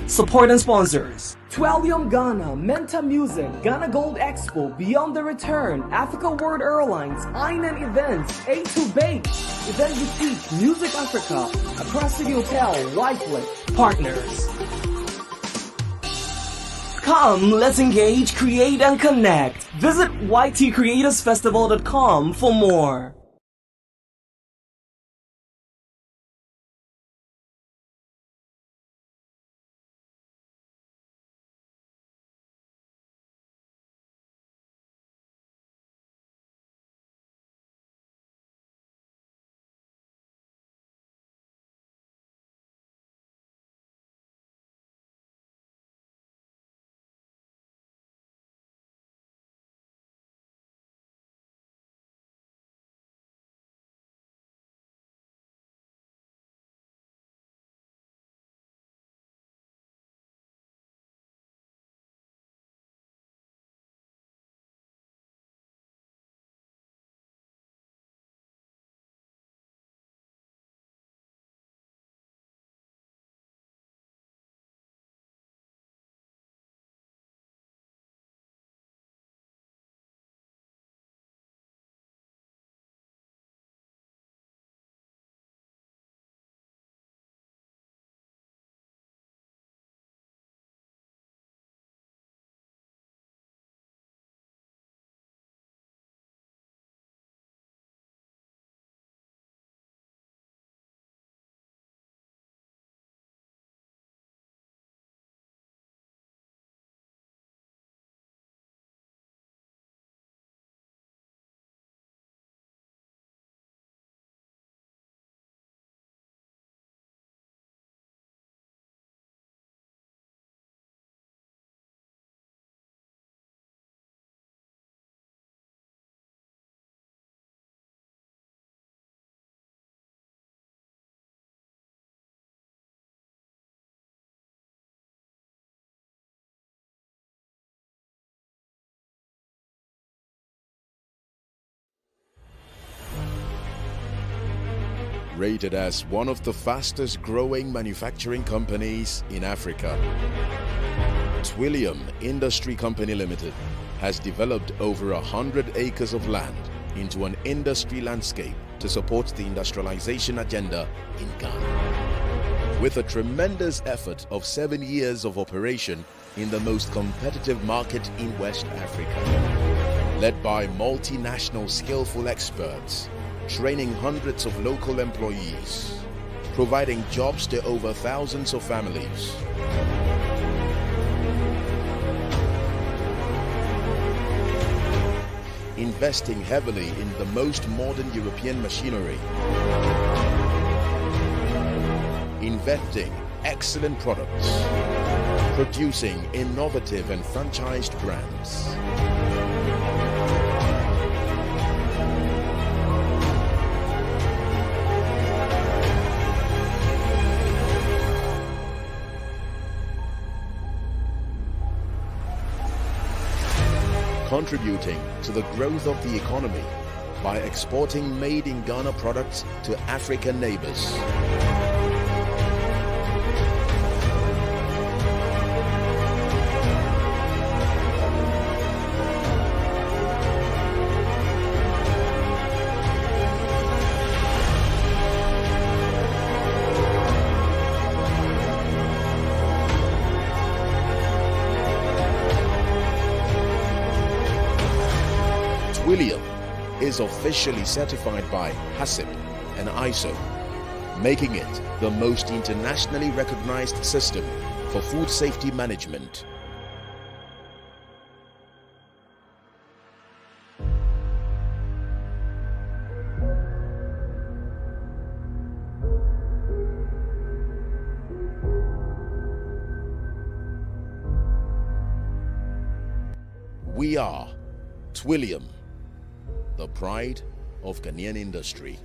Support and sponsors: Twellium Ghana, Menta Music, Ghana Gold Expo, Beyond the Return, Africa World Airlines, Inan Events, A2 Bake, Event Boutique, Music Africa, Accra City Hotel, Whiteflip. Partners. Come, let's engage, create, and connect. Visit ytcreatorsfestival.com for more. Rated as one of the fastest growing manufacturing companies in Africa, Twillium Industry Company Limited has developed over 100 acres of land into an industry landscape to support the industrialization agenda in Ghana. With a tremendous effort of 7 years of operation in the most competitive market in West Africa, led by multinational skillful experts, training hundreds of local employees, providing jobs to over thousands of families. Investing heavily in the most modern European machinery. Inventing excellent products. Producing innovative and franchised brands. Contributing to the growth of the economy by exporting made-in-Ghana products to African neighbors. is officially certified by HACCP and ISO, making it the most internationally recognized system for food safety management. We are Twillium, the pride of Ghanaian industry.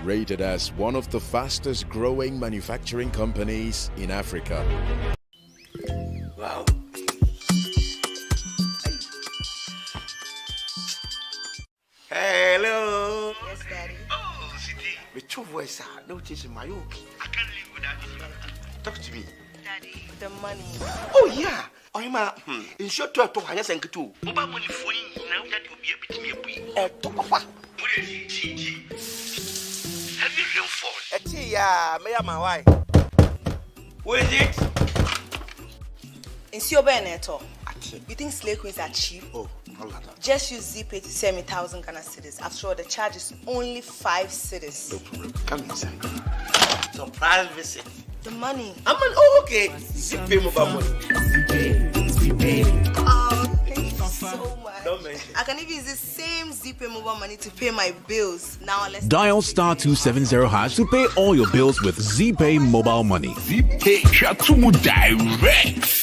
Rated as one of the fastest growing manufacturing companies in Africa. Wow. Hello. Yes, Daddy. Oh, Sidi. With your voice, no change in my yoke. I can't live without it. Talk to me. Daddy, the money. Oh, yeah. Oima, in short, to Hanya Sankitu. Oba money for you now that you'll be able to me. Papa. Heavy rainfall. Yeah, my wife. Who is it? In Beneto, you think slave queens are cheap? Oh, just use ZeePay to send me 1,000 Ghana cedis. After all, the charge is only 5 cedis. No problem. Come inside. Surprise visit. The money. Okay. ZeePay mobile money. ZeePay. Oh, thank you so much. Don't mention. I can even use the same ZeePay mobile money to pay my bills. Now let's Dial *270# to pay all your bills with ZeePay mobile money. ZeePay Shatumu Direct.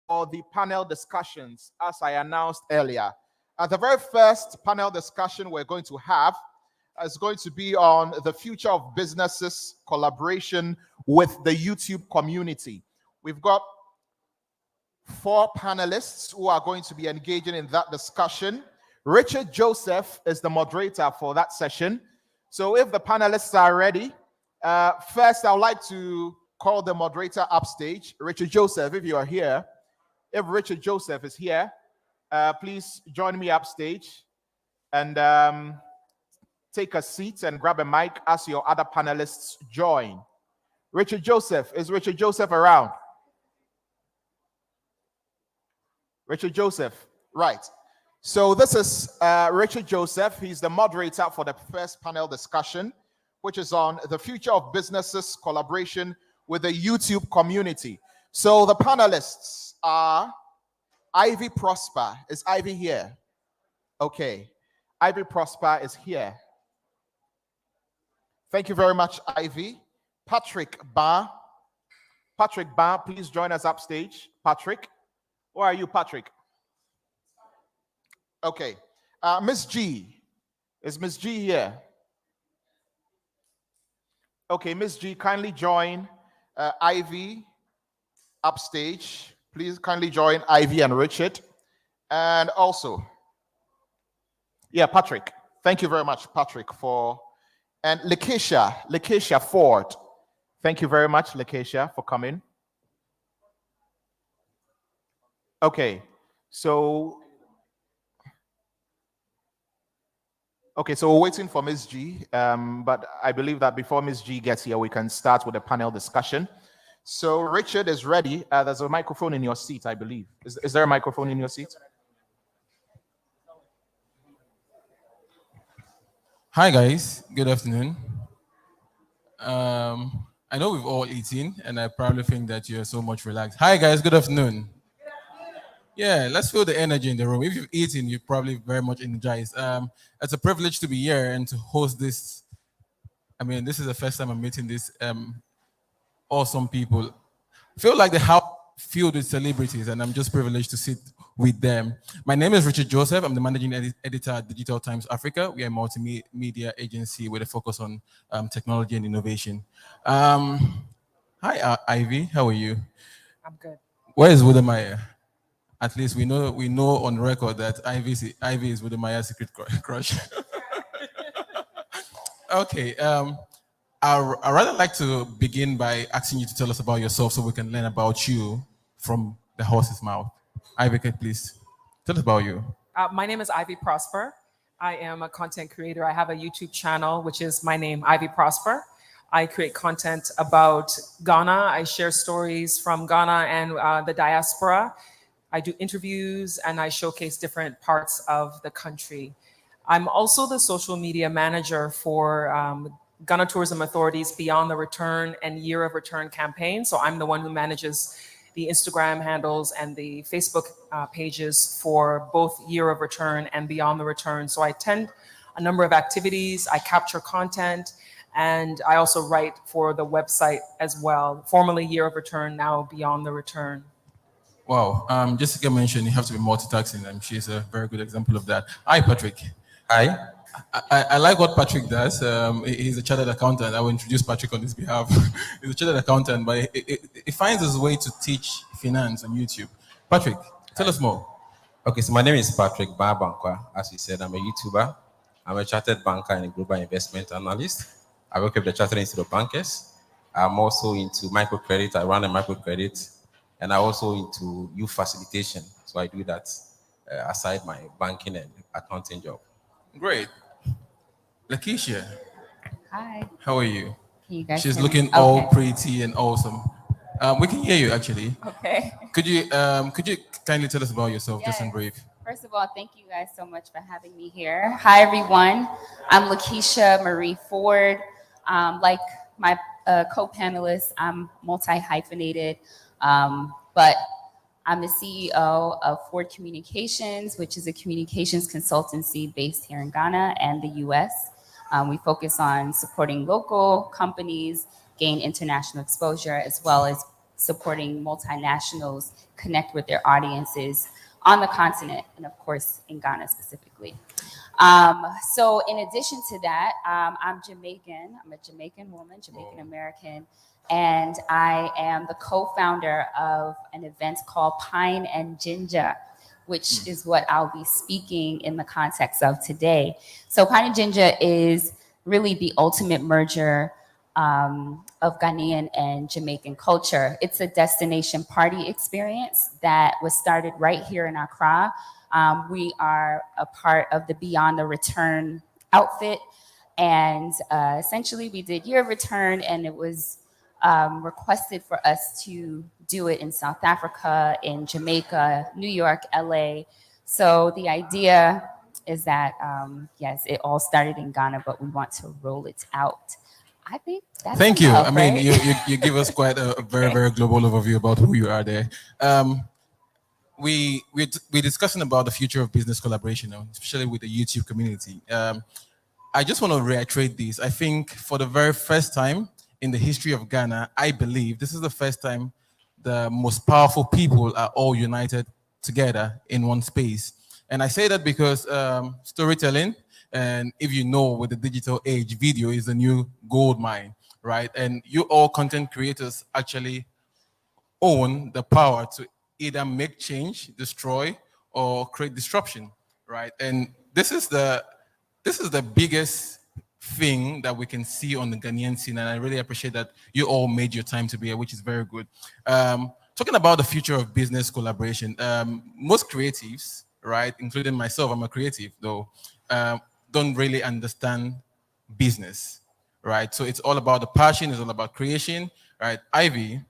for the panel discussions, as I announced earlier. The very first panel discussion we're going to have is going to be on the future of businesses collaboration with the YouTube community. We've got 4 panelists who are going to be engaging in that discussion. Richard Joseph is the moderator for that session. So if the panelists are ready, first I would like to call the moderator upstage. Richard Joseph, if you are here, if Richard Joseph is here, please join me upstage and take a seat and grab a mic as your other panelists join. Richard Joseph, is Richard Joseph around? Richard Joseph, right. So this is Richard Joseph. He's the moderator for the first panel discussion, which is on the future of businesses collaboration with the YouTube community. So the panelists are Ivy Prosper. Is Ivy here? Okay. Ivy Prosper is here. Thank you very much, Ivy. Patrick Ba. Patrick Ba, please join us upstage. Patrick. Where are you, Patrick? Okay. Miss G. Is Miss G here? Okay, Miss G, kindly join Ivy upstage. Please kindly join Ivy and Richard. And also, yeah, Patrick. Thank you very much, Patrick, for... And Lakeisha Ford. Thank you very much, Lakeisha, for coming. Okay, so we're waiting for Ms. G, but I believe that before Ms. G gets here, we can start with a panel discussion. So Richard is ready. There's a microphone in your seat, I believe. Is there a microphone in your seat? Hi guys, good afternoon. I know we've all eaten, and I probably think that you're so much relaxed. Hi guys, good afternoon. Yeah, let's feel the energy in the room. If you've eaten, you're probably very much energized. It's a privilege to be here and to host this. I mean, this is the first time I'm meeting these awesome people. I feel like the house filled with celebrities, and I'm just privileged to sit with them. My name is Richard Joseph. I'm the managing editor at Digital Times Africa. We are a multimedia agency with a focus on technology and innovation. Hi, Ivy. How are you? I'm good. Where is Wudemaya? At least we know on record that Ivy is Wudemaya's secret crush. Okay. I'd rather like to begin by asking you to tell us about yourself so we can learn about you from the horse's mouth. Ivy, please tell us about you. My name is Ivy Prosper. I am a content creator. I have a YouTube channel, which is my name, Ivy Prosper. I create content about Ghana. I share stories from Ghana and the diaspora. I do interviews and I showcase different parts of the country. I'm also the social media manager for Ghana Tourism Authority's Beyond the Return and Year of Return campaign. So I'm the one who manages the Instagram handles and the Facebook pages for both Year of Return and Beyond the Return. So I attend a number of activities, I capture content, and I also write for the website as well, formerly Year of Return, now Beyond the Return. Wow, Jessica mentioned you have to be multitasking, and she's a very good example of that. Hi, Patrick. Hi. I like what Patrick does. He's a chartered accountant. I will introduce Patrick on his behalf. He's a chartered accountant, but he finds his way to teach finance on YouTube. Patrick, tell us more. Okay, so my name is Patrick Babankwa. As you said, I'm a YouTuber. I'm a chartered banker and a global investment analyst. I work with the Chartered Institute of Bankers. I'm also into microcredit. I run a microcredit. And I'm also into youth facilitation. So I do that aside my banking and accounting job. Great. Lakeisha. Hi. How are you? Can you guys She's hear looking me? all Okay. pretty and awesome. We can hear you actually. Okay. Could you kindly tell us about yourself, just in brief? First of all, thank you guys so much for having me here. Hi, everyone. I'm Lakeisha Marie Ford. Like my co-panelists, I'm multi-hyphenated, but I'm the CEO of Ford Communications, which is a communications consultancy based here in Ghana and the US. We focus on supporting local companies gain international exposure, as well as supporting multinationals connect with their audiences on the continent, and of course in Ghana specifically. So in addition to that, I'm Jamaican. I'm a Jamaican woman, Jamaican American, and I am the co-founder of an event called Pine and Ginger, which is what I'll be speaking in the context of today. So Pine and Ginger is really the ultimate merger of Ghanaian and Jamaican culture. It's a destination party experience that was started right here in Accra. We are a part of the Beyond the Return outfit. And essentially we did Year of Return, and it was requested for us to do it in South Africa, in Jamaica, New York, LA. So the idea is that, yes, it all started in Ghana, but we want to roll it out. I think that's Thank you. enough, I mean, right? you give us quite a very, very global overview about who you are there. We're discussing about the future of business collaboration, especially with the YouTube community. I just want to reiterate this. I think for the very first time in the history of Ghana, I believe this is the first time the most powerful people are all united together in one space. And I say that because storytelling, and if you know, with the digital age, video is the new gold mine, right? And you all content creators actually own the power to either make change, destroy, or create disruption, right? And this is the biggest thing that we can see on the Ghanaian scene, and I really appreciate that you all made your time to be here, which is very good. Talking about the future of business collaboration, most creatives, right, including myself, I'm a creative though, don't really understand business, right? So it's all about the passion, it's all about creation, right? Ivy,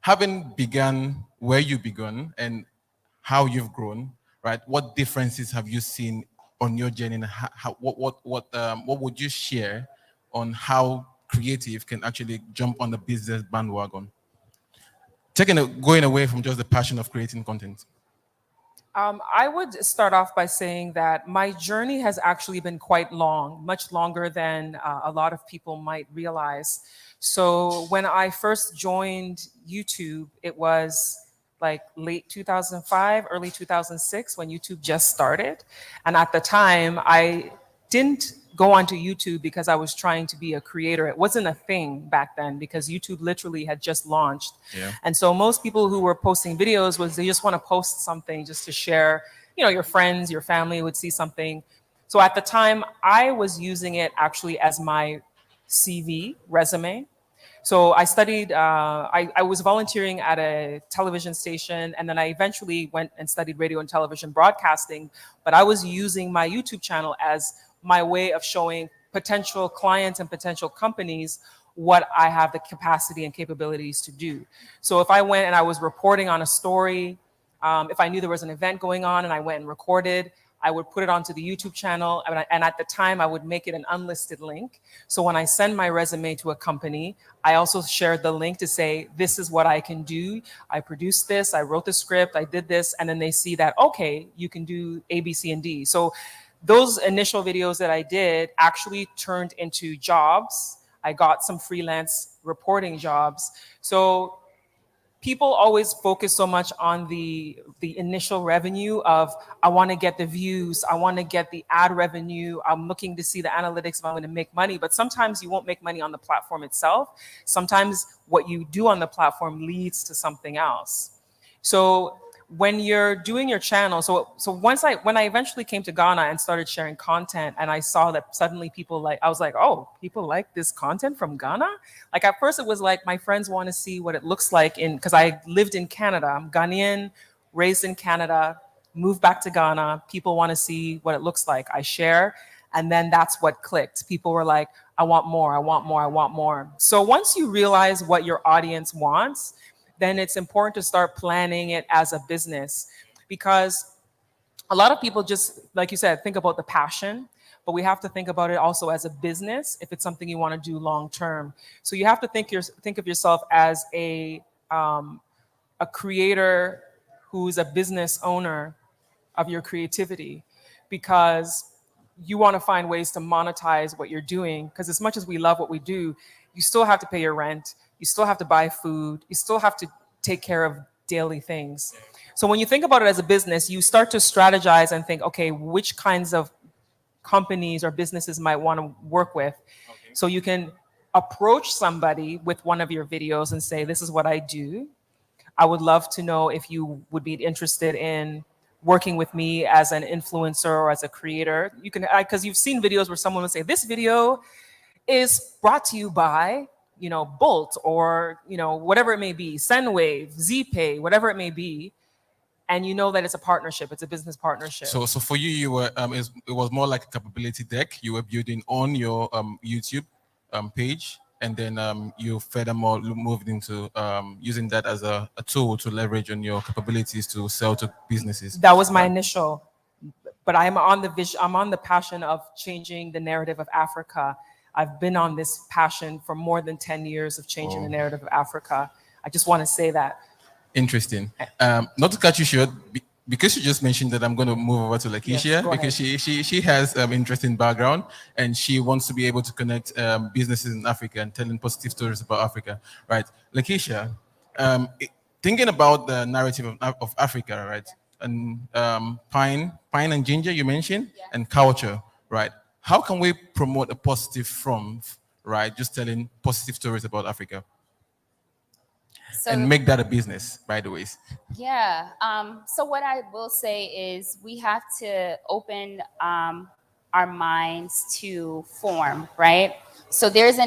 having begun where you begun and how you've grown, right? What differences have you seen on your journey, and what would you share on how creative can actually jump on the business bandwagon? Going away from just the passion of creating content. I would start off by saying that my journey has actually been quite long, much longer than a lot of people might realize. So when I first joined YouTube, it was like late 2005, early 2006, when YouTube just started. And at the time, I didn't go onto YouTube because I was trying to be a creator. It wasn't a thing back then because YouTube literally had just launched. Yeah. And so most people who were posting videos was they just want to post something just to share, you know, your friends, your family would see something. So at the time, I was using it actually as my CV, resume. So I studied, I was volunteering at a television station, and then I eventually went and studied radio and television broadcasting, but I was using my YouTube channel as my way of showing potential clients and potential companies what I have the capacity and capabilities to do. So if I went and I was reporting on a story, if I knew there was an event going on and I went and recorded, I would put it onto the YouTube channel, and at the time I would make it an unlisted link. So when I send my resume to a company, I also shared the link to say, this is what I can do. I produced this, I wrote the script, I did this, and then they see that, okay, you can do A, B, C, and D. So those initial videos that I did actually turned into jobs. I got some freelance reporting jobs. So people always focus so much on the initial revenue of, I want to get the views, I want to get the ad revenue, I'm looking to see the analytics if I'm going to make money. But sometimes you won't make money on the platform itself. Sometimes what you do on the platform leads to something else. So when you're doing your channel, so when I eventually came to Ghana and started sharing content, and I saw that suddenly I was like, oh, people like this content from Ghana? Like at first it was like my friends want to see what it looks like because I lived in Canada. I'm Ghanaian, raised in Canada, moved back to Ghana. People want to see what it looks like. I share, and then that's what clicked. People were like, I want more, I want more, I want more. So once you realize what your audience wants, then it's important to start planning it as a business, because a lot of people just, like you said, think about the passion, but we have to think about it also as a business if it's something you want to do long term. So you have to think of yourself as a creator who's a business owner of your creativity, because you want to find ways to monetize what you're doing. Because as much as we love what we do, you still have to pay your rent, you still have to buy food, you still have to take care of daily things. So when you think about it as a business, you start to strategize and think, okay, which kinds of companies or businesses might want to work with. So you can approach somebody with one of your videos and say, this is what I do. I would love to know if you would be interested in working with me as an influencer or as a creator. You can, because you've seen videos where someone would say, this video is brought to you by, Bolt, or, whatever it may be, Sendwave, ZeePay, whatever it may be. And you know that it's a partnership, it's a business partnership. So for you were it was more like a capability deck you were building on your YouTube page, and then you furthermore moved into using that as a tool to leverage on your capabilities to sell to businesses. That was my initial, but I'm on the vision. I'm on the passion of changing the narrative of Africa. I've been on this passion for more than 10 years of changing the narrative of Africa. I just want to say that. Interesting. Not to cut you short, because you just mentioned that, I'm going to move over to Lakeisha, Yes, because she has interesting background, and she wants to be able to connect businesses in Africa and telling positive stories about Africa, right? Lakeisha, thinking about the narrative of Africa, right? And pine and ginger you mentioned, and culture, right? How can we promote a positive front, right? Just telling positive stories about Africa. And make that a business, by the way. Yeah. So what I will say is we have to open our minds to form, right? So there's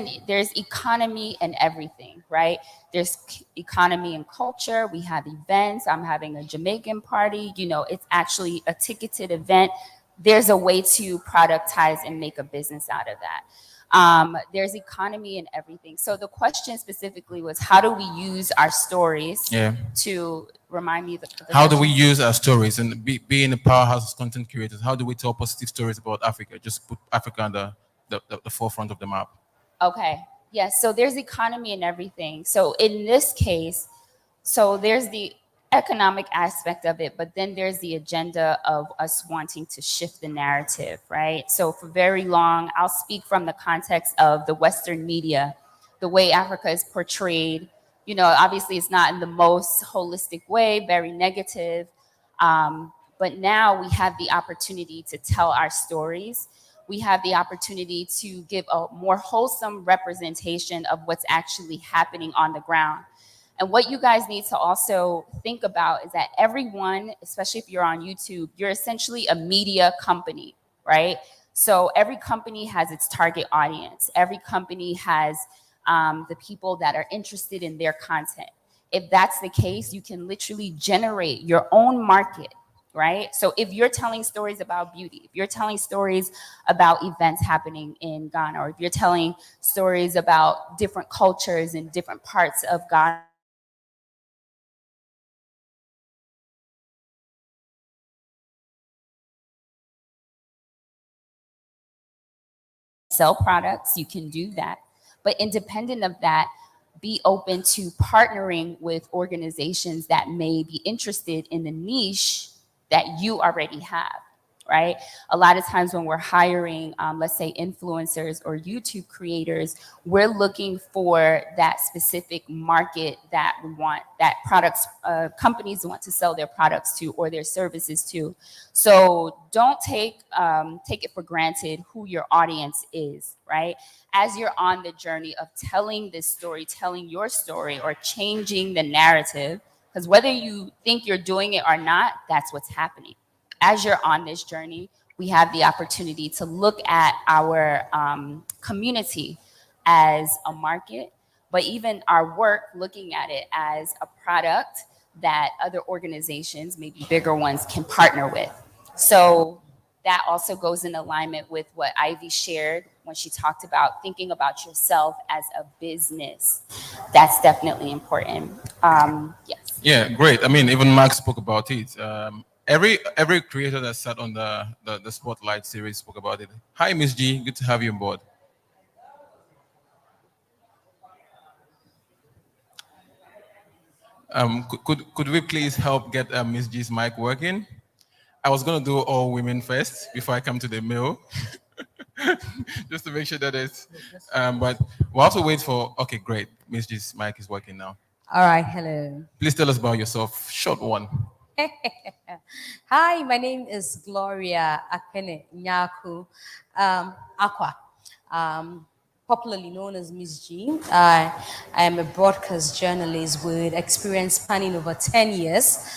economy in everything, right? There's economy and culture. We have events. I'm having a Jamaican party. It's actually a ticketed event. There's a way to productize and make a business out of that. There's economy in everything. So the question specifically was, how do we use our stories to remind me how do we use our stories and being a powerhouse of content creators? How do we tell positive stories about Africa? Just put Africa on the forefront of the map. Okay. Yes. So there's economy in everything. So in this case, there's the economic aspect of it, but then there's the agenda of us wanting to shift the narrative, right? So for very long, I'll speak from the context of the Western media, the way Africa is portrayed. Obviously it's not in the most holistic way, very negative. But now we have the opportunity to tell our stories. We have the opportunity to give a more wholesome representation of what's actually happening on the ground. And what you guys need to also think about is that everyone, especially if you're on YouTube, you're essentially a media company, right? So every company has its target audience. Every company has the people that are interested in their content. If that's the case, you can literally generate your own market, right? So if you're telling stories about beauty, if you're telling stories about events happening in Ghana, or if you're telling stories about different cultures in different parts of Ghana, sell products, you can do that. But independent of that, be open to partnering with organizations that may be interested in the niche that you already have, right? A lot of times when we're hiring, let's say influencers or YouTube creators, we're looking for that specific market that we want, that products, companies want to sell their products to or their services to. So don't take it for granted who your audience is, right? As you're on the journey of telling this story, telling your story, or changing the narrative, because whether you think you're doing it or not, that's what's happening. As you're on this journey, we have the opportunity to look at our community as a market, but even our work, looking at it as a product that other organizations, maybe bigger ones, can partner with. So that also goes in alignment with what Ivy shared when she talked about thinking about yourself as a business. That's definitely important. Yes. Yeah, great. I mean, even Mark spoke about it. Every creator that sat on the Spotlight series spoke about it. Hi, Miss G. Good to have you on board. Could we please help get Miss G's mic working? I was going to do all women first before I come to the male, just to make sure that it's, but we'll have to wait for, okay, great. Miss G's mic is working now. All right, hello. Please tell us about yourself. Short one. Hi, my name is Gloria Akene Nyaku Aqua, popularly known as Miss G. I am a broadcast journalist with experience spanning over 10 years.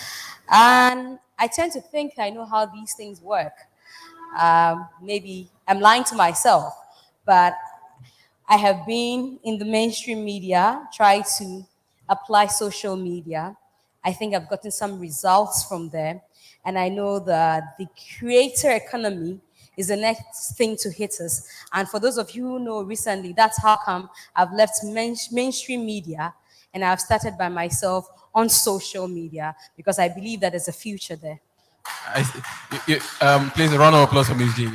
And I tend to think I know how these things work. Maybe I'm lying to myself, but I have been in the mainstream media, tried to apply social media. I think I've gotten some results from there. And I know that the creator economy is the next thing to hit us. And for those of you who know recently, that's how come I've left mainstream media and I've started by myself on social media because I believe that there's a future there. Please, a round of applause for Ms. G.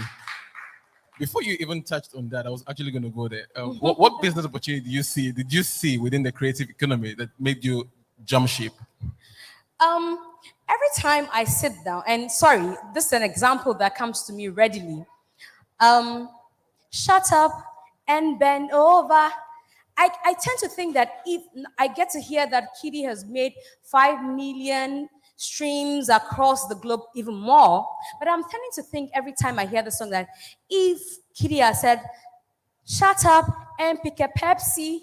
Before you even touched on that, I was actually going to go there. What business opportunity did you see within the creative economy that made you jump ship? Every time I sit down, and sorry, this is an example that comes to me readily. Shut up and bend over. I tend to think that if I get to hear that Kitty has made 5 million streams across the globe, even more, but I'm tending to think every time I hear the song that if Kitty has said, shut up and pick a Pepsi,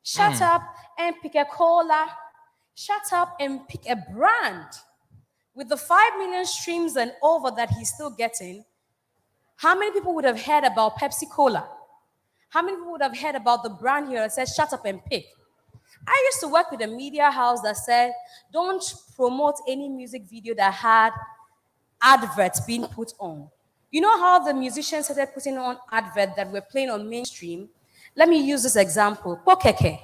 shut up and pick a cola, shut up and pick a brand. With the 5 million streams and over that he's still getting, how many people would have heard about Pepsi Cola? How many people would have heard about the brand here that says, shut up and pick? I used to work with a media house that said, don't promote any music video that had adverts being put on. You know how the musicians started putting on adverts that were playing on mainstream? Let me use this example. Pokeke.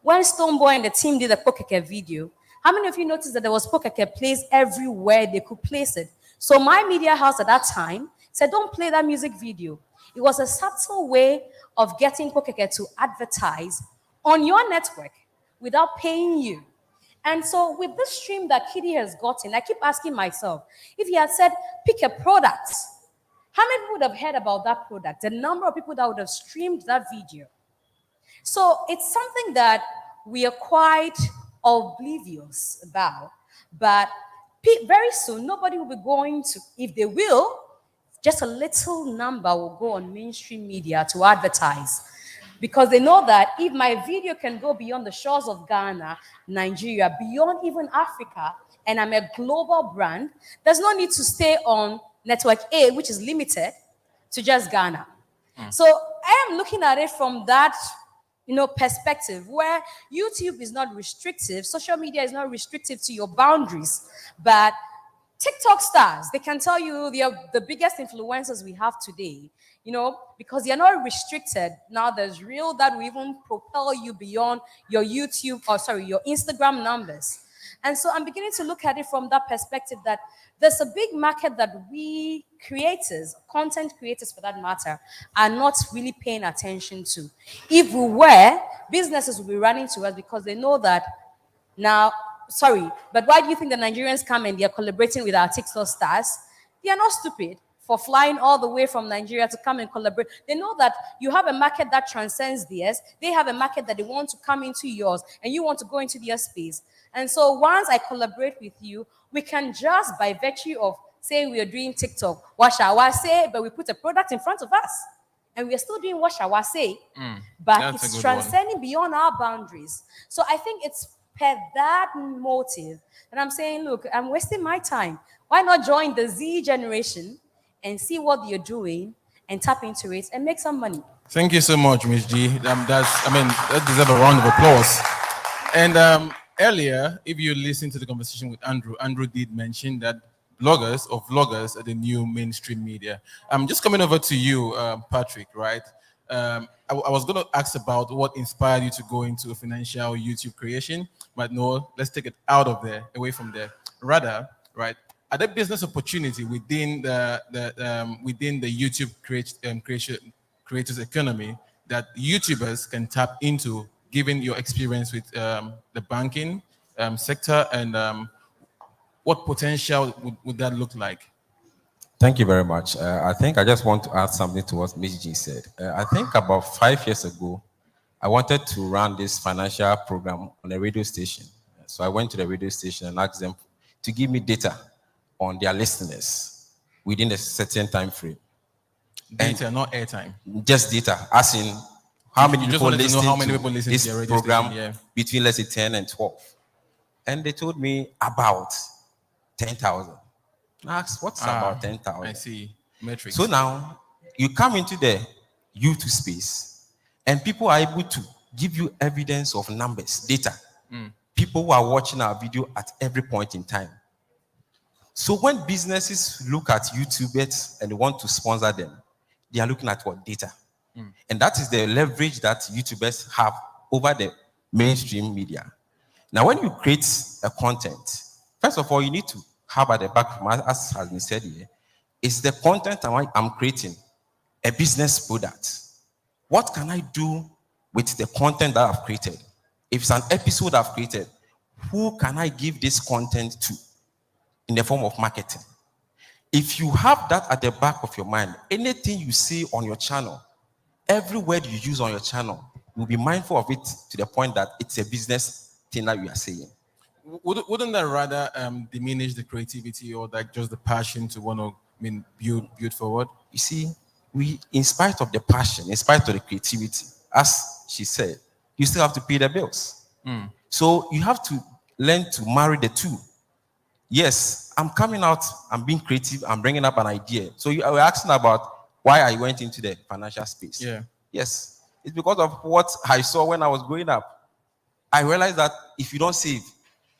When Stoneboy and the team did the Pokeke video, how many of you noticed that there was Pokeke plays everywhere they could place it? So my media house at that time said, don't play that music video. It was a subtle way of getting Pokeke to advertise on your network without paying you. And so with this stream that Kitty has gotten, I keep asking myself, if he had said, pick a product, how many people would have heard about that product? The number of people that would have streamed that video. So it's something that we are quite oblivious about. But very soon, nobody will be going to, if they will, just a little number will go on mainstream media to advertise. Because they know that if my video can go beyond the shores of Ghana, Nigeria, beyond even Africa, and I'm a global brand, there's no need to stay on network A, which is limited to just Ghana. So I am looking at it from that perspective where YouTube is not restrictive, social media is not restrictive to your boundaries, but TikTok stars, they can tell you they are the biggest influencers we have today, because you're not restricted. Now there's Reel that will even propel you beyond your YouTube, your Instagram numbers. And so I'm beginning to look at it from that perspective that there's a big market that we creators, content creators for that matter, are not really paying attention to. If we were, businesses will be running to us because they know that now, but why do you think the Nigerians come and they're collaborating with our TikTok stars? They are not stupid for flying all the way from Nigeria to come and collaborate. They know that you have a market that transcends theirs. They have a market that they want to come into yours, and you want to go into their space. And so once I collaborate with you, we can just, by virtue of saying we are doing TikTok, what shall I say? But we put a product in front of us. And we are still doing what shall I say? But it's transcending beyond our boundaries. So I think it's per that motive that I'm saying, look, I'm wasting my time. Why not join the Z generation and see what you're doing and tap into it and make some money? Thank you so much, Ms. G. That deserves a round of applause. And earlier, if you listened to the conversation with Andrew did mention that bloggers or vloggers are the new mainstream media. I'm just coming over to you, Patrick, right? I was going to ask about what inspired you to go into financial YouTube creation, but no, let's take it out of there, away from there. Rather, right, are there business opportunity within the YouTube creators economy that YouTubers can tap into, given your experience with the banking sector, and what potential would that look like? Thank you very much. I think I just want to add something to what Ms. G said. I think about 5 years ago, I wanted to run this financial program on a radio station. So I went to the radio station and asked them to give me data on their listeners within a certain time frame. Data, not airtime. Just data, as in how many You just people wanted to know listen how many to people listen to this your radio program station, yeah. between, let's say, 10 and 12. And they told me about 10,000. I asked, what's about 10,000? I see. Metrics. So now you come into the YouTube space and people are able to give you evidence of numbers, data. People who are watching our video at every point in time. So when businesses look at YouTubers and they want to sponsor them, they are looking at what? Data. And that is the leverage that YouTubers have over the mainstream media. Now, when you create a content, first of all, you need to have at the back, as has been said here, is the content I'm creating a business product. What can I do with the content that I've created? If it's an episode I've created, who can I give this content to in the form of marketing? If you have that at the back of your mind, anything you see on your channel, every word you use on your channel, you'll be mindful of it to the point that it's a business thing that you are saying. Wouldn't that rather diminish the creativity or like just the passion to want to build forward? You see, we, in spite of the passion, in spite of the creativity, as she said, you still have to pay the bills. So you have to learn to marry the two. Yes, I'm coming out, I'm being creative, I'm bringing up an idea. So you were asking about why I went into the financial space. Yeah. Yes, it's because of what I saw when I was growing up. I realized that if you don't save,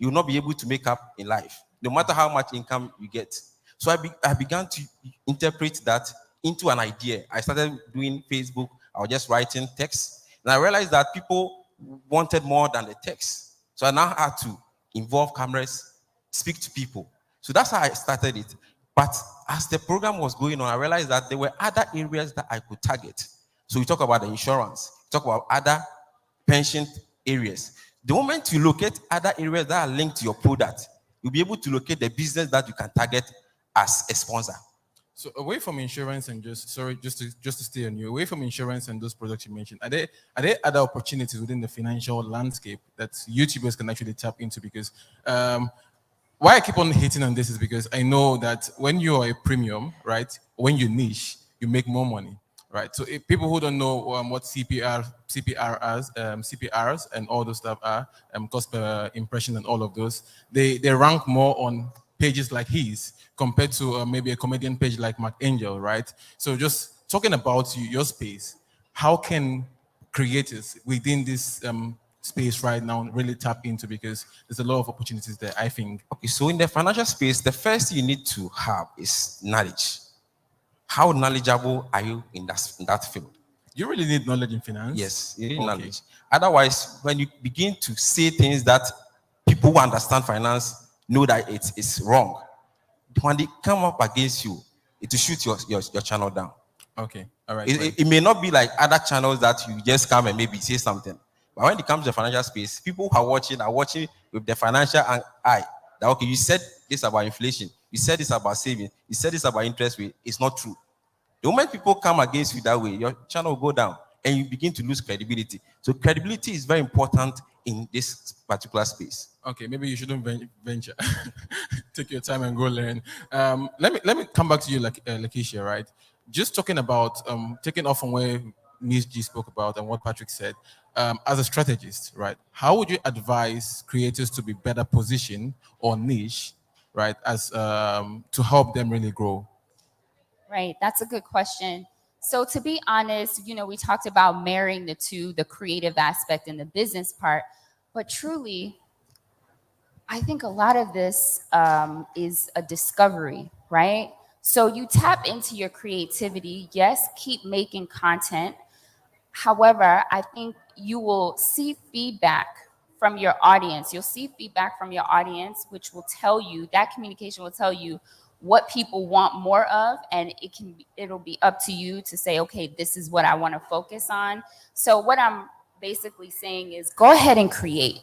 you will not be able to make up in life, no matter how much income you get. So I began to interpret that into an idea. I started doing Facebook. I was just writing text. And I realized that people wanted more than the text. So I now had to involve cameras, speak to people. So that's how I started it. But as the program was going on, I realized that there were other areas that I could target. So we talk about the insurance, talk about other pension areas. The moment you locate other areas that are linked to your product, you'll be able to locate the business that you can target as a sponsor. So away from insurance and just to stay on you, away from insurance and those products you mentioned, are there other opportunities within the financial landscape that YouTubers can actually tap into? Because why I keep on hitting on this is because I know that when you are a premium, right, when you niche, you make more money, right? So if people who don't know what CPRs and all those stuff are, cost per impression and all of those, they rank more on pages like his compared to maybe a comedian page like Mark Angel, right? So just talking about your space, how can creators within this space right now really tap into, because there's a lot of opportunities there, I think. Okay, so in the financial space, the first thing you need to have is knowledge. How knowledgeable are you in that field? You really need knowledge in finance? Yes, you need knowledge. Otherwise, when you begin to say things that people who understand finance know that it's wrong, when they come up against you, it will shoot your channel down. Okay, all right. It may not be like other channels that you just come and maybe say something. But when it comes to the financial space, people who are watching with the financial eye. That, okay, you said this about inflation. You said this about saving. You said this about interest rate. It's not true. The moment people come against you that way, your channel will go down and you begin to lose credibility. So credibility is very important in this particular space. Okay, maybe you shouldn't venture. Take your time and go learn. Let me come back to you, Lakeisha, right? Just talking about taking off from where Ms. G spoke about and what Patrick said. As a strategist, right? How would you advise creators to be better positioned or niche, right, as to help them really grow? Right, that's a good question. So to be honest, we talked about marrying the two, the creative aspect and the business part, but truly, I think a lot of this is a discovery, right? So you tap into your creativity. Yes, keep making content. However, I think you will see feedback from your audience. You'll see feedback from your audience, which will tell you, that communication will tell you what people want more of, and it'll be up to you to say, okay, this is what I want to focus on. So what I'm basically saying is go ahead and create.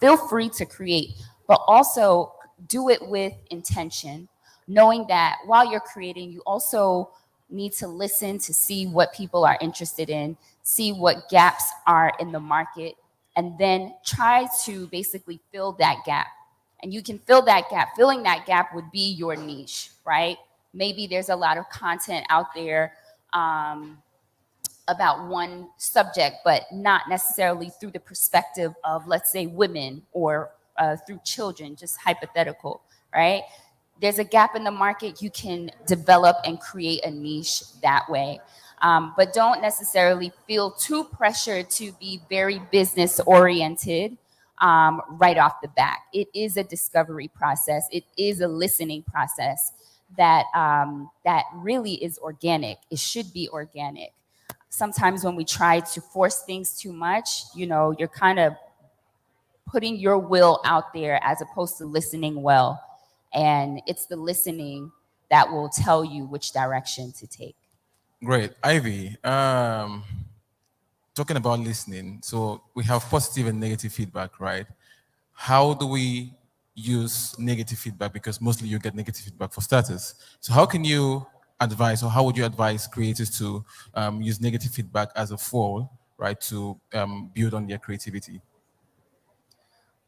Feel free to create, but also do it with intention, knowing that while you're creating, you also need to listen to see what people are interested in, see what gaps are in the market, and then try to basically fill that gap. And you can fill that gap. Filling that gap would be your niche, right? Maybe there's a lot of content out there about one subject, but not necessarily through the perspective of, let's say, women or through children, just hypothetical, right? There's a gap in the market. You can develop and create a niche that way. But don't necessarily feel too pressured to be very business oriented right off the bat. It is a discovery process. It is a listening process that really is organic. It should be organic. Sometimes when we try to force things too much, you're kind of putting your will out there as opposed to listening well. And it's the listening that will tell you which direction to take. Great. Ivy, talking about listening, so we have positive and negative feedback, right? How do we use negative feedback? Because mostly you get negative feedback for starters. So how can you advise, or how would you advise creators to use negative feedback as a foil, right, to build on their creativity?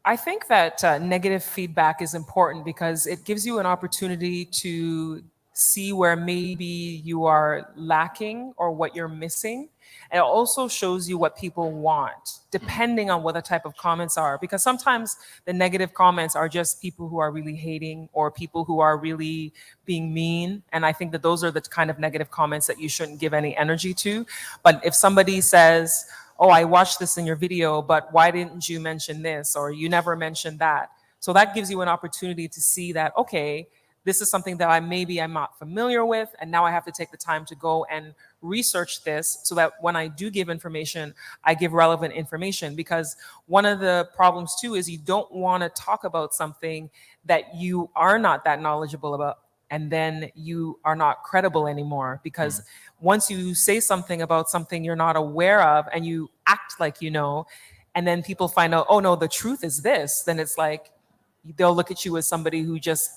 I think that negative feedback is important because it gives you an opportunity to see where maybe you are lacking or what you're missing. And it also shows you what people want, depending on what the type of comments are. Because sometimes the negative comments are just people who are really hating or people who are really being mean. And I think that those are the kind of negative comments that you shouldn't give any energy to. But if somebody says, oh, I watched this in your video, but why didn't you mention this? Or you never mentioned that. So that gives you an opportunity to see that, okay, this is something that I'm not familiar with. And now I have to take the time to go and research this so that when I do give information, I give relevant information. Because one of the problems too is you don't want to talk about something that you are not that knowledgeable about, and then you are not credible anymore. Because once you say something about something you're not aware of and you act like you know, and then people find out, oh no, the truth is this, then it's like they'll look at you as somebody who just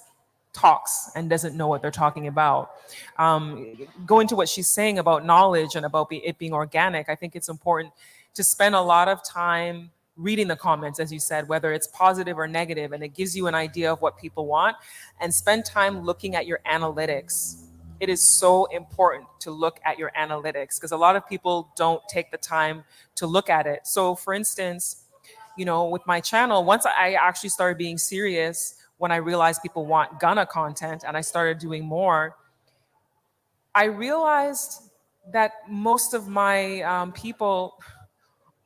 talks and doesn't know what they're talking about. Going to what she's saying about knowledge and about it being organic, I think it's important to spend a lot of time reading the comments, as you said, whether it's positive or negative, and it gives you an idea of what people want, and spend time looking at your analytics. It is so important to look at your analytics because a lot of people don't take the time to look at it. So for instance, with my channel, once I actually started being serious, when I realized people want Ghana content and I started doing more, I realized that most of my people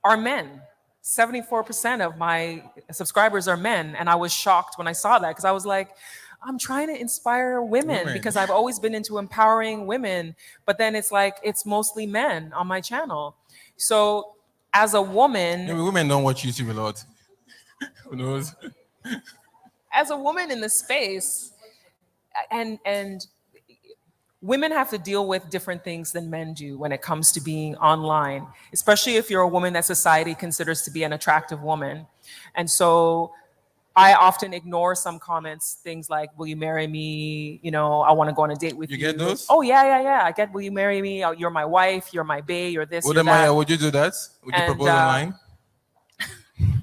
are men. 74% of my subscribers are men. And I was shocked when I saw that because I was like, I'm trying to inspire women because I've always been into empowering women. But then it's like, it's mostly men on my channel. So as a woman... Maybe women don't watch YouTube a lot. Who knows? As a woman in the space, and women have to deal with different things than men do when it comes to being online, especially if you're a woman that society considers to be an attractive woman. And so I often ignore some comments, things like, will you marry me? I want to go on a date with you. You get those? Oh, yeah. I get, will you marry me? Oh, you're my wife, you're my bae, you're this, you're that. Maya, would you do that? Would you propose online?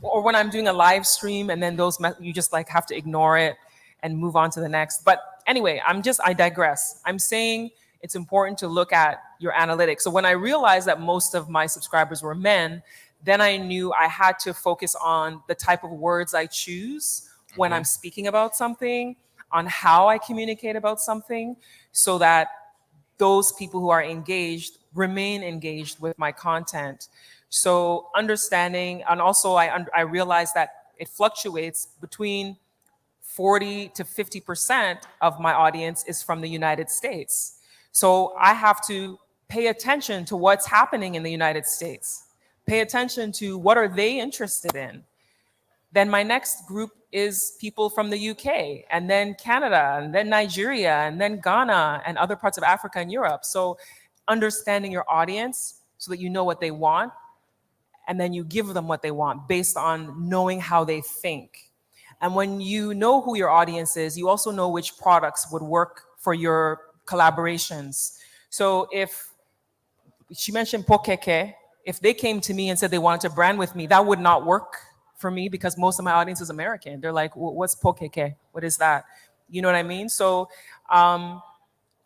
Or when I'm doing a live stream and then you just have to ignore it and move on to the next. But anyway, I digress. I'm saying it's important to look at your analytics. So when I realized that most of my subscribers were men, then I knew I had to focus on the type of words I choose when I'm speaking about something, on how I communicate about something, so that those people who are engaged remain engaged with my content. So understanding, and also I realized that it fluctuates between 40 to 50% of my audience is from the United States. So I have to pay attention to what's happening in the United States, pay attention to what are they interested in. Then my next group is people from the UK, and then Canada, and then Nigeria, and then Ghana, and other parts of Africa and Europe. So understanding your audience so that you know what they want, and then you give them what they want based on knowing how they think. And when you know who your audience is, you also know which products would work for your collaborations. So if she mentioned Pokeke, if they came to me and said they wanted to brand with me, that would not work for me because most of my audience is American. They're like, what's Pokeke? What is that? You know what I mean? So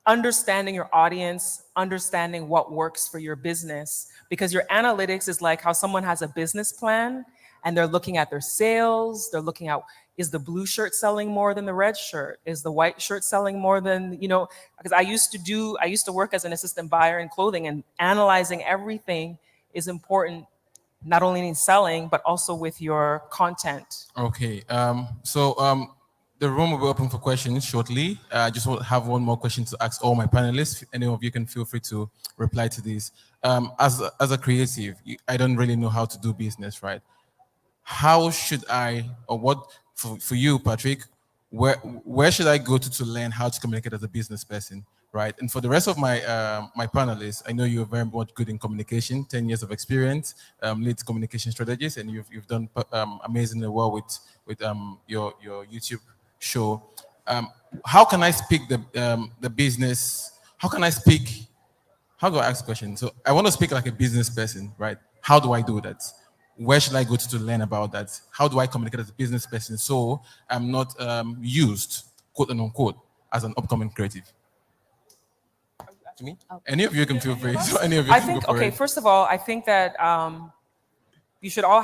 understanding your audience, understanding what works for your business, because your analytics is like how someone has a business plan and they're looking at their sales, they're looking at, is the blue shirt selling more than the red shirt? Is the white shirt selling more than, because I used to work as an assistant buyer in clothing, and analyzing everything is important, not only in selling, but also with your content. Okay. The room will be open for questions shortly. I just want to have one more question to ask all my panelists. Any of you can feel free to reply to this. As a creative, I don't really know how to do business, right? How should I, or what, for you, Patrick, where should I go to learn how to communicate as a business person, right? And for the rest of my my panelists, I know you're very much good in communication, 10 years of experience, lead communication strategist, and you've done amazingly well with your YouTube show. How can I speak the business? How can I speak? How do I ask a question? So I want to speak like a business person, right? How do I do that? Where should I go to learn about that? How do I communicate as a business person so I'm not used, quote unquote, as an upcoming creative? To me? Any of you can feel free. So any of you I can think, go for okay, it. first of all, I think that you should all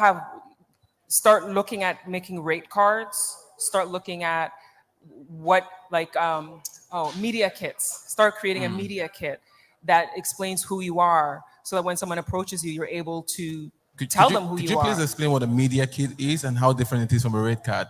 start looking at making rate cards, start looking at what, media kits. Start creating a media kit that explains who you are, so that when someone approaches you, you're able to tell them who Could you you please are. explain what a media kit is and how different it is from a rate card?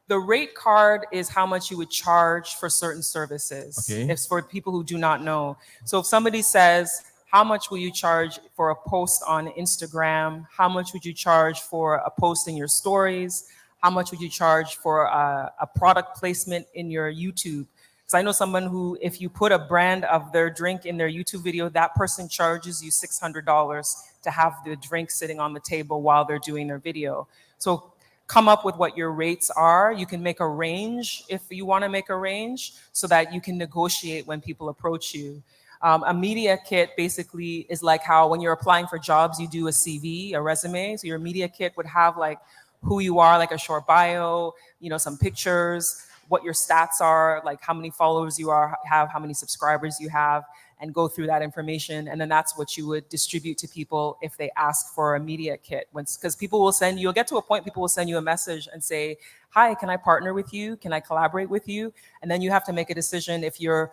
The rate card is how much you would charge for certain services. Okay. It's for people who do not know. So if somebody says, how much will you charge for a post on Instagram? How much would you charge for a post in your stories? How much would you charge for a product placement in your YouTube? Because I know someone who, if you put a brand of their drink in their YouTube video, that person charges you $600 to have the drink sitting on the table while they're doing their video. So come up with what your rates are. You can make a range if you want to make a range, so that you can negotiate when people approach you. A media kit basically is like how when you're applying for jobs, you do a CV, a resume. So your media kit would have like who you are, like a short bio, some pictures, what your stats are, like how many followers you have, how many subscribers you have, and go through that information. And then that's what you would distribute to people if they ask for a media kit. Because people will you'll get to a point, people will send you a message and say, hi, can I partner with you? Can I collaborate with you? And then you have to make a decision if you're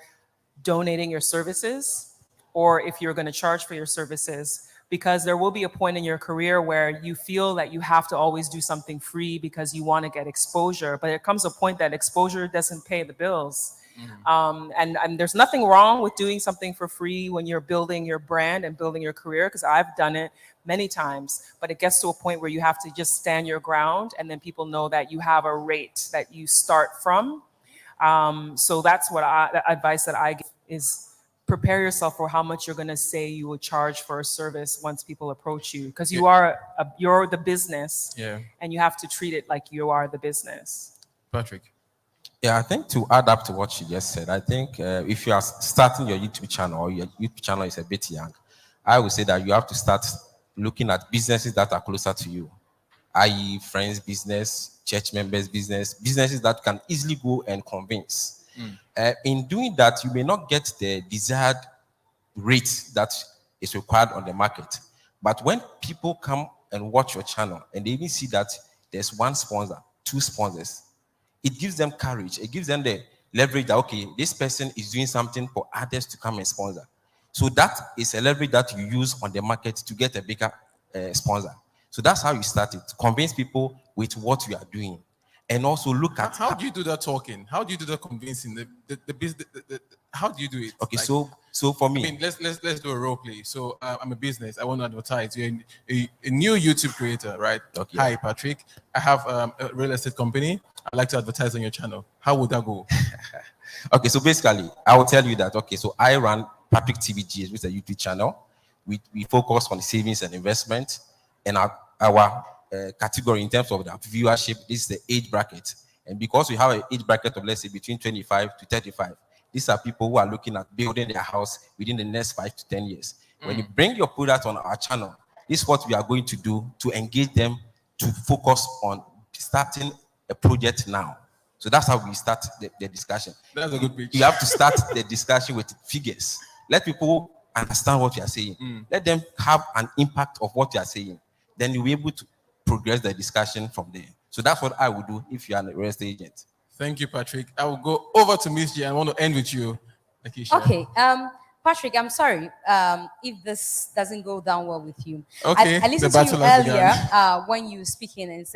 donating your services or if you're going to charge for your services. Because there will be a point in your career where you feel that you have to always do something free because you want to get exposure. But there comes a point that exposure doesn't pay the bills. And there's nothing wrong with doing something for free when you're building your brand and building your career, because I've done it many times. But it gets to a point where you have to just stand your ground, and then people know that you have a rate that you start from. So that's what advice that I give is prepare yourself for how much you're going to say you will charge for a service once people approach you, because you're the business, and you have to treat it like you are the business. Patrick. Yeah, I think to add up to what she just said, I think if you are starting your YouTube channel, or your YouTube channel is a bit young, I would say that you have to start looking at businesses that are closer to you, i.e. friends' business, church members' business, businesses that can easily go and convince. In doing that, you may not get the desired rate that is required on the market. But when people come and watch your channel and they even see that there's one sponsor, two sponsors, it gives them courage. It gives them the leverage that, okay, this person is doing something for others to come and sponsor. So that is a leverage that you use on the market to get a bigger sponsor. So that's how you start it. Convince people with what you are doing. And also look at... How do you do that talking? How do you do that convincing? The business, how do you do it? Okay, like, so for me... I mean, let's do a role play. So I'm a business. I want to advertise. You're a new YouTube creator, right? Okay. Hi, Patrick. I have a real estate company. I'd like to advertise on your channel. How would that go? Okay, so basically, I will tell you that, okay, so I run Patrick TVGS, which is a YouTube channel. We focus on savings and investment. And our category in terms of the viewership is the age bracket. And because we have an age bracket of, let's say, between 25 to 35, These are people who are looking at building their house within the next 5 to 10 years. When you bring your product on our channel, this is what we are going to do to engage them to focus on starting a project now. So that's how we start the discussion. That's a good pitch. You have to start the discussion with figures. Let people understand what you are saying. Let them have an impact of what you are saying. Then you'll be able to progress the discussion from there. So that's what I would do if you are a real estate agent. Thank you, Patrick. I will go over to Miss G. I want to end with you, Lakeisha. Okay. Patrick, I'm sorry if this doesn't go down well with you. Okay, I listened the to you battle earlier has when you were speaking and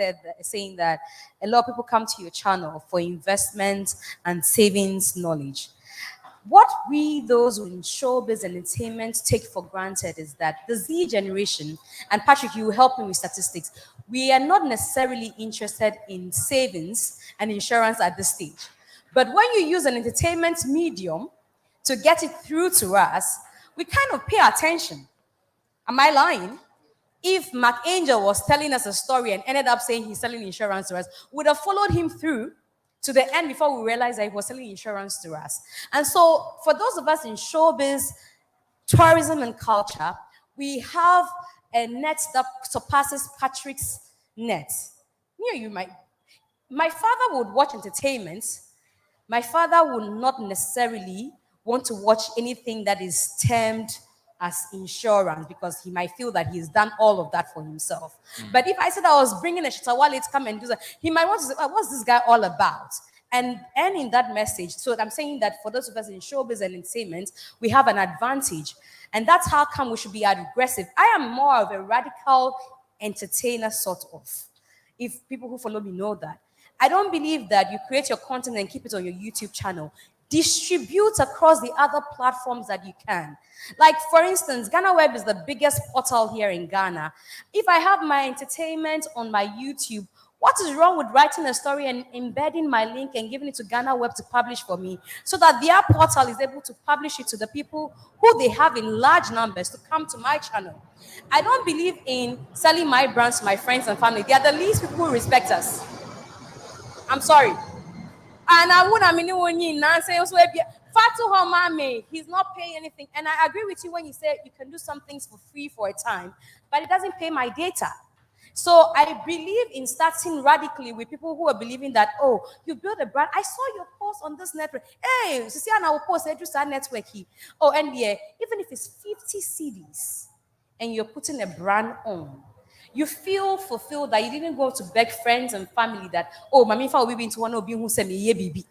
saying that a lot of people come to your channel for investment and savings knowledge. What we, those in showbiz and entertainment, take for granted is that the Z generation, and Patrick, you will help me with statistics, we are not necessarily interested in savings and insurance at this stage. But when you use an entertainment medium to get it through to us, we kind of pay attention. Am I lying? If Mark Angel was telling us a story and ended up saying he's selling insurance to us, we would have followed him through to the end before we realized that he was selling insurance to us. And so for those of us in showbiz, tourism and culture, we have a net that surpasses Patrick's net. My father would watch entertainment. My father would not necessarily want to watch anything that is termed as insurance because he might feel that he's done all of that for himself. But if I said I was bringing a Shatawale to come and do that, he might want to say, what's this guy all about? And in that message, so I'm saying that for those of us in showbiz and entertainment, we have an advantage. And that's how come we should be aggressive. I am more of a radical entertainer, sort of. If people who follow me know that. I don't believe that you create your content and keep it on your YouTube channel. Distribute across the other platforms that you can. Like, for instance, Ghana Web is the biggest portal here in Ghana. If I have my entertainment on my YouTube, what is wrong with writing a story and embedding my link and giving it to Ghana Web to publish for me so that their portal is able to publish it to the people who they have in large numbers to come to my channel? I don't believe in selling my brands to my friends and family. They are the least people who respect us. I'm sorry. And I wouldn't say also Fatu Homame, he's not paying anything. And I agree with you when you say you can do some things for free for a time, but it doesn't pay my data. So I believe in starting radically with people who are believing that, oh, you build a brand. I saw your post on this network. Hey, see, I will post that network here. Oh, and yeah, even if it's 50 CDs and you're putting a brand on, you feel fulfilled that you didn't go to beg friends and family that, oh, Mami, if I will be into one of you who send me, yeah, baby.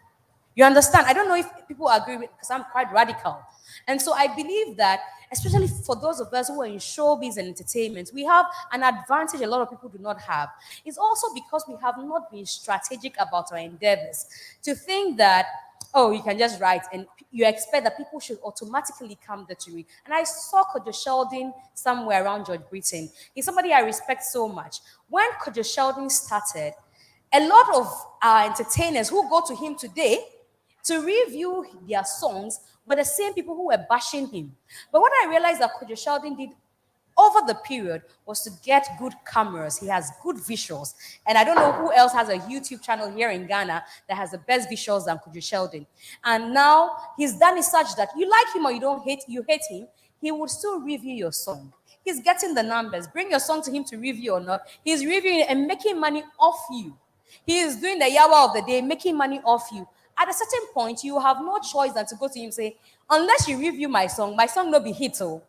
You understand? I don't know if people agree with because I'm quite radical. And so I believe that, especially for those of us who are in showbiz and entertainment, we have an advantage a lot of people do not have. It's also because we have not been strategic about our endeavors. To think that, oh, you can just write and you expect that people should automatically come there to read. And I saw Kojo Sheldon somewhere around George Britain. He's somebody I respect so much. When Kojo Sheldon started, a lot of our entertainers who go to him today to review their songs were the same people who were bashing him. But what I realized that Kojo Sheldon did over the period was to get good cameras. He has good visuals. And I don't know who else has a YouTube channel here in Ghana that has the best visuals than Kojo Sheldon. And now he's done it such that you like him or you hate him, he would still review your song. He's getting the numbers. Bring your song to him to review or not. He's reviewing it and making money off you. He is doing the yawa of the day, making money off you. At a certain point, you have no choice than to go to him and say, unless you review my song no be hit. Oh.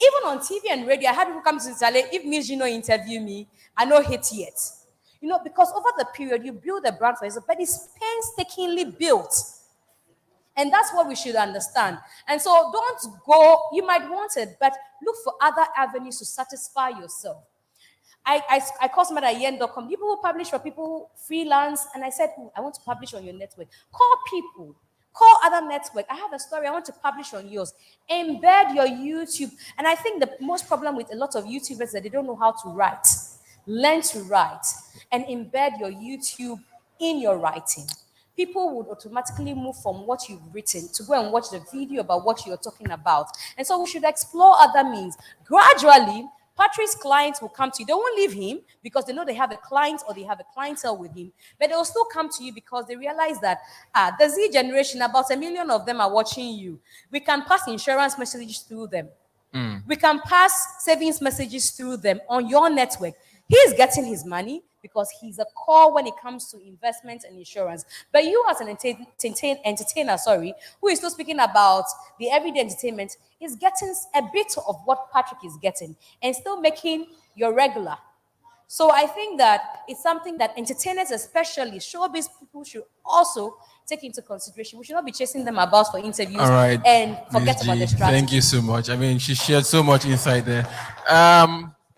Even on TV and radio, I had people come to say, if Miss Gino interview me, I no hit yet. You know, because over the period, you build a brand for yourself, but it's painstakingly built. And that's what we should understand. And so don't go, you might want it, but look for other avenues to satisfy yourself. I called somebody at yen.com. People who publish for people freelance, and I said, I want to publish on your network. Call people. Call other network. I have a story. I want to publish on yours. Embed your YouTube. And I think the most problem with a lot of YouTubers is that they don't know how to write. Learn to write and embed your YouTube in your writing. People would automatically move from what you've written to go and watch the video about what you're talking about. And so we should explore other means. Gradually, Patrick's clients will come to you. They won't leave him because they know they have a client or they have a clientele with him, but they'll still come to you because they realize that the Z generation, about 1 million of them are watching you. We can pass insurance messages through them. We can pass savings messages through them on your network. He is getting his money because he's a core when it comes to investment and insurance. But you as an entertainer, who is still speaking about the everyday entertainment, is getting a bit of what Patrick is getting and still making your regular. So I think that it's something that entertainers, especially showbiz people, should also take into consideration. We should not be chasing them about for interviews and forget about the strategy. Thank you so much. I mean, she shared so much insight there.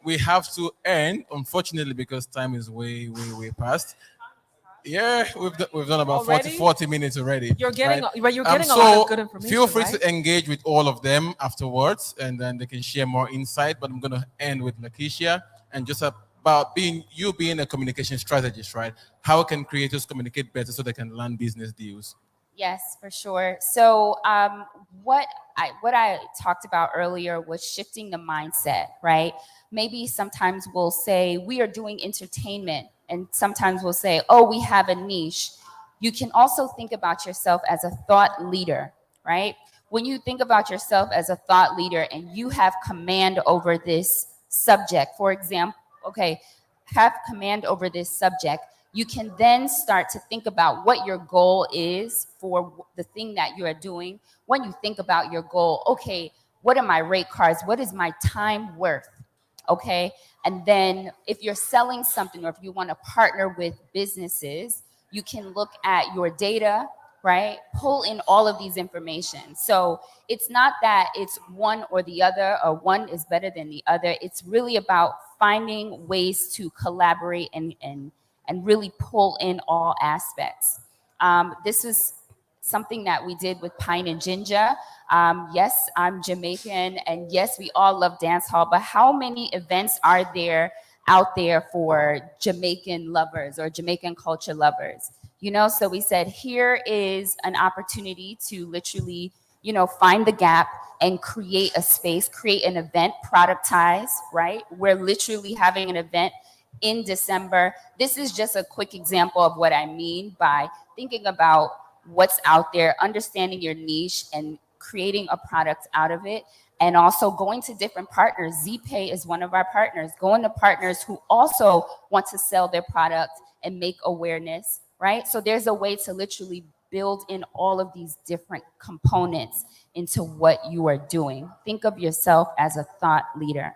We have to end, unfortunately, because time is way past. Yeah, we've done about 40 minutes already. You're getting right? you're getting a lot of good information. Feel free right? to engage with all of them afterwards, and then they can share more insight. But I'm going to end with Lakeisha and just about being a communication strategist, right? How can creators communicate better so they can land business deals? Yes, for sure. So what I talked about earlier was shifting the mindset, right? Maybe sometimes we'll say we are doing entertainment, and sometimes we'll say, oh, we have a niche. You can also think about yourself as a thought leader, right? When you think about yourself as a thought leader and you have command over this subject, for example, have command over this subject, you can then start to think about what your goal is for the thing that you are doing. When you think about your goal, okay, what are my rate cards? What is my time worth? Okay. And then if you're selling something or if you want to partner with businesses, you can look at your data, right? Pull in all of these information. So it's not that it's one or the other or one is better than the other. It's really about finding ways to collaborate and really pull in all aspects. This is something that we did with Pine and Ginger. Yes, I'm Jamaican, and yes, we all love dance hall, but how many events are there out there for Jamaican lovers or Jamaican culture lovers? You know, so we said, here is an opportunity to literally, find the gap and create a space, create an event, productize, right? We're literally having an event in December. This is just a quick example of what I mean by thinking about what's out there, understanding your niche and creating a product out of it, and also going to different partners. ZeePay is one of our partners. Going to partners who also want to sell their product and make awareness, right? So there's a way to literally build in all of these different components into what you are doing. Think of yourself as a thought leader.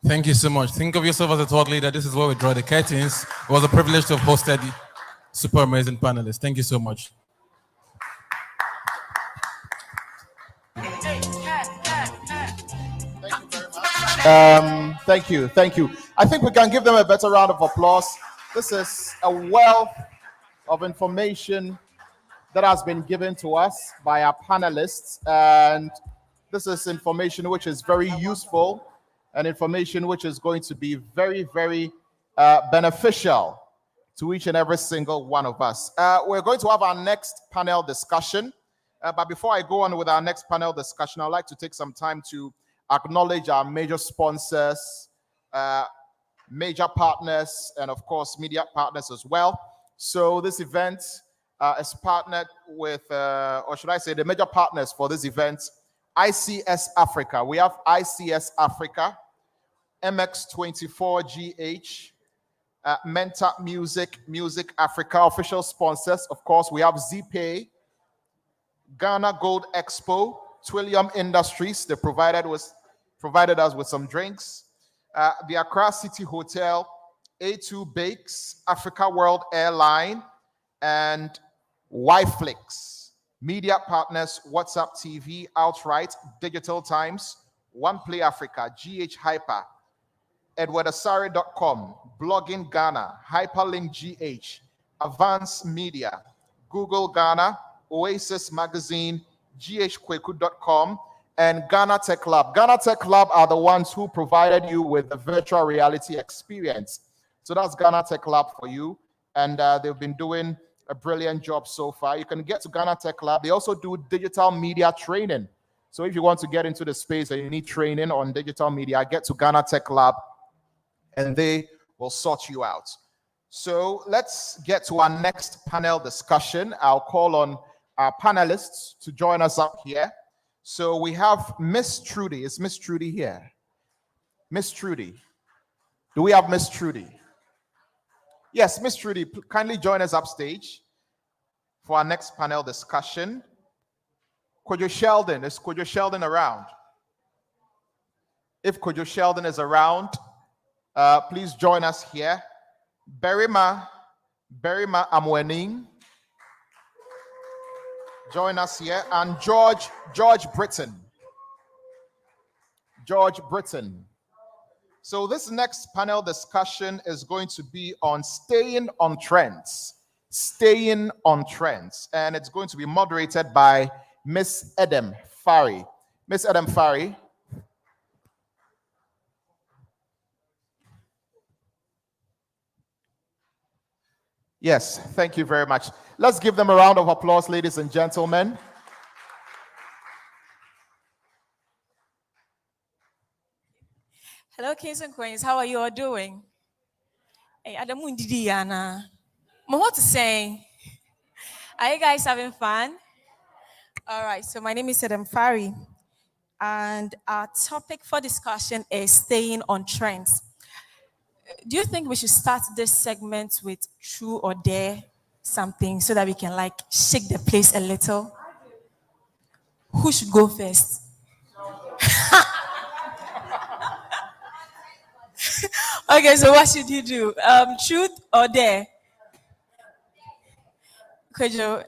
Thank you so much. Think of yourself as a thought leader. This is where we draw the curtains. It was a privilege to have hosted the super amazing panelists. Thank you so much. Thank you. I think we can give them a better round of applause. This is a wealth of information that has been given to us by our panelists, and this is information which is very useful and information which is going to be very, very beneficial to each and every single one of us. We're going to have our next panel discussion, but before I go on with our next panel discussion, I'd like to take some time to acknowledge our major sponsors, major partners, and of course, media partners as well. So this event is partnered with, or should I say, the major partners for this event, ICS Africa. We have ICS Africa, MX24GH, Menta Music Africa, official sponsors. Of course, we have ZeePay, Ghana Gold Expo, Twillium Industries. They provided us with some drinks. The Accra City Hotel, A2 Bakes, Africa World Airline, and Yflix. Media partners, WhatsApp TV, Outright, Digital Times, One Play Africa, GH Hyper, EdwardAsare.com, Blogging Ghana, Hyperlink GH, Advance Media, Google Ghana, Oasis Magazine, ghkweku.com, and Ghana Tech Lab. Ghana Tech Lab are the ones who provided you with the virtual reality experience. So that's Ghana Tech Lab for you, and they've been doing a brilliant job so far. You can get to Ghana Tech Lab. They also do digital media training. So if you want to get into the space and you need training on digital media, get to Ghana Tech Lab and they will sort you out. So let's get to our next panel discussion. I'll call on our panelists to join us up here. So we have Miss Trudy. Is Miss Trudy here? Miss Trudy. Do we have Miss Trudy? Yes, Miss Trudy, kindly join us upstage for our next panel discussion. Kojo Sheldon, is Kojo Sheldon around? If Kojo Sheldon is around, please join us here. Berima Amwening, join us here. And George Britton. George Britton. So this next panel discussion is going to be on staying on trends. Staying on trends. And it's going to be moderated by Miss Edem Fari. Miss Edem Fari. Yes, thank you very much. Let's give them a round of applause, ladies and gentlemen. Hello, kings and queens. How are you all doing? Hey, Adamu Ndidiana. What to say? Are you guys having fun? All right, so my name is Edem Fari, and our topic for discussion is staying on trends. Do you think we should start this segment with true or dare something so that we can like shake the place a little? Who should go first? Okay, so what should you do? Truth or dare? Kojo.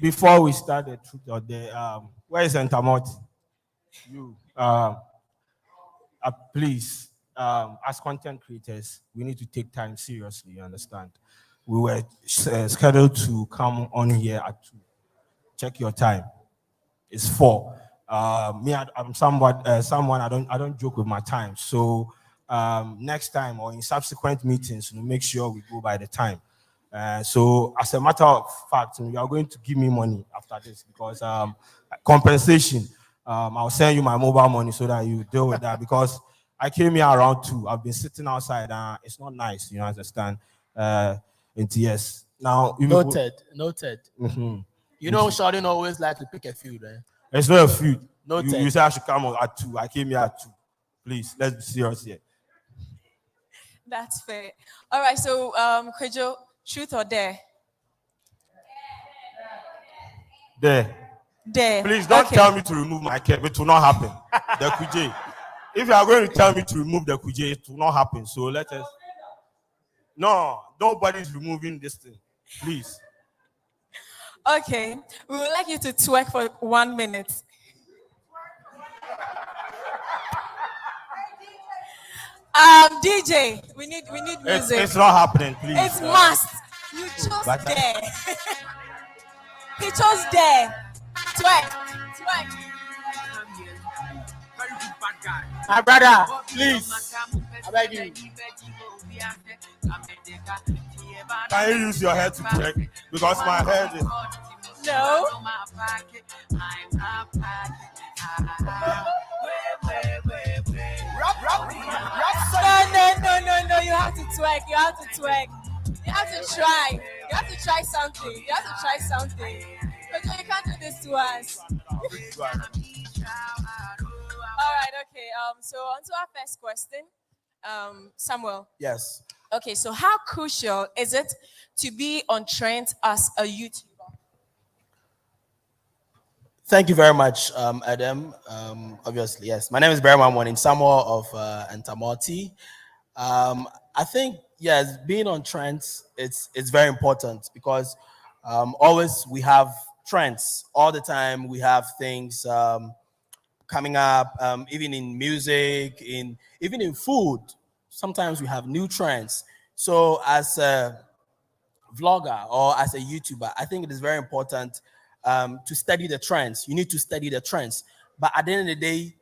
Before we start the truth or dare, where is Entamoty? You. Please, as content creators, we need to take time seriously, you understand? We were scheduled to come on here at 2. Check your time. It's 4. I'm someone I don't joke with my time. So next time or in subsequent meetings, make sure we go by the time. So as a matter of fact, you are going to give me money after this because compensation. I'll send you my mobile money so that you deal with that because I came here around 2. I've been sitting outside and it's not nice, you understand? Yes. Now, noted. Mm-hmm. You know, Sheldon always like to pick a feud, eh? It's not a feud. Noted. You said I should come on at 2. I came here at 2. Please, let's be serious here. That's fair. All right, so Kojo, truth or dare? Dare. Please don't tell me to remove my cap. It will not happen. The Kuje. If you are going to tell me to remove the Kuje, it will not happen. So let us. No, nobody's removing this thing. Please. Okay, we would like you to twerk for 1 minute. DJ, we need music. It's not happening, please. It's must. You chose dare. He chose dare. Twerk. My brother, please. I beg you. Can you use your head to check? Because my head is. No. No. You have to twerk. You have to try. You have to try something. But you can't do this to us. All right. Okay. So on to our first question. Samuel. Yes. Okay. So how crucial is it to be on trend as a YouTuber? Thank you very much, Adam. Obviously, yes. My name is Berima Amwening, Samuel of Entamoty. I think, yes, being on trends, it's very important because always we have trends. All the time we have things coming up, even in music, even in food. Sometimes we have new trends. So as a vlogger or as a YouTuber, I think it is very important to study the trends. You need to study the trends. But at the end of the day,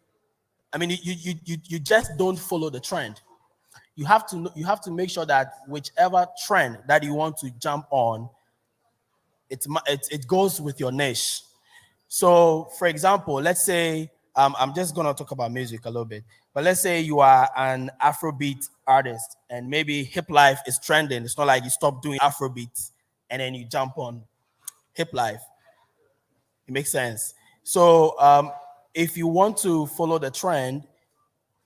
I mean, you just don't follow the trend. You have to make sure that whichever trend that you want to jump on, it goes with your niche. So, for example, let's say I'm just gonna talk about music a little bit, but let's say you are an Afrobeat artist and maybe hip life is trending. It's not like you stop doing Afrobeats and then you jump on hip life. It makes sense. So, if you want to follow the trend,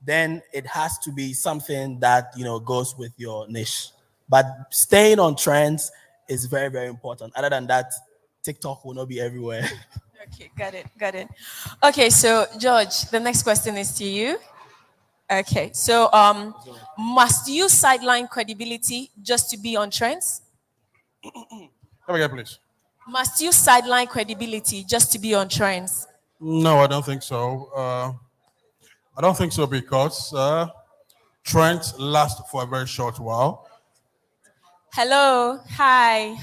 then it has to be something that goes with your niche. But staying on trends is very, very important. Other than that, TikTok will not be everywhere. Okay, got it. Okay, so George, the next question is to you. Okay, so must you sideline credibility just to be on trends? Come again, please. Must you sideline credibility just to be on trends? No, I don't think so. I don't think so because trends last for a very short while. Hello, hi.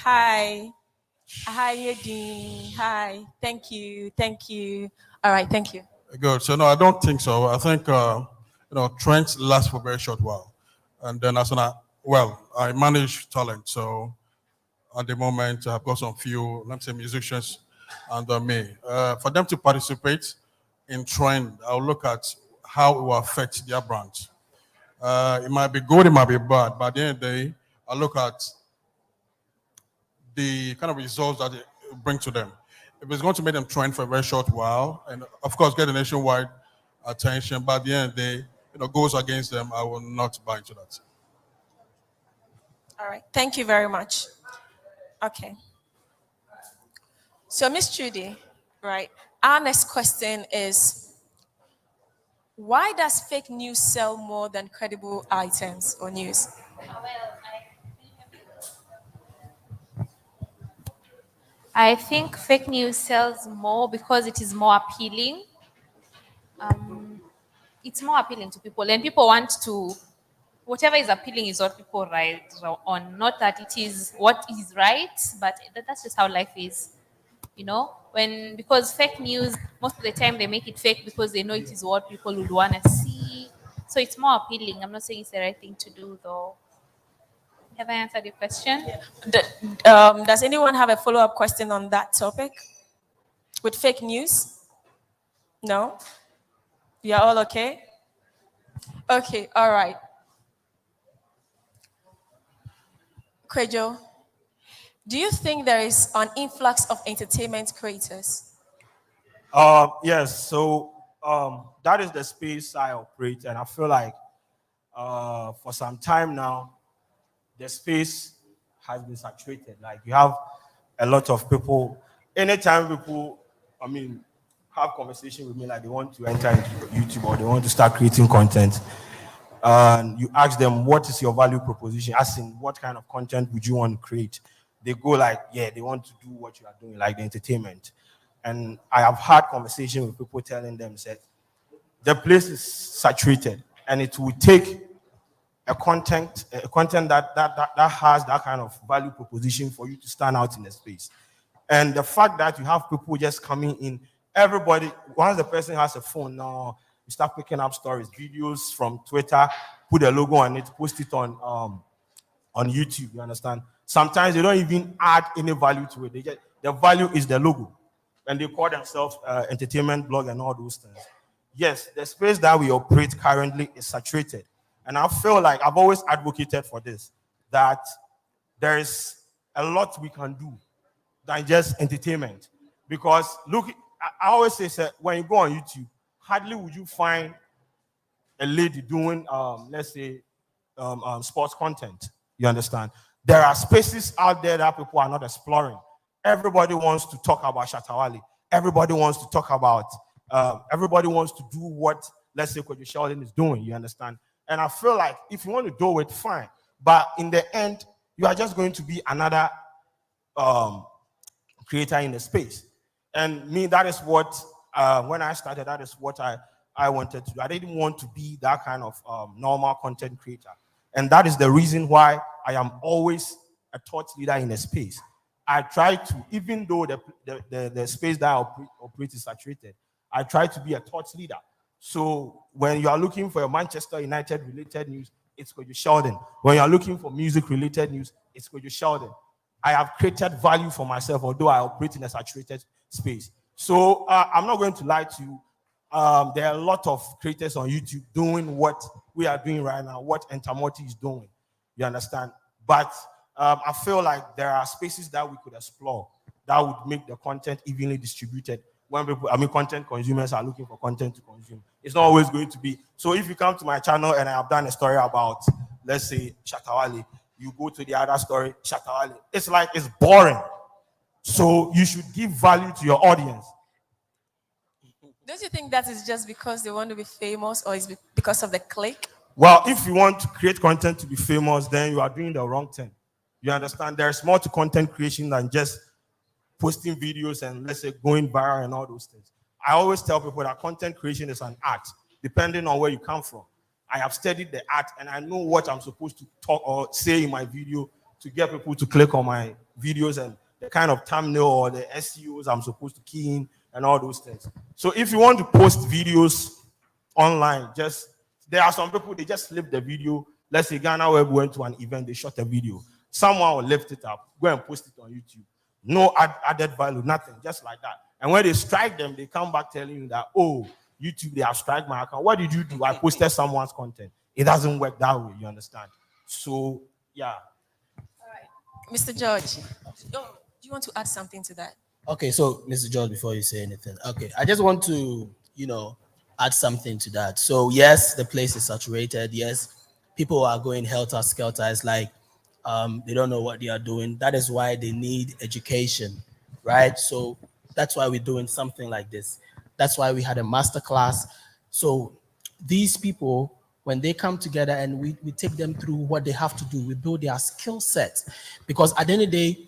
Hi, Yedin. Hi, thank you. All right, thank you. Good. So no, I don't think so. I think trends last for a very short while, and then I manage talent. So at the moment, I've got some few, let's say, musicians under me. For them to participate in trend, I'll look at how it will affect their brand. It might be good, it might be bad, but at the end of the day, I look at the kind of results that it bring to them. If it's going to make them trend for a very short while, and of course get a nationwide attention, but at the end of the day, goes against them, I will not buy into that. All right, thank you very much. Okay. So, Miss Trudy, right, our next question is, why does fake news sell more than credible items or news? I think fake news sells more because it is more appealing. It's more appealing to people, and people want to. Whatever is appealing is what people write on. Not that it is what is right, but that's just how life is. Because fake news, most of the time they make it fake because they know it is what people would want to see. So it's more appealing. I'm not saying it's the right thing to do, though. Have I answered your question? Does anyone have a follow-up question on that topic? With fake news? No? You're all okay? Okay, all right. Kwejo, do you think there is an influx of entertainment creators? Yes, so that is the space I operate, and I feel like for some time now, the space has been saturated. Like you have a lot of people. Anytime people, have conversation with me, like they want to enter into YouTube or they want to start creating content, and you ask them what is your value proposition, asking what kind of content would you want to create, they go like, yeah, they want to do what you are doing, like the entertainment. And I have had conversation with people telling them that the place is saturated and it will take a content that has that kind of value proposition for you to stand out in the space. And the fact that you have people just coming in, everybody, once the person has a phone now, you start picking up stories, videos from Twitter, put a logo on it, post it on YouTube, you understand? Sometimes they don't even add any value to it. The value is the logo. And they call themselves entertainment blog and all those things. Yes, the space that we operate currently is saturated. And I feel like I've always advocated for this, that there is a lot we can do than just entertainment. Because look, I always say, when you go on YouTube, hardly would you find a lady doing, let's say, sports content. You understand? There are spaces out there that people are not exploring. Everybody wants to talk about Shatawale. Everybody wants to talk about, everybody wants to do what, let's say, Kojo Sheldon is doing. You understand? And I feel like if you want to do it, fine. But in the end, you are just going to be another creator in the space. And me, that is what, when I started, that is what I wanted to do. I didn't want to be that kind of normal content creator. And that is the reason why I am always a thought leader in the space. I try to, even though the space that I operate is saturated, I try to be a thought leader. So when you are looking for a Manchester United related news, it's Kojo Sheldon. When you are looking for music related news, it's Kojo Sheldon. I have created value for myself, although I operate in a saturated space. So I'm not going to lie to you. There are a lot of creators on YouTube doing what we are doing right now, what Entamoty is doing. You understand? But I feel like there are spaces that we could explore that would make the content evenly distributed. When people, content consumers are looking for content to consume. It's not always going to be. So if you come to my channel and I have done a story about, let's say, Shatawale, you go to the other story, Shatawale. It's like it's boring. So you should give value to your audience. Don't you think that is just because they want to be famous, or is it because of the click? Well, if you want to create content to be famous, then you are doing the wrong thing. You understand? There's more to content creation than just posting videos and, let's say, going viral and all those things. I always tell people that content creation is an art, depending on where you come from. I have studied the art and I know what I'm supposed to talk or say in my video to get people to click on my videos and the kind of thumbnail or the SEOs I'm supposed to key in and all those things. So if you want to post videos online, there are some people, they just lift the video. Let's say Ghana Web went to an event, they shot a video. Someone will lift it up, go and post it on YouTube. No added value, nothing, just like that. And when they strike them, they come back telling you that, oh, YouTube, they have strike my account. What did you do? I posted someone's content. It doesn't work that way, you understand? So, yeah. Mr. George, do you want to add something to that? Okay, so Mr. George, before you say anything, okay, I just want to, add something to that. So yes, the place is saturated. Yes, people are going helter-skelter. It's like they don't know what they are doing. That is why they need education, right? So that's why we're doing something like this. That's why we had a masterclass. So these people, when they come together and we take them through what they have to do, we build their skill set. Because at the end of the day,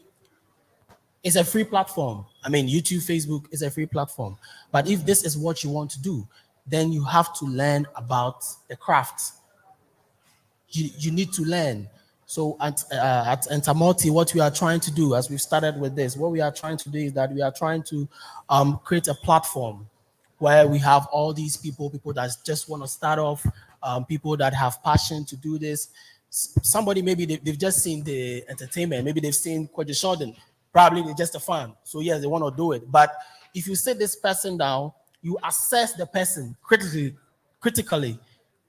it's a free platform. YouTube, Facebook is a free platform. But if this is what you want to do, then you have to learn about the craft. You need to learn. So at Entamoty, what we are trying to do, as we've started with this, what we are trying to do is that we are trying to create a platform where we have all these people that just want to start off, people that have passion to do this. Somebody, maybe they've just seen the entertainment, maybe they've seen Koji Shorten, probably they're just a fan. So yes, they want to do it. But if you sit this person down, you assess the person critically,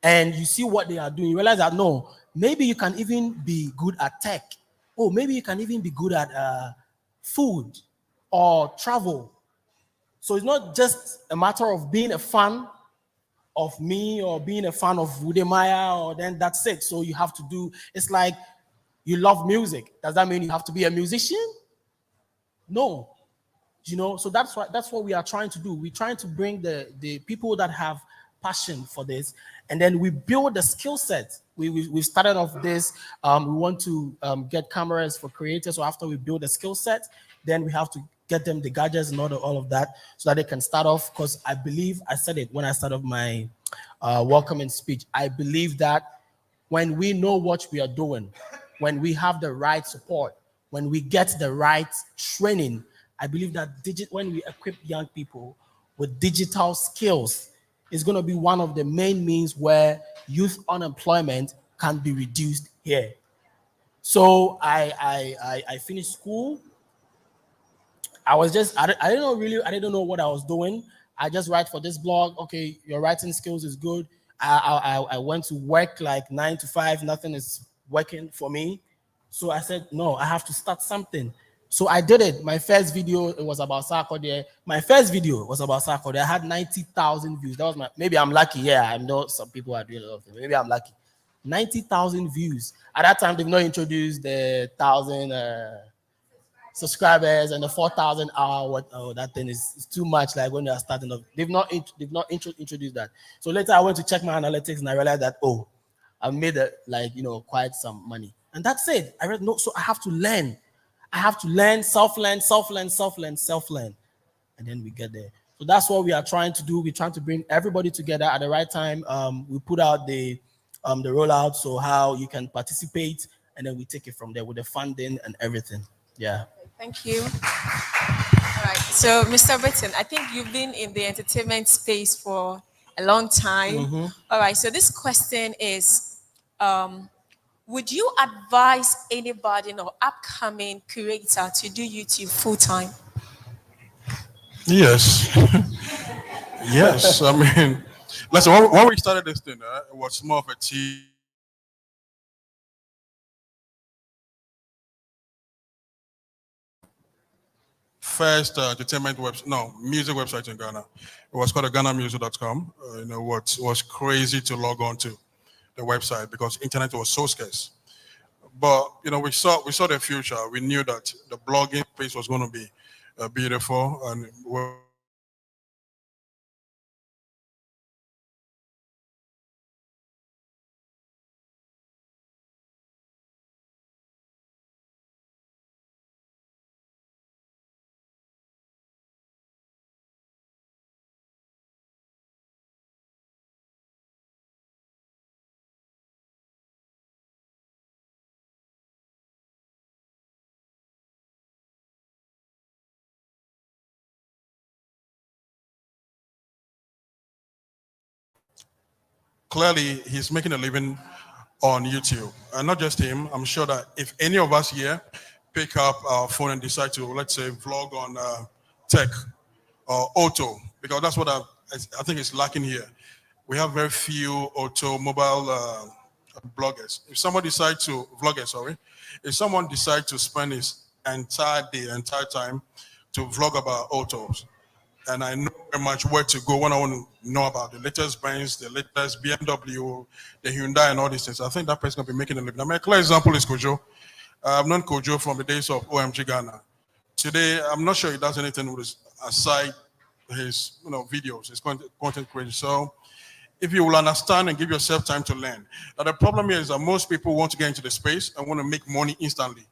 and you see what they are doing, you realize that no, maybe you can even be good at tech. Oh, maybe you can even be good at food or travel. So it's not just a matter of being a fan of me or being a fan of Wudemaya, or then that's it. So you have to do, it's like you love music. Does that mean you have to be a musician? No. So that's what we are trying to do. We're trying to bring the people that have passion for this, and then we build the skill set. We started off this. We want to get cameras for creators. So after we build the skill set, then we have to get them the gadgets and all of that, so that they can start off. Because I believe, I said it when I started my welcoming speech, I believe that when we know what we are doing, when we have the right support, when we get the right training, I believe that when we equip young people with digital skills, is going to be one of the main means where youth unemployment can be reduced here. So I finished school. I didn't know what I was doing. I just write for this blog. Okay, your writing skills is good. I went to work like 9 to 5. Nothing is working for me. So I said, no, I have to start something. So I did it. My first video, it was about Sarkodie. I had 90,000 views. That was maybe I'm lucky. Yeah, I know some people are doing a lot of things. Maybe I'm lucky. 90,000 views. At that time, they've not introduced the 1,000 subscribers and the 4,000 hour. That thing is too much. Like when they are starting off, they've not introduced that. So later I went to check my analytics and I realized that I made quite some money. And that's it. So I have to learn. I have to learn, self-learn, and then we get there. So that's what we are trying to do. We're trying to bring everybody together at the right time. We put out the rollout, so how you can participate, and then we take it from there with the funding and everything. Yeah. Thank you. All right. So, Mr. Britton, I think you've been in the entertainment space for a long time. Mm-hmm. All right. So this question is, would you advise anybody or upcoming creator to do YouTube full time? Yes. Yes. I mean, listen, when we started this thing, it was more of a tea. First entertainment website, no, music website in Ghana. It was called GhanaMusic.com. What was crazy to log on to the website because internet was so scarce. But we saw the future. We knew that the blogging space was going to be beautiful, and clearly he's making a living on YouTube. And not just him, I'm sure that if any of us here pick up our phone and decide to, let's say, vlog on tech or auto, because that's what I think is lacking here. We have very few automobile bloggers. If someone decides to, vloggers, sorry, if someone decides to spend his entire day, entire time to vlog about autos, and I know very much where to go when I want to know about the latest Benz, the latest BMW, the Hyundai, and all these things. I think that person will be making a living. I mean, a clear example is Kojo. I've known Kojo from the days of OMG Ghana. Today, I'm not sure he does anything with his, aside his videos, his content creation. So if you will understand and give yourself time to learn. Now, the problem here is that most people want to get into the space and want to make money instantly.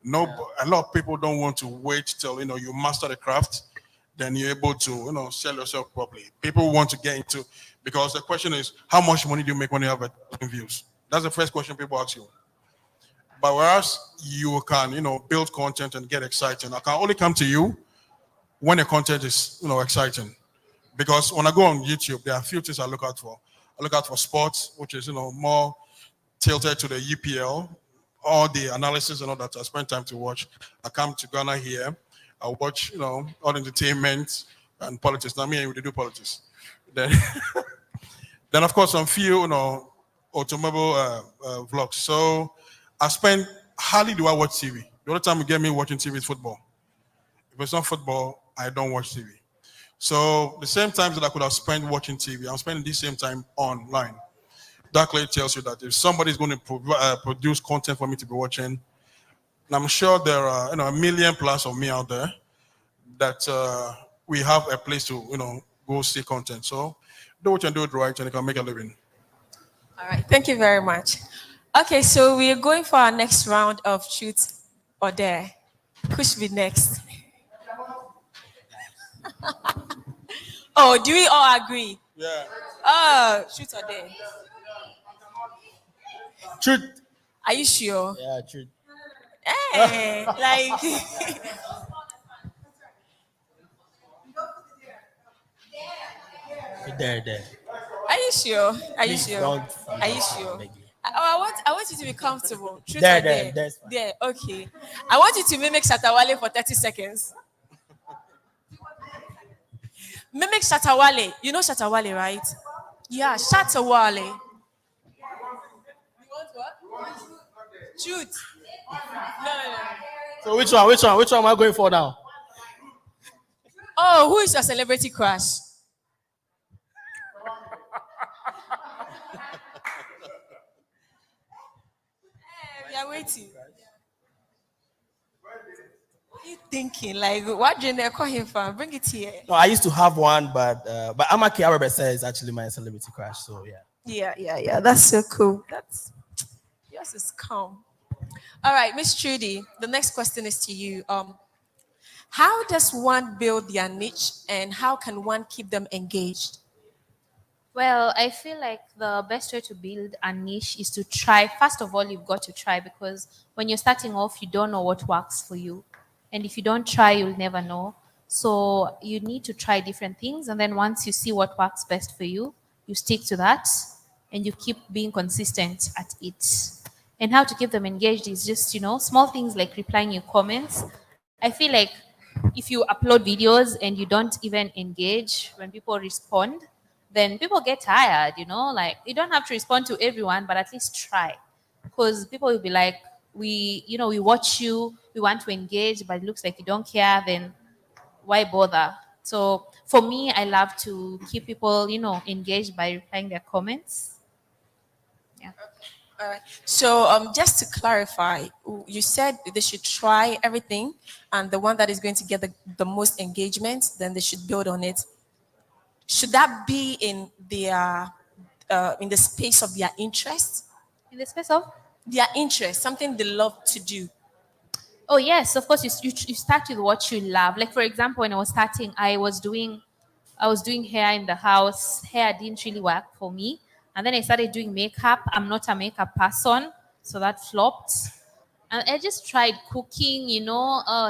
A lot of people don't want to wait till you master the craft, then you're able to sell yourself properly. People want to get into, because the question is, how much money do you make when you have 1,000 views? That's the first question people ask you. But whereas you can build content and get exciting, I can only come to you when the content is exciting. Because when I go on YouTube, there are a few things I look out for. I look out for sports, which is more tilted to the EPL, all the analysis and all that. I spend time to watch. I come to Ghana here. I watch, all entertainment and politics. Now, me and you do politics. Then, then of course, some few, automobile vlogs. So I spend, hardly do I watch TV. The only time you get me watching TV is football. If it's not football, I don't watch TV. So the same times that I could have spent watching TV, I'm spending the same time online. That clearly tells you that if somebody's going to produce content for me to be watching, and I'm sure there are a million plus of me out there that we have a place to go see content. So do what you do it right, and you can make a living. All right, thank you very much. Okay, so we are going for our next round of truth or dare. Who should be next? Oh, do we all agree? Yeah. Oh, truth or dare? Truth. Are you sure? Yeah, truth. Hey, like. There. Are you sure? Are you Please sure? don't- Are you sure? I want you to be comfortable. Truth There, or dare? that's fine. There, okay. I want you to mimic Shatawale for 30 seconds. Mimic Shatawale. You know Shatawale, right? Yeah, Shatawale. You want what? Truth. No. So which one am I going for now? Oh, who is your celebrity crush? We are waiting. What are you thinking? Like, what genre call him from? Bring it here. No, I used to have one, but Amaki Arabesa is actually my celebrity crush. So yeah. Yeah. That's so cool. That's yours is calm. All right, Miss Trudy. The next question is to you. How does one build their niche, and how can one keep them engaged? Well, I feel like the best way to build a niche is to try. First of all, you've got to try, because when you're starting off, you don't know what works for you. And if you don't try, you'll never know. So you need to try different things. And then once you see what works best for you, you stick to that and you keep being consistent at it. And how to keep them engaged is just, small things like replying your comments. I feel like if you upload videos and you don't even engage when people respond, then people get tired, you know? Like, you don't have to respond to everyone, but at least try. Because people will be like, we watch you, we want to engage, but it looks like you don't care, then why bother? So for me, I love to keep people, engaged by replying their comments. Yeah. All right. So just to clarify, you said they should try everything, and the one that is going to get the most engagement, then they should build on it. Should that be in in the space of their interest? In the space of their interest, something they love to do. Oh yes, of course. You start with what you love. Like for example, when I was starting, I was doing hair in the house. Hair didn't really work for me, and then I started doing makeup. I'm not a makeup person, so that flopped. And I just tried cooking. It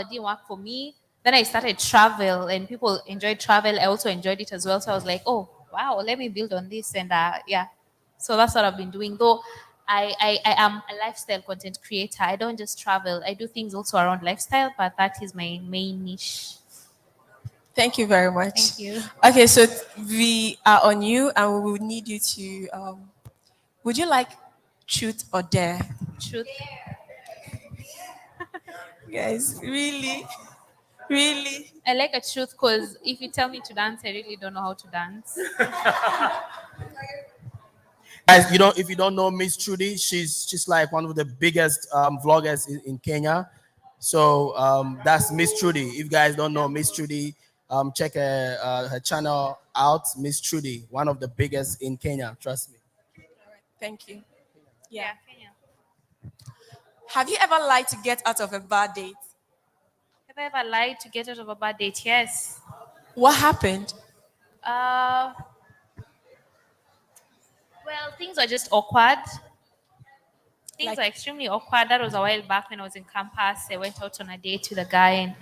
didn't work for me. Then I started travel, and people enjoyed travel. I also enjoyed it as well. So I was like, oh wow, let me build on this, and yeah. So that's what I've been doing. Though I am a lifestyle content creator. I don't just travel. I do things also around lifestyle, but that is my main niche. Thank you very much. Thank you. Okay, so we are on you, and we would need you to. Would you like truth or dare? Truth. Guys, really, really. I like a truth because if you tell me to dance, I really don't know how to dance. Guys, if you don't know Miss Trudy, she's like one of the biggest vloggers in Kenya. So that's Miss Trudy. If you guys don't know Miss Trudy, check her channel out. Miss Trudy, one of the biggest in Kenya. Trust me. Thank you. Yeah. Kenya. Have you ever lied to get out of a bad date? Have I ever lied to get out of a bad date? Yes. What happened? Well, things were just awkward. Things were extremely awkward. That was a while back when I was in campus. I went out on a date with a guy, and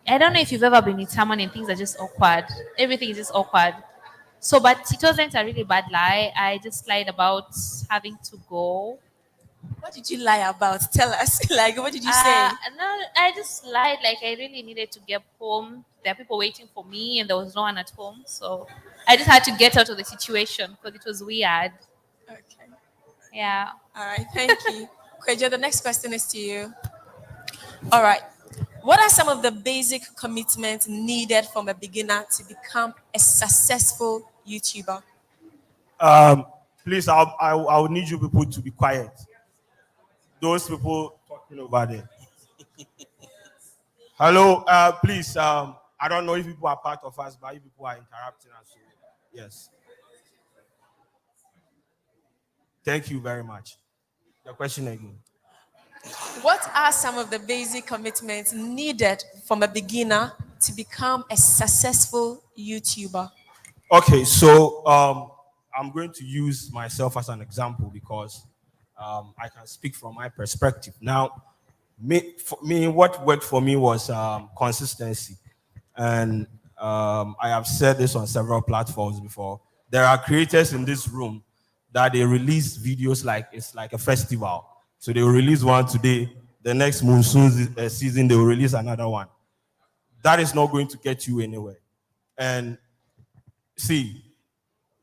I don't know if you've ever been with someone and things are just awkward. Everything is just awkward. So, but it wasn't a really bad lie. I just lied about having to go. What did you lie about? Tell us. Like, what did you say? No, I just lied. Like, I really needed to get home. There are people waiting for me, and there was no one at home. So, I just had to get out of the situation because it was weird. Okay. Yeah. All right. Thank you. Kwejo, the next question is to you. All right. What are some of the basic commitments needed from a beginner to become a successful YouTuber? Please, I'll need you people to be quiet. Those people talking over there. Hello, please. I don't know if people are part of us, but if people are interrupting us, so yes. Thank you very much. The question again. What are some of the basic commitments needed from a beginner to become a successful YouTuber? Okay, so I'm going to use myself as an example because I can speak from my perspective. Now, what worked for me was consistency. And I have said this on several platforms before. There are creators in this room that they release videos like it's like a festival. So they will release one today, the next monsoon season, they will release another one. That is not going to get you anywhere. And see,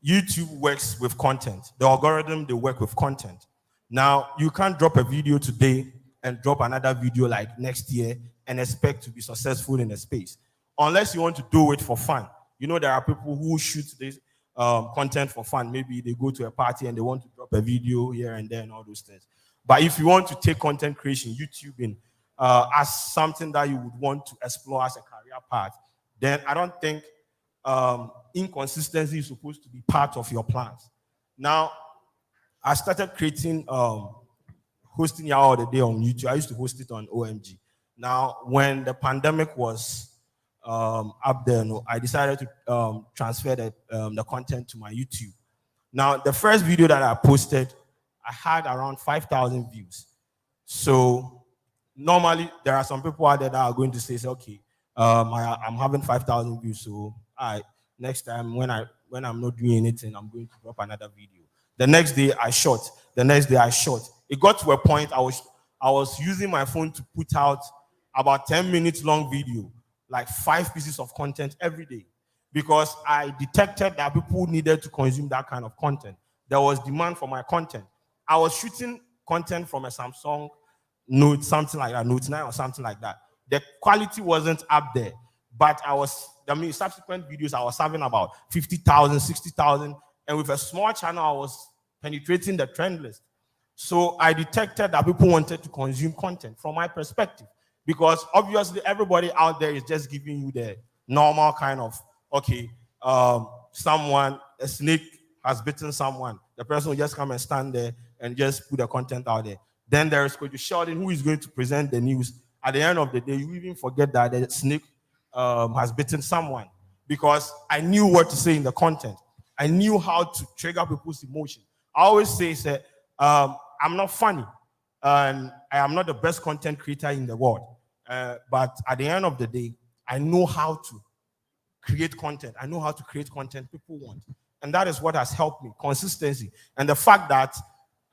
YouTube works with content. The algorithm, they work with content. Now, you can't drop a video today and drop another video like next year and expect to be successful in a space. Unless you want to do it for fun. You know, there are people who shoot this content for fun. Maybe they go to a party and they want to drop a video here and there and all those things. But if you want to take content creation, YouTubing, as something that you would want to explore as a career path, then I don't think inconsistency is supposed to be part of your plans. Now, I started creating, hosting Yaw all the day on YouTube. I used to host it on OMG. Now, when the pandemic was up there, I decided to transfer the content to my YouTube. Now, the first video that I posted, I had around 5,000 views. So normally there are some people out there that are going to say, okay, I'm having 5,000 views. So next time when I'm not doing anything, I'm going to drop another video. The next day I shot. The next day I shot. It got to a point I was using my phone to put out about 10 minutes long video. like 5 pieces of content every day because I detected that people needed to consume that kind of content. There was demand for my content. I was shooting content from a Samsung Note, something like that, Note 9 or something like that. The quality wasn't up there, but subsequent videos, I was having about 50,000, 60,000, and with a small channel, I was penetrating the trend list. So I detected that people wanted to consume content from my perspective, because obviously everybody out there is just giving you the normal kind of, okay, a snake has bitten someone. The person will just come and stand there and just put the content out there. Then there is Coach Sheldon, who is going to present the news. At the end of the day, you even forget that the snake has bitten someone, because I knew what to say in the content. I knew how to trigger people's emotion. I always say, I'm not funny, and I am not the best content creator in the world. But at the end of the day, I know how to create content. I know how to create content people want. And that is what has helped me, consistency. And the fact that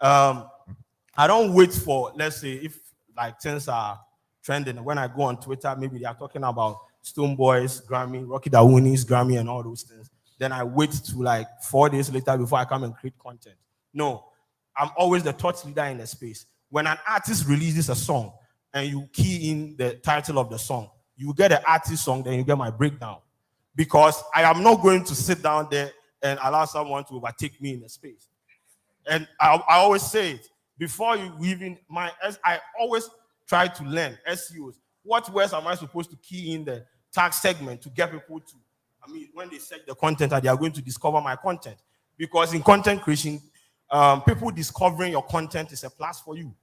I don't wait for, let's say, if like things are trending, when I go on Twitter, maybe they are talking about Stone Boys, Grammy, Rocky Dawuni's Grammy, and all those things. Then I wait to like 4 days later before I come and create content. No, I'm always the thought leader in the space. When an artist releases a song and you key in the title of the song, you get an artist song, then you get my breakdown. Because I am not going to sit down there and allow someone to overtake me in the space. And I always say it, before you even, I always try to learn SEOs. What words am I supposed to key in the tag segment to get people to, when they search the content, they are going to discover my content. Because in content creation, people discovering your content is a plus for you.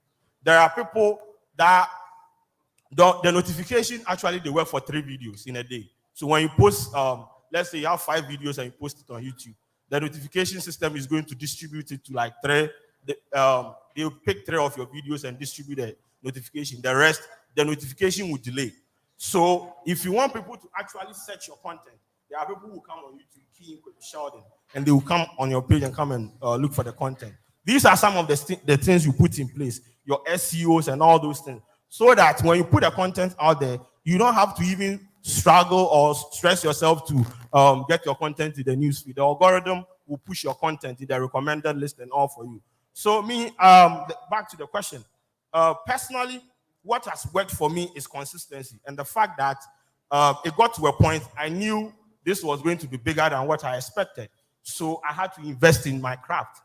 There are people that the notification, actually they work for 3 videos in a day. So when you post, let's say you have 5 videos and you post it on YouTube, the notification system is going to distribute it to like 3. They'll pick 3 of your videos and distribute the notification. The rest, the notification will delay. So if you want people to actually search your content, there are people who come on YouTube, key in Sheldon, and they will come on your page and come and look for the content. These are some of the things you put in place, your SEOs and all those things, so that when you put the content out there, you don't have to even struggle or stress yourself to get your content in the newsfeed. The algorithm will push your content in the recommended list and all for you. So back to the question. Personally, what has worked for me is consistency, and the fact that it got to a point I knew this was going to be bigger than what I expected. So I had to invest in my craft.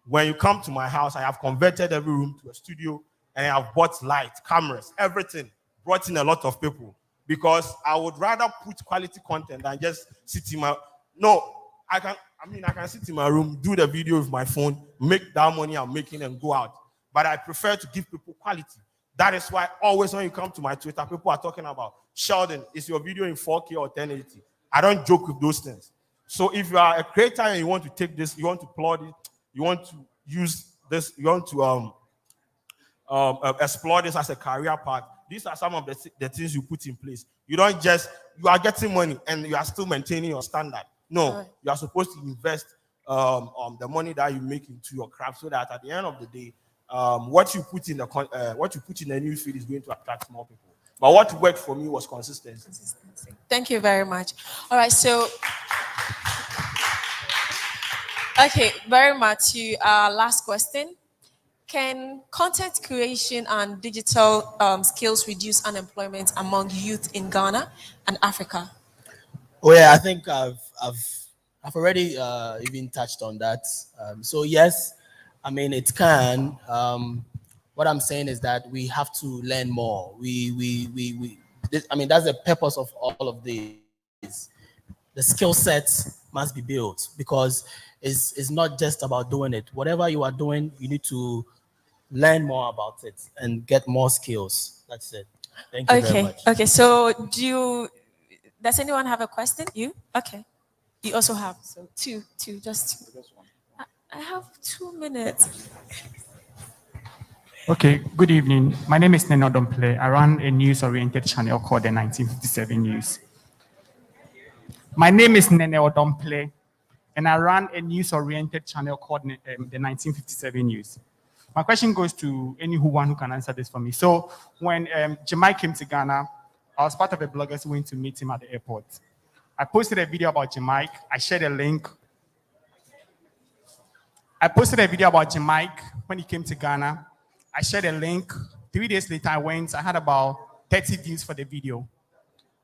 When you come to my house, I have converted every room to a studio, and I have bought lights, cameras, everything, brought in a lot of people, because I would rather put quality content than just sit in my, I can sit in my room, do the video with my phone, make that money I'm making and go out. But I prefer to give people quality. That is why always when you come to my Twitter, people are talking about, Sheldon, is your video in 4K or 1080? I don't joke with those things. So if you are a creator and you want to take this, you want to plot it, you want to use this, you want to explore this as a career path, these are some of the things you put in place. You don't just, you are getting money and you are still maintaining your standard. No, you are supposed to invest the money that you make into your craft, so that at the end of the day, what you put in the news feed is going to attract more people. But what worked for me was consistency. Thank you very much. All right, so okay, very much to our last question. Can content creation and digital skills reduce unemployment among youth in Ghana and Africa? Oh yeah, I think I've already even touched on that. So yes, it can. What I'm saying is that we have to learn more. That's the purpose of all of this. The skill sets must be built, because it's not just about doing it. Whatever you are doing, you need to learn more about it and get more skills. That's it. Thank you very much. Okay, so does anyone have a question? You? Okay. You also have. So two, just two. I have 2 minutes. Okay, good evening. My name is Nene Odomple. I run a news-oriented channel called the 1957 News. My name is Nene Odomple, and I run a news-oriented channel called the 1957 News. My question goes to anyone who can answer this for me. So when Jemai came to Ghana, I was part of a bloggers who went to meet him at the airport. I posted a video about Jamaica. I shared a link. I posted a video about Jamaica when he came to Ghana. I shared a link. 3 days later, I had about 30 views for the video.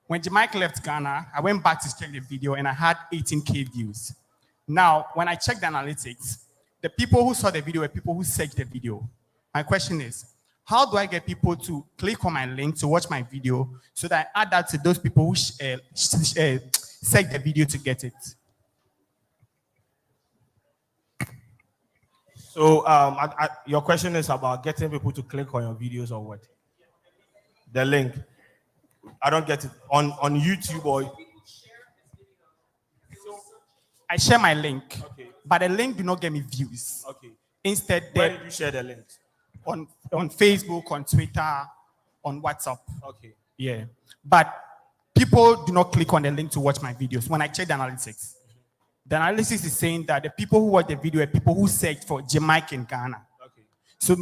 When Jamaica left Ghana, I went back to check the video and I had 18K views. Now, when I checked the analytics, the people who saw the video were people who searched the video. My question is, how do I get people to click on my link to watch my video so that I add that to those people who search the video to get it? So your question is about getting people to click on your videos or what? The link. I don't get it. On YouTube or... I share my link, but the link do not get me views. Okay. Instead, where did you share the link? On Facebook, on Twitter, on WhatsApp. Okay. Yeah. But people do not click on the link to watch my videos. When I check the analytics, the analysis is saying that the people who watch the video are people who searched for Jamaica in Ghana. Okay. So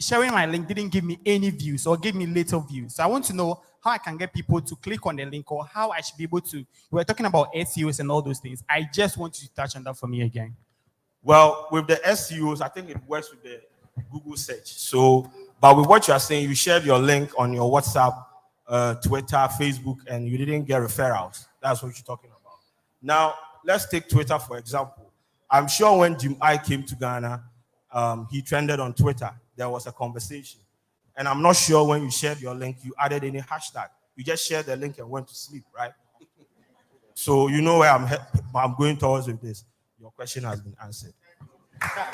sharing my link didn't give me any views or give me little views. So I want to know how I can get people to click on the link or how I should be able to. We're talking about SEOs and all those things. I just want you to touch on that for me again. Well, with the SEOs, I think it works with the Google search. So, but with what you are saying, you shared your link on your WhatsApp, Twitter, Facebook, and you didn't get referrals. That's what you're talking about. Now, let's take Twitter, for example. I'm sure when Jim I came to Ghana, he trended on Twitter. There was a conversation. And I'm not sure when you shared your link, you added any hashtag. You just shared the link and went to sleep, right? So you know where I'm going towards with this. Your question has been answered.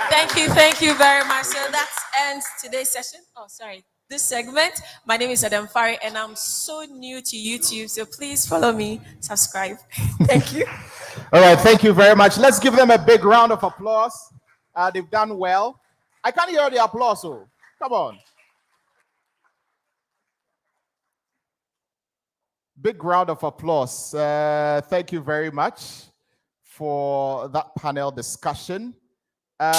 Thank you very much. So that ends today's session. Oh, sorry. This segment. My name is Adam Fari, and I'm so new to YouTube. So please follow me, subscribe. Thank you. All right, thank you very much. Let's give them a big round of applause. They've done well. I can't hear the applause, so come on. Big round of applause. Thank you very much for that panel discussion. Puff,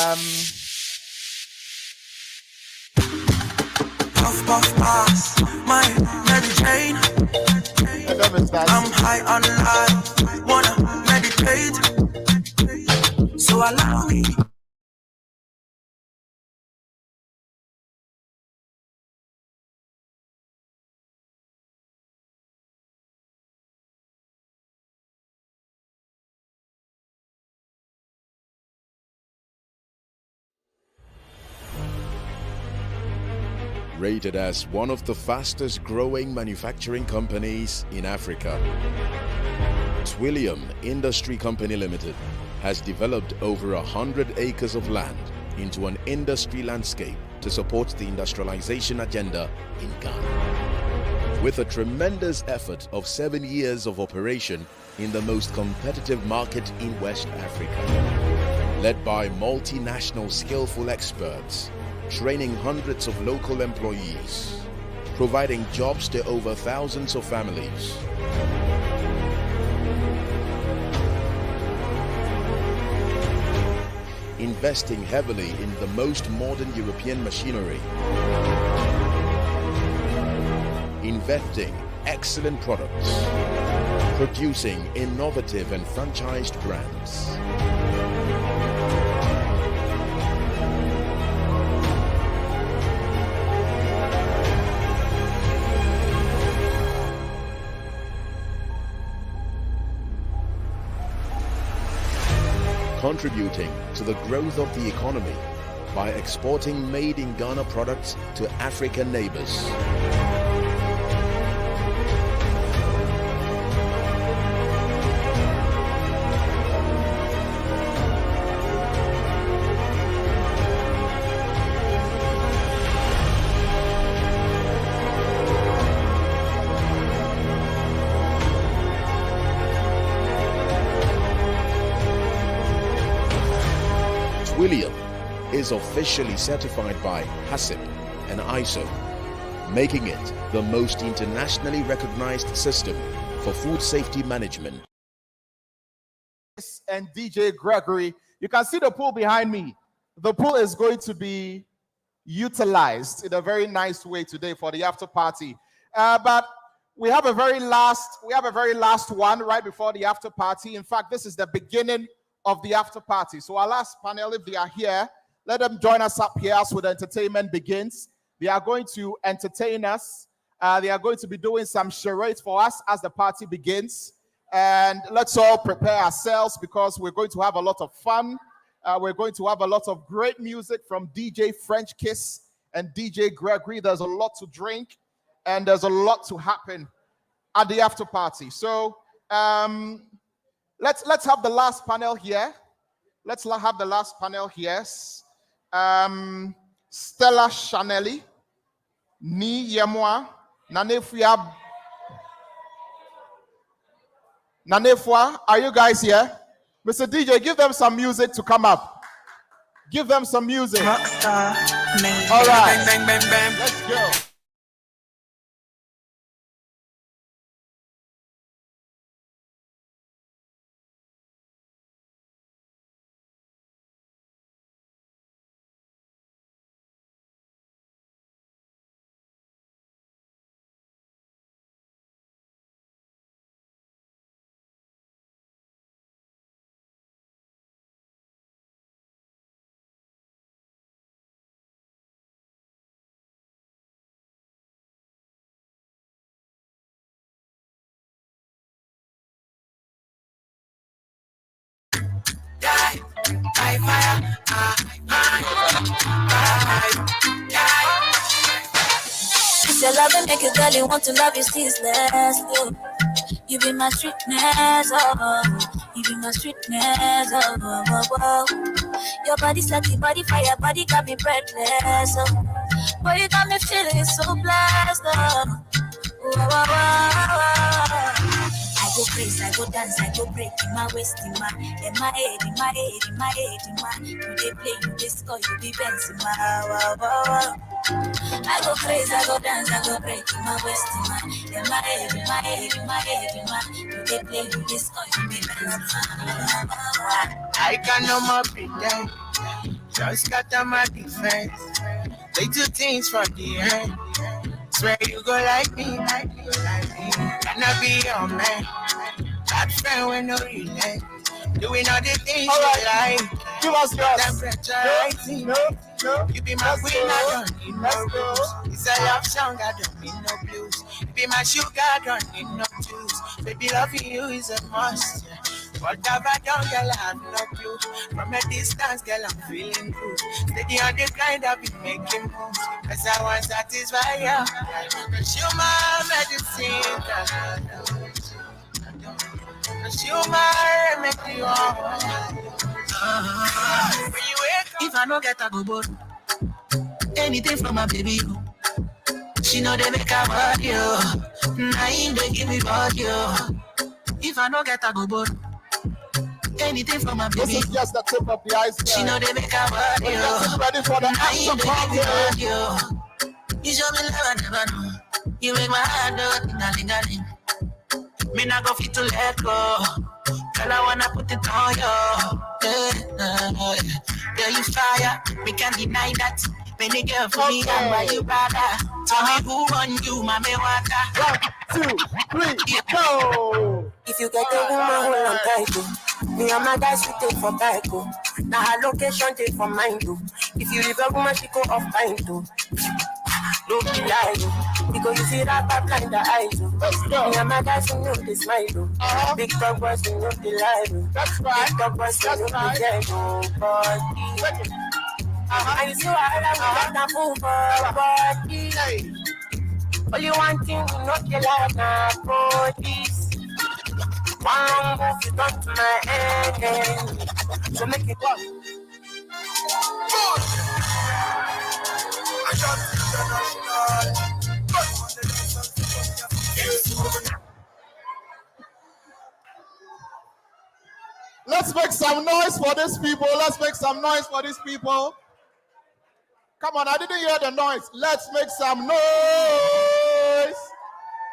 puff, pass, my Mary Jane. I'm high on life, wanna meditate. So allow me. Rated as one of the fastest growing manufacturing companies in Africa, Twillium Industry Company Limited has developed over 100 acres of land into an industry landscape to support the industrialization agenda in Ghana. With a tremendous effort of 7 years of operation in the most competitive market in West Africa, led by multinational skillful experts, training hundreds of local employees, providing jobs to over thousands of families. Investing heavily in the most modern European machinery. Inventing excellent products. Producing innovative and franchised brands. Contributing to the growth of the economy by exporting made-in-Ghana products to African neighbors. Twillium is officially certified by HACCP and ISO, making it the most internationally recognized system for food safety management. And DJ Gregory, you can see the pool behind me. The pool is going to be utilized in a very nice way today for the after party. But we have a very last one right before the after party. In fact, this is the beginning of the after party. So our last panel, if they are here, let them join us up here as the entertainment begins. They are going to entertain us. They are going to be doing some charades for us as the party begins. And let's all prepare ourselves because we're going to have a lot of fun. We're going to have a lot of great music from DJ French Kiss and DJ Gregory. There's a lot to drink and there's a lot to happen at the after party. So let's have the last panel here. Let's have the last panel here. Stella Chanelli, Ni Yemwa, Nanefua, are you guys here? Mr. DJ, give them some music to come up. Give them some music. All right, let's go. It's your love and make a girl you want to love you ceaseless. You be my sweetness, oh. You be my sweetness, oh. Your body's like the body fire, body got me breathless, oh. Boy, you got me feeling so blessed, oh. I go crazy, I go dance, I go break in my waist, in my head. You dey play, you dey score, you be bouncing, I go crazy, I go dance, I go break in my waist, in my head. You dey play, you dey score, you be bouncing, I can no more pretend. Just got on my defense. They do things for the end. Swear you go like me. Can I be your man? That friend with no relent. Doing all the things you like. Give us yours. Temperature rising. You be my queen, I don't need no rules. It's a love song, I don't need no blues. You be my sugar, I don't need no juice. Baby, loving you is a must. Yeah. Whatever done, girl, I have no clue. From a distance, girl, I'm feeling good. Steady on the grind, I've been making moves. Cause I want to satisfy you. Cause you my medicine, cause you my remedy. If I don't get a go board, anything from my baby, she know they make a word, yo. Now they give me body, yo. If I don't get a go board, anything from my baby. This is just the tip of the iceberg. She know they make a word, yo. Ready for the after party. You show me love I never know. You make my heart do ding-a-ling-a-ling. Me not go fit to let go. Girl, I wanna put it on you. Girl, you fire. We can't deny that. Many girl for me and why you rather. Tell me who on you, mommy water. 1, 2, 3, go. If you get a woman who on title, me and my guys we take for title. Now her location take for mine too. If you leave a woman, she go off time too. Don't be lying, because you see that back like the eyes. Me and my guys we know they smile too. Big dog boys we know they lie too. That's right. Big dog boys we know they get no body. And you see what I want to move for body. Only one thing we know they like my bodies. One move you done to my head, so make it work. Let's make some noise for these people. Let's make some noise for these people. Come on, I didn't hear the noise. Let's make some noise.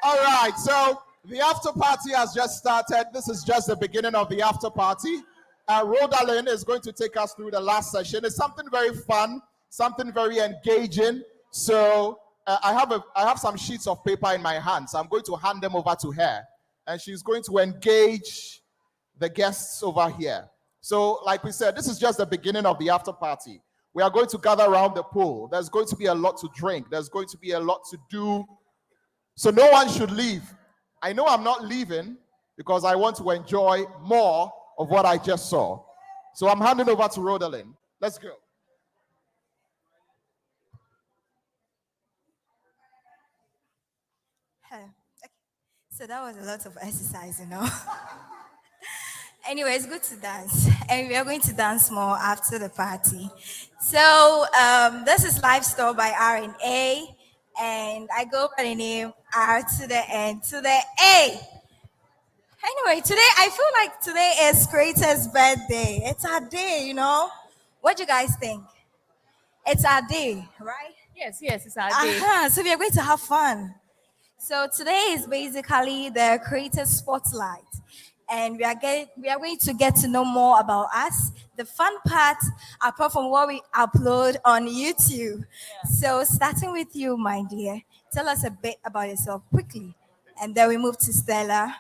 All right, so the after party has just started. This is just the beginning of the after party. Rodalyn is going to take us through the last session. It's something very fun, something very engaging. So I have some sheets of paper in my hands. I'm going to hand them over to her, and she's going to engage the guests over here. So, like we said, this is just the beginning of the after party. We are going to gather around the pool. There's going to be a lot to drink. There's going to be a lot to do. So no one should leave. I know I'm not leaving because I want to enjoy more of what I just saw. So I'm handing over to Rodalyn. Let's go. Okay. So that was a lot of exercise, you know. Anyway, it's good to dance, and we are going to dance more after the party. So this is Lifestyle by R&A, and I go by the name R to the N to the A. Anyway, today I feel like today is Creator's birthday. It's our day, you know. What do you guys think? It's our day, right? Yes, it's our day. So we are going to have fun. So today is basically the Creator Spotlight, and we are going to get to know more about us. The fun part, apart from what we upload on YouTube. Yeah. So starting with you, my dear, tell us a bit about yourself quickly, and then we move to Stella.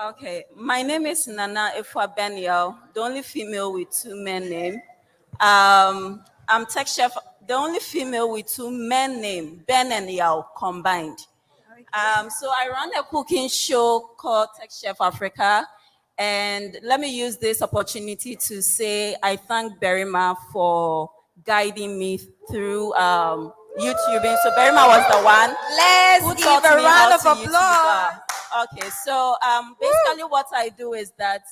Okay, my name is Nana Efwa Beniel, the only female with two men name. I'm tech chef, the only female with two men name, Ben and Yao combined. So I run a cooking show called Tech Chef Africa, and let me use this opportunity to say I thank Berima for guiding me through YouTubing. So Berima was the one. Let's give a round of applause. Okay, so basically what I do is that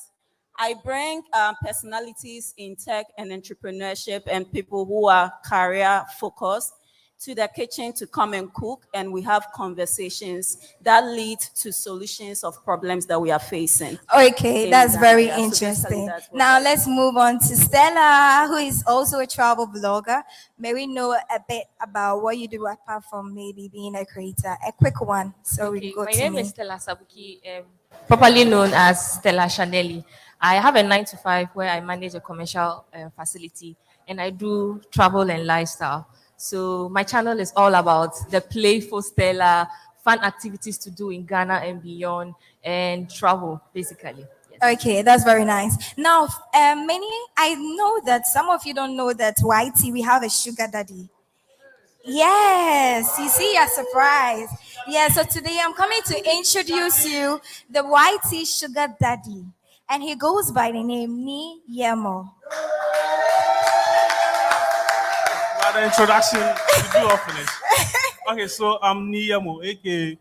I bring personalities in tech and entrepreneurship and people who are career focused to the kitchen to come and cook, and we have conversations that lead to solutions of problems that we are facing. Okay, that's very interesting. Now let's move on to Stella, who is also a travel blogger. May we know a bit about what you do apart from maybe being a creator? A quick one. So we go My to name me. is Stella Sabuki, properly known as Stella Chanelli. I have a 9-to-5 where I manage a commercial facility, and I do travel and lifestyle. So my channel is all about the playful Stella, fun activities to do in Ghana and beyond, and travel, basically. Yes. Okay, that's very nice. Now, I know that some of you don't know that YT, we have a sugar daddy. Yes, you see, you're surprised. Yeah, so today I'm coming to introduce you the YT sugar daddy, and he goes by the name Ni Yemo. The introduction, you do all finish. Okay, so I'm Niyamo, aka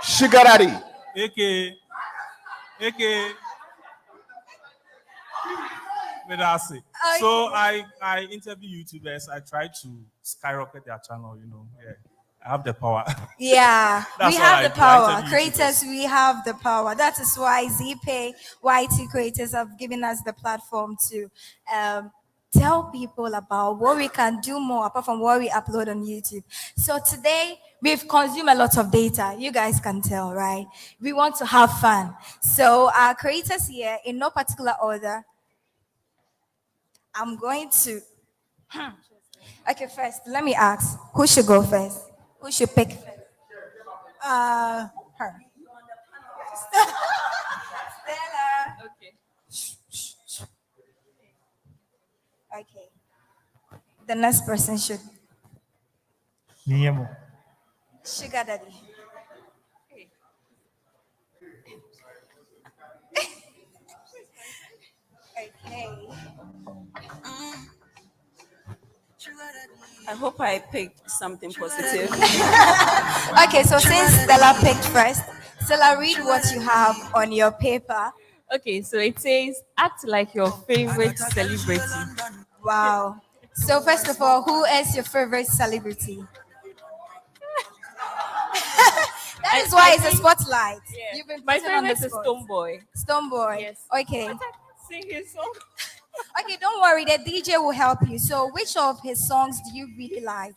Sugar Daddy, aka Medasi. Okay. So I interview YouTubers. I try to skyrocket their channel. You know, yeah, I have the power. Yeah, That's we what have I the do. I power. interview Creators, we have the power. That is why ZeePay, YT creators have given us the platform to tell people about what we can do more apart from what we upload on YouTube. So today, we've consumed a lot of data. You guys can tell, right? We want to have fun. So our creators here, in no particular order, I'm going to... Okay, first, let me ask, who should go first? Who should pick first? Her. Stella. Okay. Okay. The next person should. Niyamo. Sugar daddy. Okay. I hope I picked something positive. Okay, so since Stella picked first, Stella, read what you have on your paper. Okay, so it says, act like your favorite celebrity. Wow. So first of all, who is your favorite celebrity? That is why it's a spotlight. Yeah. You've been My put on the favorite is spot. Stoneboy. Stoneboy. Yes. Okay. Sing his song. Okay, don't worry. The DJ will help you. So which of his songs do you really like?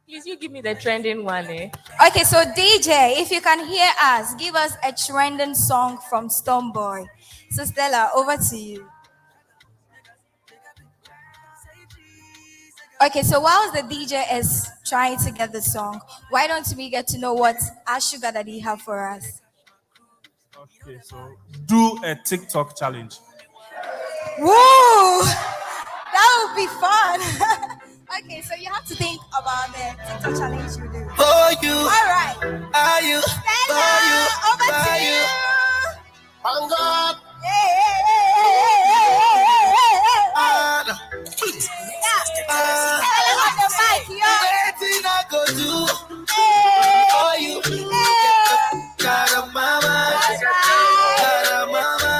Please, you give me the trending one, eh? Okay, so DJ, if you can hear us, give us a trending song from Stoneboy. So Stella, over to you. Okay, so whilst the DJ is trying to get the song. Why don't we get to know what our sugar daddy have for us? Okay, so do a TikTok challenge. Woo! That would be fun. Okay, so you have to think about the TikTok challenge you do. For you, All right. are you, Stella, over to you. On God. Stella on the mic, yo. Anything I go do for you. Got a mama, got a mama.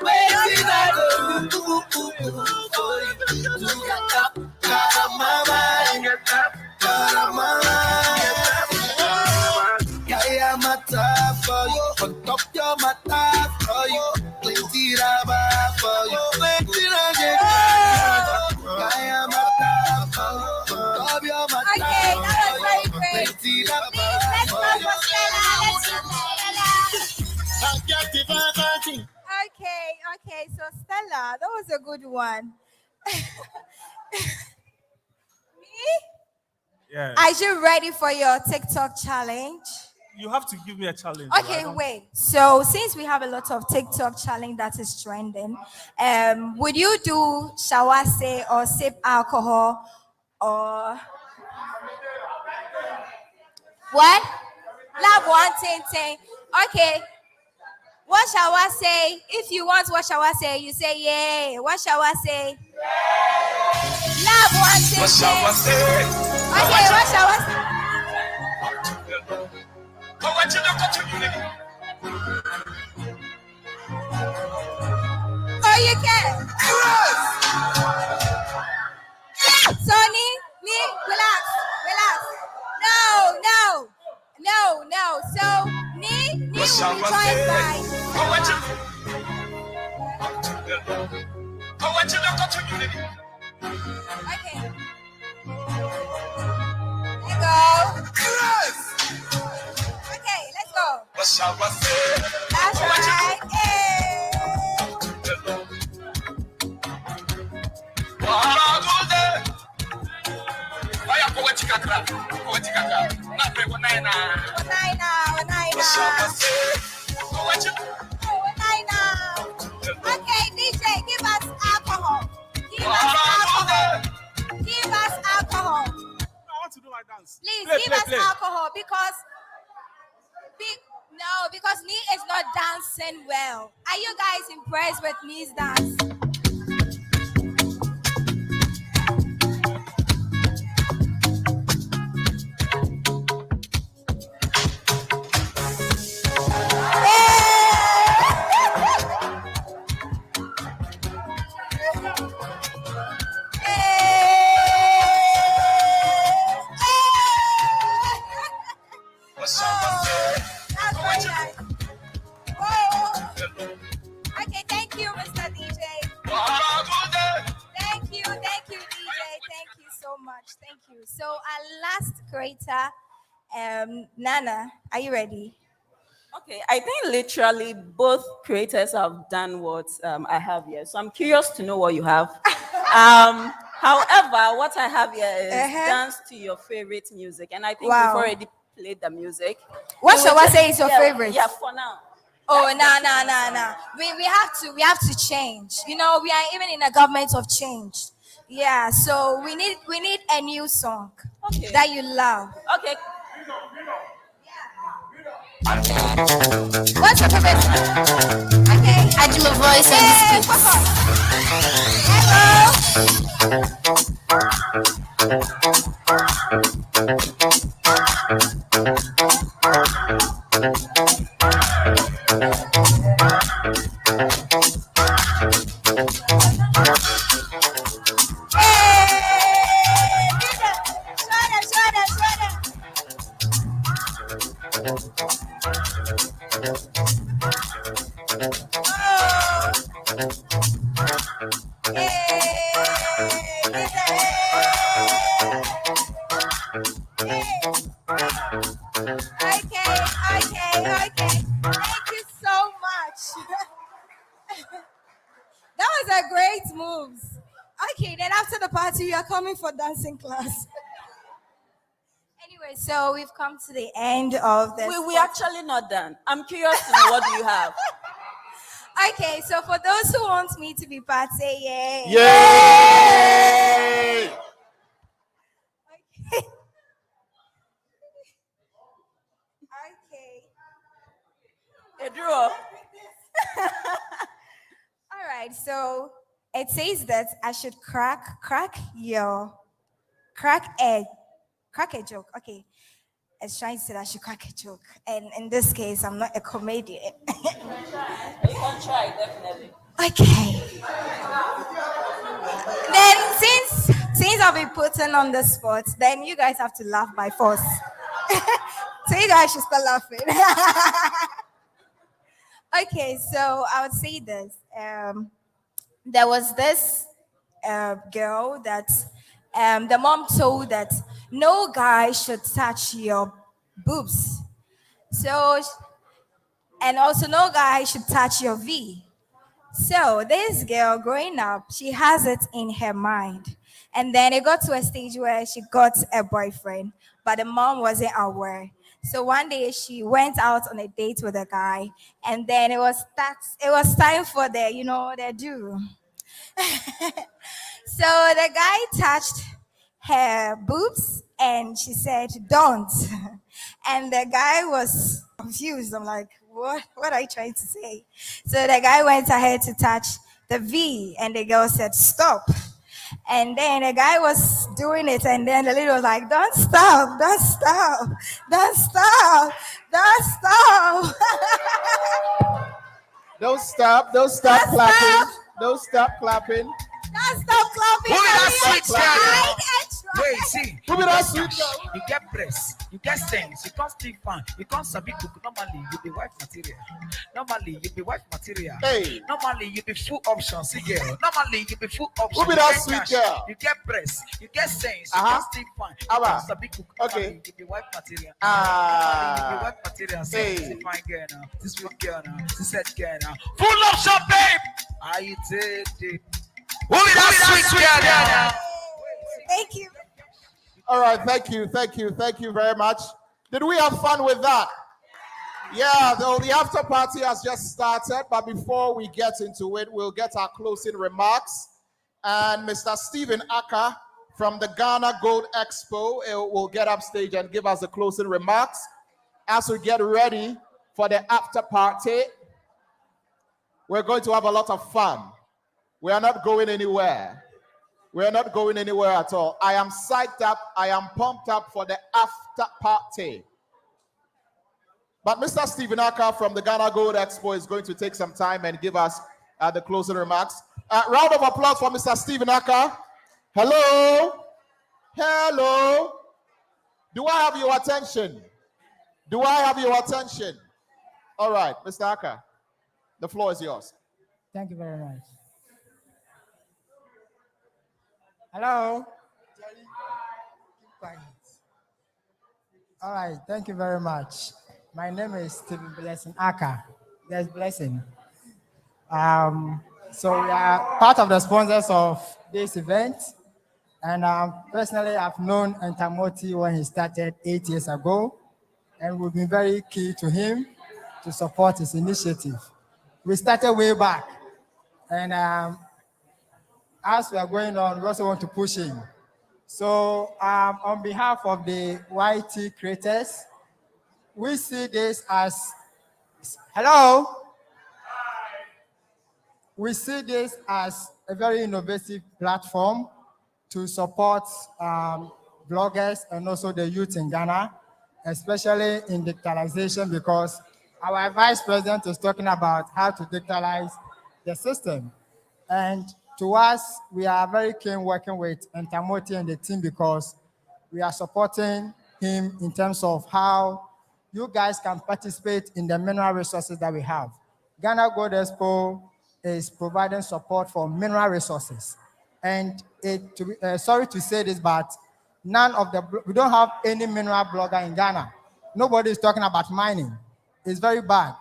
Anything I go do for you. Got a mama, got a mama. Yeah, I'm a top for you. On top your mata for you. Plenty raba for you. Plenty raba. I am a top for you. On top your mata. Okay, that was very great. Plenty raba. Let's go for Stella. Okay. So Stella, that was a good one. Me? Yeah. Are you ready for your TikTok challenge? You have to give me a challenge. Okay, wait. So since we have a lot of TikTok challenge that is trending, would you do shawase or sip alcohol or what? Love one thing. Okay. What shall I say? If you want what shall I say, you say yay. What shall I say? Love one thing. What shall I say? Okay, what shall I say? Oh, you can. Sonny, me, relax. No. So, me will be joined by. Okay. Let's go. Okay, let's go. What shall I say? That's right. Hey. Okay, DJ, give us alcohol. Give us alcohol. I want to do my dance. Please give us alcohol because Nee is not dancing well. Are you guys impressed with Nee's dance? Okay, thank you, Mr. DJ. Thank you, DJ. Thank you so much. Thank you. So our last creator, Nana, are you ready? Okay, I think literally both creators have done what I have here. So I'm curious to know what you have. However, what I have here is dance to your favorite music. And I think we've already played the music. What shall I say is your favorite? Yeah, for now. Oh, no. We have to change. You know, we are even in a government of change. Yeah, so we need a new song that you love. Okay. What's your favorite song? Okay. I do a voice and Okay. Thank you so much. That was a great moves. Okay, then after the party, we are coming for dancing class. Anyway, so we've come to the end of this. We actually not done. I'm curious to know what do you have. Okay, so for those who want me to be part, say yay. Yay! Okay. A draw. All right, so it says that I should crack a joke. Okay. It's trying to say that I should crack a joke. And in this case, I'm not a comedian. You can try, definitely. Okay. Then since I'll be putting on the spot, then you guys have to laugh by force. So you guys should start laughing. Okay, so I would say this. There was this girl that the mom told that no guy should touch your boobs. So, and also no guy should touch your V. So this girl growing up, she has it in her mind. And then it got to a stage where she got a boyfriend, but the mom wasn't aware. So one day she went out on a date with a guy, and then it was time for the do. So the guy touched her boobs and she said, "Don't." And the guy was confused. I'm like, what are you trying to say? So the guy went ahead to touch the V and the girl said, "Stop." And then the guy was doing it, and then the lady was like, "Don't stop, don't stop, don't stop, don't stop." Don't stop clapping. Don't stop clapping. Don't stop clapping. Who that sweet girl? Wait, see. Who be that sweet girl? You get breasts, you get things, you can't stick fan, you can't sabi cook. Normally, you be wife material. Normally, you be wife material. Hey. Normally, you be full options, see girl. Normally, you be full options. Who be that sweet girl? You get breasts, you get things, you can't stick fan, you can't sabi cook. Okay. Normally, you be wife material. Ah. Normally, you be wife material. Hey. This fine girl now, this sweet girl now, this set girl now. Full option, babe. Are you take it? Who is that sweet girl now? Thank you. All right, thank you very much. Did we have fun with that? Yeah, the after party has just started, but before we get into it, we'll get our closing remarks. And Mr. Stephen Aka from the Ghana Gold Expo will get up stage and give us the closing remarks as we get ready for the after party. We're going to have a lot of fun. We are not going anywhere. We are not going anywhere at all. I am psyched up. I am pumped up for the after party. But Mr. Stephen Aka from the Ghana Gold Expo is going to take some time and give us the closing remarks. Round of applause for Mr. Stephen Aka. Hello. Hello. Do I have your attention? Do I have your attention? All right, Mr. Aka, the floor is yours. Thank you very much. Hello. All right, thank you very much. My name is Stephen Blessing Aka. There's Blessing. So we are part of the sponsors of this event. And personally, I've known Entamoty when he started 8 years ago. And we've been very key to him to support his initiative. We started way back. And as we are going on, we also want to push him. So on behalf of the YT creators, we see this as, hello? We see this as a very innovative platform to support bloggers and also the youth in Ghana, especially in digitalization, because our vice president is talking about how to digitalize the system. And to us, we are very keen working with Entamoty and the team because we are supporting him in terms of how you guys can participate in the mineral resources that we have. Ghana Gold Expo is providing support for mineral resources. And sorry to say this, but we don't have any mineral blogger in Ghana. Nobody is talking about mining. It's very bad.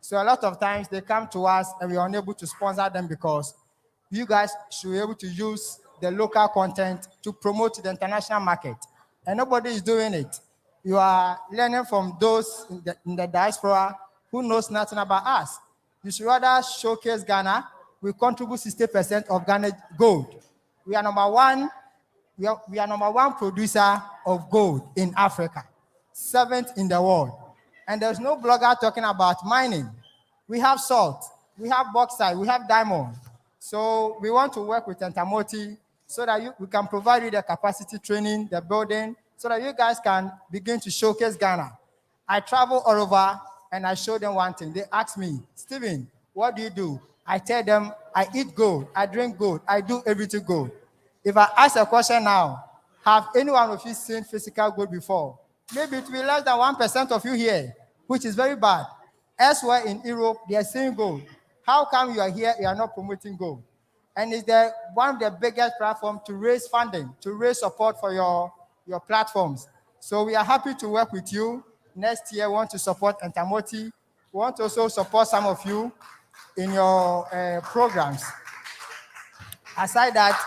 So a lot of times they come to us and we are unable to sponsor them because you guys should be able to use the local content to promote the international market. And nobody is doing it. You are learning from those in the diaspora who knows nothing about us. You should rather showcase Ghana. We contribute 60% of Ghana gold. We are number one. We are number one producer of gold in Africa, 7th in the world. And there's no blogger talking about mining. We have salt, we have bauxite, we have diamond. So we want to work with Entamoty so that we can provide you the capacity training, the building, so that you guys can begin to showcase Ghana. I travel all over and I show them one thing. They ask me, Stephen, what do you do? I tell them, I eat gold, I drink gold, I do everything gold. If I ask a question now, have any one of you seen physical gold before? Maybe it will be less than 1% of you here, which is very bad. Elsewhere in Europe, they are seeing gold. How come you are here, you are not promoting gold? And it's one of the biggest platforms to raise funding, to raise support for your platforms. So we are happy to work with you. Next year, we want to support Entamoty. We want to also support some of you in your programs. Aside that,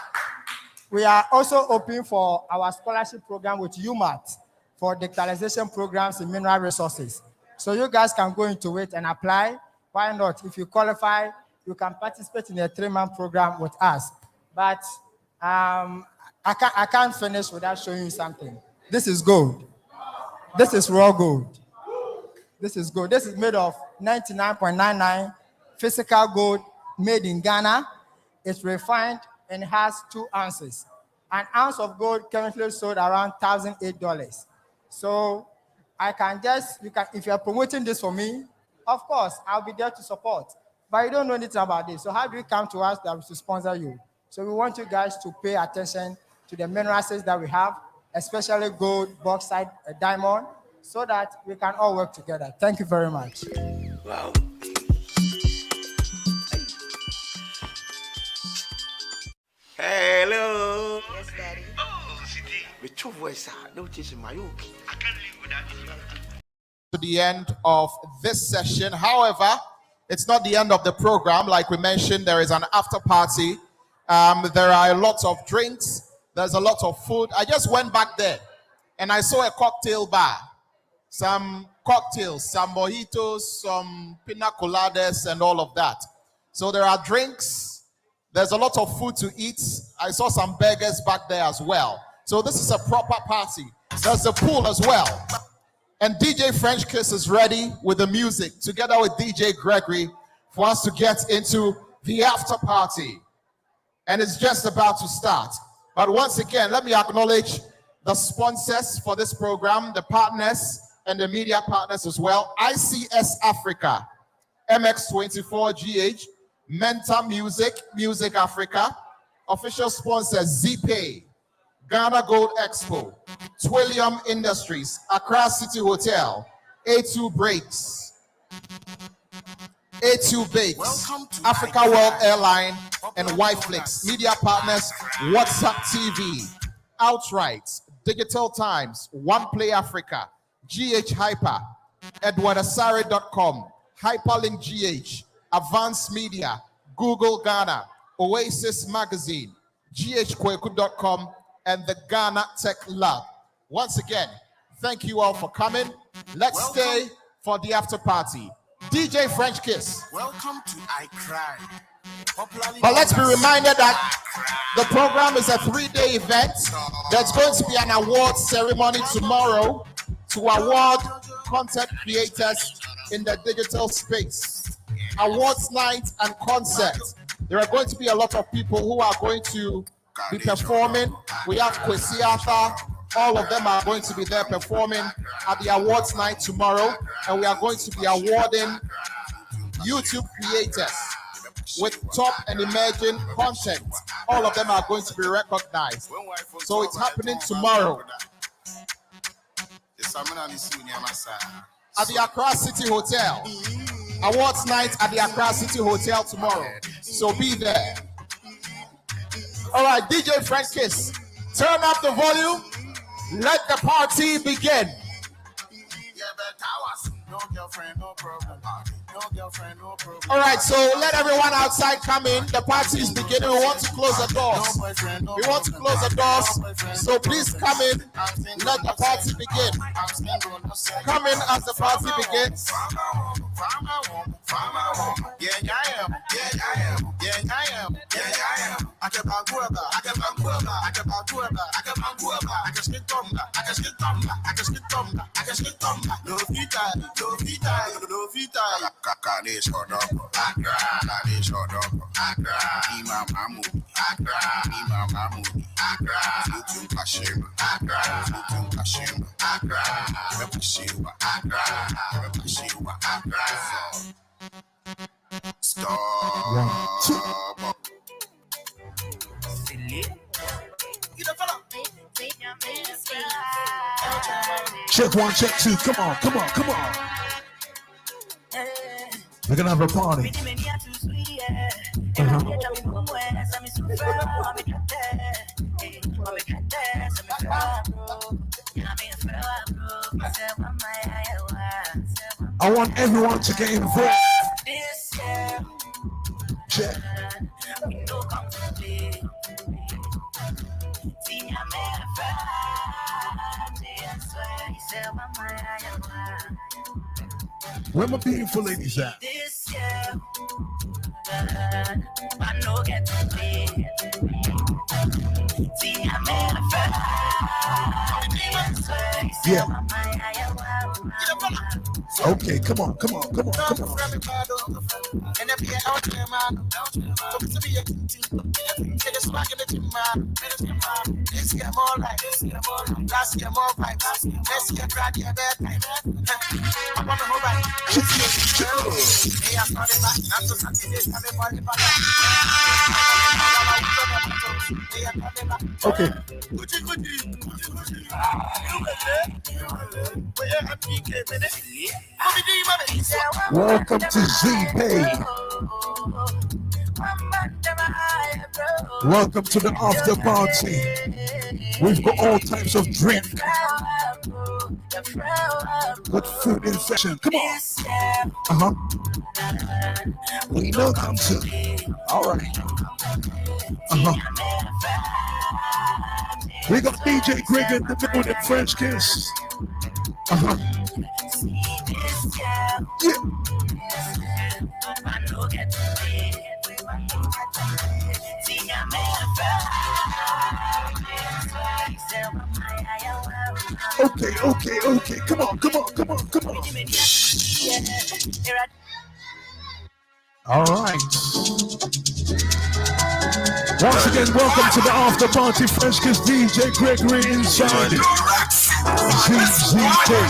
we are also open for our scholarship program with UMAT for digitalization programs in mineral resources. So you guys can go into it and apply. Why not? If you qualify, you can participate in a 3-month program with us. But I can't finish without showing you something. This is gold. This is raw gold. This is gold. This is made of 99.99 physical gold made in Ghana. It's refined and has 2 ounces. An ounce of gold currently sold around $1,008. So I can just, if you are promoting this for me, of course, I'll be there to support. But you don't know anything about this. So how do you come to us that we should sponsor you? So we want you guys to pay attention to the minerals that we have, especially gold, bauxite, diamond, so that we can all work together. Thank you very much. Wow. Hello. Yes, Daddy. Oh, City. With your voice, no teaching my okay. I can't live without you. To the end of this session. However, it's not the end of the program. Like we mentioned, there is an after party. There are lots of drinks. There's a lot of food. I just went back there and I saw a cocktail bar. Some cocktails, some mojitos, some pina coladas and all of that. So there are drinks. There's a lot of food to eat. I saw some burgers back there as well. So this is a proper party. There's a pool as well. And DJ French Kiss is ready with the music, together with DJ Gregory, for us to get into the after party. And it's just about to start. But once again, let me acknowledge the sponsors for this program, the partners and the media partners as well. ICS Africa, MX24GH, Mentor Music, Music Africa, official sponsors ZeePay, Ghana Gold Expo, Twillium Industries, Accra City Hotel, A2 Breaks, A2 Bakes, Africa World Airline, and Yflix. Media partners, WhatsApp TV, Outright, Digital Times, One Play Africa, GH Hyper, EdwardAsare.com, Hyperlink GH, Advanced Media, Google Ghana, Oasis Magazine, ghkweku.com, and the Ghana Tech Lab. Once again, thank you all for coming. Let's stay for the after party. DJ French Kiss. Welcome to I Cry. But let's be reminded that the program is a 3-day event. There's going to be an award ceremony tomorrow to award content creators in the digital space. Awards night and concert. There are going to be a lot of people who are going to be performing. We have Kwesi Arthur. All of them are going to be there performing at the awards night tomorrow. And we are going to be awarding YouTube creators with top and emerging content. All of them are going to be recognized. So it's happening tomorrow at the Accra City Hotel. Awards night at the Accra City Hotel tomorrow. So be there. All right, DJ French Kiss, turn up the volume. Let the party begin. No girlfriend, no problem. All right, so let everyone outside come in. The party is beginning. We want to close the doors. We want to close the doors. So please come in. Let the party begin. Come in as the party begins. Yeah, I am. I can Check one, check two. Come on. We're gonna have a party. I want everyone to get involved. Check. Where my beautiful ladies at? Yeah. Okay, come on. Okay. Welcome to ZeePay. Welcome to the after party. We've got all types of drink. Good food in session. Come on. We know come to. All right. We got DJ Greg in the building, French Kiss. Yeah. Okay. Come on. All right. Once again, welcome to the after party. Fresh Kiss DJ Gregory inside it. ZeePay.